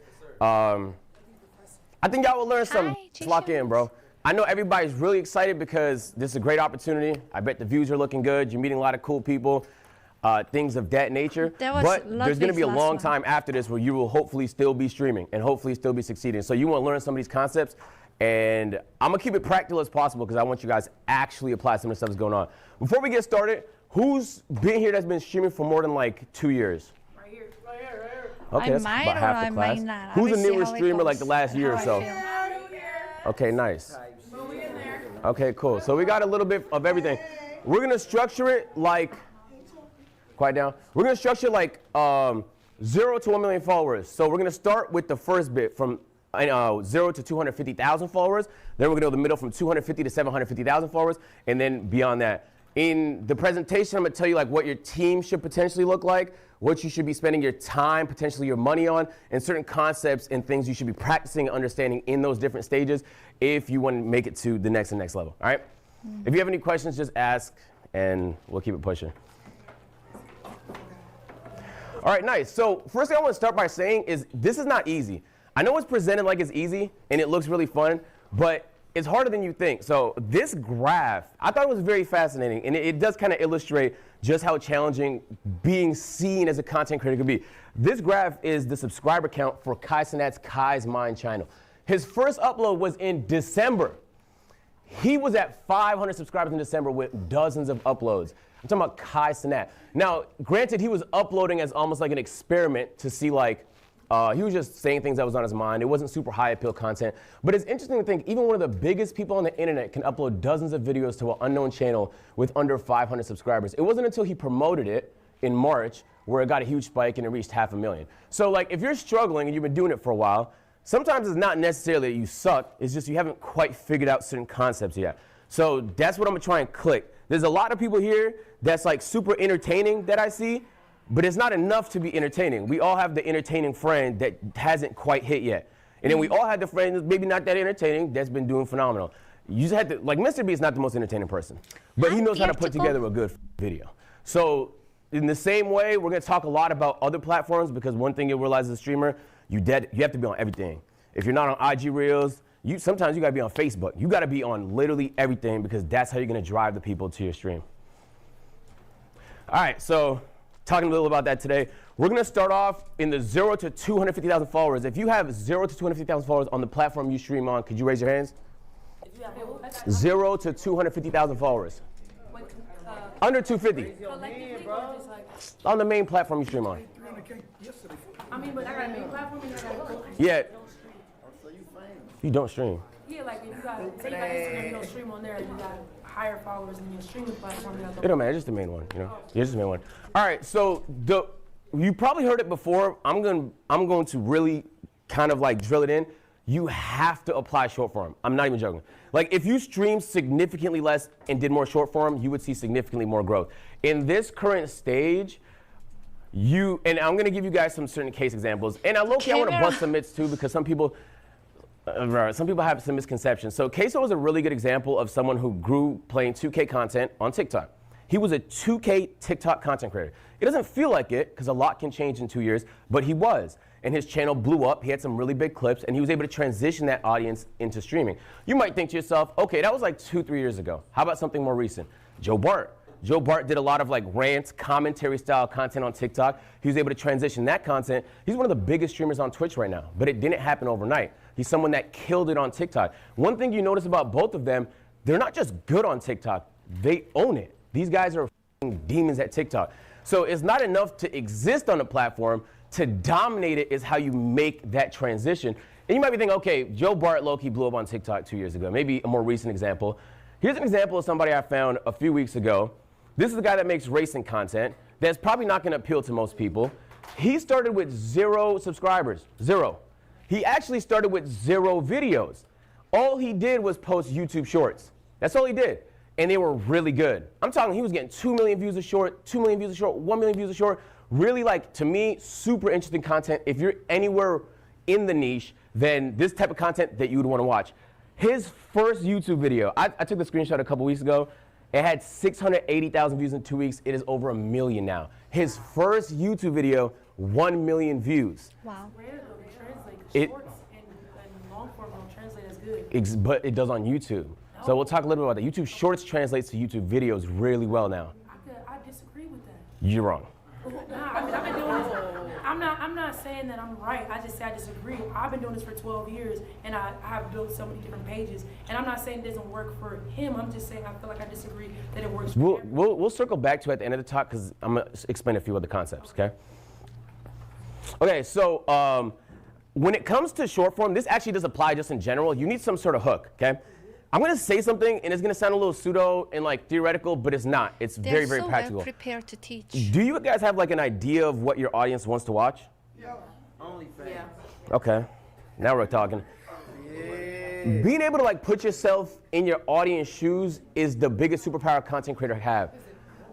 I think y'all will learn something. Just lock in, bro. I know everybody's really excited because this is a great opportunity. I bet the views are looking good. You're meeting a lot of cool people, things of that nature. But there's going to be a long time after this where you will hopefully still be streaming and hopefully still be succeeding. So you want to learn some of these concepts. And I'm going to keep it practical as possible because I want you guys to actually apply some of the stuff that's going on. Before we get started, who's been here that's been streaming for more than like 2 years? Okay, that's about half the class. Who's a newer streamer like the last year or so? Okay, nice. Okay, cool. So we got a little bit of everything. We're gonna structure it like, quiet down. We're gonna structure like 0 to 1 million followers. So we're gonna start with the first bit from 0 to 250,000 followers. Then we're gonna go to the middle from 250 to 750,000 followers, and then beyond that. In the presentation, I'm gonna tell you like what your team should potentially look like, what you should be spending your time, potentially your money on, and certain concepts and things you should be practicing and understanding in those different stages if you want to make it to the next and next level, all right? If you have any questions, just ask, and we'll keep it pushing. All right, nice. So first thing I want to start by saying is this is not easy. I know it's presented like it's easy, and it looks really fun, but it's harder than you think. So this graph, I thought it was very fascinating, and it does kind of illustrate just how challenging being seen as a content creator could be. This graph is the subscriber count for Kai Cenat's Kai's Mind channel. His first upload was in December. He was at 500 subscribers in December with dozens of uploads. I'm talking about Kai Cenat. Now, granted, he was uploading as almost like an experiment to see like, He was just saying things that was on his mind. It wasn't super high appeal content. But it's interesting to think even one of the biggest people on the internet can upload dozens of videos to an unknown channel with under 500 subscribers. It wasn't until he promoted it in March where it got a huge spike and it reached 500,000. So like if you're struggling and you've been doing it for a while, sometimes it's not necessarily that you suck, it's just you haven't quite figured out certain concepts yet. So that's what I'm gonna try and click. There's a lot of people here that's like super entertaining that I see, but it's not enough to be entertaining. We all have the entertaining friend that hasn't quite hit yet. And then we all have the friend that's maybe not that entertaining that's been doing phenomenal. You just have to, like Mr. B is not the most entertaining person, but he knows how to put together a good video. So in the same way, we're gonna talk a lot about other platforms because one thing you'll realize as a streamer, you have to be on everything. If you're not on IG Reels, sometimes you gotta be on Facebook. You gotta be on literally everything because that's how you're gonna drive the people to your stream. All right, so talking a little about that today. We're gonna start off in the 0 to 250,000 followers. If you have 0 to 250,000 followers on the platform you stream on, could you raise your hands? 0 to 250,000 followers. Under 250. On the main platform you stream on. I mean, but I got a main platform and I got a Yeah. You don't stream. Yeah, like if you got, say you got Instagram, you don't stream on there, you got higher followers than your streaming platform. It don't matter, it's just the main one, you know? Yeah, it's just the main one. All right, so you probably heard it before. I'm going to really kind of like drill it in. You have to apply short form. I'm not even joking. Like if you stream significantly less and did more short form, you would see significantly more growth. In this current stage, and I'm gonna give you guys some certain case examples. And I want to bust some myths too because some people have some misconceptions. So Queso was a really good example of someone who grew playing 2K content on TikTok. He was a 2K TikTok content creator. It doesn't feel like it because a lot can change in 2 years, but he was. And his channel blew up. He had some really big clips and he was able to transition that audience into streaming. You might think to yourself, okay, that was like 2-3 years ago. How about something more recent? Joe Bart. Joe Bart did a lot of like rants, commentary style content on TikTok. He was able to transition that content. He's one of the biggest streamers on Twitch right now, but it didn't happen overnight. He's someone that killed it on TikTok. One thing you notice about both of them, they're not just good on TikTok, they own it. These guys are demons at TikTok. So it's not enough to exist on the platform, to dominate it is how you make that transition. And you might be thinking, okay, Joe Bart low-key blew up on TikTok 2 years ago. Maybe a more recent example. Here's an example of somebody I found a few weeks ago. This is a guy that makes racing content that's probably not gonna appeal to most people. He started with 0 subscribers, 0. He actually started with 0 videos. All he did was post YouTube shorts. That's all he did. And they were really good. I'm talking, he was getting 2 million views a short, 2 million views a short, 1 million views a short. Really, like, to me, super interesting content. If you're anywhere in the niche, then this type of content that you would want to watch. His first YouTube video, I took the screenshot a couple weeks ago. It had 680,000 views in 2 weeks. It is over 1 million now. His first YouTube video, 1 million views. Wow. Shorts and long form don't translate as good. But it does on YouTube. No. So we'll talk a little bit about that. YouTube Shorts translates to YouTube videos really well now. I disagree with that. You're wrong. Nah, I mean, I've been doing this. I'm not saying that I'm right. I just say I disagree. I've been doing this for 12 years, and I have built so many different pages. And I'm not saying it doesn't work for him. I'm just saying I feel like I disagree that it works for him. We'll circle back to it at the end of the talk because I'm going to explain a few other concepts, okay? Okay, so when it comes to short form, this actually does apply just in general. You need some sort of hook, okay? I'm going to say something, and it's going to sound a little pseudo and like theoretical, but it's not. It's very, very practical. They're so well prepared to teach. Do you guys have like an idea of what your audience wants to watch? Yeah. Yeah. Okay, now we're talking. Being able to like put yourself in your audience shoes is the biggest superpower a content creator have.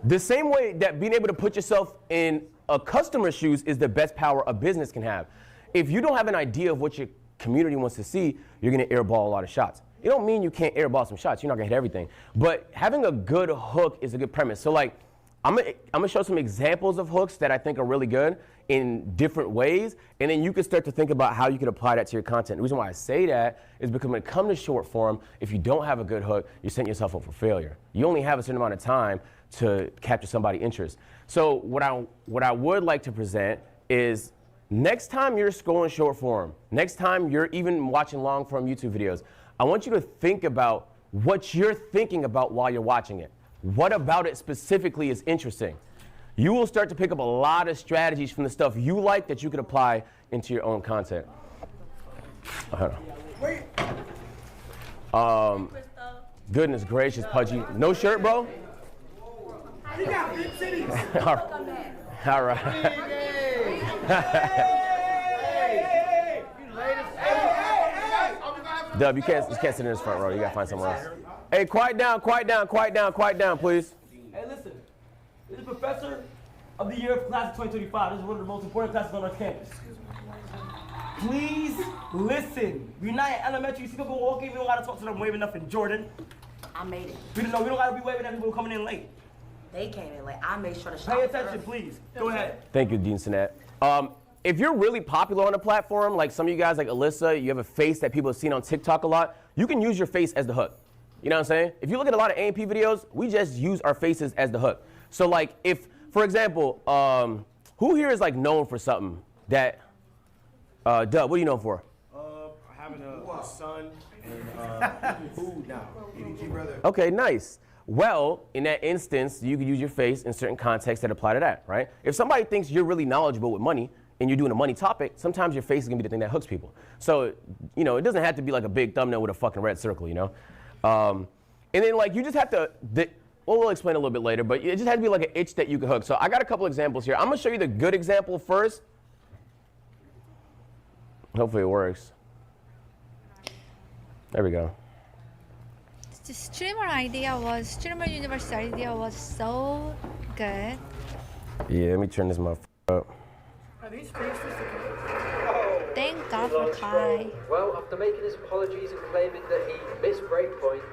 The same way that being able to put yourself in a customer's shoes is the best power a business can have. If you don't have an idea of what your community wants to see, you're going to airball a lot of shots. It don't mean you can't airball some shots. You're not gonna hit everything. But having a good hook is a good premise. So like, I'm gonna show some examples of hooks that I think are really good in different ways, and then you can start to think about how you can apply that to your content. The reason why I say that is because when it comes to short form, if you don't have a good hook, you're setting yourself up for failure. You only have a certain amount of time to capture somebody's interest. So what I would like to present is next time you're scrolling short form, next time you're even watching long form YouTube videos, I want you to think about what you're thinking about while you're watching it. What about it specifically is interesting? you will start to pick up a lot of strategies from the stuff you like that you could apply into your own content. Hold on. Goodness gracious, Pudgy. No shirt, bro? All right. Dub, you can't sit in this front row. You gotta find somewhere else. Hey, quiet down, please. Hey, listen. This is Professor of the Year of Class of 2025. This is one of the most important classes on our campus. Please listen. We're not in elementary. You see people walking, we don't gotta talk to them waving nothing. Jordan. I made it. We don't gotta be waving at people coming in late. They came in late. I made sure to pay attention, please. Go ahead. Thank you, Dean Sinet. If you're really popular on a platform, like some of you guys, like Alyssa, you have a face that people have seen on TikTok a lot, you can use your face as the hook. You know what I'm saying? If you look at a lot of AMP videos, we just use our faces as the hook. So like if, for example, who here is like known for something that, Dub, what are you known for? Having a son and food now. EDG brother. Okay, nice. Well, in that instance, you could use your face in certain contexts that apply to that, right? If somebody thinks you're really knowledgeable with money and you're doing a money topic, sometimes your face is gonna be the thing that hooks people. So, you know, it doesn't have to be like a big thumbnail with a fucking red circle, you know? And then like you just have to, well, we'll explain a little bit later, but it just has to be like an itch that you can hook. So I got a couple examples here. I'm gonna show you the good example first. Hopefully it works. There we go. The streamer universe idea was so good. Yeah, let me turn this motherfucker up. Are these faces? Thank God for Kai. Well, after making his apologies and claiming that he missed breakpoint,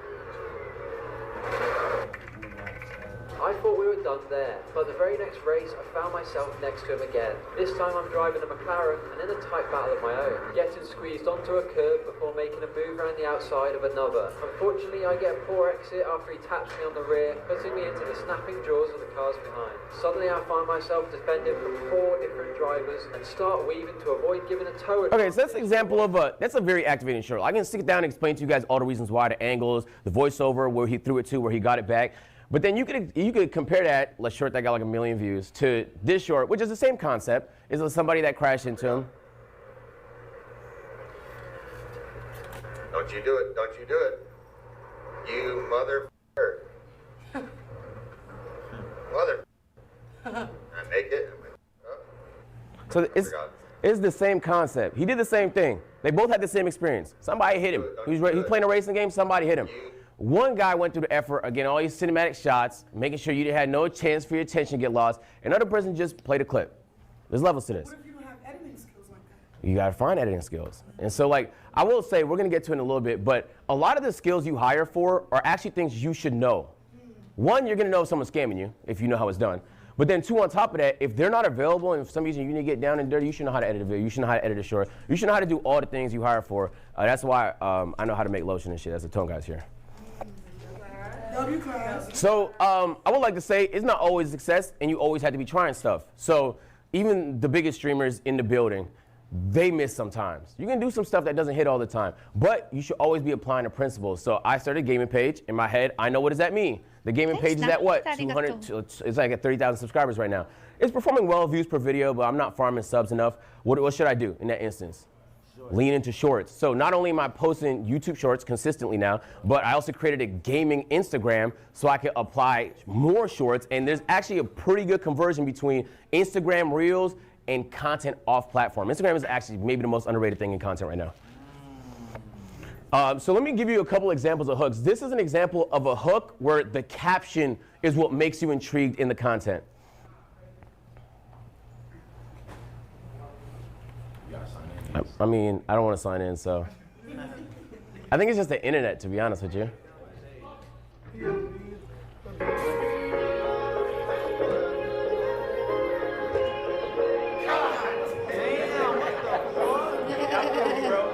I thought we were done there, but the very next race I found myself next to him again. This time I'm driving a McLaren and in a tight battle of my own, getting squeezed onto a curb before making a move around the outside of another. Unfortunately, I get a poor exit after he taps me on the rear, putting me into the snapping jaws of the cars behind. Suddenly I find myself defending from 4 different drivers and start weaving to avoid giving a tow. Okay, so that's an example of that's a very activating short. I can sit down and explain to you guys all the reasons why, the angles, the voiceover, where he threw it to, where he got it back. But then you could compare that, a short that got like 1 million views, to this short, which is the same concept, is somebody that crashed into him. Don't you do it, don't you do it. You mother. Mother. I make it. So it's the same concept. He did the same thing. They both had the same experience. Somebody hit him. He was playing a racing game, somebody hit him. One guy went through the effort of getting all these cinematic shots, making sure you had no chance for your attention to get lost. Another person just played a clip. There's levels to this. What if you don't have editing skills like that? You gotta find editing skills. And so like, I will say, we're gonna get to it in a little bit, but a lot of the skills you hire for are actually things you should know. One, you're gonna know if someone's scamming you, if you know how it's done. But then 2, on top of that, if they're not available and for some reason you need to get down and dirty, you should know how to edit a video, you should know how to edit a short, you should know how to do all the things you hire for. That's why I know how to make lotion and shit as the tone guys here. So I would like to say it's not always success and you always have to be trying stuff. So even the biggest streamers in the building, they miss sometimes. You can do some stuff that doesn't hit all the time, but you should always be applying the principles. So I started a gaming page. In my head, I know what does that mean. The gaming page is at what? 200, it's like at 30,000 subscribers right now. It's performing well, views per video, but I'm not farming subs enough. What should I do in that instance? Lean into shorts. So not only am I posting YouTube shorts consistently now, but I also created a gaming Instagram so I can apply more shorts. And there's actually a pretty good conversion between Instagram Reels and content off platform. Instagram is actually maybe the most underrated thing in content right now. So let me give you a couple examples of hooks. This is an example of a hook where the caption is what makes you intrigued in the content. I mean, I don't want to sign in, so. I think it's just the internet, to be honest with you.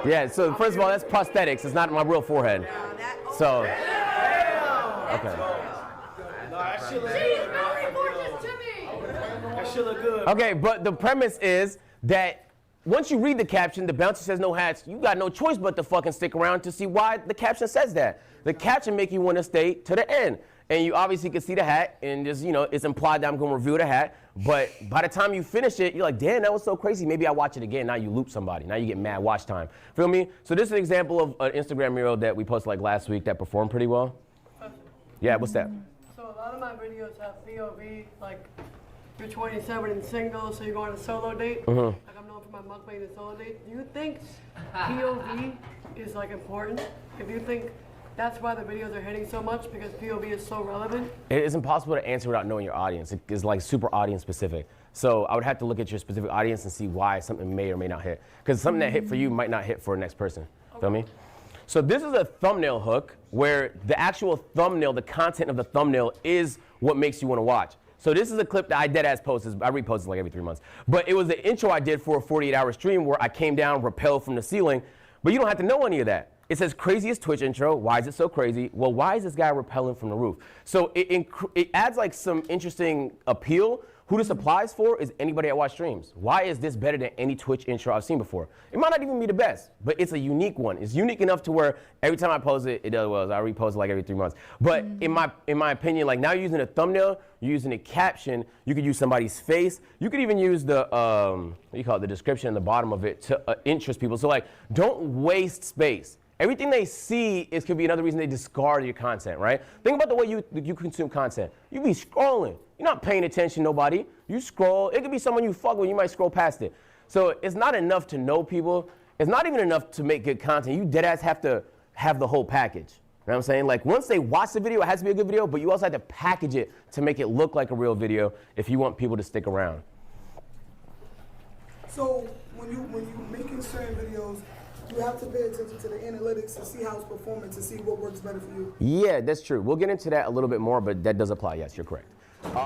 Yeah, so first of all, that's prosthetics. It's not my real forehead. So, okay. That shit look good. Okay, but the premise is that once you read the caption, the bouncer says no hats, you got no choice but to fucking stick around to see why the caption says that. The caption make you want to stay to the end. and you obviously can see the hat, and just, you know, it's implied that I'm gonna review the hat, but by the time you finish it, you're like, damn, that was so crazy, maybe I watch it again. Now you loop somebody, now you get mad watch time. Feel me? So this is an example of an Instagram reel that we posted like last week that performed pretty well. Yeah, what's that? So a lot of my videos have POV, like you're 27 and single, so you're going on a solo date. Mhm. Like I'm known for my mukbang and solo date. Do you think POV is like important? If you think that's why the videos are hitting so much, because POV is so relevant? It is impossible to answer without knowing your audience. It is like super audience specific. So I would have to look at your specific audience and see why something may or may not hit. Because something that hit for you might not hit for the next person. Feel me? So this is a thumbnail hook where the actual thumbnail, the content of the thumbnail is what makes you want to watch. So this is a clip that I deadass post. I repost it like every 3 months. But it was the intro I did for a 48-hour stream where I came down, rappelled from the ceiling. But you don't have to know any of that. It says craziest Twitch intro. Why is it so crazy? Well, why is this guy rappelling from the roof? So it adds like some interesting appeal. Who this applies for is anybody that watch streams. Why is this better than any Twitch intro I've seen before? It might not even be the best, but it's a unique one. It's unique enough to where every time I post it, it does well. I repost it like every 3 months. But in my opinion, like now you're using a thumbnail, you're using a caption, you could use somebody's face. You could even use the, what do you call it, the description in the bottom of it to interest people. So like, don't waste space. Everything they see could be another reason they discard your content, right? Think about the way you consume content. You be scrolling. You're not paying attention to nobody. You scroll. It could be someone you fuck with. You might scroll past it. So it's not enough to know people. It's not even enough to make good content. You deadass have to have the whole package. You know what I'm saying? Like once they watch the video, it has to be a good video, but you also have to package it to make it look like a real video if you want people to stick around. So when you making certain videos, you have to pay attention to the analytics to see how it's performing, to see what works better for you. Yeah, that's true. We'll get into that a little bit more, but that does apply. Yes, you're correct.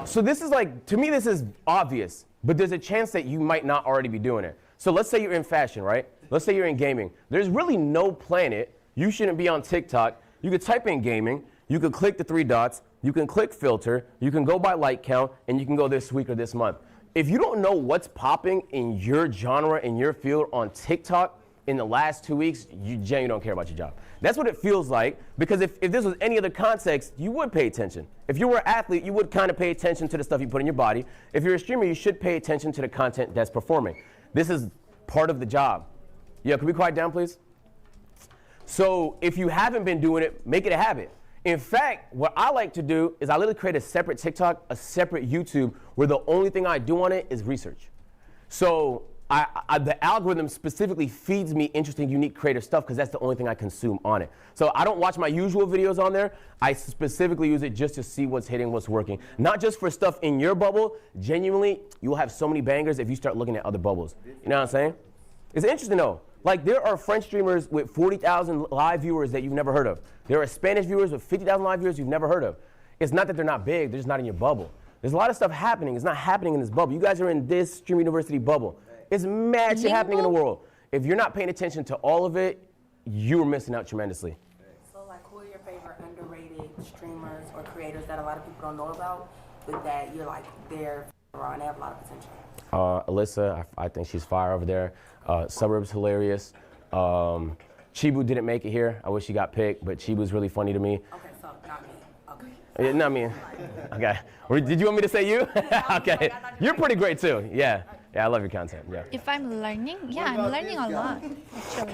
So this is like, to me, this is obvious, but there's a chance that you might not already be doing it. So let's say you're in fashion, right? Let's say you're in gaming. There's really no planet you shouldn't be on TikTok. You could type in gaming, you could click the 3 dots, you can click filter, you can go by like count, and you can go this week or this month. If you don't know what's popping in your genre, in your field on TikTok, in the last 2 weeks, you genuinely don't care about your job. That's what it feels like, because if this was any other context, you would pay attention. If you were an athlete, you would kind of pay attention to the stuff you put in your body. If you're a streamer, you should pay attention to the content that's performing. This is part of the job. Yeah, can we quiet down, please? So if you haven't been doing it, make it a habit. In fact, what I like to do is I literally create a separate TikTok, a separate YouTube, where the only thing I do on it is research. So the algorithm specifically feeds me interesting, unique, creative stuff because that's the only thing I consume on it. So I don't watch my usual videos on there. I specifically use it just to see what's hitting, what's working. Not just for stuff in your bubble. Genuinely, you'll have so many bangers if you start looking at other bubbles. You know what I'm saying? It's interesting though. Like there are French streamers with 40,000 live viewers that you've never heard of. There are Spanish viewers with 50,000 live viewers you've never heard of. It's not that they're not big, they're just not in your bubble. There's a lot of stuff happening. It's not happening in this bubble. You guys are in this Stream University bubble. It's mad shit happening in the world. If you're not paying attention to all of it, you're missing out tremendously. So like who are your favorite underrated streamers or creators that a lot of people don't know about, but that you're like, they're raw and they have a lot of potential? Alyssa, I think she's fire over there. Suburb's hilarious. Chibu didn't make it here. I wish she got picked, but Chibu's really funny to me. Okay, so not me. Okay. Yeah, not me. Okay. Did you want me to say you? Okay. You're pretty great too. Yeah. Yeah, I love your content. Yeah. If I'm learning, yeah, I'm learning a lot, actually.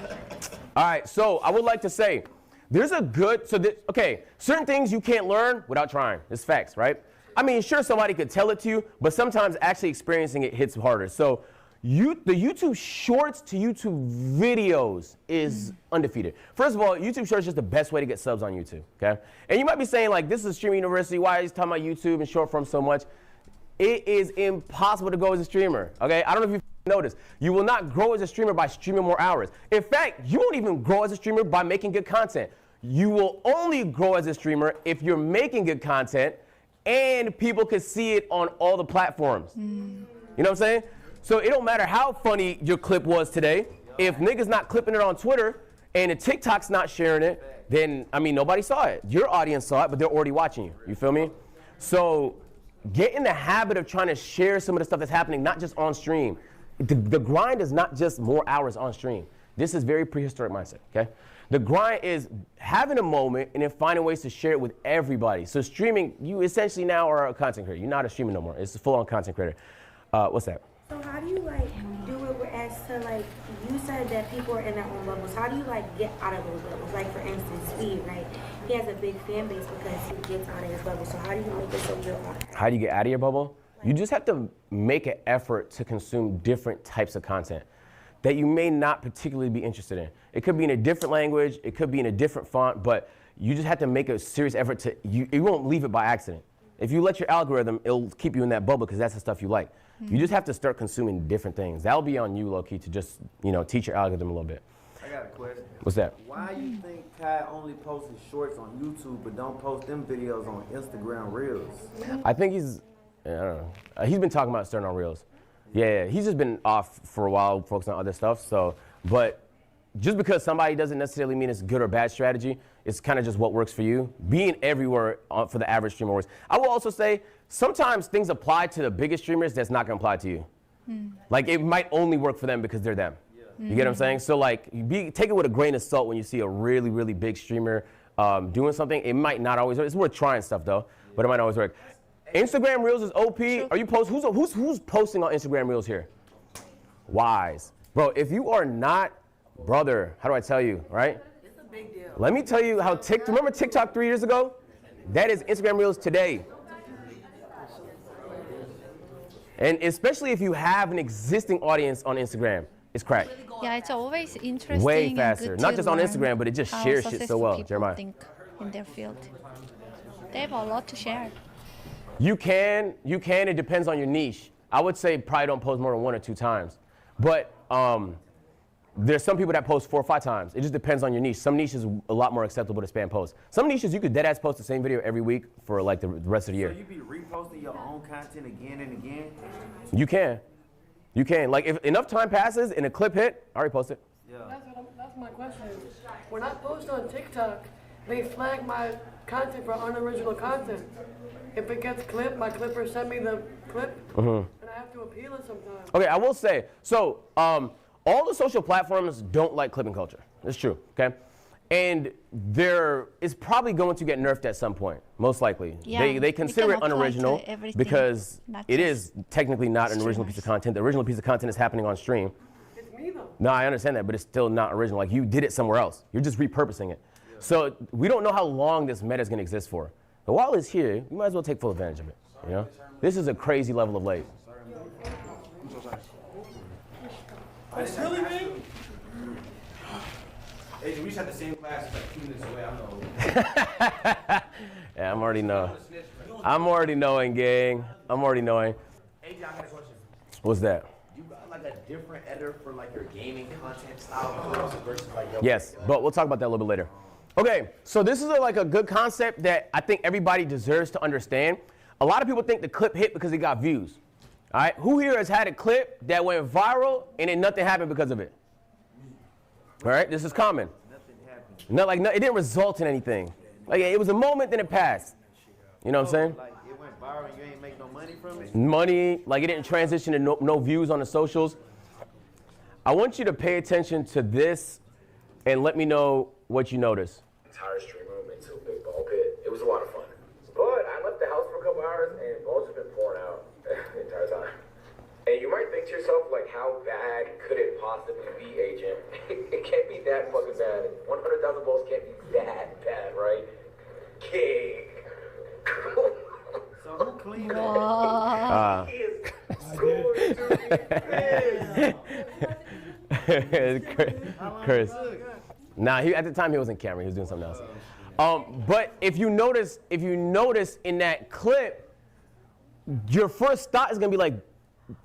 All right, so I would like to say, there's a good, okay, certain things you can't learn without trying. It's facts, right? I mean, sure, somebody could tell it to you, but sometimes actually experiencing it hits harder. So the YouTube Shorts to YouTube videos is undefeated. First of all, YouTube Shorts is just the best way to get subs on YouTube, okay? And you might be saying, like, this is Stream University, why are you talking about YouTube and short form so much? It is impossible to grow as a streamer, okay? I don't know if you've noticed. You will not grow as a streamer by streaming more hours. In fact, you won't even grow as a streamer by making good content. You will only grow as a streamer if you're making good content and people can see it on all the platforms. You know what I'm saying? So it don't matter how funny your clip was today. If niggas not clipping it on Twitter and the TikTok's not sharing it, then, I mean, nobody saw it. Your audience saw it, but they're already watching you. You feel me? So get in the habit of trying to share some of the stuff that's happening, not just on stream. The grind is not just more hours on stream. This is very prehistoric mindset, okay? The grind is having a moment and then finding ways to share it with everybody. So streaming, you essentially now are a content creator. You're not a streamer no more. It's a full-on content creator. What's that? So how do you like do it as to like, you said that people are in their own bubbles. How do you like get out of those bubbles? Like for instance, Speed, right? He has a big fan base because he gets out of his bubble. So how do you make it so you're on? How do you get out of your bubble? You just have to make an effort to consume different types of content that you may not particularly be interested in. It could be in a different language, it could be in a different font, but you just have to make a serious effort to, you won't leave it by accident. If you let your algorithm, it'll keep you in that bubble because that's the stuff you like. You just have to start consuming different things. That'll be on you, low-key, to just, teach your algorithm a little bit. I got a question. What's that? Why you think Kai only posts his shorts on YouTube but don't post them videos on Instagram Reels? I think he's, I don't know. He's been talking about starting on Reels. Yeah, he's just been off for a while, focusing on other stuff. So, but just because somebody doesn't necessarily mean it's good or bad strategy, it's kind of just what works for you. Being everywhere for the average streamer works. I will also say, sometimes things apply to the biggest streamers that's not gonna apply to you. Like it might only work for them because they're them. You get what I'm saying? So like, take it with a grain of salt when you see a really, really big streamer doing something. It might not always work. It's worth trying stuff though, but it might not always work. Instagram Reels is OP. Are you who's posting on Instagram Reels here? Wise. Bro, if you are not, brother, how do I tell you, right? It's a big deal. Let me tell you how remember TikTok 3 years ago? That is Instagram Reels today. And especially if you have an existing audience on Instagram, it's crack. Yeah, it's always interesting. Way and faster. good Not to just on learn Instagram, but it just how shares shit so successful well. people Jeremiah. think in their field. They have a lot to share. You can, it depends on your niche. I would say probably don't post more than 1 or 2 times. But there's some people that post 4 or 5 times. It just depends on your niche. Some niches a lot more acceptable to spam posts. Some niches you could deadass post the same video every week for like the rest of the year. So you be reposting your own content again and again? You can. You can. Like if enough time passes and a clip hit, I already post it. Yeah. That's my question. When I post on TikTok, they flag my content for unoriginal content. If it gets clipped, my clipper send me the clip, and I have to appeal it sometimes. Okay, I will say, so all the social platforms don't like clipping culture. It's true, okay? And there is probably going to get nerfed at some point, most likely. Yeah, they consider it unoriginal because not it is technically not an original piece of content. The original piece of content is happening on stream. It's me though. No, I understand that, but it's still not original. Like you did it somewhere else. You're just repurposing it. Yeah. So we don't know how long this meta is going to exist for. But while it's here, you might as well take full advantage of it. You know, this is a crazy level of late. Really, man? Hey, we just had the same class like 2 minutes away. I know. Yeah, I'm already knowing, gang. I'm already knowing. Hey, John, I got a question. What's that? You got like a different editor for like your gaming content style versus like your Yes, but we'll talk about that a little bit later. Okay, so this is like a good concept that I think everybody deserves to understand. A lot of people think the clip hit because it got views. All right, who here has had a clip that went viral and then nothing happened because of it? All right, this is common. It didn't result in anything. Like it was a moment, then it passed. You know what I'm saying? Like it went viral and you ain't make no money from it? Money, like it didn't transition to no views on the socials. I want you to pay attention to this and let me know what you notice. Entire stream room into a big ball pit. It was a lot of fun. But I left the house for a couple hours and balls have been pouring out the entire time. And you might think to yourself, like, how bad could it possibly be, agent? It can't be that fucking bad. 100,000 balls can't be that bad, right? King. So who cleaned that? He is Chris. Nah, at the time he wasn't camera. He was doing something else. But if you notice in that clip, your first thought is gonna be like,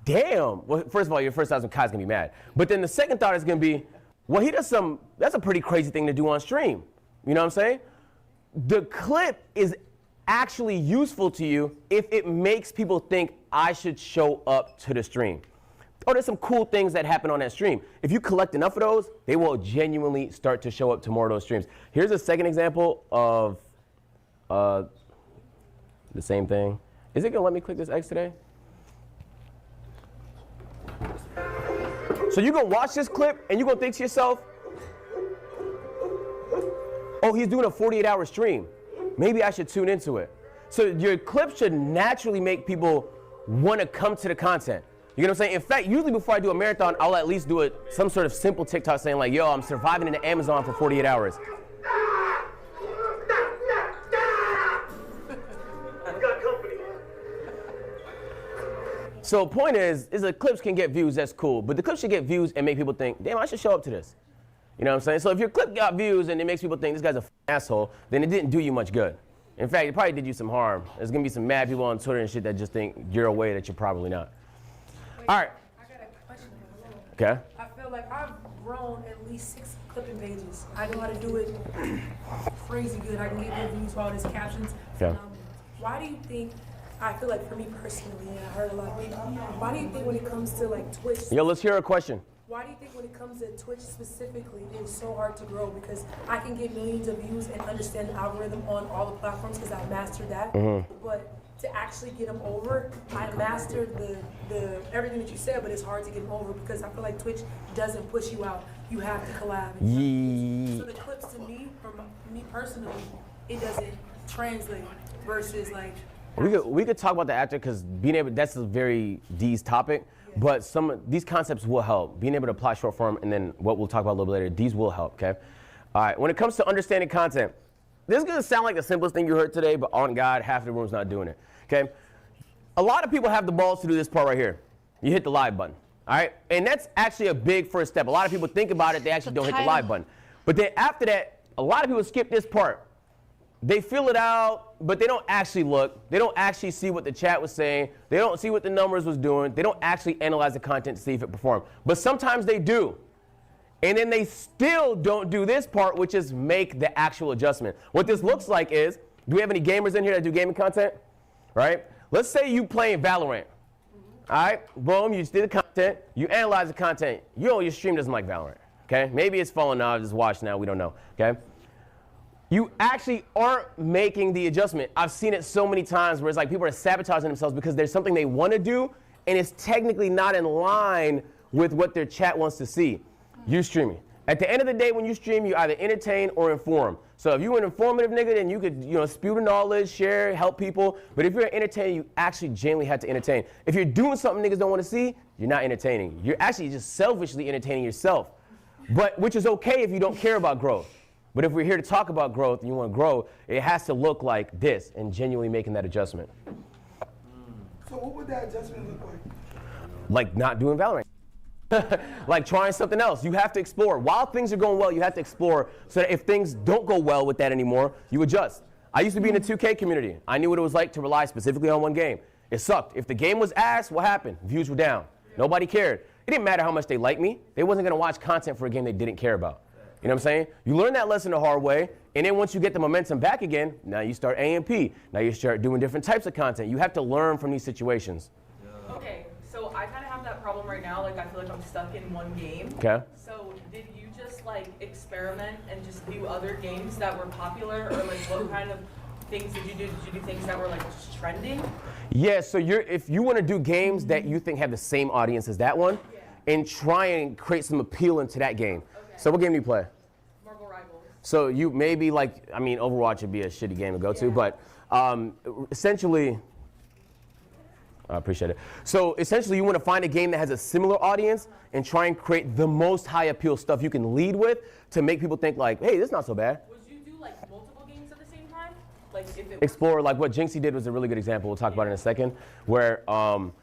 damn. Well, first of all, your first thought is Kai's gonna be mad. But then the second thought is gonna be, well, that's a pretty crazy thing to do on stream. You know what I'm saying? The clip is actually useful to you if it makes people think I should show up to the stream. Oh, there's some cool things that happen on that stream. If you collect enough of those, they will genuinely start to show up to more of those streams. Here's a second example of the same thing. Is it gonna let me click this X today? So you're gonna watch this clip and you're gonna think to yourself, oh, he's doing a 48-hour stream. Maybe I should tune into it. So your clip should naturally make people want to come to the content. You know what I'm saying? In fact, usually before I do a marathon, I'll at least do some sort of simple TikTok saying like, yo, I'm surviving in the Amazon for 48 hours. So point is the clips can get views, that's cool. But the clips should get views and make people think, damn, I should show up to this. You know what I'm saying? So if your clip got views and it makes people think this guy's a asshole, then it didn't do you much good. In fact, it probably did you some harm. There's gonna be some mad people on Twitter and shit that just think you're a way that you're probably not. All right. I got a question. Okay. I feel like I've grown at least 6 clipping pages. I know how to do it crazy good. I can get reviews, all these captions. Yeah. Why do you think, I feel like for me personally, and I heard a lot of people, why do you think when it comes to like Twitch, Yo, let's hear a question. why do you think when it comes to Twitch specifically, it's so hard to grow? Because I can get millions of views and understand the algorithm on all the platforms because I mastered that. But to actually get them over, I mastered the everything that you said, but it's hard to get them over because I feel like Twitch doesn't push you out. You have to collab. So the clips to me, from me personally, it doesn't translate versus like. We could talk about that after because being able, that's a very D's topic, but some of these concepts will help. Being able to apply short form and then what we'll talk about a little bit later, these will help, okay? All right, when it comes to understanding content, this is gonna sound like the simplest thing you heard today, but on God, half of the room's not doing it, okay? A lot of people have the balls to do this part right here. You hit the live button, all right? And that's actually a big first step. A lot of people think about it, they actually don't hit the live button. But then after that, a lot of people skip this part. They fill it out, but they don't actually look. They don't actually see what the chat was saying. They don't see what the numbers was doing. They don't actually analyze the content to see if it performed. But sometimes they do. And then they still don't do this part, which is make the actual adjustment. What this looks like is, do we have any gamers in here that do gaming content? Right? Let's say you playing Valorant. All right, boom, you just did the content. You analyze the content. Your stream doesn't like Valorant. Okay? Maybe it's falling now, just watch now, we don't know. Okay? You actually aren't making the adjustment. I've seen it so many times where it's like people are sabotaging themselves because there's something they want to do and it's technically not in line with what their chat wants to see. You streaming. At the end of the day, when you stream, you either entertain or inform. So if you're an informative nigga, then you could, spew the knowledge, share, help people. But if you're an entertainer, you actually genuinely have to entertain. If you're doing something niggas don't want to see, you're not entertaining. You're actually just selfishly entertaining yourself. But which is okay if you don't care about growth. But if we're here to talk about growth and you want to grow, it has to look like this and genuinely making that adjustment. So what would that adjustment look like? Like not doing Valorant. Like trying something else. You have to explore. While things are going well, you have to explore so that if things don't go well with that anymore, you adjust. I used to be in the 2K community. I knew what it was like to rely specifically on one game. It sucked. If the game was ass, what happened? Views were down. Nobody cared. It didn't matter how much they liked me. They wasn't going to watch content for a game they didn't care about. You know what I'm saying? You learn that lesson the hard way, and then once you get the momentum back again, now you start AMP. Now you start doing different types of content. You have to learn from these situations. Okay, so I kind of have that problem right now. Like, I feel like I'm stuck in one game. Okay. So did you just, like, experiment and just do other games that were popular? Or, like, what kind of things did you do? Did you do things that were, like, just trending? Yeah, so if you want to do games that you think have the same audience as that one, and try and create some appeal into that game. So what game do you play? Marvel Rivals. So you maybe Overwatch would be a shitty game to go to, but essentially, I appreciate it. So essentially you want to find a game that has a similar audience and try and create the most high appeal stuff you can lead with to make people think like, hey, this is not so bad. Would you do like multiple games at the same time? Like if it Explore, like what Jinxie did was a really good example, we'll talk about in a second, where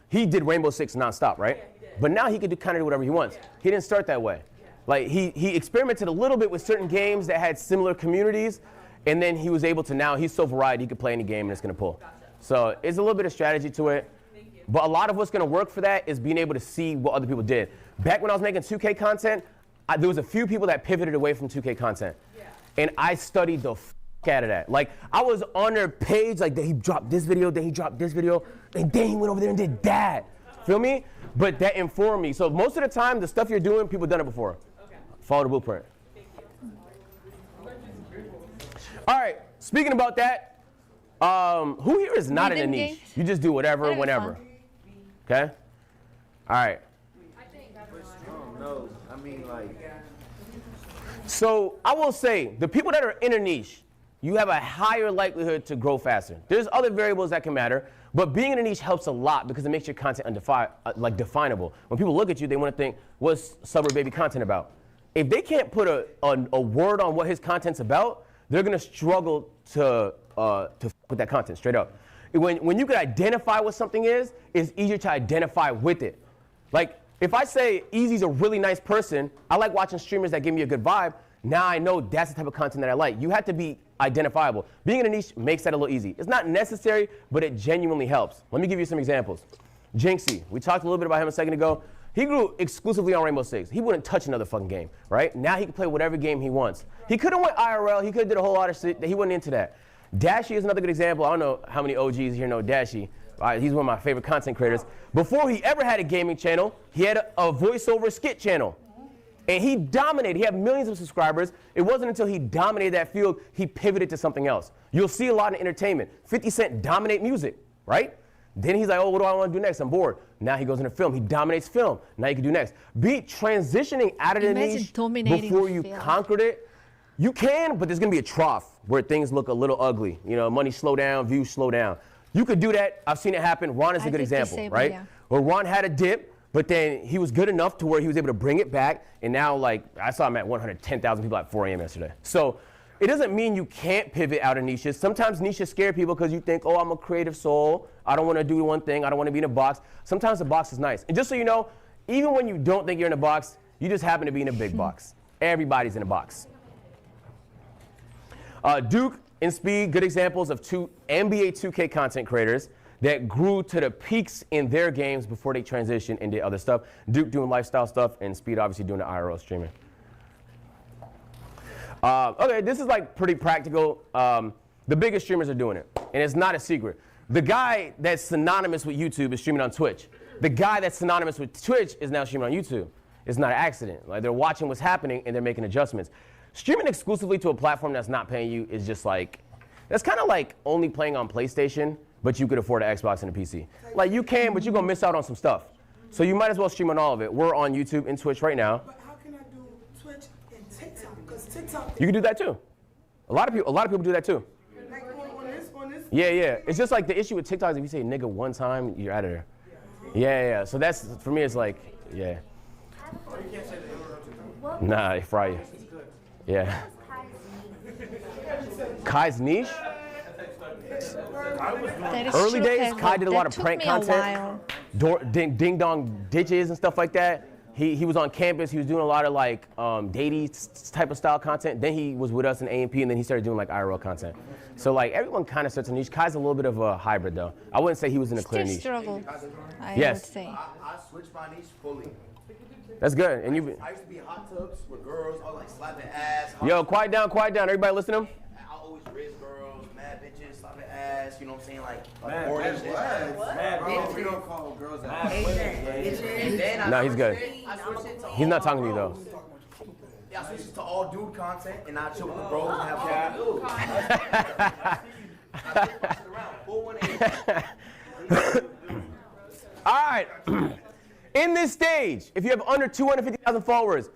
he did Rainbow Six nonstop, right? Yeah, he did. But now he could do whatever he wants. Yeah. He didn't start that way. Like he experimented a little bit with certain games that had similar communities, and then he was able to he's so varied, he could play any game and it's gonna pull. Gotcha. So it's a little bit of strategy to it. But a lot of what's gonna work for that is being able to see what other people did. Back when I was making 2K content, there was a few people that pivoted away from 2K content. Yeah. And I studied the out of that. Like I was on their page, like he dropped this video, then he dropped this video, and then he went over there and did that. Feel me? But that informed me. So most of the time, the stuff you're doing, people done it before. Follow the blueprint. All right, speaking about that, who here is not in a niche? You just do whatever, whenever. Okay? All right. know. I mean, like. So I will say, the people that are in a niche, you have a higher likelihood to grow faster. There's other variables that can matter, but being in a niche helps a lot because it makes your content definable. When people look at you, they want to think, what's Suburb Baby content about? If they can't put a word on what his content's about, they're going to struggle to with that content, straight up. When you can identify what something is, it's easier to identify with it. Like, if I say Easy's a really nice person, I like watching streamers that give me a good vibe, now I know that's the type of content that I like. You have to be identifiable. Being in a niche makes that a little easy. It's not necessary, but it genuinely helps. Let me give you some examples. Jinxie, we talked a little bit about him a second ago. He grew exclusively on Rainbow Six. He wouldn't touch another fucking game, right? Now he can play whatever game he wants. He could have went IRL, he could have did a whole lot of shit, he wasn't into that. Dashie is another good example. I don't know how many OGs here know Dashie. He's one of my favorite content creators. Before he ever had a gaming channel, he had a voiceover skit channel. And he dominated. He had millions of subscribers. It wasn't until he dominated that field, he pivoted to something else. You'll see a lot in entertainment. 50 Cent dominate music, right? Then he's like, oh, what do I want to do next? I'm bored. Now he goes into film. He dominates film. Now you can do next. Be transitioning out of the niche before you conquered it. You can, but there's going to be a trough where things look a little ugly. You know, money slow down, views slow down. You could do that. I've seen it happen. Ron is a good example, right? Yeah. Where Ron had a dip, but then he was good enough to where he was able to bring it back. And now, like, I saw him at 110,000 people at 4 a.m. yesterday. So it doesn't mean you can't pivot out of niches. Sometimes niches scare people because you think, oh, I'm a creative soul. I don't want to do one thing. I don't want to be in a box. Sometimes the box is nice. And just so you know, even when you don't think you're in a box, you just happen to be in a big box. Everybody's in a box. Duke and Speed, good examples of two NBA 2K content creators that grew to the peaks in their games before they transitioned and did other stuff. Duke doing lifestyle stuff, and Speed obviously doing the IRL streaming. Okay, this is like pretty practical. The biggest streamers are doing it, and it's not a secret. The guy that's synonymous with YouTube is streaming on Twitch. The guy that's synonymous with Twitch is now streaming on YouTube. It's not an accident. Like, they're watching what's happening and they're making adjustments. Streaming exclusively to a platform that's not paying you is just like, that's kind of like only playing on PlayStation, but you could afford an Xbox and a PC. Like, you can, but you're going to miss out on some stuff. So you might as well stream on all of it. We're on YouTube and Twitch right now. But how can I do Twitch and TikTok? Because TikTok. You can do that too. A lot of people do that too. Like on this. Yeah. It's just like the issue with TikTok is if you say nigga one time, you're out of there. Yeah. So that's, for me, it's like, yeah. Nah, they fry you. Yeah. Kai's niche? Early days, Kai did a lot of prank content. Ding dong ditches and stuff like that. He was on campus. He was doing a lot of like datey type of style content. Then he was with us in A&P, and then he started doing like IRL content. So like everyone kind of starts a niche. Kai's a little bit of a hybrid though. I wouldn't say he was in a clear niche. Struggle, I yes. would say. I switched my niche fully. That's good. And I used to be in hot tubs with girls. I was like slapping ass. Yo, quiet down. Everybody listen to him. I always raise girls, mad bitches, slapping ass. You know what I'm saying? Like Mad bitches. We don't call girls ass. No, he's good. He's not talking to you though. Yeah, I switched it to all dude content, and I chill with the bros and have fun. All right. In this stage, if you have under 250,000 followers,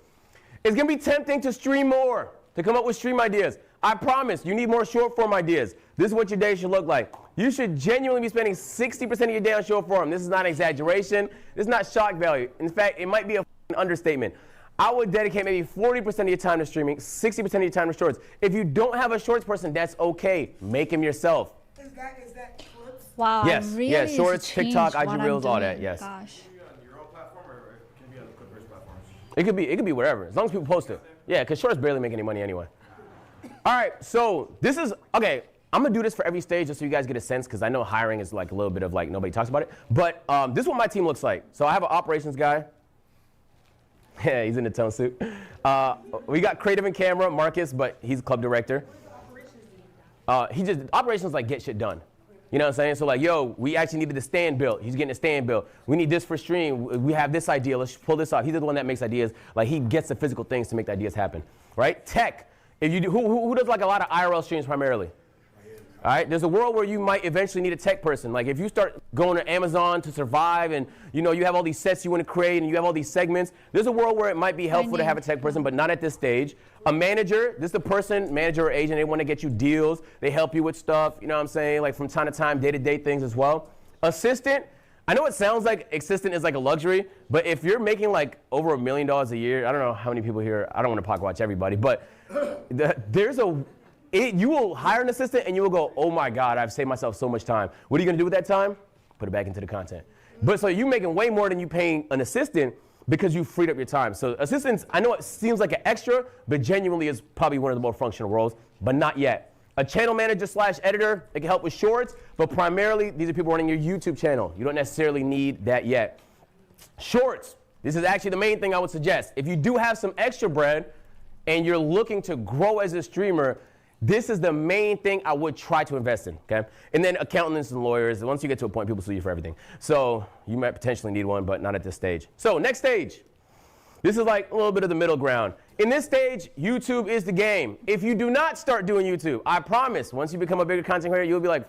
it's going to be tempting to stream more, to come up with stream ideas. I promise, you need more short form ideas. This is what your day should look like. You should genuinely be spending 60% of your day on short form. This is not exaggeration. This is not shock value. In fact, it might be a understatement. I would dedicate maybe 40% of your time to streaming, 60% of your time to shorts. If you don't have a shorts person, that's okay. Make them yourself. Is that clips? Wow, yes, really yes, shorts, TikTok, IG Reels, all that, yes. Gosh. It could be whatever, as long as people post it. Yeah, because shorts barely make any money anyway. All right, so this is, okay, I'm gonna do this for every stage just so you guys get a sense, because I know hiring is like a little bit of like nobody talks about it. But this is what my team looks like. So I have an operations guy. Yeah, he's in the tone suit. We got creative and camera, Marcus, but he's club director. Operations like get shit done. You know what I'm saying? So like, yo, we actually needed the stand built. He's getting the stand built. We need this for stream. We have this idea. Let's pull this off. He's the one that makes ideas. Like, he gets the physical things to make the ideas happen, right? Tech. If you do, who does like a lot of IRL streams primarily? All right, there's a world where you might eventually need a tech person. Like if you start going to Amazon to survive and you have all these sets you want to create and you have all these segments, there's a world where it might be helpful to have a tech person, but not at this stage. A manager, this is the person, manager or agent, they want to get you deals. They help you with stuff, you know what I'm saying? Like from time to time, day-to-day things as well. Assistant, I know it sounds like assistant is like a luxury, but if you're making like over $1 million a year, I don't know how many people here, I don't want to pocket watch everybody, but you will hire an assistant and you will go, oh my God, I've saved myself so much time. What are you gonna do with that time? Put it back into the content. But so you're making way more than you paying an assistant because you freed up your time. So assistants, I know it seems like an extra, but genuinely is probably one of the more functional roles, but not yet. A channel manager / editor, they can help with shorts, but primarily these are people running your YouTube channel. You don't necessarily need that yet. Shorts, this is actually the main thing I would suggest. If you do have some extra bread and you're looking to grow as a streamer, this is the main thing I would try to invest in, okay? And then accountants and lawyers, once you get to a point, people sue you for everything. So you might potentially need one, but not at this stage. So next stage. This is like a little bit of the middle ground. In this stage, YouTube is the game. If you do not start doing YouTube, I promise, once you become a bigger content creator, you'll be like,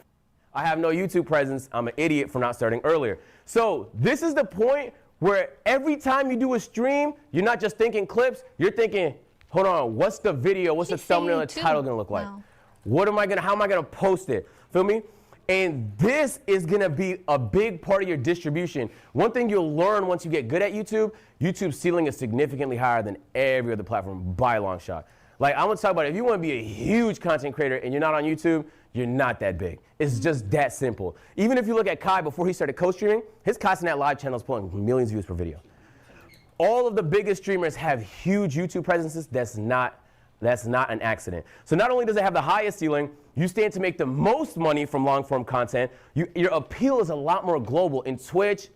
I have no YouTube presence. I'm an idiot for not starting earlier. So this is the point where every time you do a stream, you're not just thinking clips, you're thinking, hold on, what's the video, what's the thumbnail and title gonna look like? Wow. How am I gonna post it? Feel me? And this is gonna be a big part of your distribution. One thing you'll learn once you get good at YouTube, YouTube's ceiling is significantly higher than every other platform by a long shot. Like I want to talk about it, if you wanna be a huge content creator and you're not on YouTube, you're not that big. It's just that simple. Even if you look at Kai before he started co-streaming, his Kai Live channel is pulling millions of views per video. All of the biggest streamers have huge YouTube presences. That's not an accident. So not only does it have the highest ceiling, you stand to make the most money from long form content. Your appeal is a lot more global. In Twitch,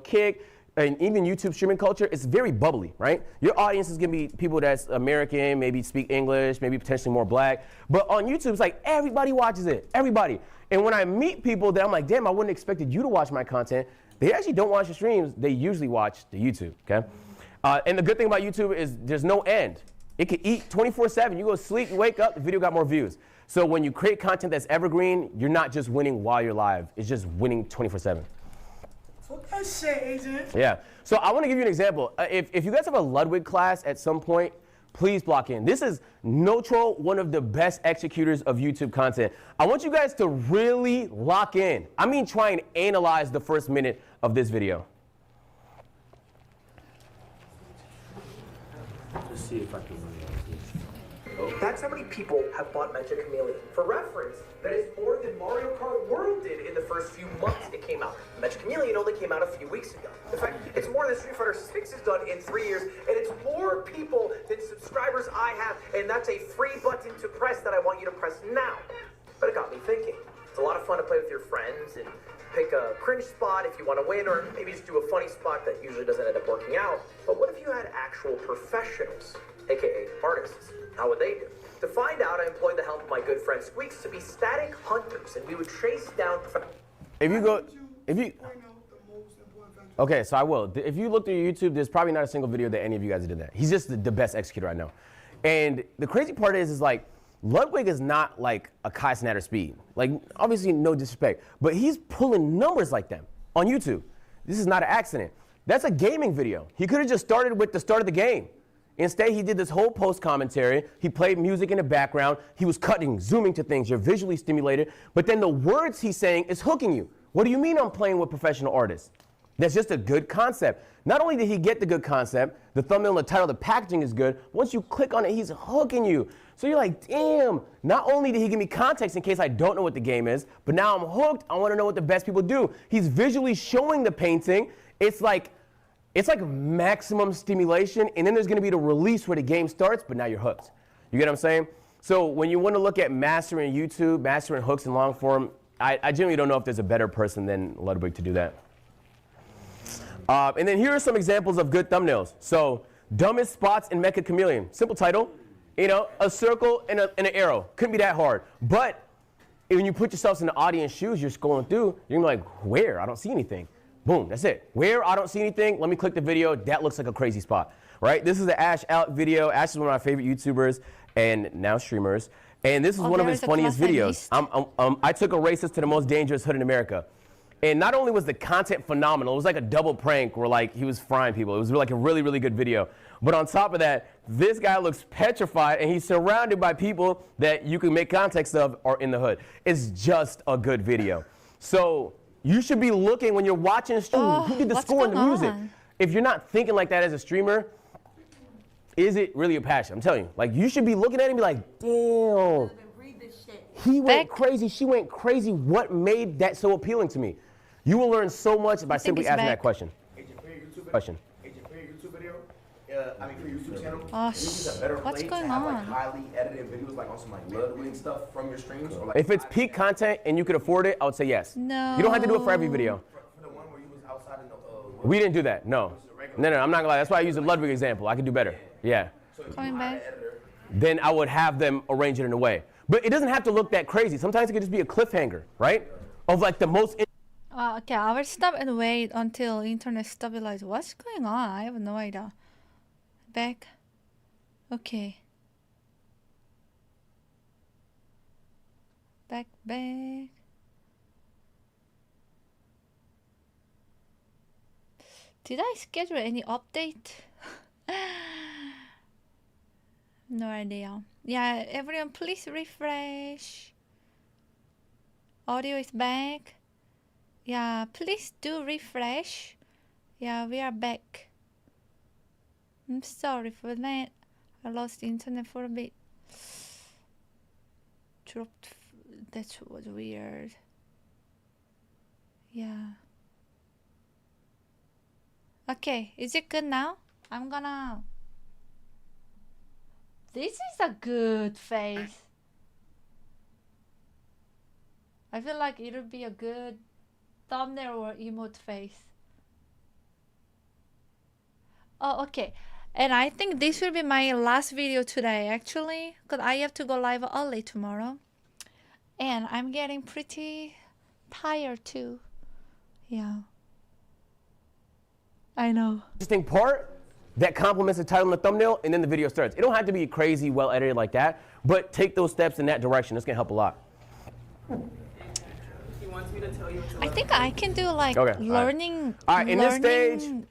Kick, and even YouTube streaming culture, it's very bubbly, right? Your audience is gonna be people that's American, maybe speak English, maybe potentially more black. But on YouTube, it's like everybody watches it, everybody. And when I meet people that I'm like, damn, I wouldn't have expected you to watch my content, they actually don't watch the streams, they usually watch the YouTube, okay? And the good thing about YouTube is there's no end. It can eat 24/7. You go to sleep, you wake up, the video got more views. So when you create content that's evergreen, you're not just winning while you're live. It's just winning 24/7. Fuck that shit, agent. Yeah. So I want to give you an example. If you guys have a Ludwig class at some point, please block in. This is no troll, one of the best executors of YouTube content. I want you guys to really lock in. I mean, try and analyze the first minute of this video. Let's see if I can run it. That's how many people have bought Magic Chameleon. For reference, that is more than Mario Kart World did in the first few months it came out. Magic Chameleon only came out a few weeks ago. In fact, it's more than Street Fighter 6 has done in 3 years, and it's more people than subscribers I have, and that's a free button to press that I want you to press now. But it got me thinking. It's a lot of fun to play with your friends and pick a cringe spot if you want to win, or maybe just do a funny spot that usually doesn't end up working out. But what if you had actual professionals, aka artists? How would they do? To find out, I employed the help of my good friend Squeaks to be static hunters, and we would chase down. Okay, so I will. If you look through YouTube, there's probably not a single video that any of you guys did that. He's just the best executor I know. And the crazy part is like, Ludwig is not like a Kai Cenat or Speed. Like, obviously, no disrespect, but he's pulling numbers like them on YouTube. This is not an accident. That's a gaming video. He could have just started with the start of the game. Instead, he did this whole post commentary. He played music in the background. He was cutting, zooming to things. You're visually stimulated. But then the words he's saying is hooking you. What do you mean I'm playing with professional artists? That's just a good concept. Not only did he get the good concept, the thumbnail, the title, the packaging is good. Once you click on it, he's hooking you. So you're like, damn, not only did he give me context in case I don't know what the game is, but now I'm hooked. I want to know what the best people do. He's visually showing the painting. It's like maximum stimulation, and then there's going to be the release where the game starts, but now you're hooked. You get what I'm saying? So when you want to look at mastering YouTube, mastering hooks and long form, I genuinely don't know if there's a better person than Ludwig to do that. And then here are some examples of good thumbnails. So, dumbest spots in Mecha Chameleon. Simple title, a circle and an arrow. Couldn't be that hard. But when you put yourselves in the audience shoes, you're scrolling through, you're gonna be like, where? I don't see anything. Boom, that's it. Where? I don't see anything. Let me click the video. That looks like a crazy spot, right? This is the Ash Out video. Ash is one of my favorite YouTubers and now streamers. And this is one of his funniest videos. I took a racist to the most dangerous hood in America. And not only was the content phenomenal, it was like a double prank where like he was frying people. It was like a really, really good video. But on top of that, this guy looks petrified and he's surrounded by people that you can make context of or in the hood. It's just a good video. So you should be looking when you're watching a stream, who did the score and the music? If you're not thinking like that as a streamer, is it really a passion? I'm telling you, like you should be looking at it and be like, damn, he went crazy, she went crazy. What made that so appealing to me? You will learn so much by simply asking that question. Question. I mean, for your YouTube channel, Oh, use a better what's play going to have like on? highly edited videos, like on some like Ludwig stuff from your streams, or like If it's peak content and you could afford it, I would say yes. No. You don't have to do it for every video. for the one where you was outside in the We didn't do that, no. No, I'm not gonna lie. That's why I use the Ludwig example. I could do better. Yeah. Coming back. Then I would have them arrange it in a way. But it doesn't have to look that crazy. Sometimes it could just be a cliffhanger, right? Of like the most. Okay, I will stop and wait until internet stabilizes. What's going on? I have no idea. Back. Okay. Back. Did I schedule any update? No idea. Yeah, everyone please refresh. Audio is back. Yeah, please do refresh. Yeah, we are back. I'm sorry for that. I lost the internet for a bit. Dropped. That was weird. Yeah. Okay, is it good now? I'm gonna. This is a good face. I feel like it'll be a good thumbnail or emote face. Oh, okay. And I think this will be my last video today, actually, because I have to go live early tomorrow. And I'm getting pretty tired too. Yeah. I know. Interesting part that complements the title and the thumbnail, and then the video starts. It don't have to be crazy, well edited like that, but take those steps in that direction. It's gonna help a lot. He wants me to tell you what to I think I can do like learning. All right, in this stage,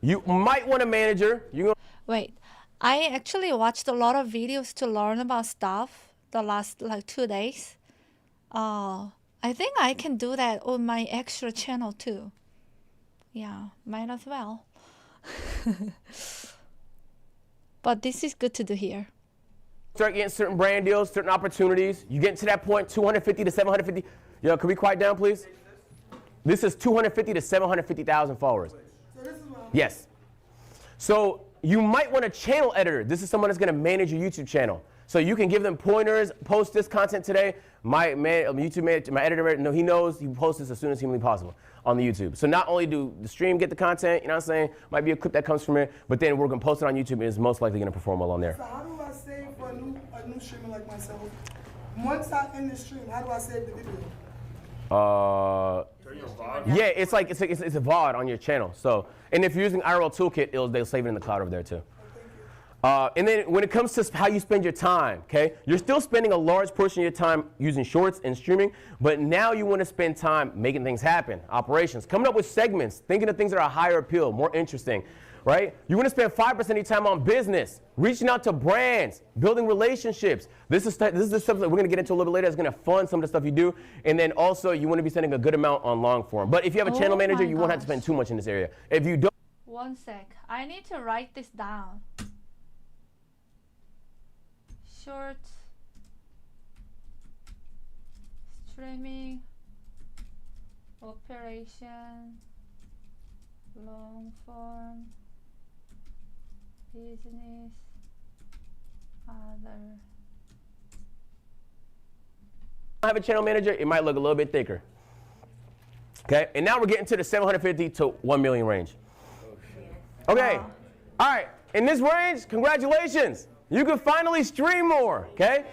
you might want a manager. Wait, I actually watched a lot of videos to learn about stuff the last like 2 days. I think I can do that on my extra channel too. Yeah, might as well. But this is good to do here. Start getting certain brand deals, certain opportunities. You get to that point, 250 to 750. Yo, can we quiet down, please? This is 250 to 750,000 followers. Yes. So you might want a channel editor. This is someone that's going to manage your YouTube channel. So you can give them pointers, post this content today. My YouTube manager, my editor, no, he knows he posts this as soon as humanly possible on the YouTube. So not only do the stream get the content, you know what I'm saying, might be a clip that comes from it, but then we're going to post it on YouTube and it's most likely going to perform well on there. So how do I save for a new streamer like myself? Once I end the stream, how do I save the video? Yeah, it's like it's a VOD on your channel. So, and if you're using IRL Toolkit, they'll save it in the cloud over there too. And then when it comes to how you spend your time, okay, you're still spending a large portion of your time using shorts and streaming, but now you want to spend time making things happen, operations, coming up with segments, thinking of things that are higher appeal, more interesting, right? You want to spend 5% of your time on business, reaching out to brands, building relationships. This is the stuff that we're going to get into a little bit later. It's going to fund some of the stuff you do. And then also you want to be spending a good amount on long form. But if you have a channel manager, you won't have to spend too much in this area. If you don't. One sec. I need to write this down. Short streaming operation, long form business, other. I have a channel manager, it might look a little bit thicker. Okay, and now we're getting to the 750 to 1 million range. Okay, all right, in this range, congratulations. You can finally stream more, okay?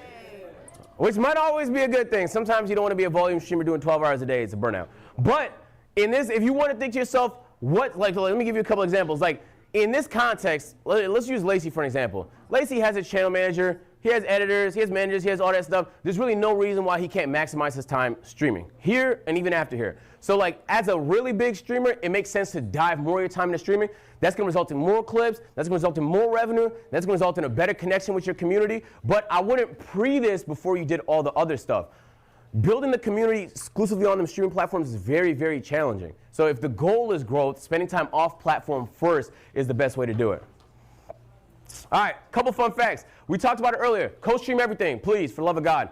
Which might always be a good thing. Sometimes you don't want to be a volume streamer doing 12 hours a day. It's a burnout. But in this, if you want to think to yourself, let me give you a couple examples. Like in this context, let's use Lacey for an example. Lacey has a channel manager. he has editors, he has managers, he has all that stuff. There's really no reason why he can't maximize his time streaming here and even after here. So like as a really big streamer, it makes sense to dive more of your time into streaming. That's going to result in more clips. That's going to result in more revenue. That's going to result in a better connection with your community. But I wouldn't pre this before you did all the other stuff. Building the community exclusively on them streaming platforms is very, very challenging. So if the goal is growth, spending time off platform first is the best way to do it. All right, couple fun facts. We talked about it earlier. Co-stream everything, please, for the love of God.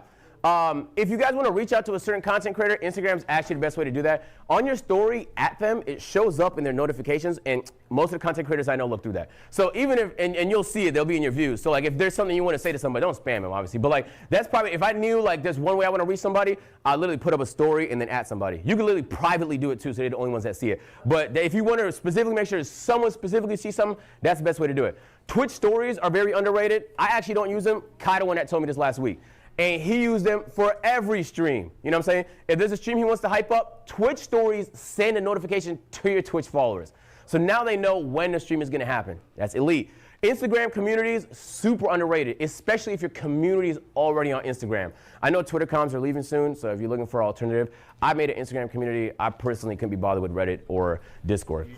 If you guys want to reach out to a certain content creator, Instagram is actually the best way to do that. On your story, at them, it shows up in their notifications, and most of the content creators I know look through that. So even if, and you'll see it, they'll be in your views. So like if there's something you want to say to somebody, don't spam them, obviously. But like that's probably, if I knew like there's one way I want to reach somebody, I literally put up a story and then at somebody. You can literally privately do it too, so they're the only ones that see it. But if you want to specifically make sure someone specifically sees something, that's the best way to do it. Twitch stories are very underrated. I actually don't use them. Kai, the one that told me this last week. And he used them for every stream. You know what I'm saying? If there's a stream he wants to hype up, Twitch stories send a notification to your Twitch followers. So now they know when the stream is going to happen. That's elite. Instagram communities, super underrated, especially if your community is already on Instagram. I know Twitter comms are leaving soon, so if you're looking for an alternative, I made an Instagram community. I personally couldn't be bothered with Reddit or Discord.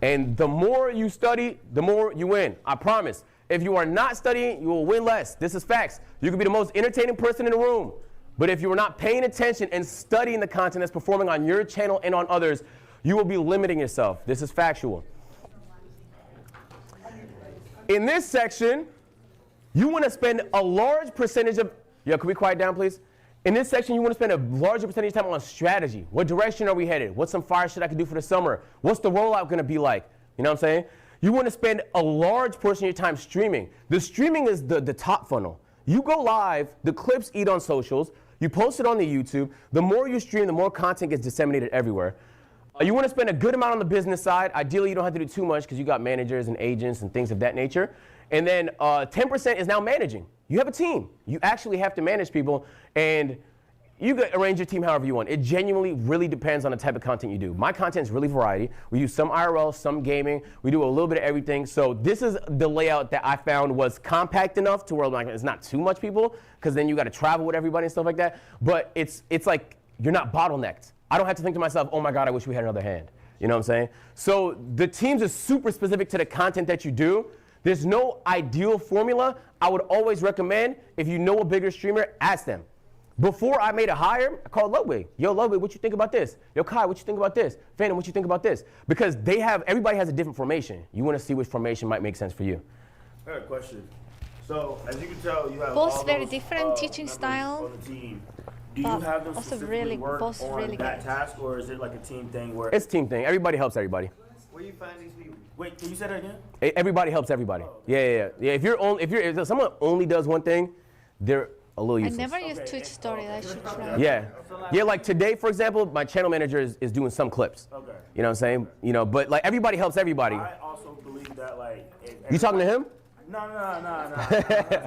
And the more you study, the more you win. I promise. If you are not studying, you will win less. This is facts. You can be the most entertaining person in the room. But if you are not paying attention and studying the content that's performing on your channel and on others, you will be limiting yourself. This is factual. In this section, you want to spend a large percentage of, can we quiet down, please? In this section, you want to spend a larger percentage of time on strategy. What direction are we headed? What's some fire shit I can do for the summer? What's the rollout going to be like? You know what I'm saying? You want to spend a large portion of your time streaming. The streaming is the top funnel. You go live, the clips eat on socials, you post it on the YouTube. The more you stream, the more content gets disseminated everywhere. You want to spend a good amount on the business side. Ideally, you don't have to do too much because you got managers and agents and things of that nature. And then 10% is now managing. You have a team. You actually have to manage people, and you can arrange your team however you want. It genuinely really depends on the type of content you do. My content is really variety. We do some IRL, some gaming. We do a little bit of everything. So this is the layout that I found was compact enough to where like, it's not too much people, because then you got to travel with everybody and stuff like that. But it's like you're not bottlenecked. I don't have to think to myself, oh my God, I wish we had another hand. You know what I'm saying? So the teams are super specific to the content that you do. There's no ideal formula. I would always recommend, if you know a bigger streamer, ask them. Before I made a hire, I called Ludwig. Yo, Ludwig, what you think about this? Yo, Kai, what you think about this? Phantom, what you think about this? Because everybody has a different formation. You want to see which formation might make sense for you. I have a question. So, as you can tell, you have both all very those, different teaching style. On the team. Do you have them also specifically really, work both on really that good. task, or is it like a team thing where? It's a team thing. Everybody helps everybody. Where you find these people? Wait, can you say that again? Everybody helps everybody. Yeah. If someone only does one thing, they're a little useless. I never used Twitch story. I should try. Yeah, like today, for example, my channel manager is doing some clips. Okay. You know what I'm saying? You know, but like everybody helps everybody. I also believe that like. You talking to him? No.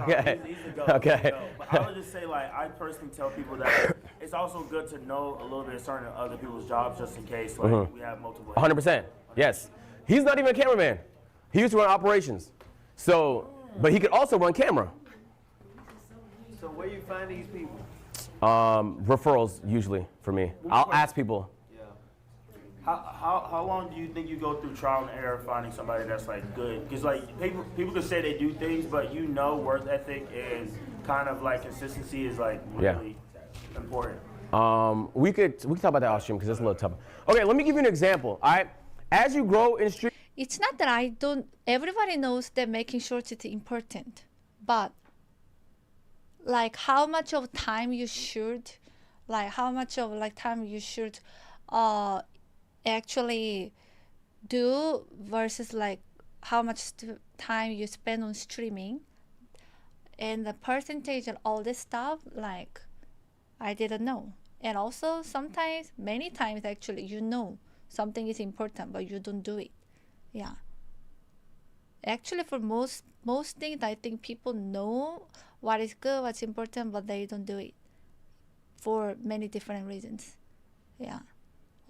Okay. He's the goat. Okay. But I would just say, like, I personally tell people that it's also good to know a little bit of certain other people's jobs just in case, like, we have multiple. 100%. Yes. He's not even a cameraman. He used to run operations. So, but he could also run camera. So where you find these people? Referrals usually for me. I'll ask people. How long do you think you go through trial and error finding somebody that's like good? Because like people can say they do things, but work ethic and kind of like consistency is like really important. We could talk about that off stream because it's a little tough. Okay, let me give you an example. All right, as you grow in stream. It's not that I don't. Everybody knows that making shorts is important, but like how much of time you should, actually do versus like how much time you spend on streaming and the percentage and all this stuff, like I didn't know. And also sometimes, many times actually, you know something is important but you don't do it. Yeah, actually for most things, I think people know what is good, what's important, but they don't do it for many different reasons. Yeah.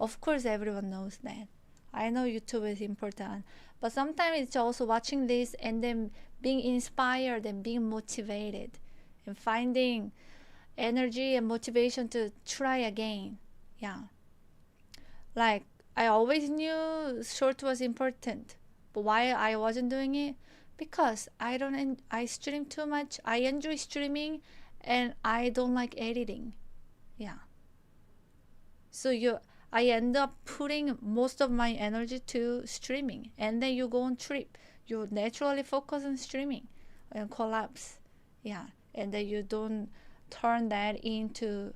Of course, everyone knows that. I know YouTube is important, but sometimes it's also watching this and then being inspired and being motivated and finding energy and motivation to try again. Yeah. Like, I always knew short was important, but why I wasn't doing it? Because I stream too much. I enjoy streaming and I don't like editing. Yeah. So I end up putting most of my energy to streaming, and then you go on trip. You naturally focus on streaming and collapse. Yeah. And then you don't turn that into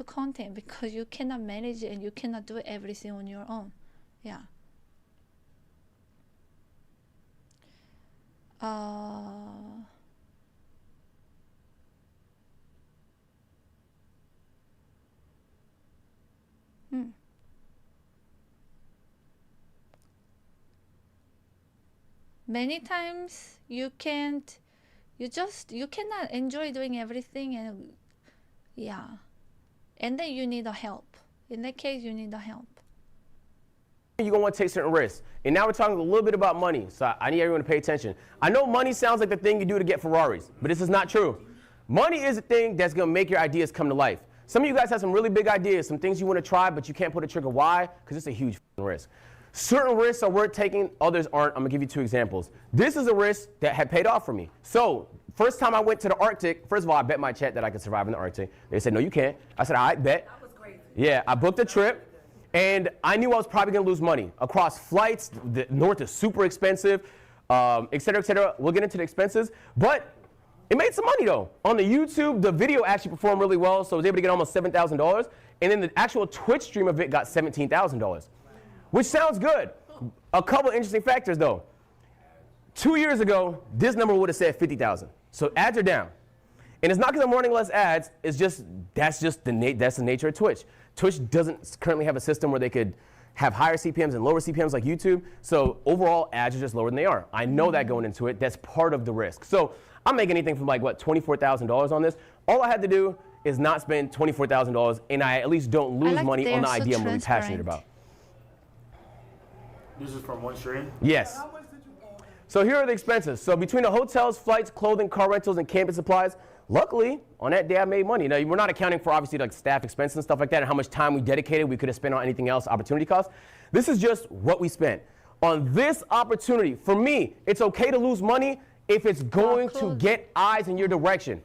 content because you cannot manage it and you cannot do everything on your own. Yeah. Many times you cannot enjoy doing everything, and yeah, and then you need a help. In that case, you need a help. You're going to want to take certain risks. And now we're talking a little bit about money, so I need everyone to pay attention. I know money sounds like the thing you do to get Ferraris, but this is not true. Money is the thing that's going to make your ideas come to life. Some of you guys have some really big ideas, some things you want to try, but you can't pull the trigger. Why? Because it's a huge risk. Certain risks are worth taking, others aren't. I'm going to give you 2 examples. This is a risk that had paid off for me. So, first time I went to the Arctic, first of all, I bet my chat that I could survive in the Arctic. They said, no, you can't. I said, all right, bet. That was great. Yeah, I booked a trip, and I knew I was probably going to lose money. Across flights, the north is super expensive, et cetera, et cetera. We'll get into the expenses. But it made some money, though. On the YouTube, the video actually performed really well, so I was able to get almost $7,000. And then the actual Twitch stream of it got $17,000. Which sounds good. A couple interesting factors, though. 2 years ago, this number would have said 50,000. So ads are down. And it's not because I'm running less ads. It's just that's the nature of Twitch. Twitch doesn't currently have a system where they could have higher CPMs and lower CPMs like YouTube. So overall, ads are just lower than they are. I know that going into it. That's part of the risk. So I'm making anything from like, what, $24,000 on this. All I had to do is not spend $24,000, and I at least don't lose money on the idea I'm really passionate about. This is from one stream? Yes. So here are the expenses. So between the hotels, flights, clothing, car rentals, and camping supplies, luckily, on that day I made money. Now, we're not accounting for obviously like staff expenses and stuff like that and how much time we dedicated. We could have spent on anything else, opportunity costs. This is just what we spent. On this opportunity, for me, it's okay to lose money if it's going to get eyes in your direction.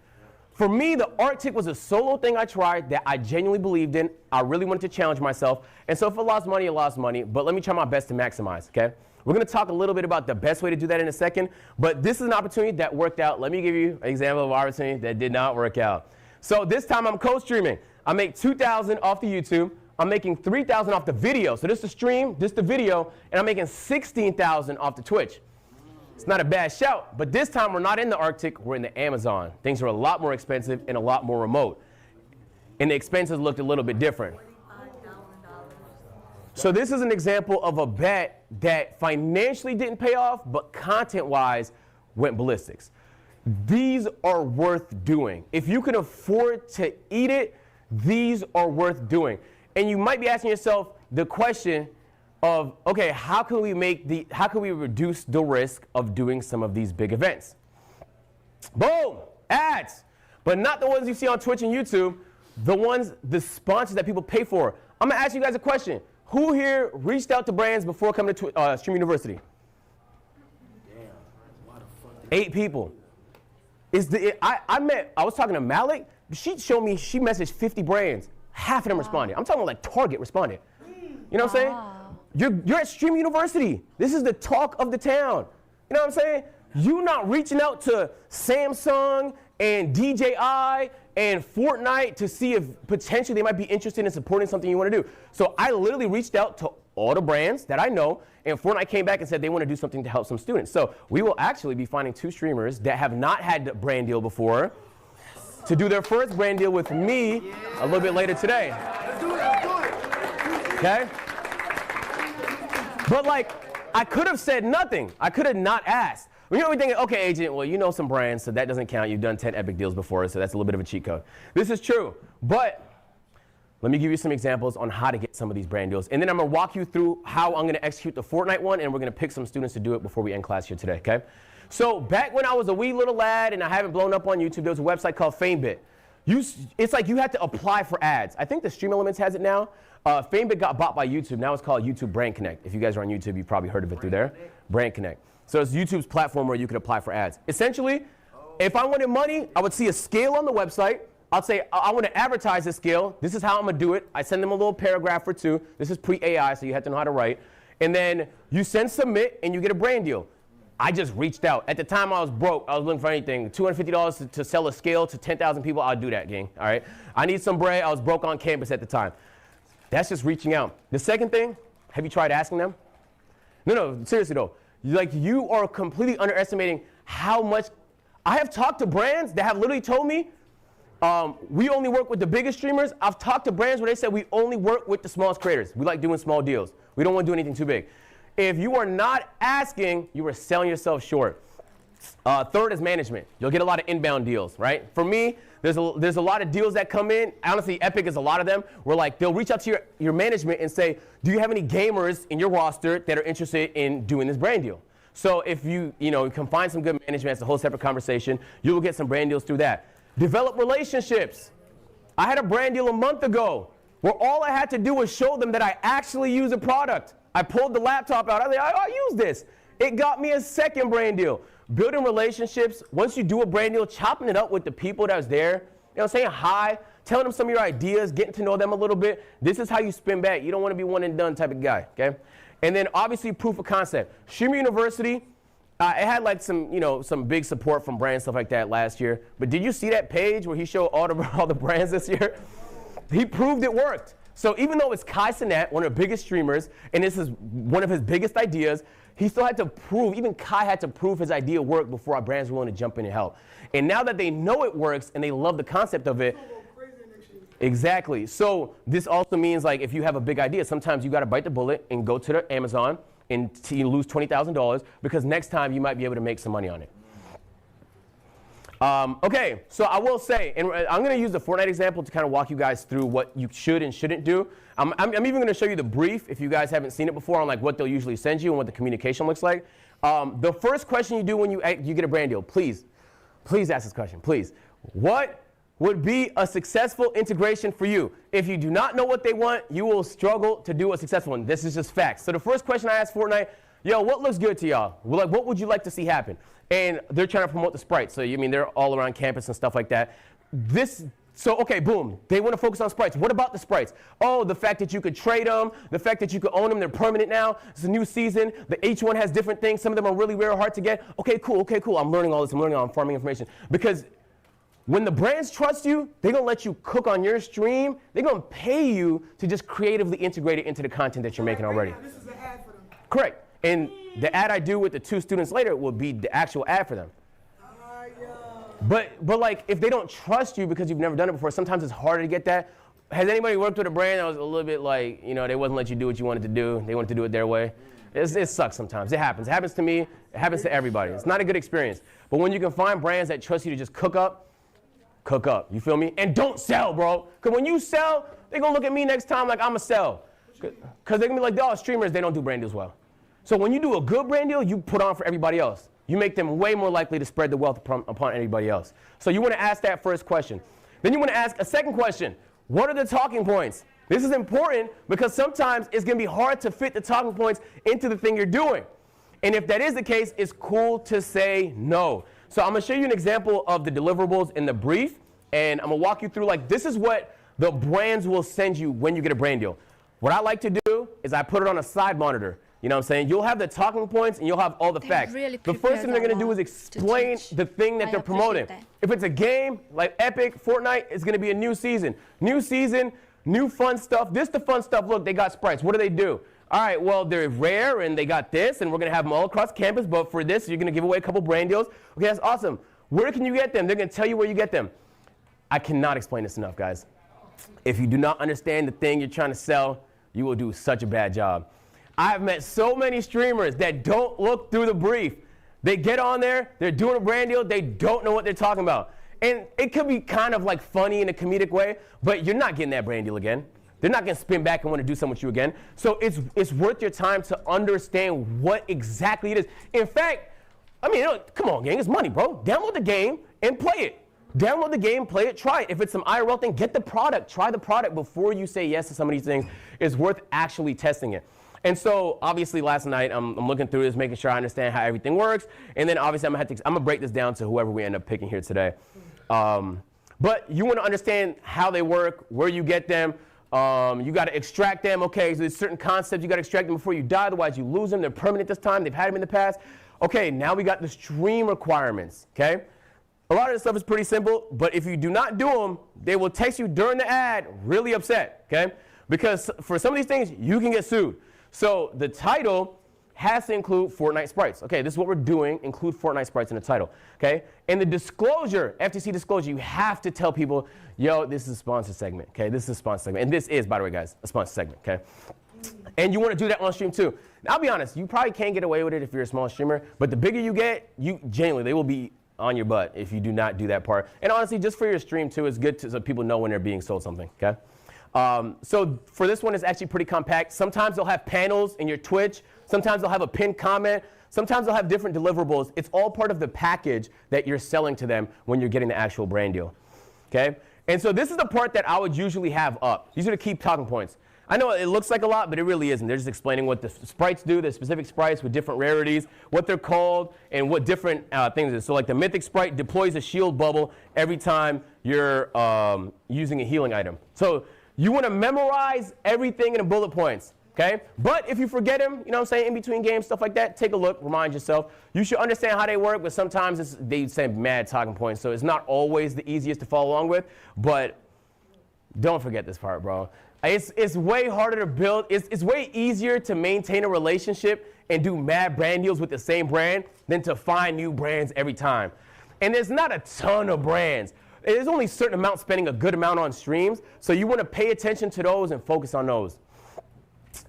For me, the Arctic was a solo thing I tried that I genuinely believed in. I really wanted to challenge myself. And so if I lost money, I lost money. But let me try my best to maximize, okay? We're going to talk a little bit about the best way to do that in a second. But this is an opportunity that worked out. Let me give you an example of an opportunity that did not work out. So this time I'm co-streaming. I make $2,000 off the YouTube. I'm making $3,000 off the video. So this is the stream, this is the video. And I'm making $16,000 off the Twitch. It's not a bad shout, but this time we're not in the Arctic, we're in the Amazon. Things are a lot more expensive and a lot more remote. And the expenses looked a little bit different. So this is an example of a bet that financially didn't pay off, but content-wise went ballistics. These are worth doing. If you can afford to eat it, these are worth doing. And you might be asking yourself the question of, okay, how can we reduce the risk of doing some of these big events? Boom, ads, but not the ones you see on Twitch and YouTube, the sponsors that people pay for. I'm gonna ask you guys a question. Who here reached out to brands before coming to Stream University? Damn, 8 people. I was talking to Malik, she showed me, she messaged 50 brands, half of them responded. I'm talking like Target responded. You know what I'm saying? You're at Stream University. This is the talk of the town. You know what I'm saying? You're not reaching out to Samsung and DJI and Fortnite to see if potentially they might be interested in supporting something you want to do. So I literally reached out to all the brands that I know, and Fortnite came back and said they want to do something to help some students. So we will actually be finding 2 streamers that have not had a brand deal before to do their first brand deal with me a little bit later today. Let's do it. Okay? But like, I could have said nothing. I could have not asked. You know, we're thinking, okay, agent, well, you know some brands, so that doesn't count. You've done 10 epic deals before, so that's a little bit of a cheat code. This is true, but let me give you some examples on how to get some of these brand deals. And then I'm gonna walk you through how I'm gonna execute the Fortnite one, and we're gonna pick some students to do it before we end class here today, okay? So back when I was a wee little lad and I haven't blown up on YouTube, there was a website called FameBit. It's like you had to apply for ads. I think the Stream Elements has it now. FameBit got bought by YouTube. Now it's called YouTube Brand Connect. If you guys are on YouTube, you've probably heard of it through there. Brand Connect. So it's YouTube's platform where you could apply for ads. Essentially, if I wanted money, I would see a scale on the website. I'd say, I want to advertise this scale. This is how I'm going to do it. I send them a little paragraph or two. This is pre-AI, so you have to know how to write. And then you send submit, and you get a brand deal. I just reached out. At the time, I was broke. I was looking for anything. $250 to sell a scale to 10,000 people, I'll do that, gang. All right? I need some bread. I was broke on campus at the time. That's just reaching out. The second thing, have you tried asking them? No, seriously, though. Like, you are completely underestimating how much. I have talked to brands that have literally told me, we only work with the biggest streamers. I've talked to brands where they said we only work with the smallest creators. We like doing small deals. We don't want to do anything too big. If you are not asking, you are selling yourself short. Third is management. You'll get a lot of inbound deals, right? For me, there's a lot of deals that come in. Honestly, Epic is a lot of them. Where like they'll reach out to your management and say, do you have any gamers in your roster that are interested in doing this brand deal? So if you can find some good management, it's a whole separate conversation. You will get some brand deals through that. Develop relationships. I had a brand deal a month ago where all I had to do was show them that I actually use a product. I pulled the laptop out. I was like, I use this. It got me a second brand deal. Building relationships. Once you do a brand deal, chopping it up with the people that was there, saying hi, telling them some of your ideas, getting to know them a little bit. This is how you spin back. You don't want to be one and done type of guy, okay? And then obviously proof of concept. Streamer University, it had like some big support from brands, stuff like that last year. But did you see that page where he showed all the brands this year? He proved it worked. So even though it's Kai Cenat, one of the biggest streamers, and this is one of his biggest ideas, he still had to prove, even Kai had to prove his idea worked before our brands were willing to jump in and help. And now that they know it works and they love the concept of it, exactly. So this also means like if you have a big idea, sometimes you got to bite the bullet and go to the Amazon and you lose $20,000 because next time you might be able to make some money on it. Okay, so I will say, and I'm going to use the Fortnite example to kind of walk you guys through what you should and shouldn't do. I'm even going to show you the brief, if you guys haven't seen it before, on like what they'll usually send you and what the communication looks like. The first question you do when you get a brand deal, please ask this question, please. What would be a successful integration for you? If you do not know what they want, you will struggle to do a successful one. This is just facts. So the first question I asked Fortnite, yo, what looks good to y'all? Like, what would you like to see happen? And they're trying to promote the sprites. So, they're all around campus and stuff like that. Okay, boom. They want to focus on sprites. What about the sprites? Oh, the fact that you could trade them, the fact that you could own them, they're permanent now. It's a new season. Each one has different things. Some of them are really rare, hard to get. Okay, cool. I'm learning all this. I'm farming information. Because when the brands trust you, they're going to let you cook on your stream. They're going to pay you to just creatively integrate it into the content that you're making already. This is an ad for them. Correct. And the ad I do with the 2 students later will be the actual ad for them. But like, if they don't trust you because you've never done it before, sometimes it's harder to get that. Has anybody worked with a brand that was a little bit like, they wouldn't let you do what you wanted to do. They wanted to do it their way. It sucks sometimes. It happens. It happens to me. It happens to everybody. It's not a good experience. But when you can find brands that trust you to just cook up. You feel me? And don't sell, bro. Because when you sell, they're going to look at me next time like I'm a sell. Because they're going to be like, oh, streamers, they don't do brand deals well. So when you do a good brand deal, you put on for everybody else. You make them way more likely to spread the wealth upon anybody else. So you want to ask that first question. Then you want to ask a second question. What are the talking points? This is important because sometimes it's going to be hard to fit the talking points into the thing you're doing. And if that is the case, it's cool to say no. So I'm going to show you an example of the deliverables in the brief. And I'm going to walk you through, like, this is what the brands will send you when you get a brand deal. What I like to do is I put it on a side monitor. You know what I'm saying? You'll have the talking points and you'll have all the facts. Really the first thing they're going to do is explain the thing that they're promoting. If it's a game like Epic, Fortnite, it's going to be a new season. New season, new fun stuff. This the fun stuff. Look, they got sprites. What do? All right, well, they're rare and they got this and we're going to have them all across campus. But for this, you're going to give away a couple brand deals. Okay, that's awesome. Where can you get them? They're going to tell you where you get them. I cannot explain this enough, guys. If you do not understand the thing you're trying to sell, you will do such a bad job. I've met so many streamers that don't look through the brief. They get on there, they're doing a brand deal, they don't know what they're talking about. And it could be kind of like funny in a comedic way, but you're not getting that brand deal again. They're not going to spin back and want to do something with you again. So it's worth your time to understand what exactly it is. In fact, I mean, come on, gang, it's money, bro. Download the game and play it. Download the game, play it, try it. If it's some IRL thing, get the product. Try the product before you say yes to some of these things. It's worth actually testing it. And so, obviously, last night, I'm looking through this, making sure I understand how everything works. And then, obviously, I'm gonna break this down to whoever we end up picking here today. But you want to understand how they work, where you get them. You got to extract them. Okay, so there's certain concepts you got to extract them before you die. Otherwise, you lose them. They're permanent this time. They've had them in the past. Okay, now we got the stream requirements. Okay, a lot of this stuff is pretty simple. But if you do not do them, they will text you during the ad, really upset. Okay, because for some of these things, you can get sued. So the title has to include Fortnite sprites. Okay, this is what we're doing, include Fortnite sprites in the title. Okay, and the disclosure, FTC disclosure, you have to tell people, yo, this is a sponsored segment. Okay, this is a sponsored segment. And this is, by the way, guys, a sponsored segment. Okay, and you want to do that on stream too. Now, I'll be honest, you probably can't get away with it if you're a small streamer, but the bigger you get, genuinely, they will be on your butt if you do not do that part. And honestly, just for your stream too, it's good so people know when they're being sold something. Okay. So for this one, it's actually pretty compact. Sometimes they'll have panels in your Twitch. Sometimes they'll have a pinned comment. Sometimes they'll have different deliverables. It's all part of the package that you're selling to them when you're getting the actual brand deal. Okay? And so this is the part that I would usually have up. These are the key talking points. I know it looks like a lot, but it really isn't. They're just explaining what the sprites do, the specific sprites with different rarities, what they're called, and what different things it is. So like the mythic sprite deploys a shield bubble every time you're using a healing item. So you want to memorize everything in the bullet points, okay? But if you forget them, you know what I'm saying, in between games, stuff like that, take a look, remind yourself. You should understand how they work, but sometimes they say mad talking points, so it's not always the easiest to follow along with, but don't forget this part, bro. It's way harder to build. It's way easier to maintain a relationship and do mad brand deals with the same brand than to find new brands every time. And there's not a ton of brands. There's only a certain amount spending a good amount on streams, so you want to pay attention to those and focus on those.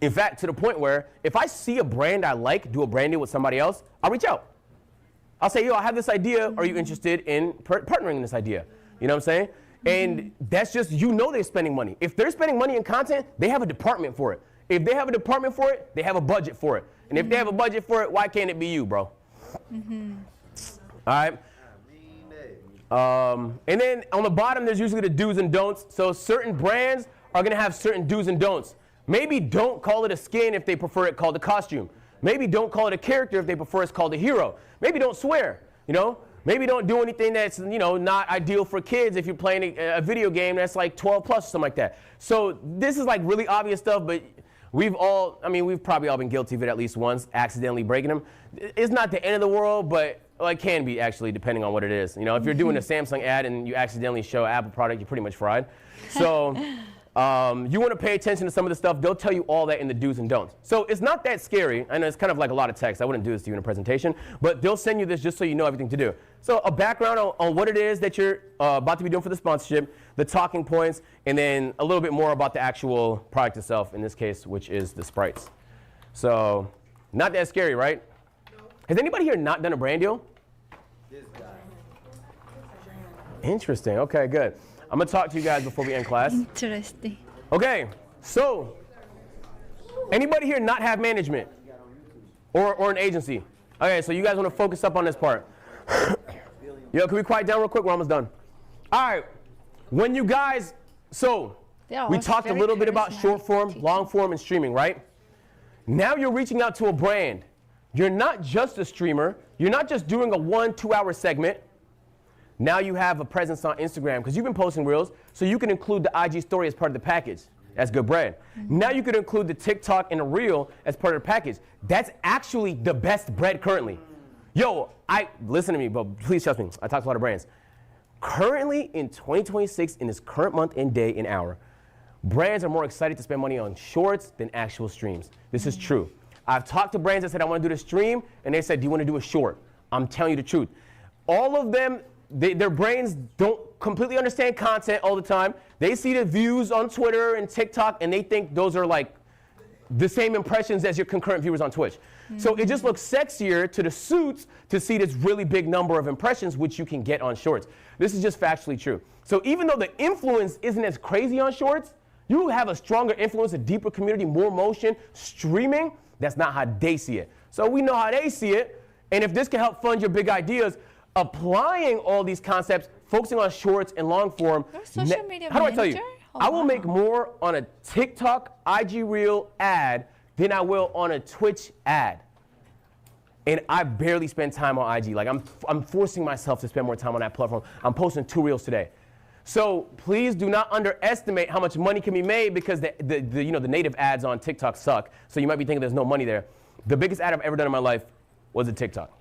In fact, to the point where if I see a brand I like, do a brand deal with somebody else, I'll reach out. I'll say, yo, I have this idea. Are you interested in partnering in this idea? You know what I'm saying? And that's just, you know they're spending money. If they're spending money in content, they have a department for it. If they have a department for it, they have a budget for it. And if they have a budget for it, why can't it be you, bro? All right? And then on the bottom, there's usually the do's and don'ts. So certain brands are going to have certain do's and don'ts. Maybe don't call it a skin if they prefer it called a costume. Maybe don't call it a character if they prefer it's called a hero. Maybe don't swear, you know? Maybe don't do anything that's, you know, not ideal for kids if you're playing a video game that's like 12 plus or something like that. So this is like really obvious stuff, but we've probably all been guilty of it at least once, accidentally breaking them. It's not the end of the world, but well, it can be actually, depending on what it is. You know, if you're doing a Samsung ad and you accidentally show an Apple product, you're pretty much fried. So you want to pay attention to some of the stuff. They'll tell you all that in the do's and don'ts. So it's not that scary. I know it's kind of like a lot of text. I wouldn't do this to you in a presentation, but they'll send you this just so you know everything to do. So a background on what it is that you're about to be doing for the sponsorship, the talking points, and then a little bit more about the actual product itself, in this case, which is the sprites. So not that scary, right? Has anybody here not done a brand deal? This guy. Interesting. Okay, good. I'm going to talk to you guys before we end class. Interesting. Okay, so anybody here not have management or an agency? Okay, so you guys want to focus up on this part. Yo, can we quiet down real quick? We're almost done. All right. When you guys, we talked a little bit about short form, long form, and streaming, right? Now you're reaching out to a brand. You're not just a streamer. You're not just doing a 1-2 hour segment. Now you have a presence on Instagram because you've been posting reels, so you can include the IG story as part of the package. That's good bread. Now you can include the TikTok and the reel as part of the package. That's actually the best bread currently. Yo, listen to me, but please trust me. I talk to a lot of brands. Currently in 2026, in this current month and day and hour, brands are more excited to spend money on shorts than actual streams. This is true. I've talked to brands that said, I want to do the stream, and they said, do you want to do a short? I'm telling you the truth. All of them, their brains don't completely understand content all the time. They see the views on Twitter and TikTok, and they think those are like the same impressions as your concurrent viewers on Twitch. So it just looks sexier to the suits to see this really big number of impressions, which you can get on shorts. This is just factually true. So even though the influence isn't as crazy on shorts, you have a stronger influence, a deeper community, more motion, streaming. That's not how they see it. So we know how they see it, And if this can help fund your big ideas, applying all these concepts, focusing on shorts and long form. Social media How do I tell you? manager? Oh, I will make more on a TikTok, IG Reel ad than I will on a Twitch ad. And I barely spend time on IG. Like I'm forcing myself to spend more time on that platform. I'm posting 2 reels today. So please do not underestimate how much money can be made because the native ads on TikTok suck. So you might be thinking there's no money there. The biggest ad I've ever done in my life was a TikTok.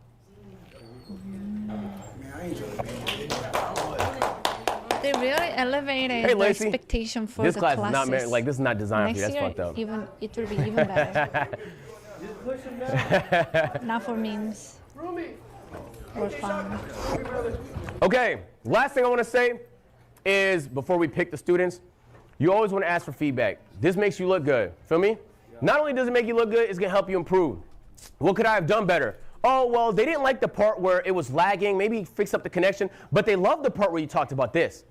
They really elevated the expectation for this the class classes. is not this is not designed for you. Next That's year, fucked up. it will be even better. Not for memes or fun. Okay, last thing I want to say is before we pick the students, you always want to ask for feedback. This makes you look good. Feel me? Not only does it make you look good, it's going to help you improve. What could I have done better? Oh, well, they didn't like the part where it was lagging. Maybe fix up the connection. But they loved the part where you talked about this.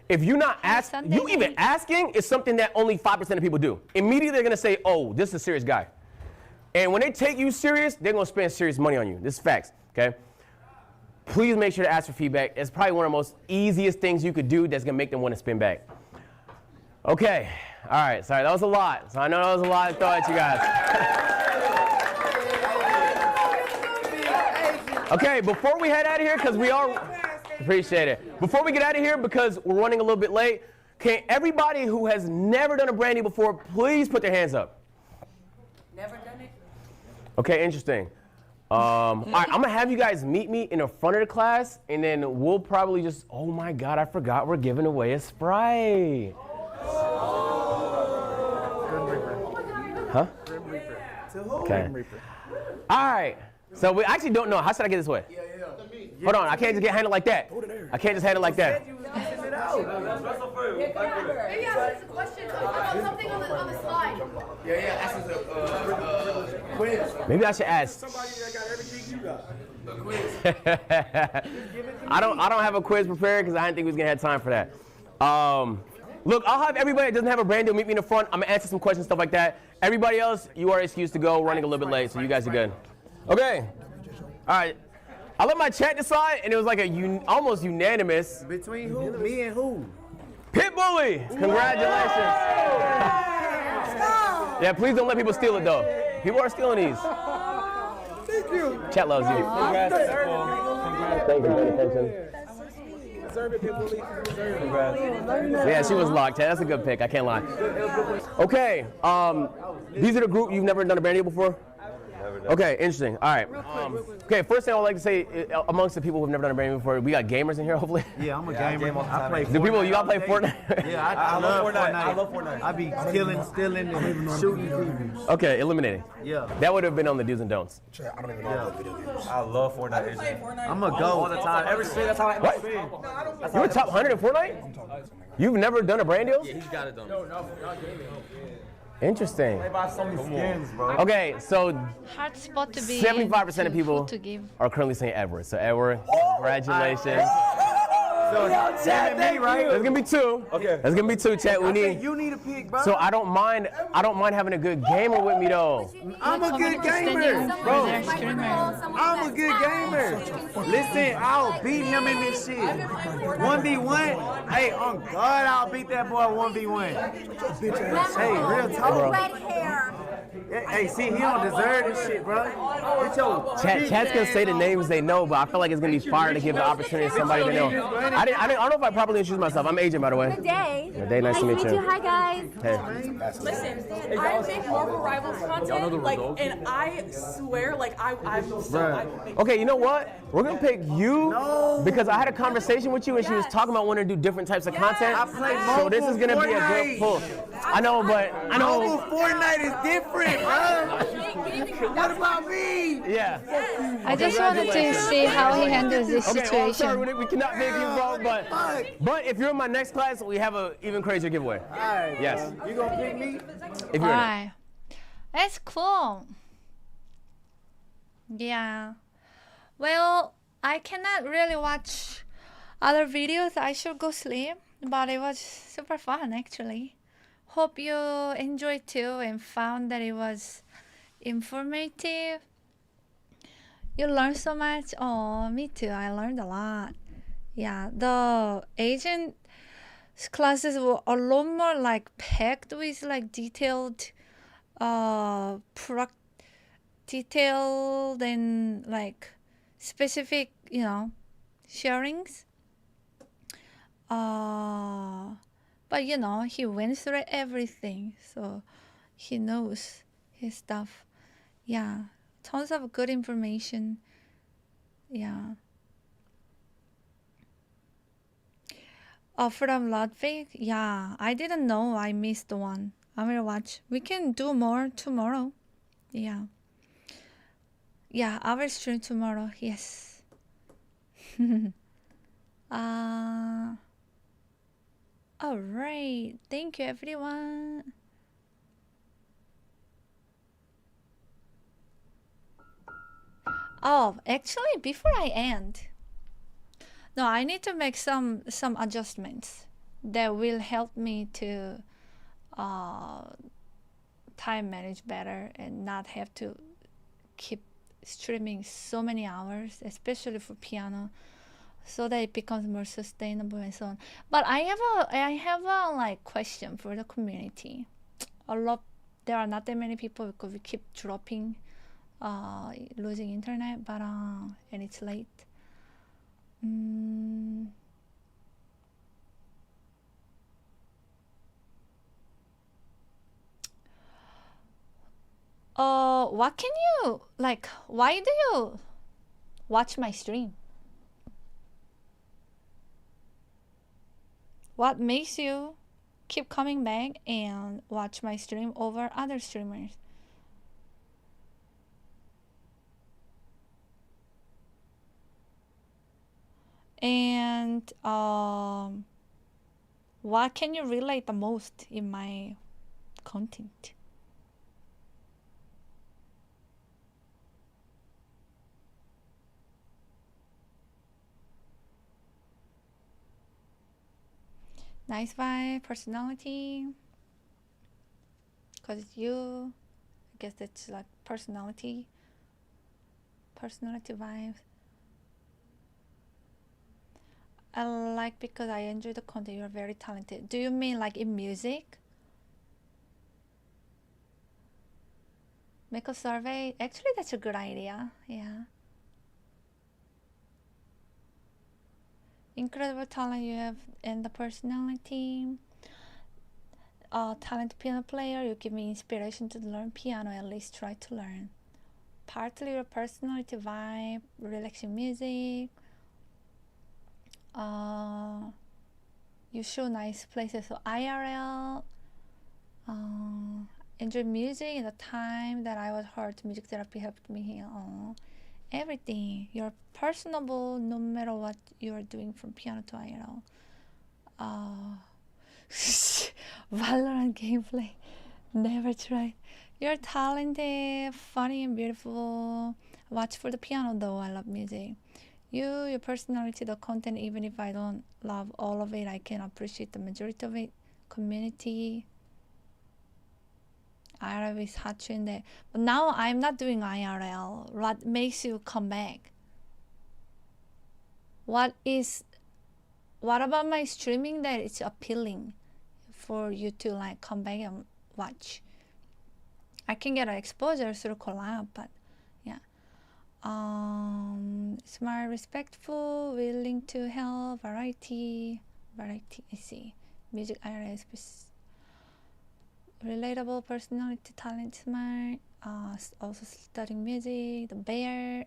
If you're not asking, you even asking is something that only 5% of people do. Immediately they're going to say, oh, this is a serious guy. And when they take you serious, they're going to spend serious money on you. This is facts, okay? Please make sure to ask for feedback. It's probably one of the most easiest things you could do that's going to make them want to spin back. Okay. All right. Sorry, that was a lot. So I know that was a lot to throw at you guys. Okay, before we head out of here, because we all appreciate it. Before we get out of here, because we're running a little bit late, can everybody who has never done a brand deal before, please put their hands up? Never done it? Okay, interesting. All right, I'm gonna have you guys meet me in the front of the class, and then we'll probably just, oh my God, I forgot we're giving away a Sprite. Huh? Okay. All right, so we actually don't know. How should I get this way? Hold on, I can't just get handled like that. I can't just handle it like that. It's a question about something on the slide. Maybe I should ask. I don't have a quiz prepared because I didn't think we was gonna have time for that. Look, I'll have everybody that doesn't have a brand deal meet me in the front. I'm gonna answer some questions, stuff like that. Everybody else, you are excused to go. Running a little bit late, so you guys are good. Okay. All right. I let my chat decide, and it was like almost unanimous. Between who? Me and who? Pit Bully! Congratulations. Yeah, please don't let people steal it though. People are stealing these. Thank you. Chat loves you. Congrats. Thank you for the attention. Yeah, she was locked. That's a good pick. I can't lie. Okay. These are the group you've never done a brand deal before? Okay, interesting. All right. Okay, first thing I would like to say, amongst the people who've never done a brand deal before, we got gamers in here, hopefully. Yeah, I'm a gamer. I play Fortnite. Do people, you all play Fortnite? Yeah, I love Fortnite. I love Fortnite. I be killing, stealing, and shooting people. Okay, eliminating. Yeah. That would have been on the do's and don'ts. I don't even know about video games. I love Fortnite. I'm a go all the time. Every stream, that's how I What? You were top 100 in Fortnite? You've never done a brand deal? Yeah, he's got it done. No, not gaming. Interesting. They buy so many skins, bro. Okay, so Hard spot to be. 75% of people to give. are currently saying Edward. So Edward, congratulations. So Chad, thank Right? There's gonna be two. Okay. There's gonna be two, Chad. We need. You need a pick, bro. So I don't mind having a good gamer with me though. I'm a good gamer, bro. I'm a good gamer. Listen, I'll beat him in this shit. 1v1. Hey, on God, I'll beat that boy 1v1. Hey, real talk. Red hair. Hey, see, he don't deserve this shit, bro. Get your Chat's gonna say the names they know, but I feel like it's gonna be fire to give the opportunity to somebody they know. I don't know if I properly introduced myself. I'm Agent, by the way. Good day. Good day, nice to meet you. Hi, guys. Hey. Listen, I make Marvel Rivals content, like, and I swear, like, I'm so. Okay, you know what? We're gonna pick you because I had a conversation with you and she was talking about wanting to do different types of content. So this is gonna be a good pull. I know, but I know. Mobile Fortnite is different, bro. What about me? Yeah. I just wanted to see how he handles this Okay, well, I'm situation. sorry, we cannot make you vote, but if you're in my next class, we have an even crazier giveaway. All right. Yes. You gonna pick me? If you're in it. Alright. That's cool. Yeah. Well, I cannot really watch other videos. I should go sleep, but it was super fun actually. Hope you enjoyed too and found that it was informative. You learn so much. Oh, me too. I learned a lot. Yeah, the agent classes were a lot more like packed with like detailed, detailed and like specific, sharings. But he went through everything, so he knows his stuff. Yeah, tons of good information. Yeah. From Ludwig? Yeah, I didn't know. I missed one. I will watch. We can do more tomorrow. Yeah. Yeah, I will stream tomorrow. Yes. All right. Thank you, everyone. Oh, actually, before I end, no, I need to make some adjustments that will help me to time manage better and not have to keep streaming so many hours, especially for piano, so that it becomes more sustainable and so on. But I have a like question for the community. There are not that many people because we keep dropping, losing internet, but and it's late. What can you like? Why do you watch my stream? What makes you keep coming back and watch my stream over other streamers? And what can you relate the most in my content? Nice vibe, personality. Because I guess that's like personality vibes. I like because I enjoy the content. You're very talented. Do you mean like in music? Make a survey. Actually, that's a good idea. Yeah. Incredible talent you have and the personality. Talented piano player. You give me inspiration to learn piano. At least try to learn. Partly your personality vibe. Relaxing music. You show nice places. So IRL. Enjoy music in the time that I was hurt. Music therapy helped me heal. Everything. You're personable no matter what you're doing from piano to IRL. Valorant gameplay. Never tried. You're talented, funny and beautiful. Watch for the piano though. I love music. Your personality, the content, even if I don't love all of it, I can appreciate the majority of it. Community. IRL is hot trend. But now I'm not doing IRL. What makes you come back? What about my streaming that it's appealing for you to like come back and watch? I can get an exposure through collab, but yeah. Smart, respectful, willing to help, variety, I see. Music, IRL, relatable, personality, talent, smart, also studying music, the bear.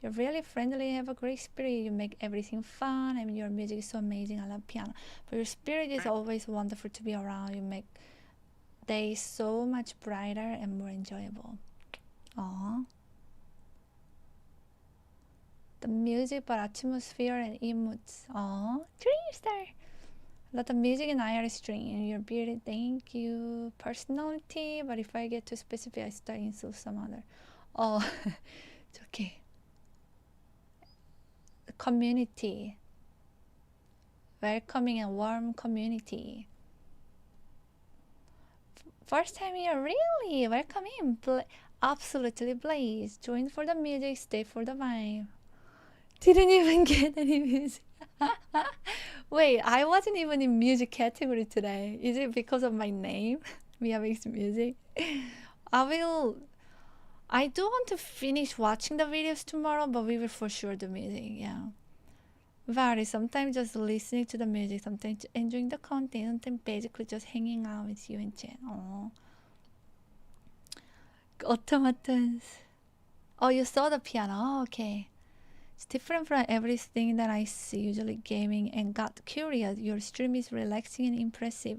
You're really friendly, have a great spirit, you make everything fun. I mean, your music is so amazing, I love piano. But your spirit is always wonderful to be around. You make days so much brighter and more enjoyable. Aww. The music, but atmosphere and emotes. Aww, Dreamstar. A lot of music and IR string. Your beauty, thank you. Personality, but if I get too specific, I start insult some other. Oh, it's okay. Community. Welcoming and warm community. First time here, really? Welcome in. Absolutely blaze. Join for the music, stay for the vibe. Didn't even get any music. Wait, I wasn't even in music category today. Is it because of my name? miamakesmusic. I do want to finish watching the videos tomorrow, but we will for sure do music, yeah. Vary, sometimes just listening to the music, sometimes enjoying the content, sometimes basically just hanging out with you and Jen. Aww. Automatons. Oh, you saw the piano. Oh, okay. It's different from everything that I see, usually gaming, and got curious. Your stream is relaxing and impressive.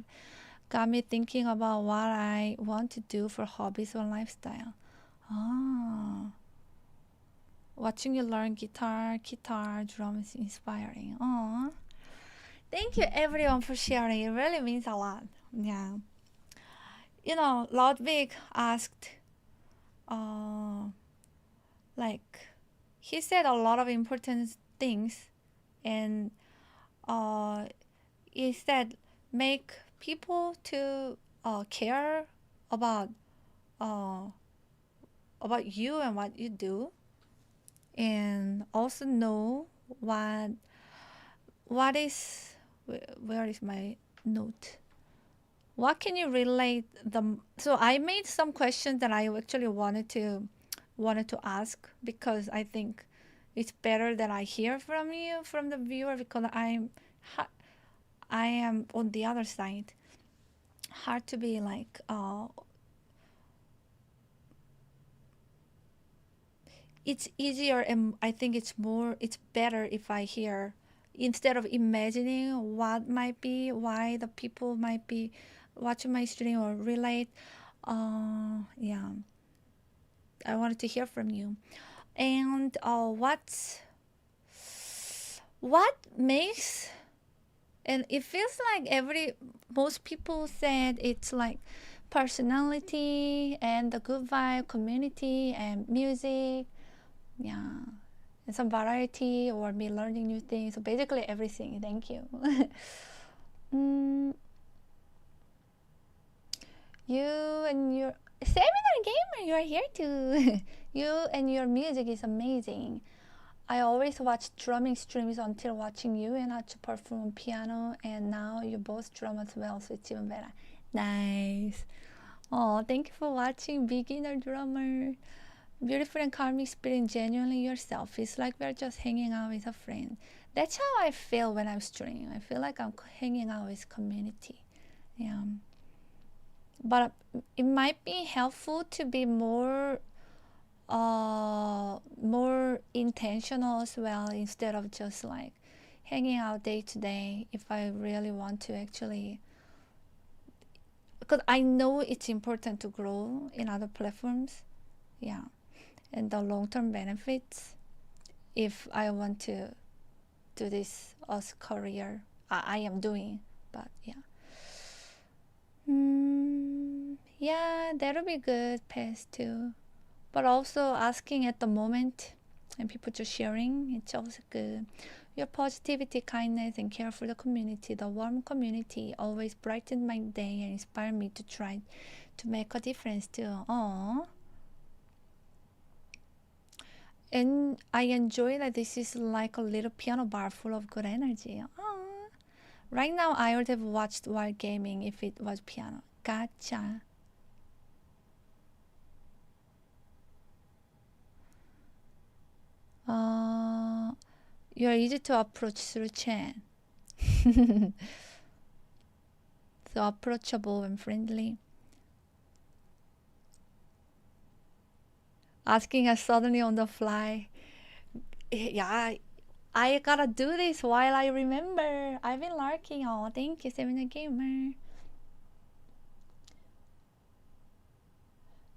Got me thinking about what I want to do for hobbies or lifestyle. Ah. Watching you learn guitar, drums, inspiring. Aww. Thank you everyone for sharing. It really means a lot. Yeah. You know, Ludwig asked, like, he said a lot of important things, and he said make people to care about you and what you do, and also know what is, where is my note? What can you relate so I made some questions that I actually wanted to ask, because I think it's better that I hear from you, from the viewer, because I am on the other side. Hard to be like it's easier, and I think it's better if I hear, instead of imagining what might be, why the people might be watching my stream or relate. Yeah, I wanted to hear from you. And what makes, and it feels like most people said it's like personality and the good vibe, community and music, yeah, and some variety, or me learning new things. So basically everything. Thank you. You and your seminar gamer, you are here too. You and your music is amazing. I always watch drumming streams until watching you and how to perform piano, and now you both drum as well, so it's even better. Nice. Oh, thank you for watching, beginner drummer. Beautiful and calming experience, genuinely yourself. It's like we're just hanging out with a friend. That's how I feel when I'm streaming. I feel like I'm hanging out with community. Yeah. But it might be helpful to be more intentional as well, instead of just like hanging out day to day, if I really want to actually, because I know it's important to grow in other platforms, yeah, and the long-term benefits, if I want to do this as career, I am doing, but yeah. Yeah, that'll be good, pass too. But also asking at the moment, and people just sharing, it's also good. Your positivity, kindness, and care for the community, the warm community, always brighten my day and inspire me to try to make a difference too. Aww. And I enjoy that this is like a little piano bar full of good energy. Aww. Right now, I would have watched while gaming if it was piano. Gotcha. You're easy to approach through chat. So approachable and friendly. Asking us suddenly on the fly. Yeah, I gotta do this while I remember. I've been lurking. Oh, thank you, Seminar Gamer.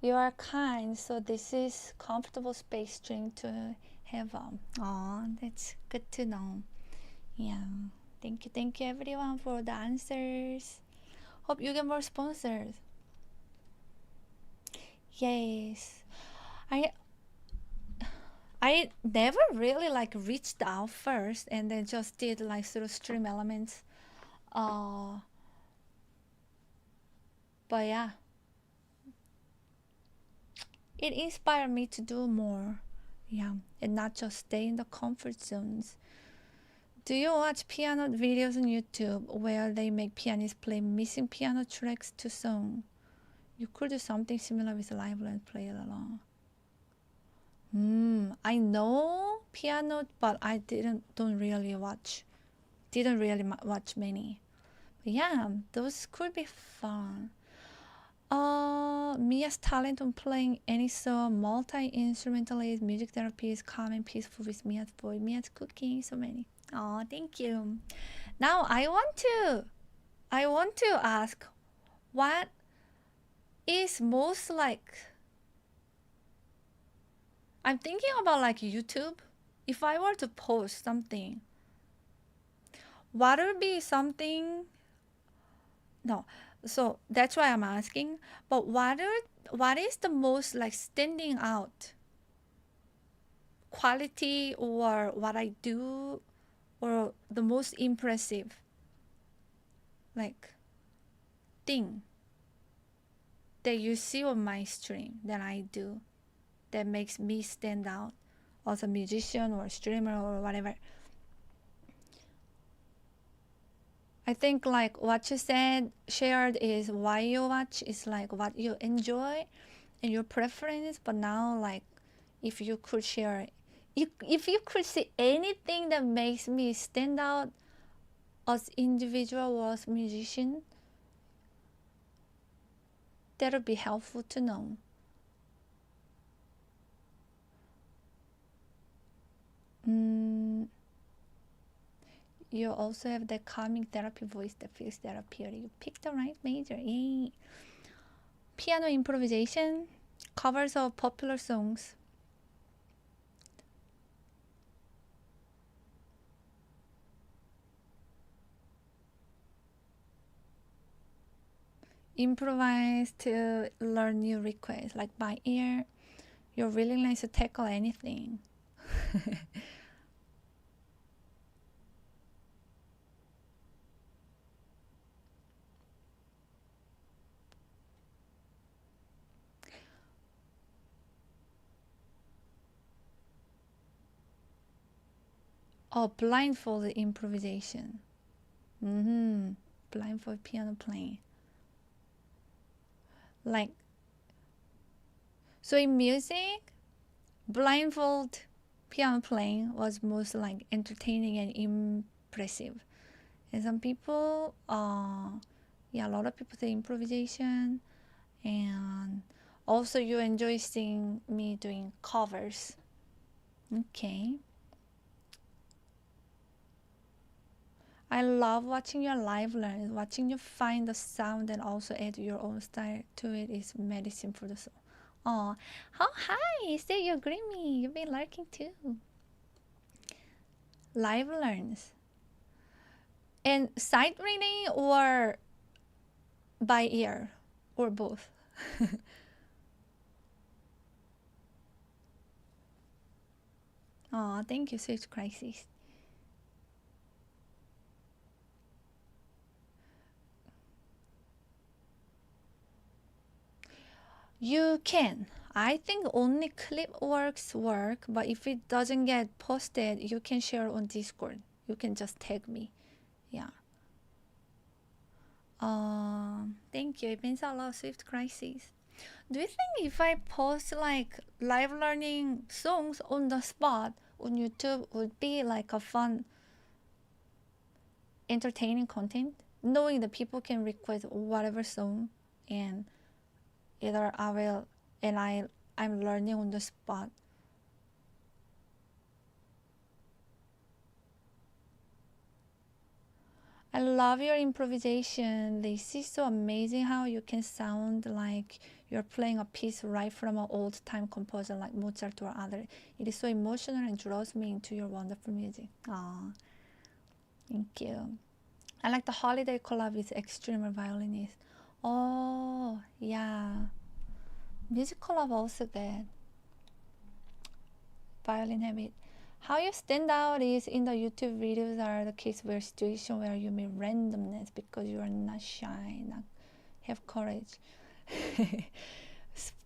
You are kind, so this is comfortable space stream to have. Oh, that's good to know. Yeah, thank you everyone for the answers. Hope you get more sponsors. Yes, I never really like reached out first, and then just did like through stream elements. But yeah, it inspired me to do more. Yeah, and not just stay in the comfort zones. Do you watch piano videos on YouTube where they make pianists play missing piano tracks to song? You could do something similar with livelearn, play it along. I know piano, but I didn't really watch many. But yeah, those could be fun. Mia's talent on playing any song, multi-instrumentalist, music therapy is calm and peaceful with Mia's voice. Mia's cooking, so many. Oh, thank you. Now I want to ask, what is most like, I'm thinking about like YouTube. If I were to post something, what would be something, no, so that's why I'm asking, but what is the most like standing out quality, or what I do, or the most impressive like thing that you see on my stream that I do that makes me stand out as a musician or streamer or whatever? I think like what you shared is why you watch, is like what you enjoy and your preference. But now, like, if you could share, if you could see anything that makes me stand out as individual or as musician, that would be helpful to know. You also have that calming therapy voice that feels therapeutic. You picked the right major. Yay. Piano improvisation, covers of popular songs. Improvise to learn new requests, like by ear. Your willingness to tackle anything. Oh, blindfold improvisation. Blindfold piano playing. Like, so in music, blindfold piano playing was most like entertaining and impressive. And some people, yeah, a lot of people say improvisation. And also you enjoy seeing me doing covers. Okay. I love watching your live learn. Watching you find the sound and also add your own style to it is medicine for the soul. Oh, hi! Say you agree me. You've been lurking too. Live learns. And sight reading or by ear or both. Oh, thank you, Switch Crisis. You can. I think only clip work, but if it doesn't get posted, you can share on Discord. You can just tag me. Yeah. Thank you. It means a lot, Swift Crisis. Do you think if I post like live learning songs on the spot on YouTube would be like a fun, entertaining content? Knowing that people can request whatever song and either I will, and I'm learning on the spot. I love your improvisation. This is so amazing how you can sound like you're playing a piece right from an old-time composer like Mozart or other. It is so emotional and draws me into your wonderful music. Aww. Thank you. I like the holiday collab with Extreme Violinist. Oh, yeah. Music collab also good. Violin habit. How you stand out is in the YouTube videos are the case where situation where you meet randomness because you are not shy, not have courage.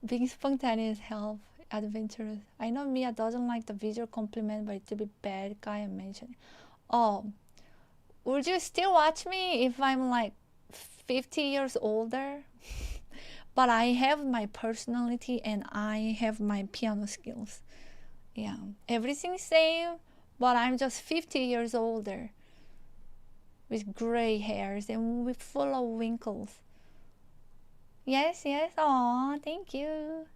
Being spontaneous help adventurous. I know Mia doesn't like the visual compliment, but it's a bit bad guy I mentioned. Oh, would you still watch me if I'm like 50 years older? But I have my personality and I have my piano skills. Yeah, everything's same, but I'm just 50 years older with gray hairs and with full of wrinkles. Yes, yes. Aw, thank you.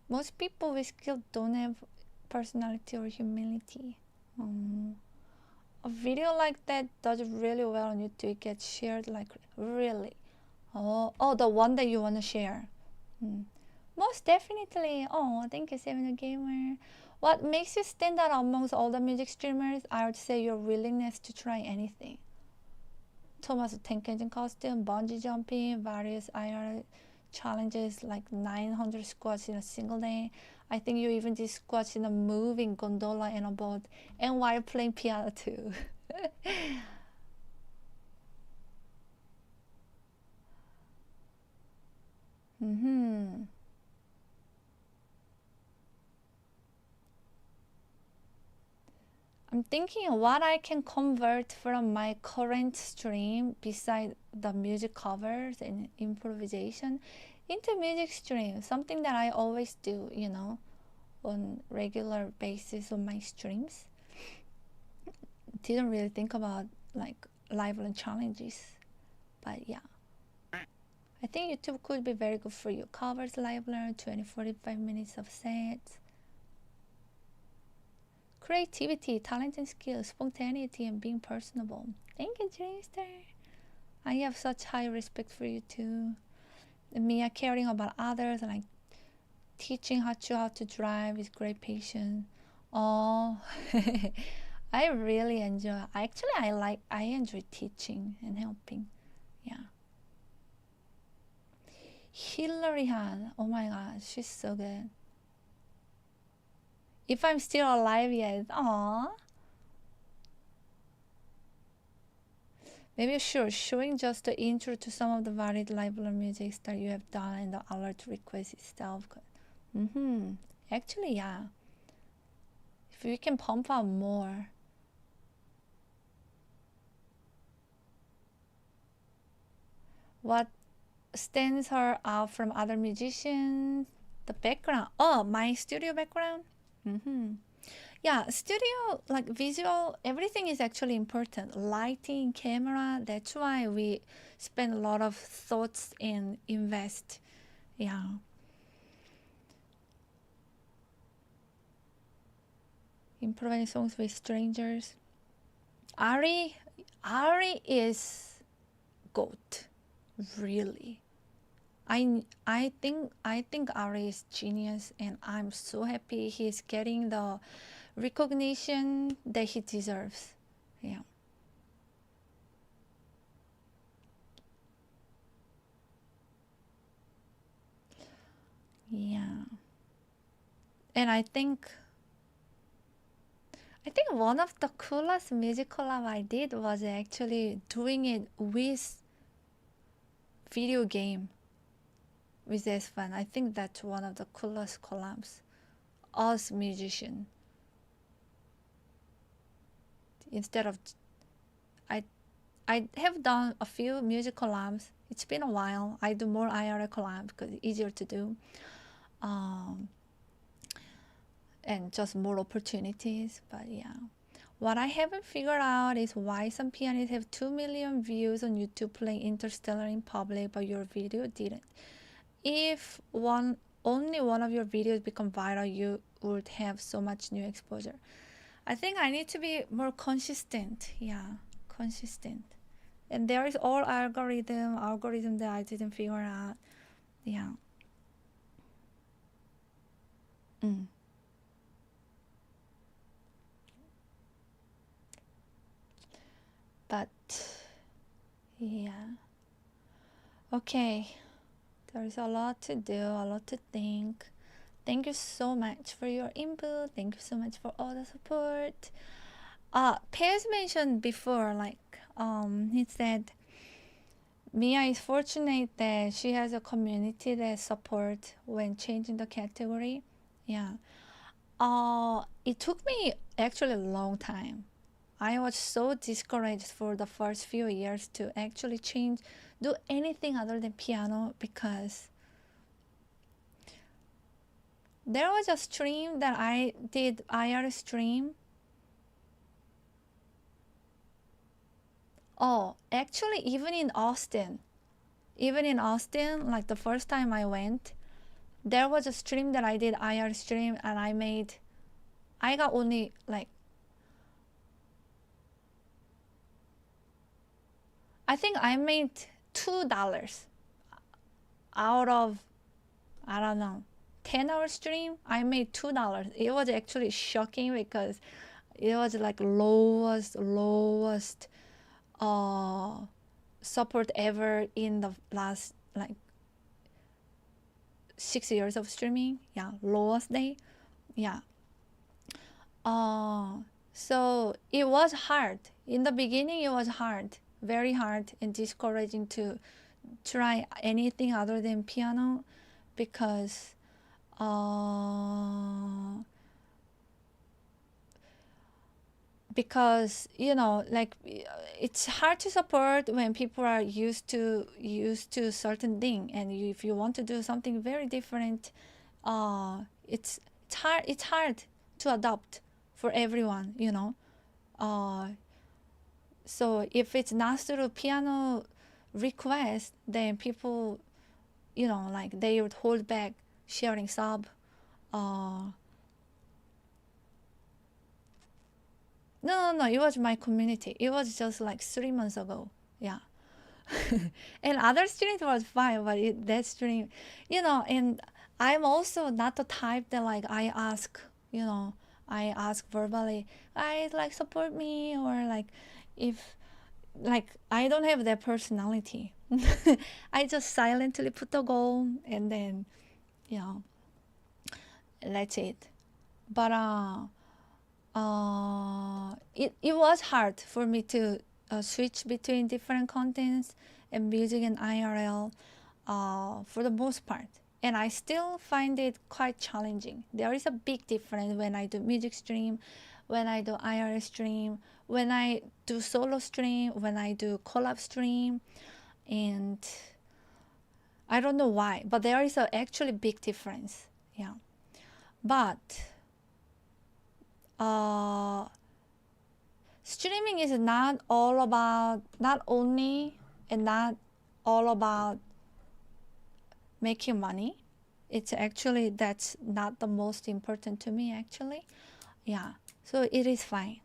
Most people with skill don't have personality or humility. A video like that does really well on YouTube. It gets shared like really. Oh, the one that you want to share. Most definitely. Oh, thank you, Seven Gamer. What makes you stand out amongst all the music streamers? I would say your willingness to try anything. Thomas Tank Engine costume, bungee jumping, various IR challenges like 900 squats in a single day. I think you even did squats in a moving gondola and a boat, and while playing piano too. I'm thinking what I can convert from my current stream beside the music covers and improvisation into music stream, something that I always do, you know, on regular basis on my streams. Didn't really think about like livelearn challenges, but yeah. I think YouTube could be very good for you. Covers livelearn, 20-45 minutes of sets. Creativity, talent and skills, spontaneity, and being personable. Thank you, Dreamster. I have such high respect for you too. Mia caring about others, like teaching how to drive with great patience. Oh, I really enjoy. I enjoy teaching and helping. Yeah. Hillary Han. Oh my God, she's so good. If I'm still alive yet. Aww. Maybe sure, showing just the intro to some of the varied livelearn music that you have done and the alert request itself. Actually, yeah. If we can pump out more. What stands her out from other musicians? The background. Oh, my studio background? Yeah, studio, like visual, everything is actually important. Lighting, camera, that's why we spend a lot of thoughts and invest. Yeah. Improvising songs with strangers. Ari is GOAT, really. I think Ari is genius, and I'm so happy he's getting the recognition that he deserves. Yeah. Yeah. And I think one of the coolest music collab I did was actually doing it with video game. With S-Fan. I think that's one of the coolest collabs. Us musician. Instead of I have done a few music collabs. It's been a while. I do more IRL collabs because it's easier to do. And just more opportunities. But yeah. What I haven't figured out is why some pianists have 2 million views on YouTube playing Interstellar in public, but your video didn't. If only one of your videos become viral, you would have so much new exposure. I think I need to be more consistent. Yeah, consistent. And there is all algorithm that I didn't figure out. Yeah. But yeah. Okay. There's a lot to do, a lot to think. Thank you so much for your input. Thank you so much for all the support. Pez mentioned before, like, he said, Mia is fortunate that she has a community that support when changing the category. Yeah. It took me actually a long time. I was so discouraged for the first few years to actually do anything other than piano, because there was a stream that I did, IR stream. Oh, actually, even in Austin, like the first time I went, there was a stream that I did, IR stream, and I got only like, I think I made $2 out of, I don't know, 10-hour stream. I made $2. It was actually shocking because it was like lowest support ever in the last like 6 years of streaming. Yeah, lowest day. Yeah. So it was hard. In the beginning, it was hard, very hard and discouraging to try anything other than piano, because you know, like, it's hard to support when people are used to certain thing, and if you want to do something very different, it's hard to adopt for everyone, you know. So if it's not through piano request, then people, you know, like, they would hold back sharing sub. No, it was my community. It was just like 3 months ago. Yeah. And other streams was fine, but that stream, you know, and I'm also not the type that, like, I ask verbally, guys, like, support me, or like, if, like, I don't have that personality. I just silently put the goal, and then, you know, that's it. But it was hard for me to switch between different contents and music and IRL for the most part. And I still find it quite challenging. There is a big difference when I do music stream, when I do IRL stream, when I do solo stream, when I do collab stream. And I don't know why, but there is a actually big difference. Yeah. But streaming is not all about making money. It's actually, that's not the most important to me, actually. Yeah, so it is fine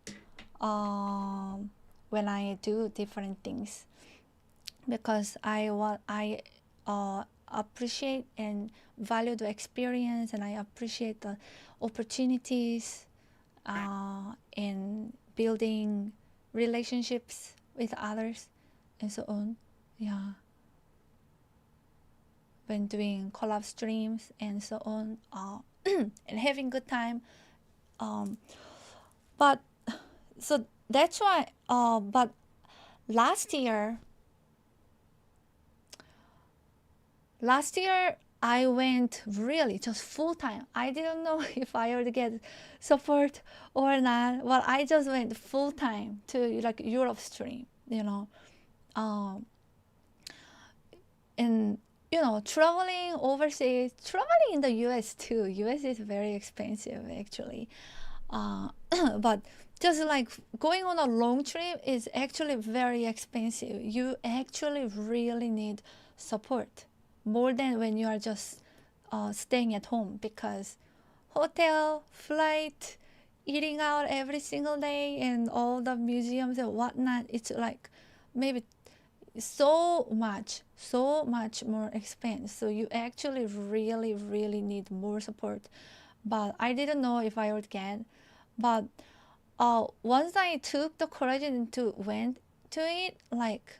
when I do different things, because I appreciate and value the experience, and I appreciate the opportunities in building relationships with others and so on. Yeah, when doing collab streams and so on, and having good time. But so that's why, but last year I went really just full time. I didn't know if I would get support or not. Well, I just went full time to, like, Europe stream, you know. And, you know, traveling overseas, traveling in the US too. US is very expensive, actually. But just like going on a long trip is actually very expensive. You actually really need support, more than when you are just staying at home, because hotel, flight, eating out every single day, and all the museums and whatnot, it's like maybe so much more expense. So you actually really need more support. But I didn't know if I would get. But once I took the courage and went to it, like,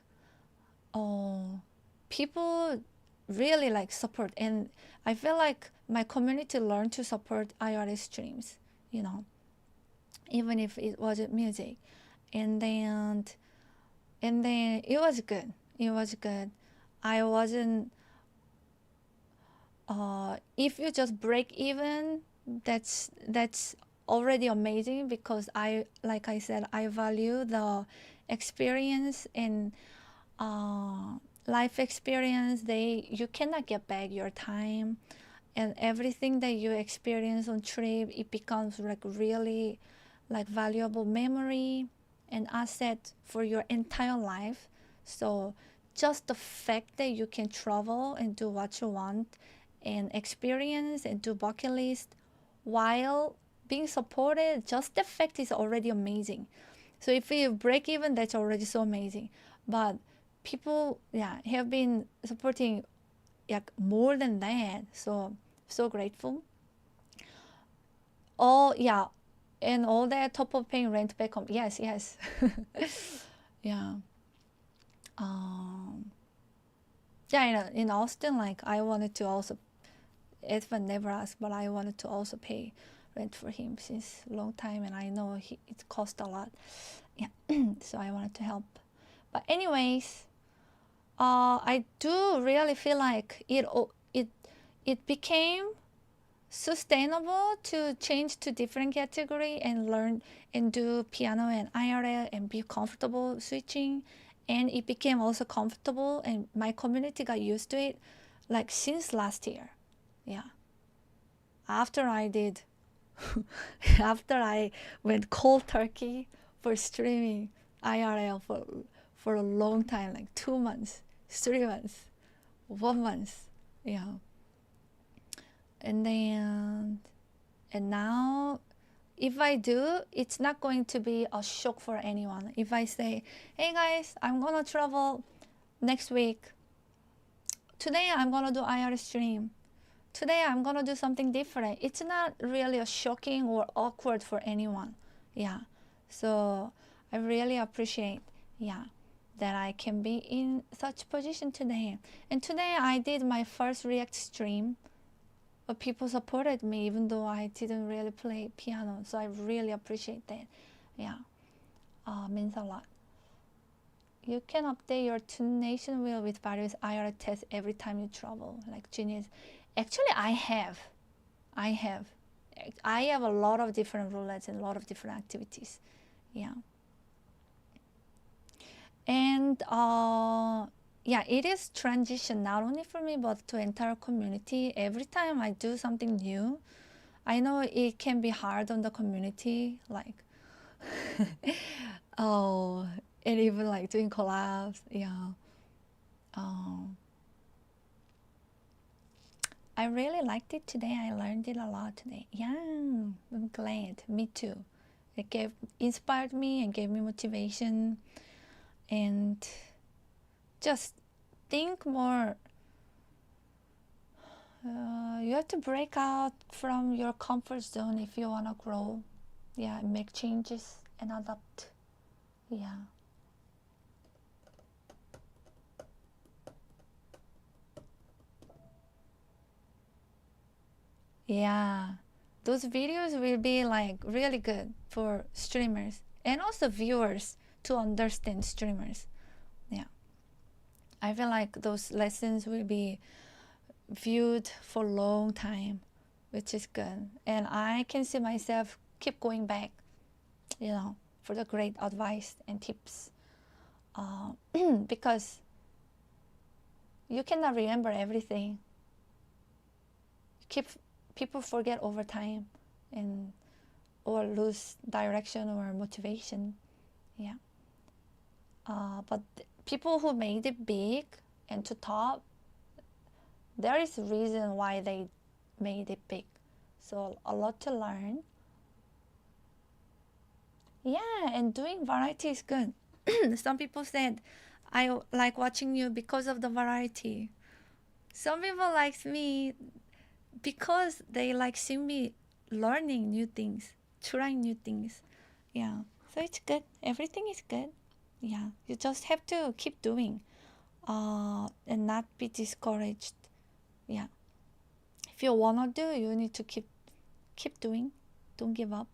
people really like support, and I feel like my community learned to support IRL streams, you know, even if it wasn't music. And then it was good. It was good. I wasn't. If you just break even, that's already amazing, because like I said, I value the experience and life experience. You cannot get back your time, and everything that you experience on trip, it becomes like really like valuable memory and asset for your entire life. So just the fact that you can travel and do what you want and experience and do bucket list while being supported, just the fact is already amazing. So if you break even, that's already so amazing. But people, yeah, have been supporting like more than that. So grateful. Oh yeah, and all that top of paying rent back home. Yes, yes. Yeah. Yeah, in Austin, like I wanted to also, Edwin never asked, but I wanted to also pay rent for him since a long time, and I know it cost a lot. Yeah, so I wanted to help. But anyways, I do really feel like it became sustainable to change to different category and learn and do piano and IRL and be comfortable switching, and it became also comfortable, and my community got used to it like since last year. Yeah, after I went cold turkey for streaming IRL for a long time, like 2 months, 3 months, 1 month. Yeah. And now if I do, it's not going to be a shock for anyone. If I say, hey guys, I'm gonna travel next week, today I'm gonna do IR stream, today I'm gonna do something different, it's not really a shocking or awkward for anyone. Yeah, so I really appreciate, yeah, that I can be in such position today. And today I did my first React stream. But people supported me even though I didn't really play piano. So I really appreciate that. Yeah, means a lot. You can update your tunation wheel with various IR tests every time you travel, like genius. Actually, I have a lot of different roulettes and a lot of different activities. Yeah. And yeah, it is transition not only for me but to entire community. Every time I do something new, I know it can be hard on the community, like oh, and even like doing collabs. Yeah. I really liked it today. I learned it a lot today. Yeah, I'm glad. Me too. It inspired me and gave me motivation, and just think more. You have to break out from your comfort zone if you want to grow. Yeah, make changes and adapt. Yeah. Yeah, those videos will be like really good for streamers and also viewers to understand streamers. Yeah, I feel like those lessons will be viewed for a long time, which is good. And I can see myself keep going back, you know, for the great advice and tips. Because you cannot remember everything. People forget over time and or lose direction or motivation. Yeah. But people who made it big and to top, there is a reason why they made it big. So a lot to learn. Yeah, and doing variety is good. Some people said, I like watching you because of the variety. Some people like me because they like seeing me learning new things, trying new things. Yeah, so it's good. Everything is good. Yeah, you just have to keep doing and not be discouraged. Yeah, if you wanna do, you need to keep doing. Don't give up.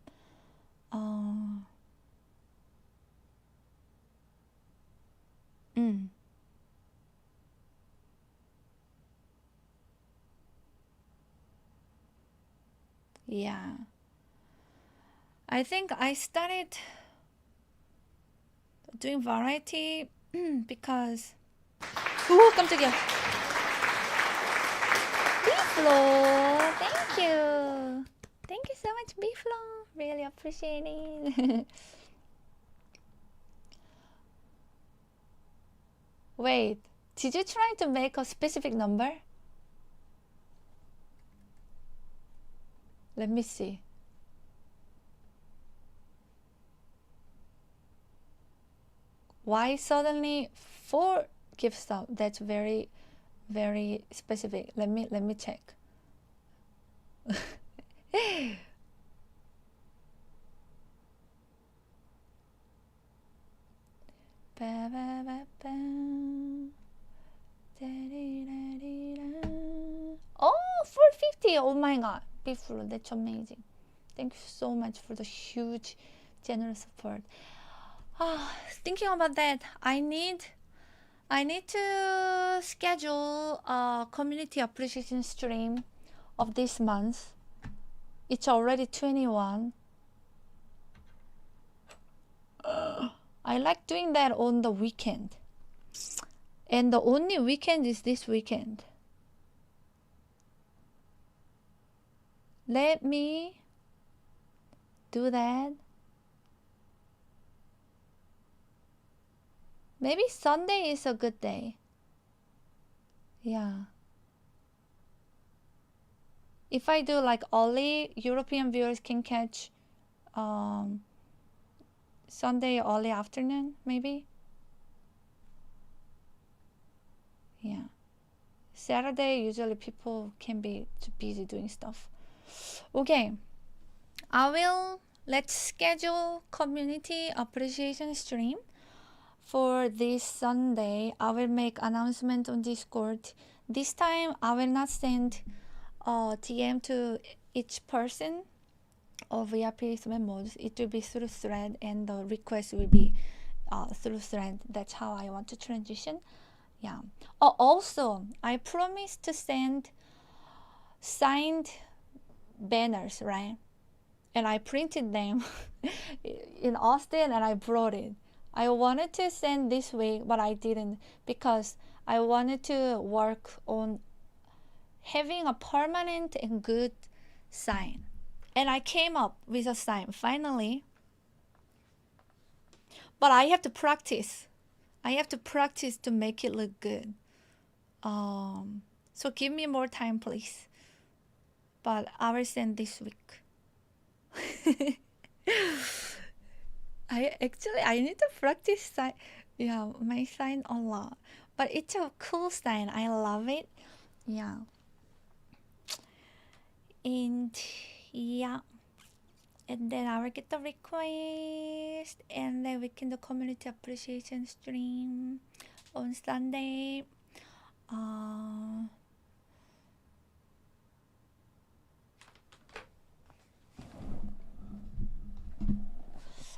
Yeah. I think I started doing variety because 오 깜짝이야. Beeflo, thank you. Thank you so much, Beeflo. Really appreciate it. Wait, did you try to make a specific number? Let me see. Why suddenly 4 gift stuff? That's very, very specific. Let me check. Oh, 450. Oh my god. Beautiful. That's amazing. Thank you so much for the huge generous support. Thinking about that, I need to schedule a community appreciation stream of this month. It's already 21. I like doing that on the weekend. And the only weekend is this weekend. Let me do that. Maybe Sunday is a good day. Yeah. If I do like early, European viewers can catch Sunday early afternoon, maybe. Yeah. Saturday, usually people can be too busy doing stuff. Okay. Let's schedule community appreciation stream for this Sunday. I will make announcement on Discord. This time, I will not send a DM to each person or VIP members. It will be through thread, and the request will be through thread. That's how I want to transition. Yeah. Oh, also, I promised to send signed banners, right? And I printed them in Austin, and I brought it. I wanted to send this week, but I didn't because I wanted to work on having a permanent and good sign. And I came up with a sign finally. But I have to practice. I have to practice to make it look good. So give me more time, please. But I will send this week. I need to practice my sign a lot. But it's a cool sign. I love it. Yeah. And yeah. And then I will get the request, and then we can do community appreciation stream on Sunday.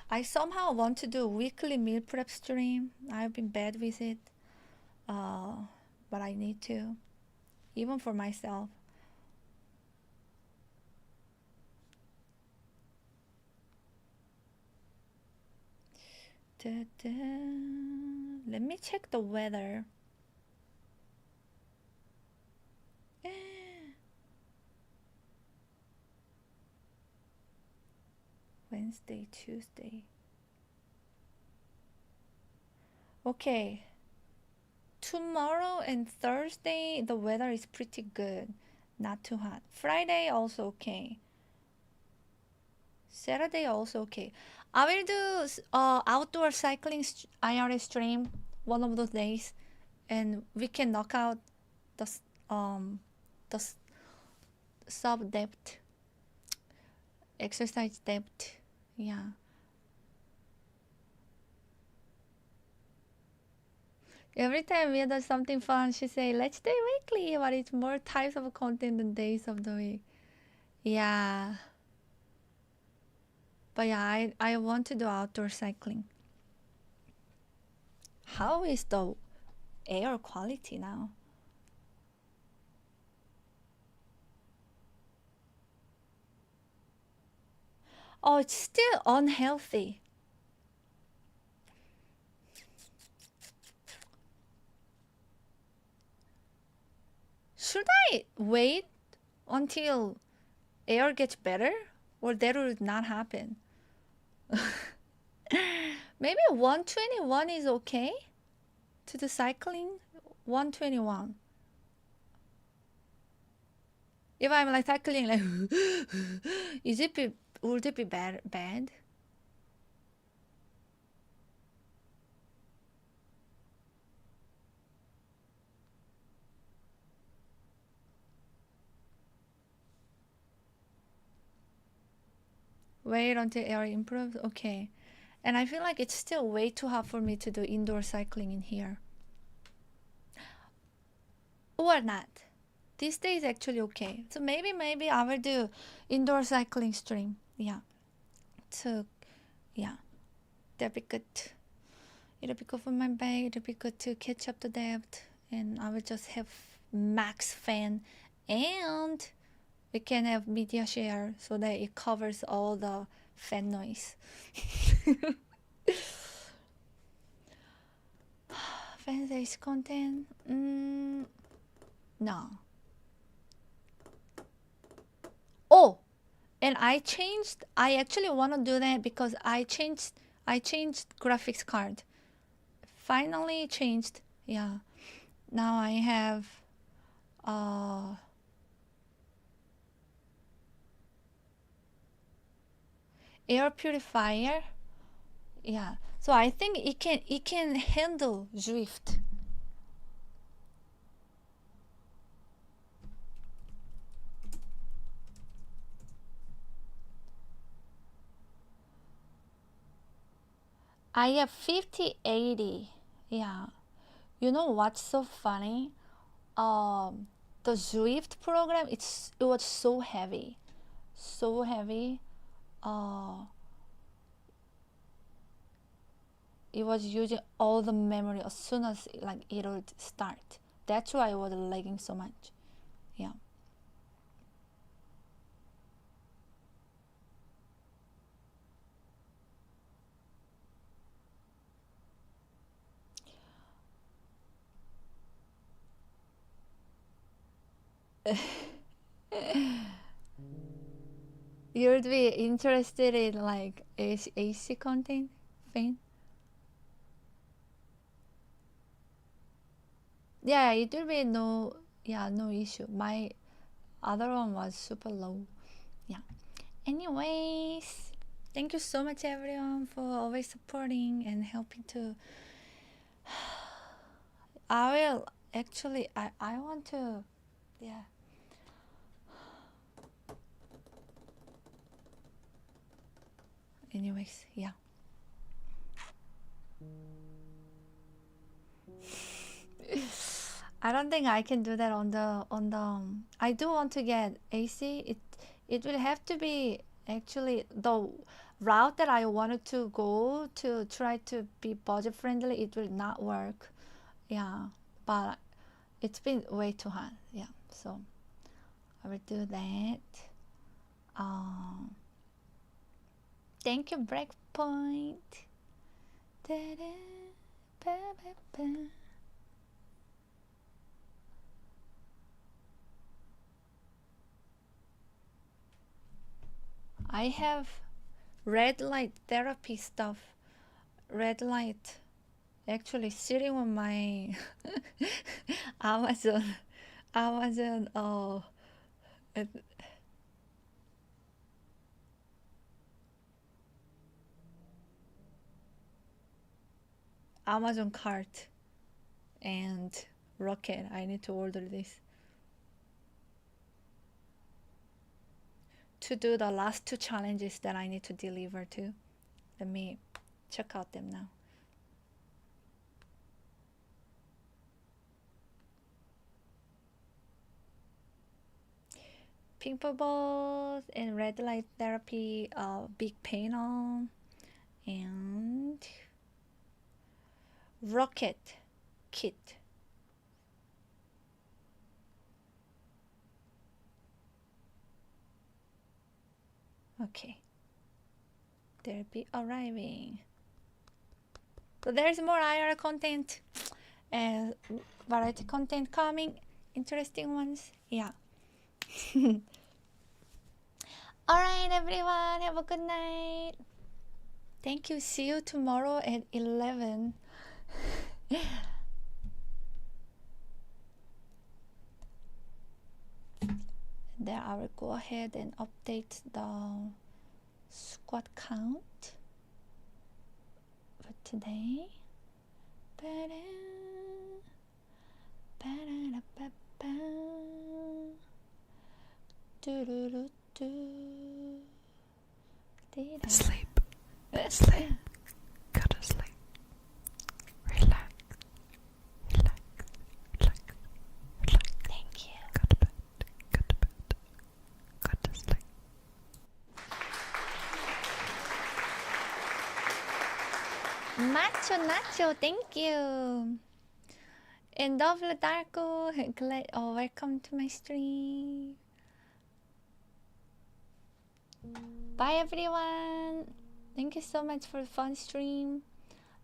I somehow want to do a weekly meal prep stream. I've been bad with it, but I need to, even for myself. Let me check the weather. Wednesday, Tuesday. Okay. Tomorrow and Thursday, the weather is pretty good. Not too hot. Friday also okay. Saturday also okay. I will do outdoor cycling IRL stream one of those days, and we can knock out the sub depth, exercise depth. Yeah. Every time we do something fun, she say, "Let's do weekly," but it's more types of content than days of the week. Yeah. But yeah, I want to do outdoor cycling. How is the air quality now? Oh, it's still unhealthy. Should I wait until air gets better, or that will not happen? Maybe 121 is okay to do cycling. 121. If I'm like cycling like would it be bad? Wait until air improves? Okay. And I feel like it's still way too hot for me to do indoor cycling in here. Or not. This day is actually okay. So maybe I will do indoor cycling stream. Yeah. So, yeah. That'd be good. It'll be good for my back. It'll be good to catch up the depth. And I will just have max fan. And we can have media share so that it covers all the fan noise. Fan-based content? No. Oh, and I actually want to do that because I changed graphics card. Finally changed. Yeah. Now I have air purifier. Yeah. So I think it can handle drift. I have 5080. Yeah. You know what's so funny? The Zwift program, it was so heavy. So heavy. It was using all the memory as soon as like it would start. That's why it was lagging so much. Yeah. You'd be interested in like AC content, fan? Yeah, it will be no issue. My other one was super low. Yeah. Anyways, thank you so much everyone for always supporting and helping to. I will actually I want to, yeah. Anyways, yeah. I don't think I can do that on the I do want to get AC. It will have to be actually the route that I wanted to go to try to be budget friendly. It will not work. Yeah, but it's been way too hot. Yeah, so I will do that. Thank you, Breakpoint. I have red light therapy stuff. Red light actually sitting on my Amazon Amazon cart and Rocket. I need to order this to do the last 2 challenges that I need to deliver to. Let me check out them now. Pink bubbles and red light therapy, big panel, and Rocket kit. Okay. They'll be arriving. So there's more IR content and variety content coming. Interesting ones. Yeah. Alright, everyone. Have a good night. Thank you. See you tomorrow at 11. Then I will go ahead and update the squad count for today. Sleep. Sleep. Go to sleep. Relax. Relax. Relax. Relax. Thank you. Go to bed. Go to bed. Go to sleep. Macho Nacho, thank you. And Double Darko, glad. Oh, welcome to my stream. Bye, everyone. Thank you so much for the fun stream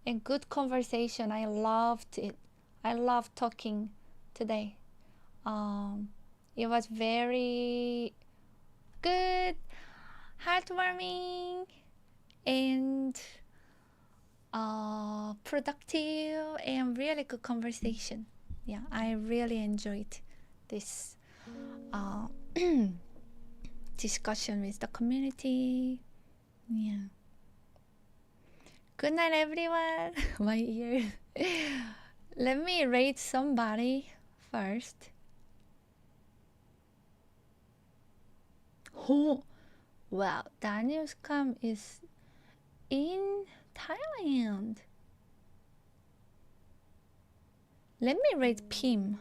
and good conversation. I loved it. I loved talking today. It was very good, heartwarming, and productive and really good conversation. Yeah, I really enjoyed this discussion with the community. Yeah. Good night, everyone. My ears. Let me rate somebody first. Oh, wow. Daniel Scam is in Thailand. Let me rate Pim.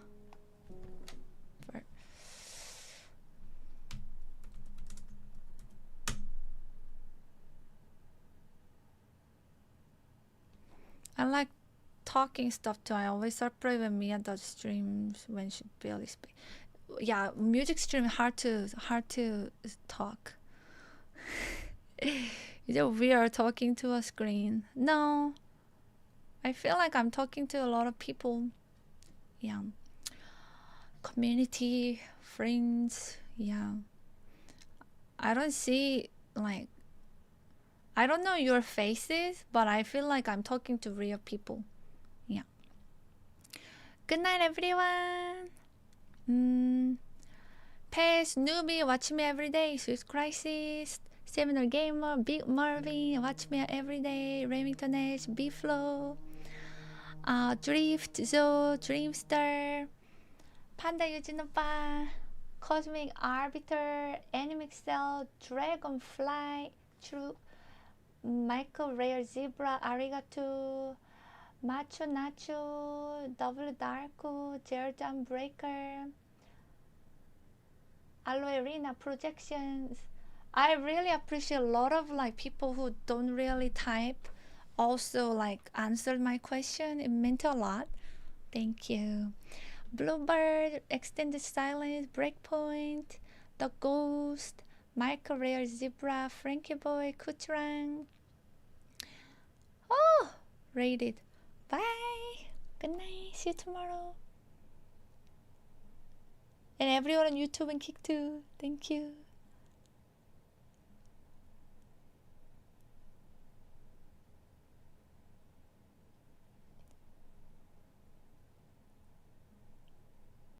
I like talking stuff too. I always surprise when Mia does streams when she barely speaks. Yeah, music stream hard to talk. Is it weird talking to a screen? No. I feel like I'm talking to a lot of people. Yeah. Community, friends, yeah. I don't see like I don't know your faces, but I feel like I'm talking to real people. Yeah. Good night, everyone. Pass, Newbie, watch me every day. Swiss Crisis, Seminar Gamer, Big Marvin, watch me every day. Remington Edge, B-Flow, Drift, Zo, Dreamstar, Panda Yujin Oppa, Cosmic Arbiter, Animixel, Dragonfly, True, Michael Rare Zebra, Arigato, Macho Nacho, Double Darko, Jerjam Breaker, Aloe Rina Projections. I really appreciate a lot of like people who don't really type also like answered my question. It meant a lot. Thank you. Bluebird, Extended Silence, Breakpoint, The Ghost, Michael Rare Zebra, Frankie Boy, Kutrang. Oh, rated. Bye. Good night. See you tomorrow. And everyone on YouTube and Kick too. Thank you.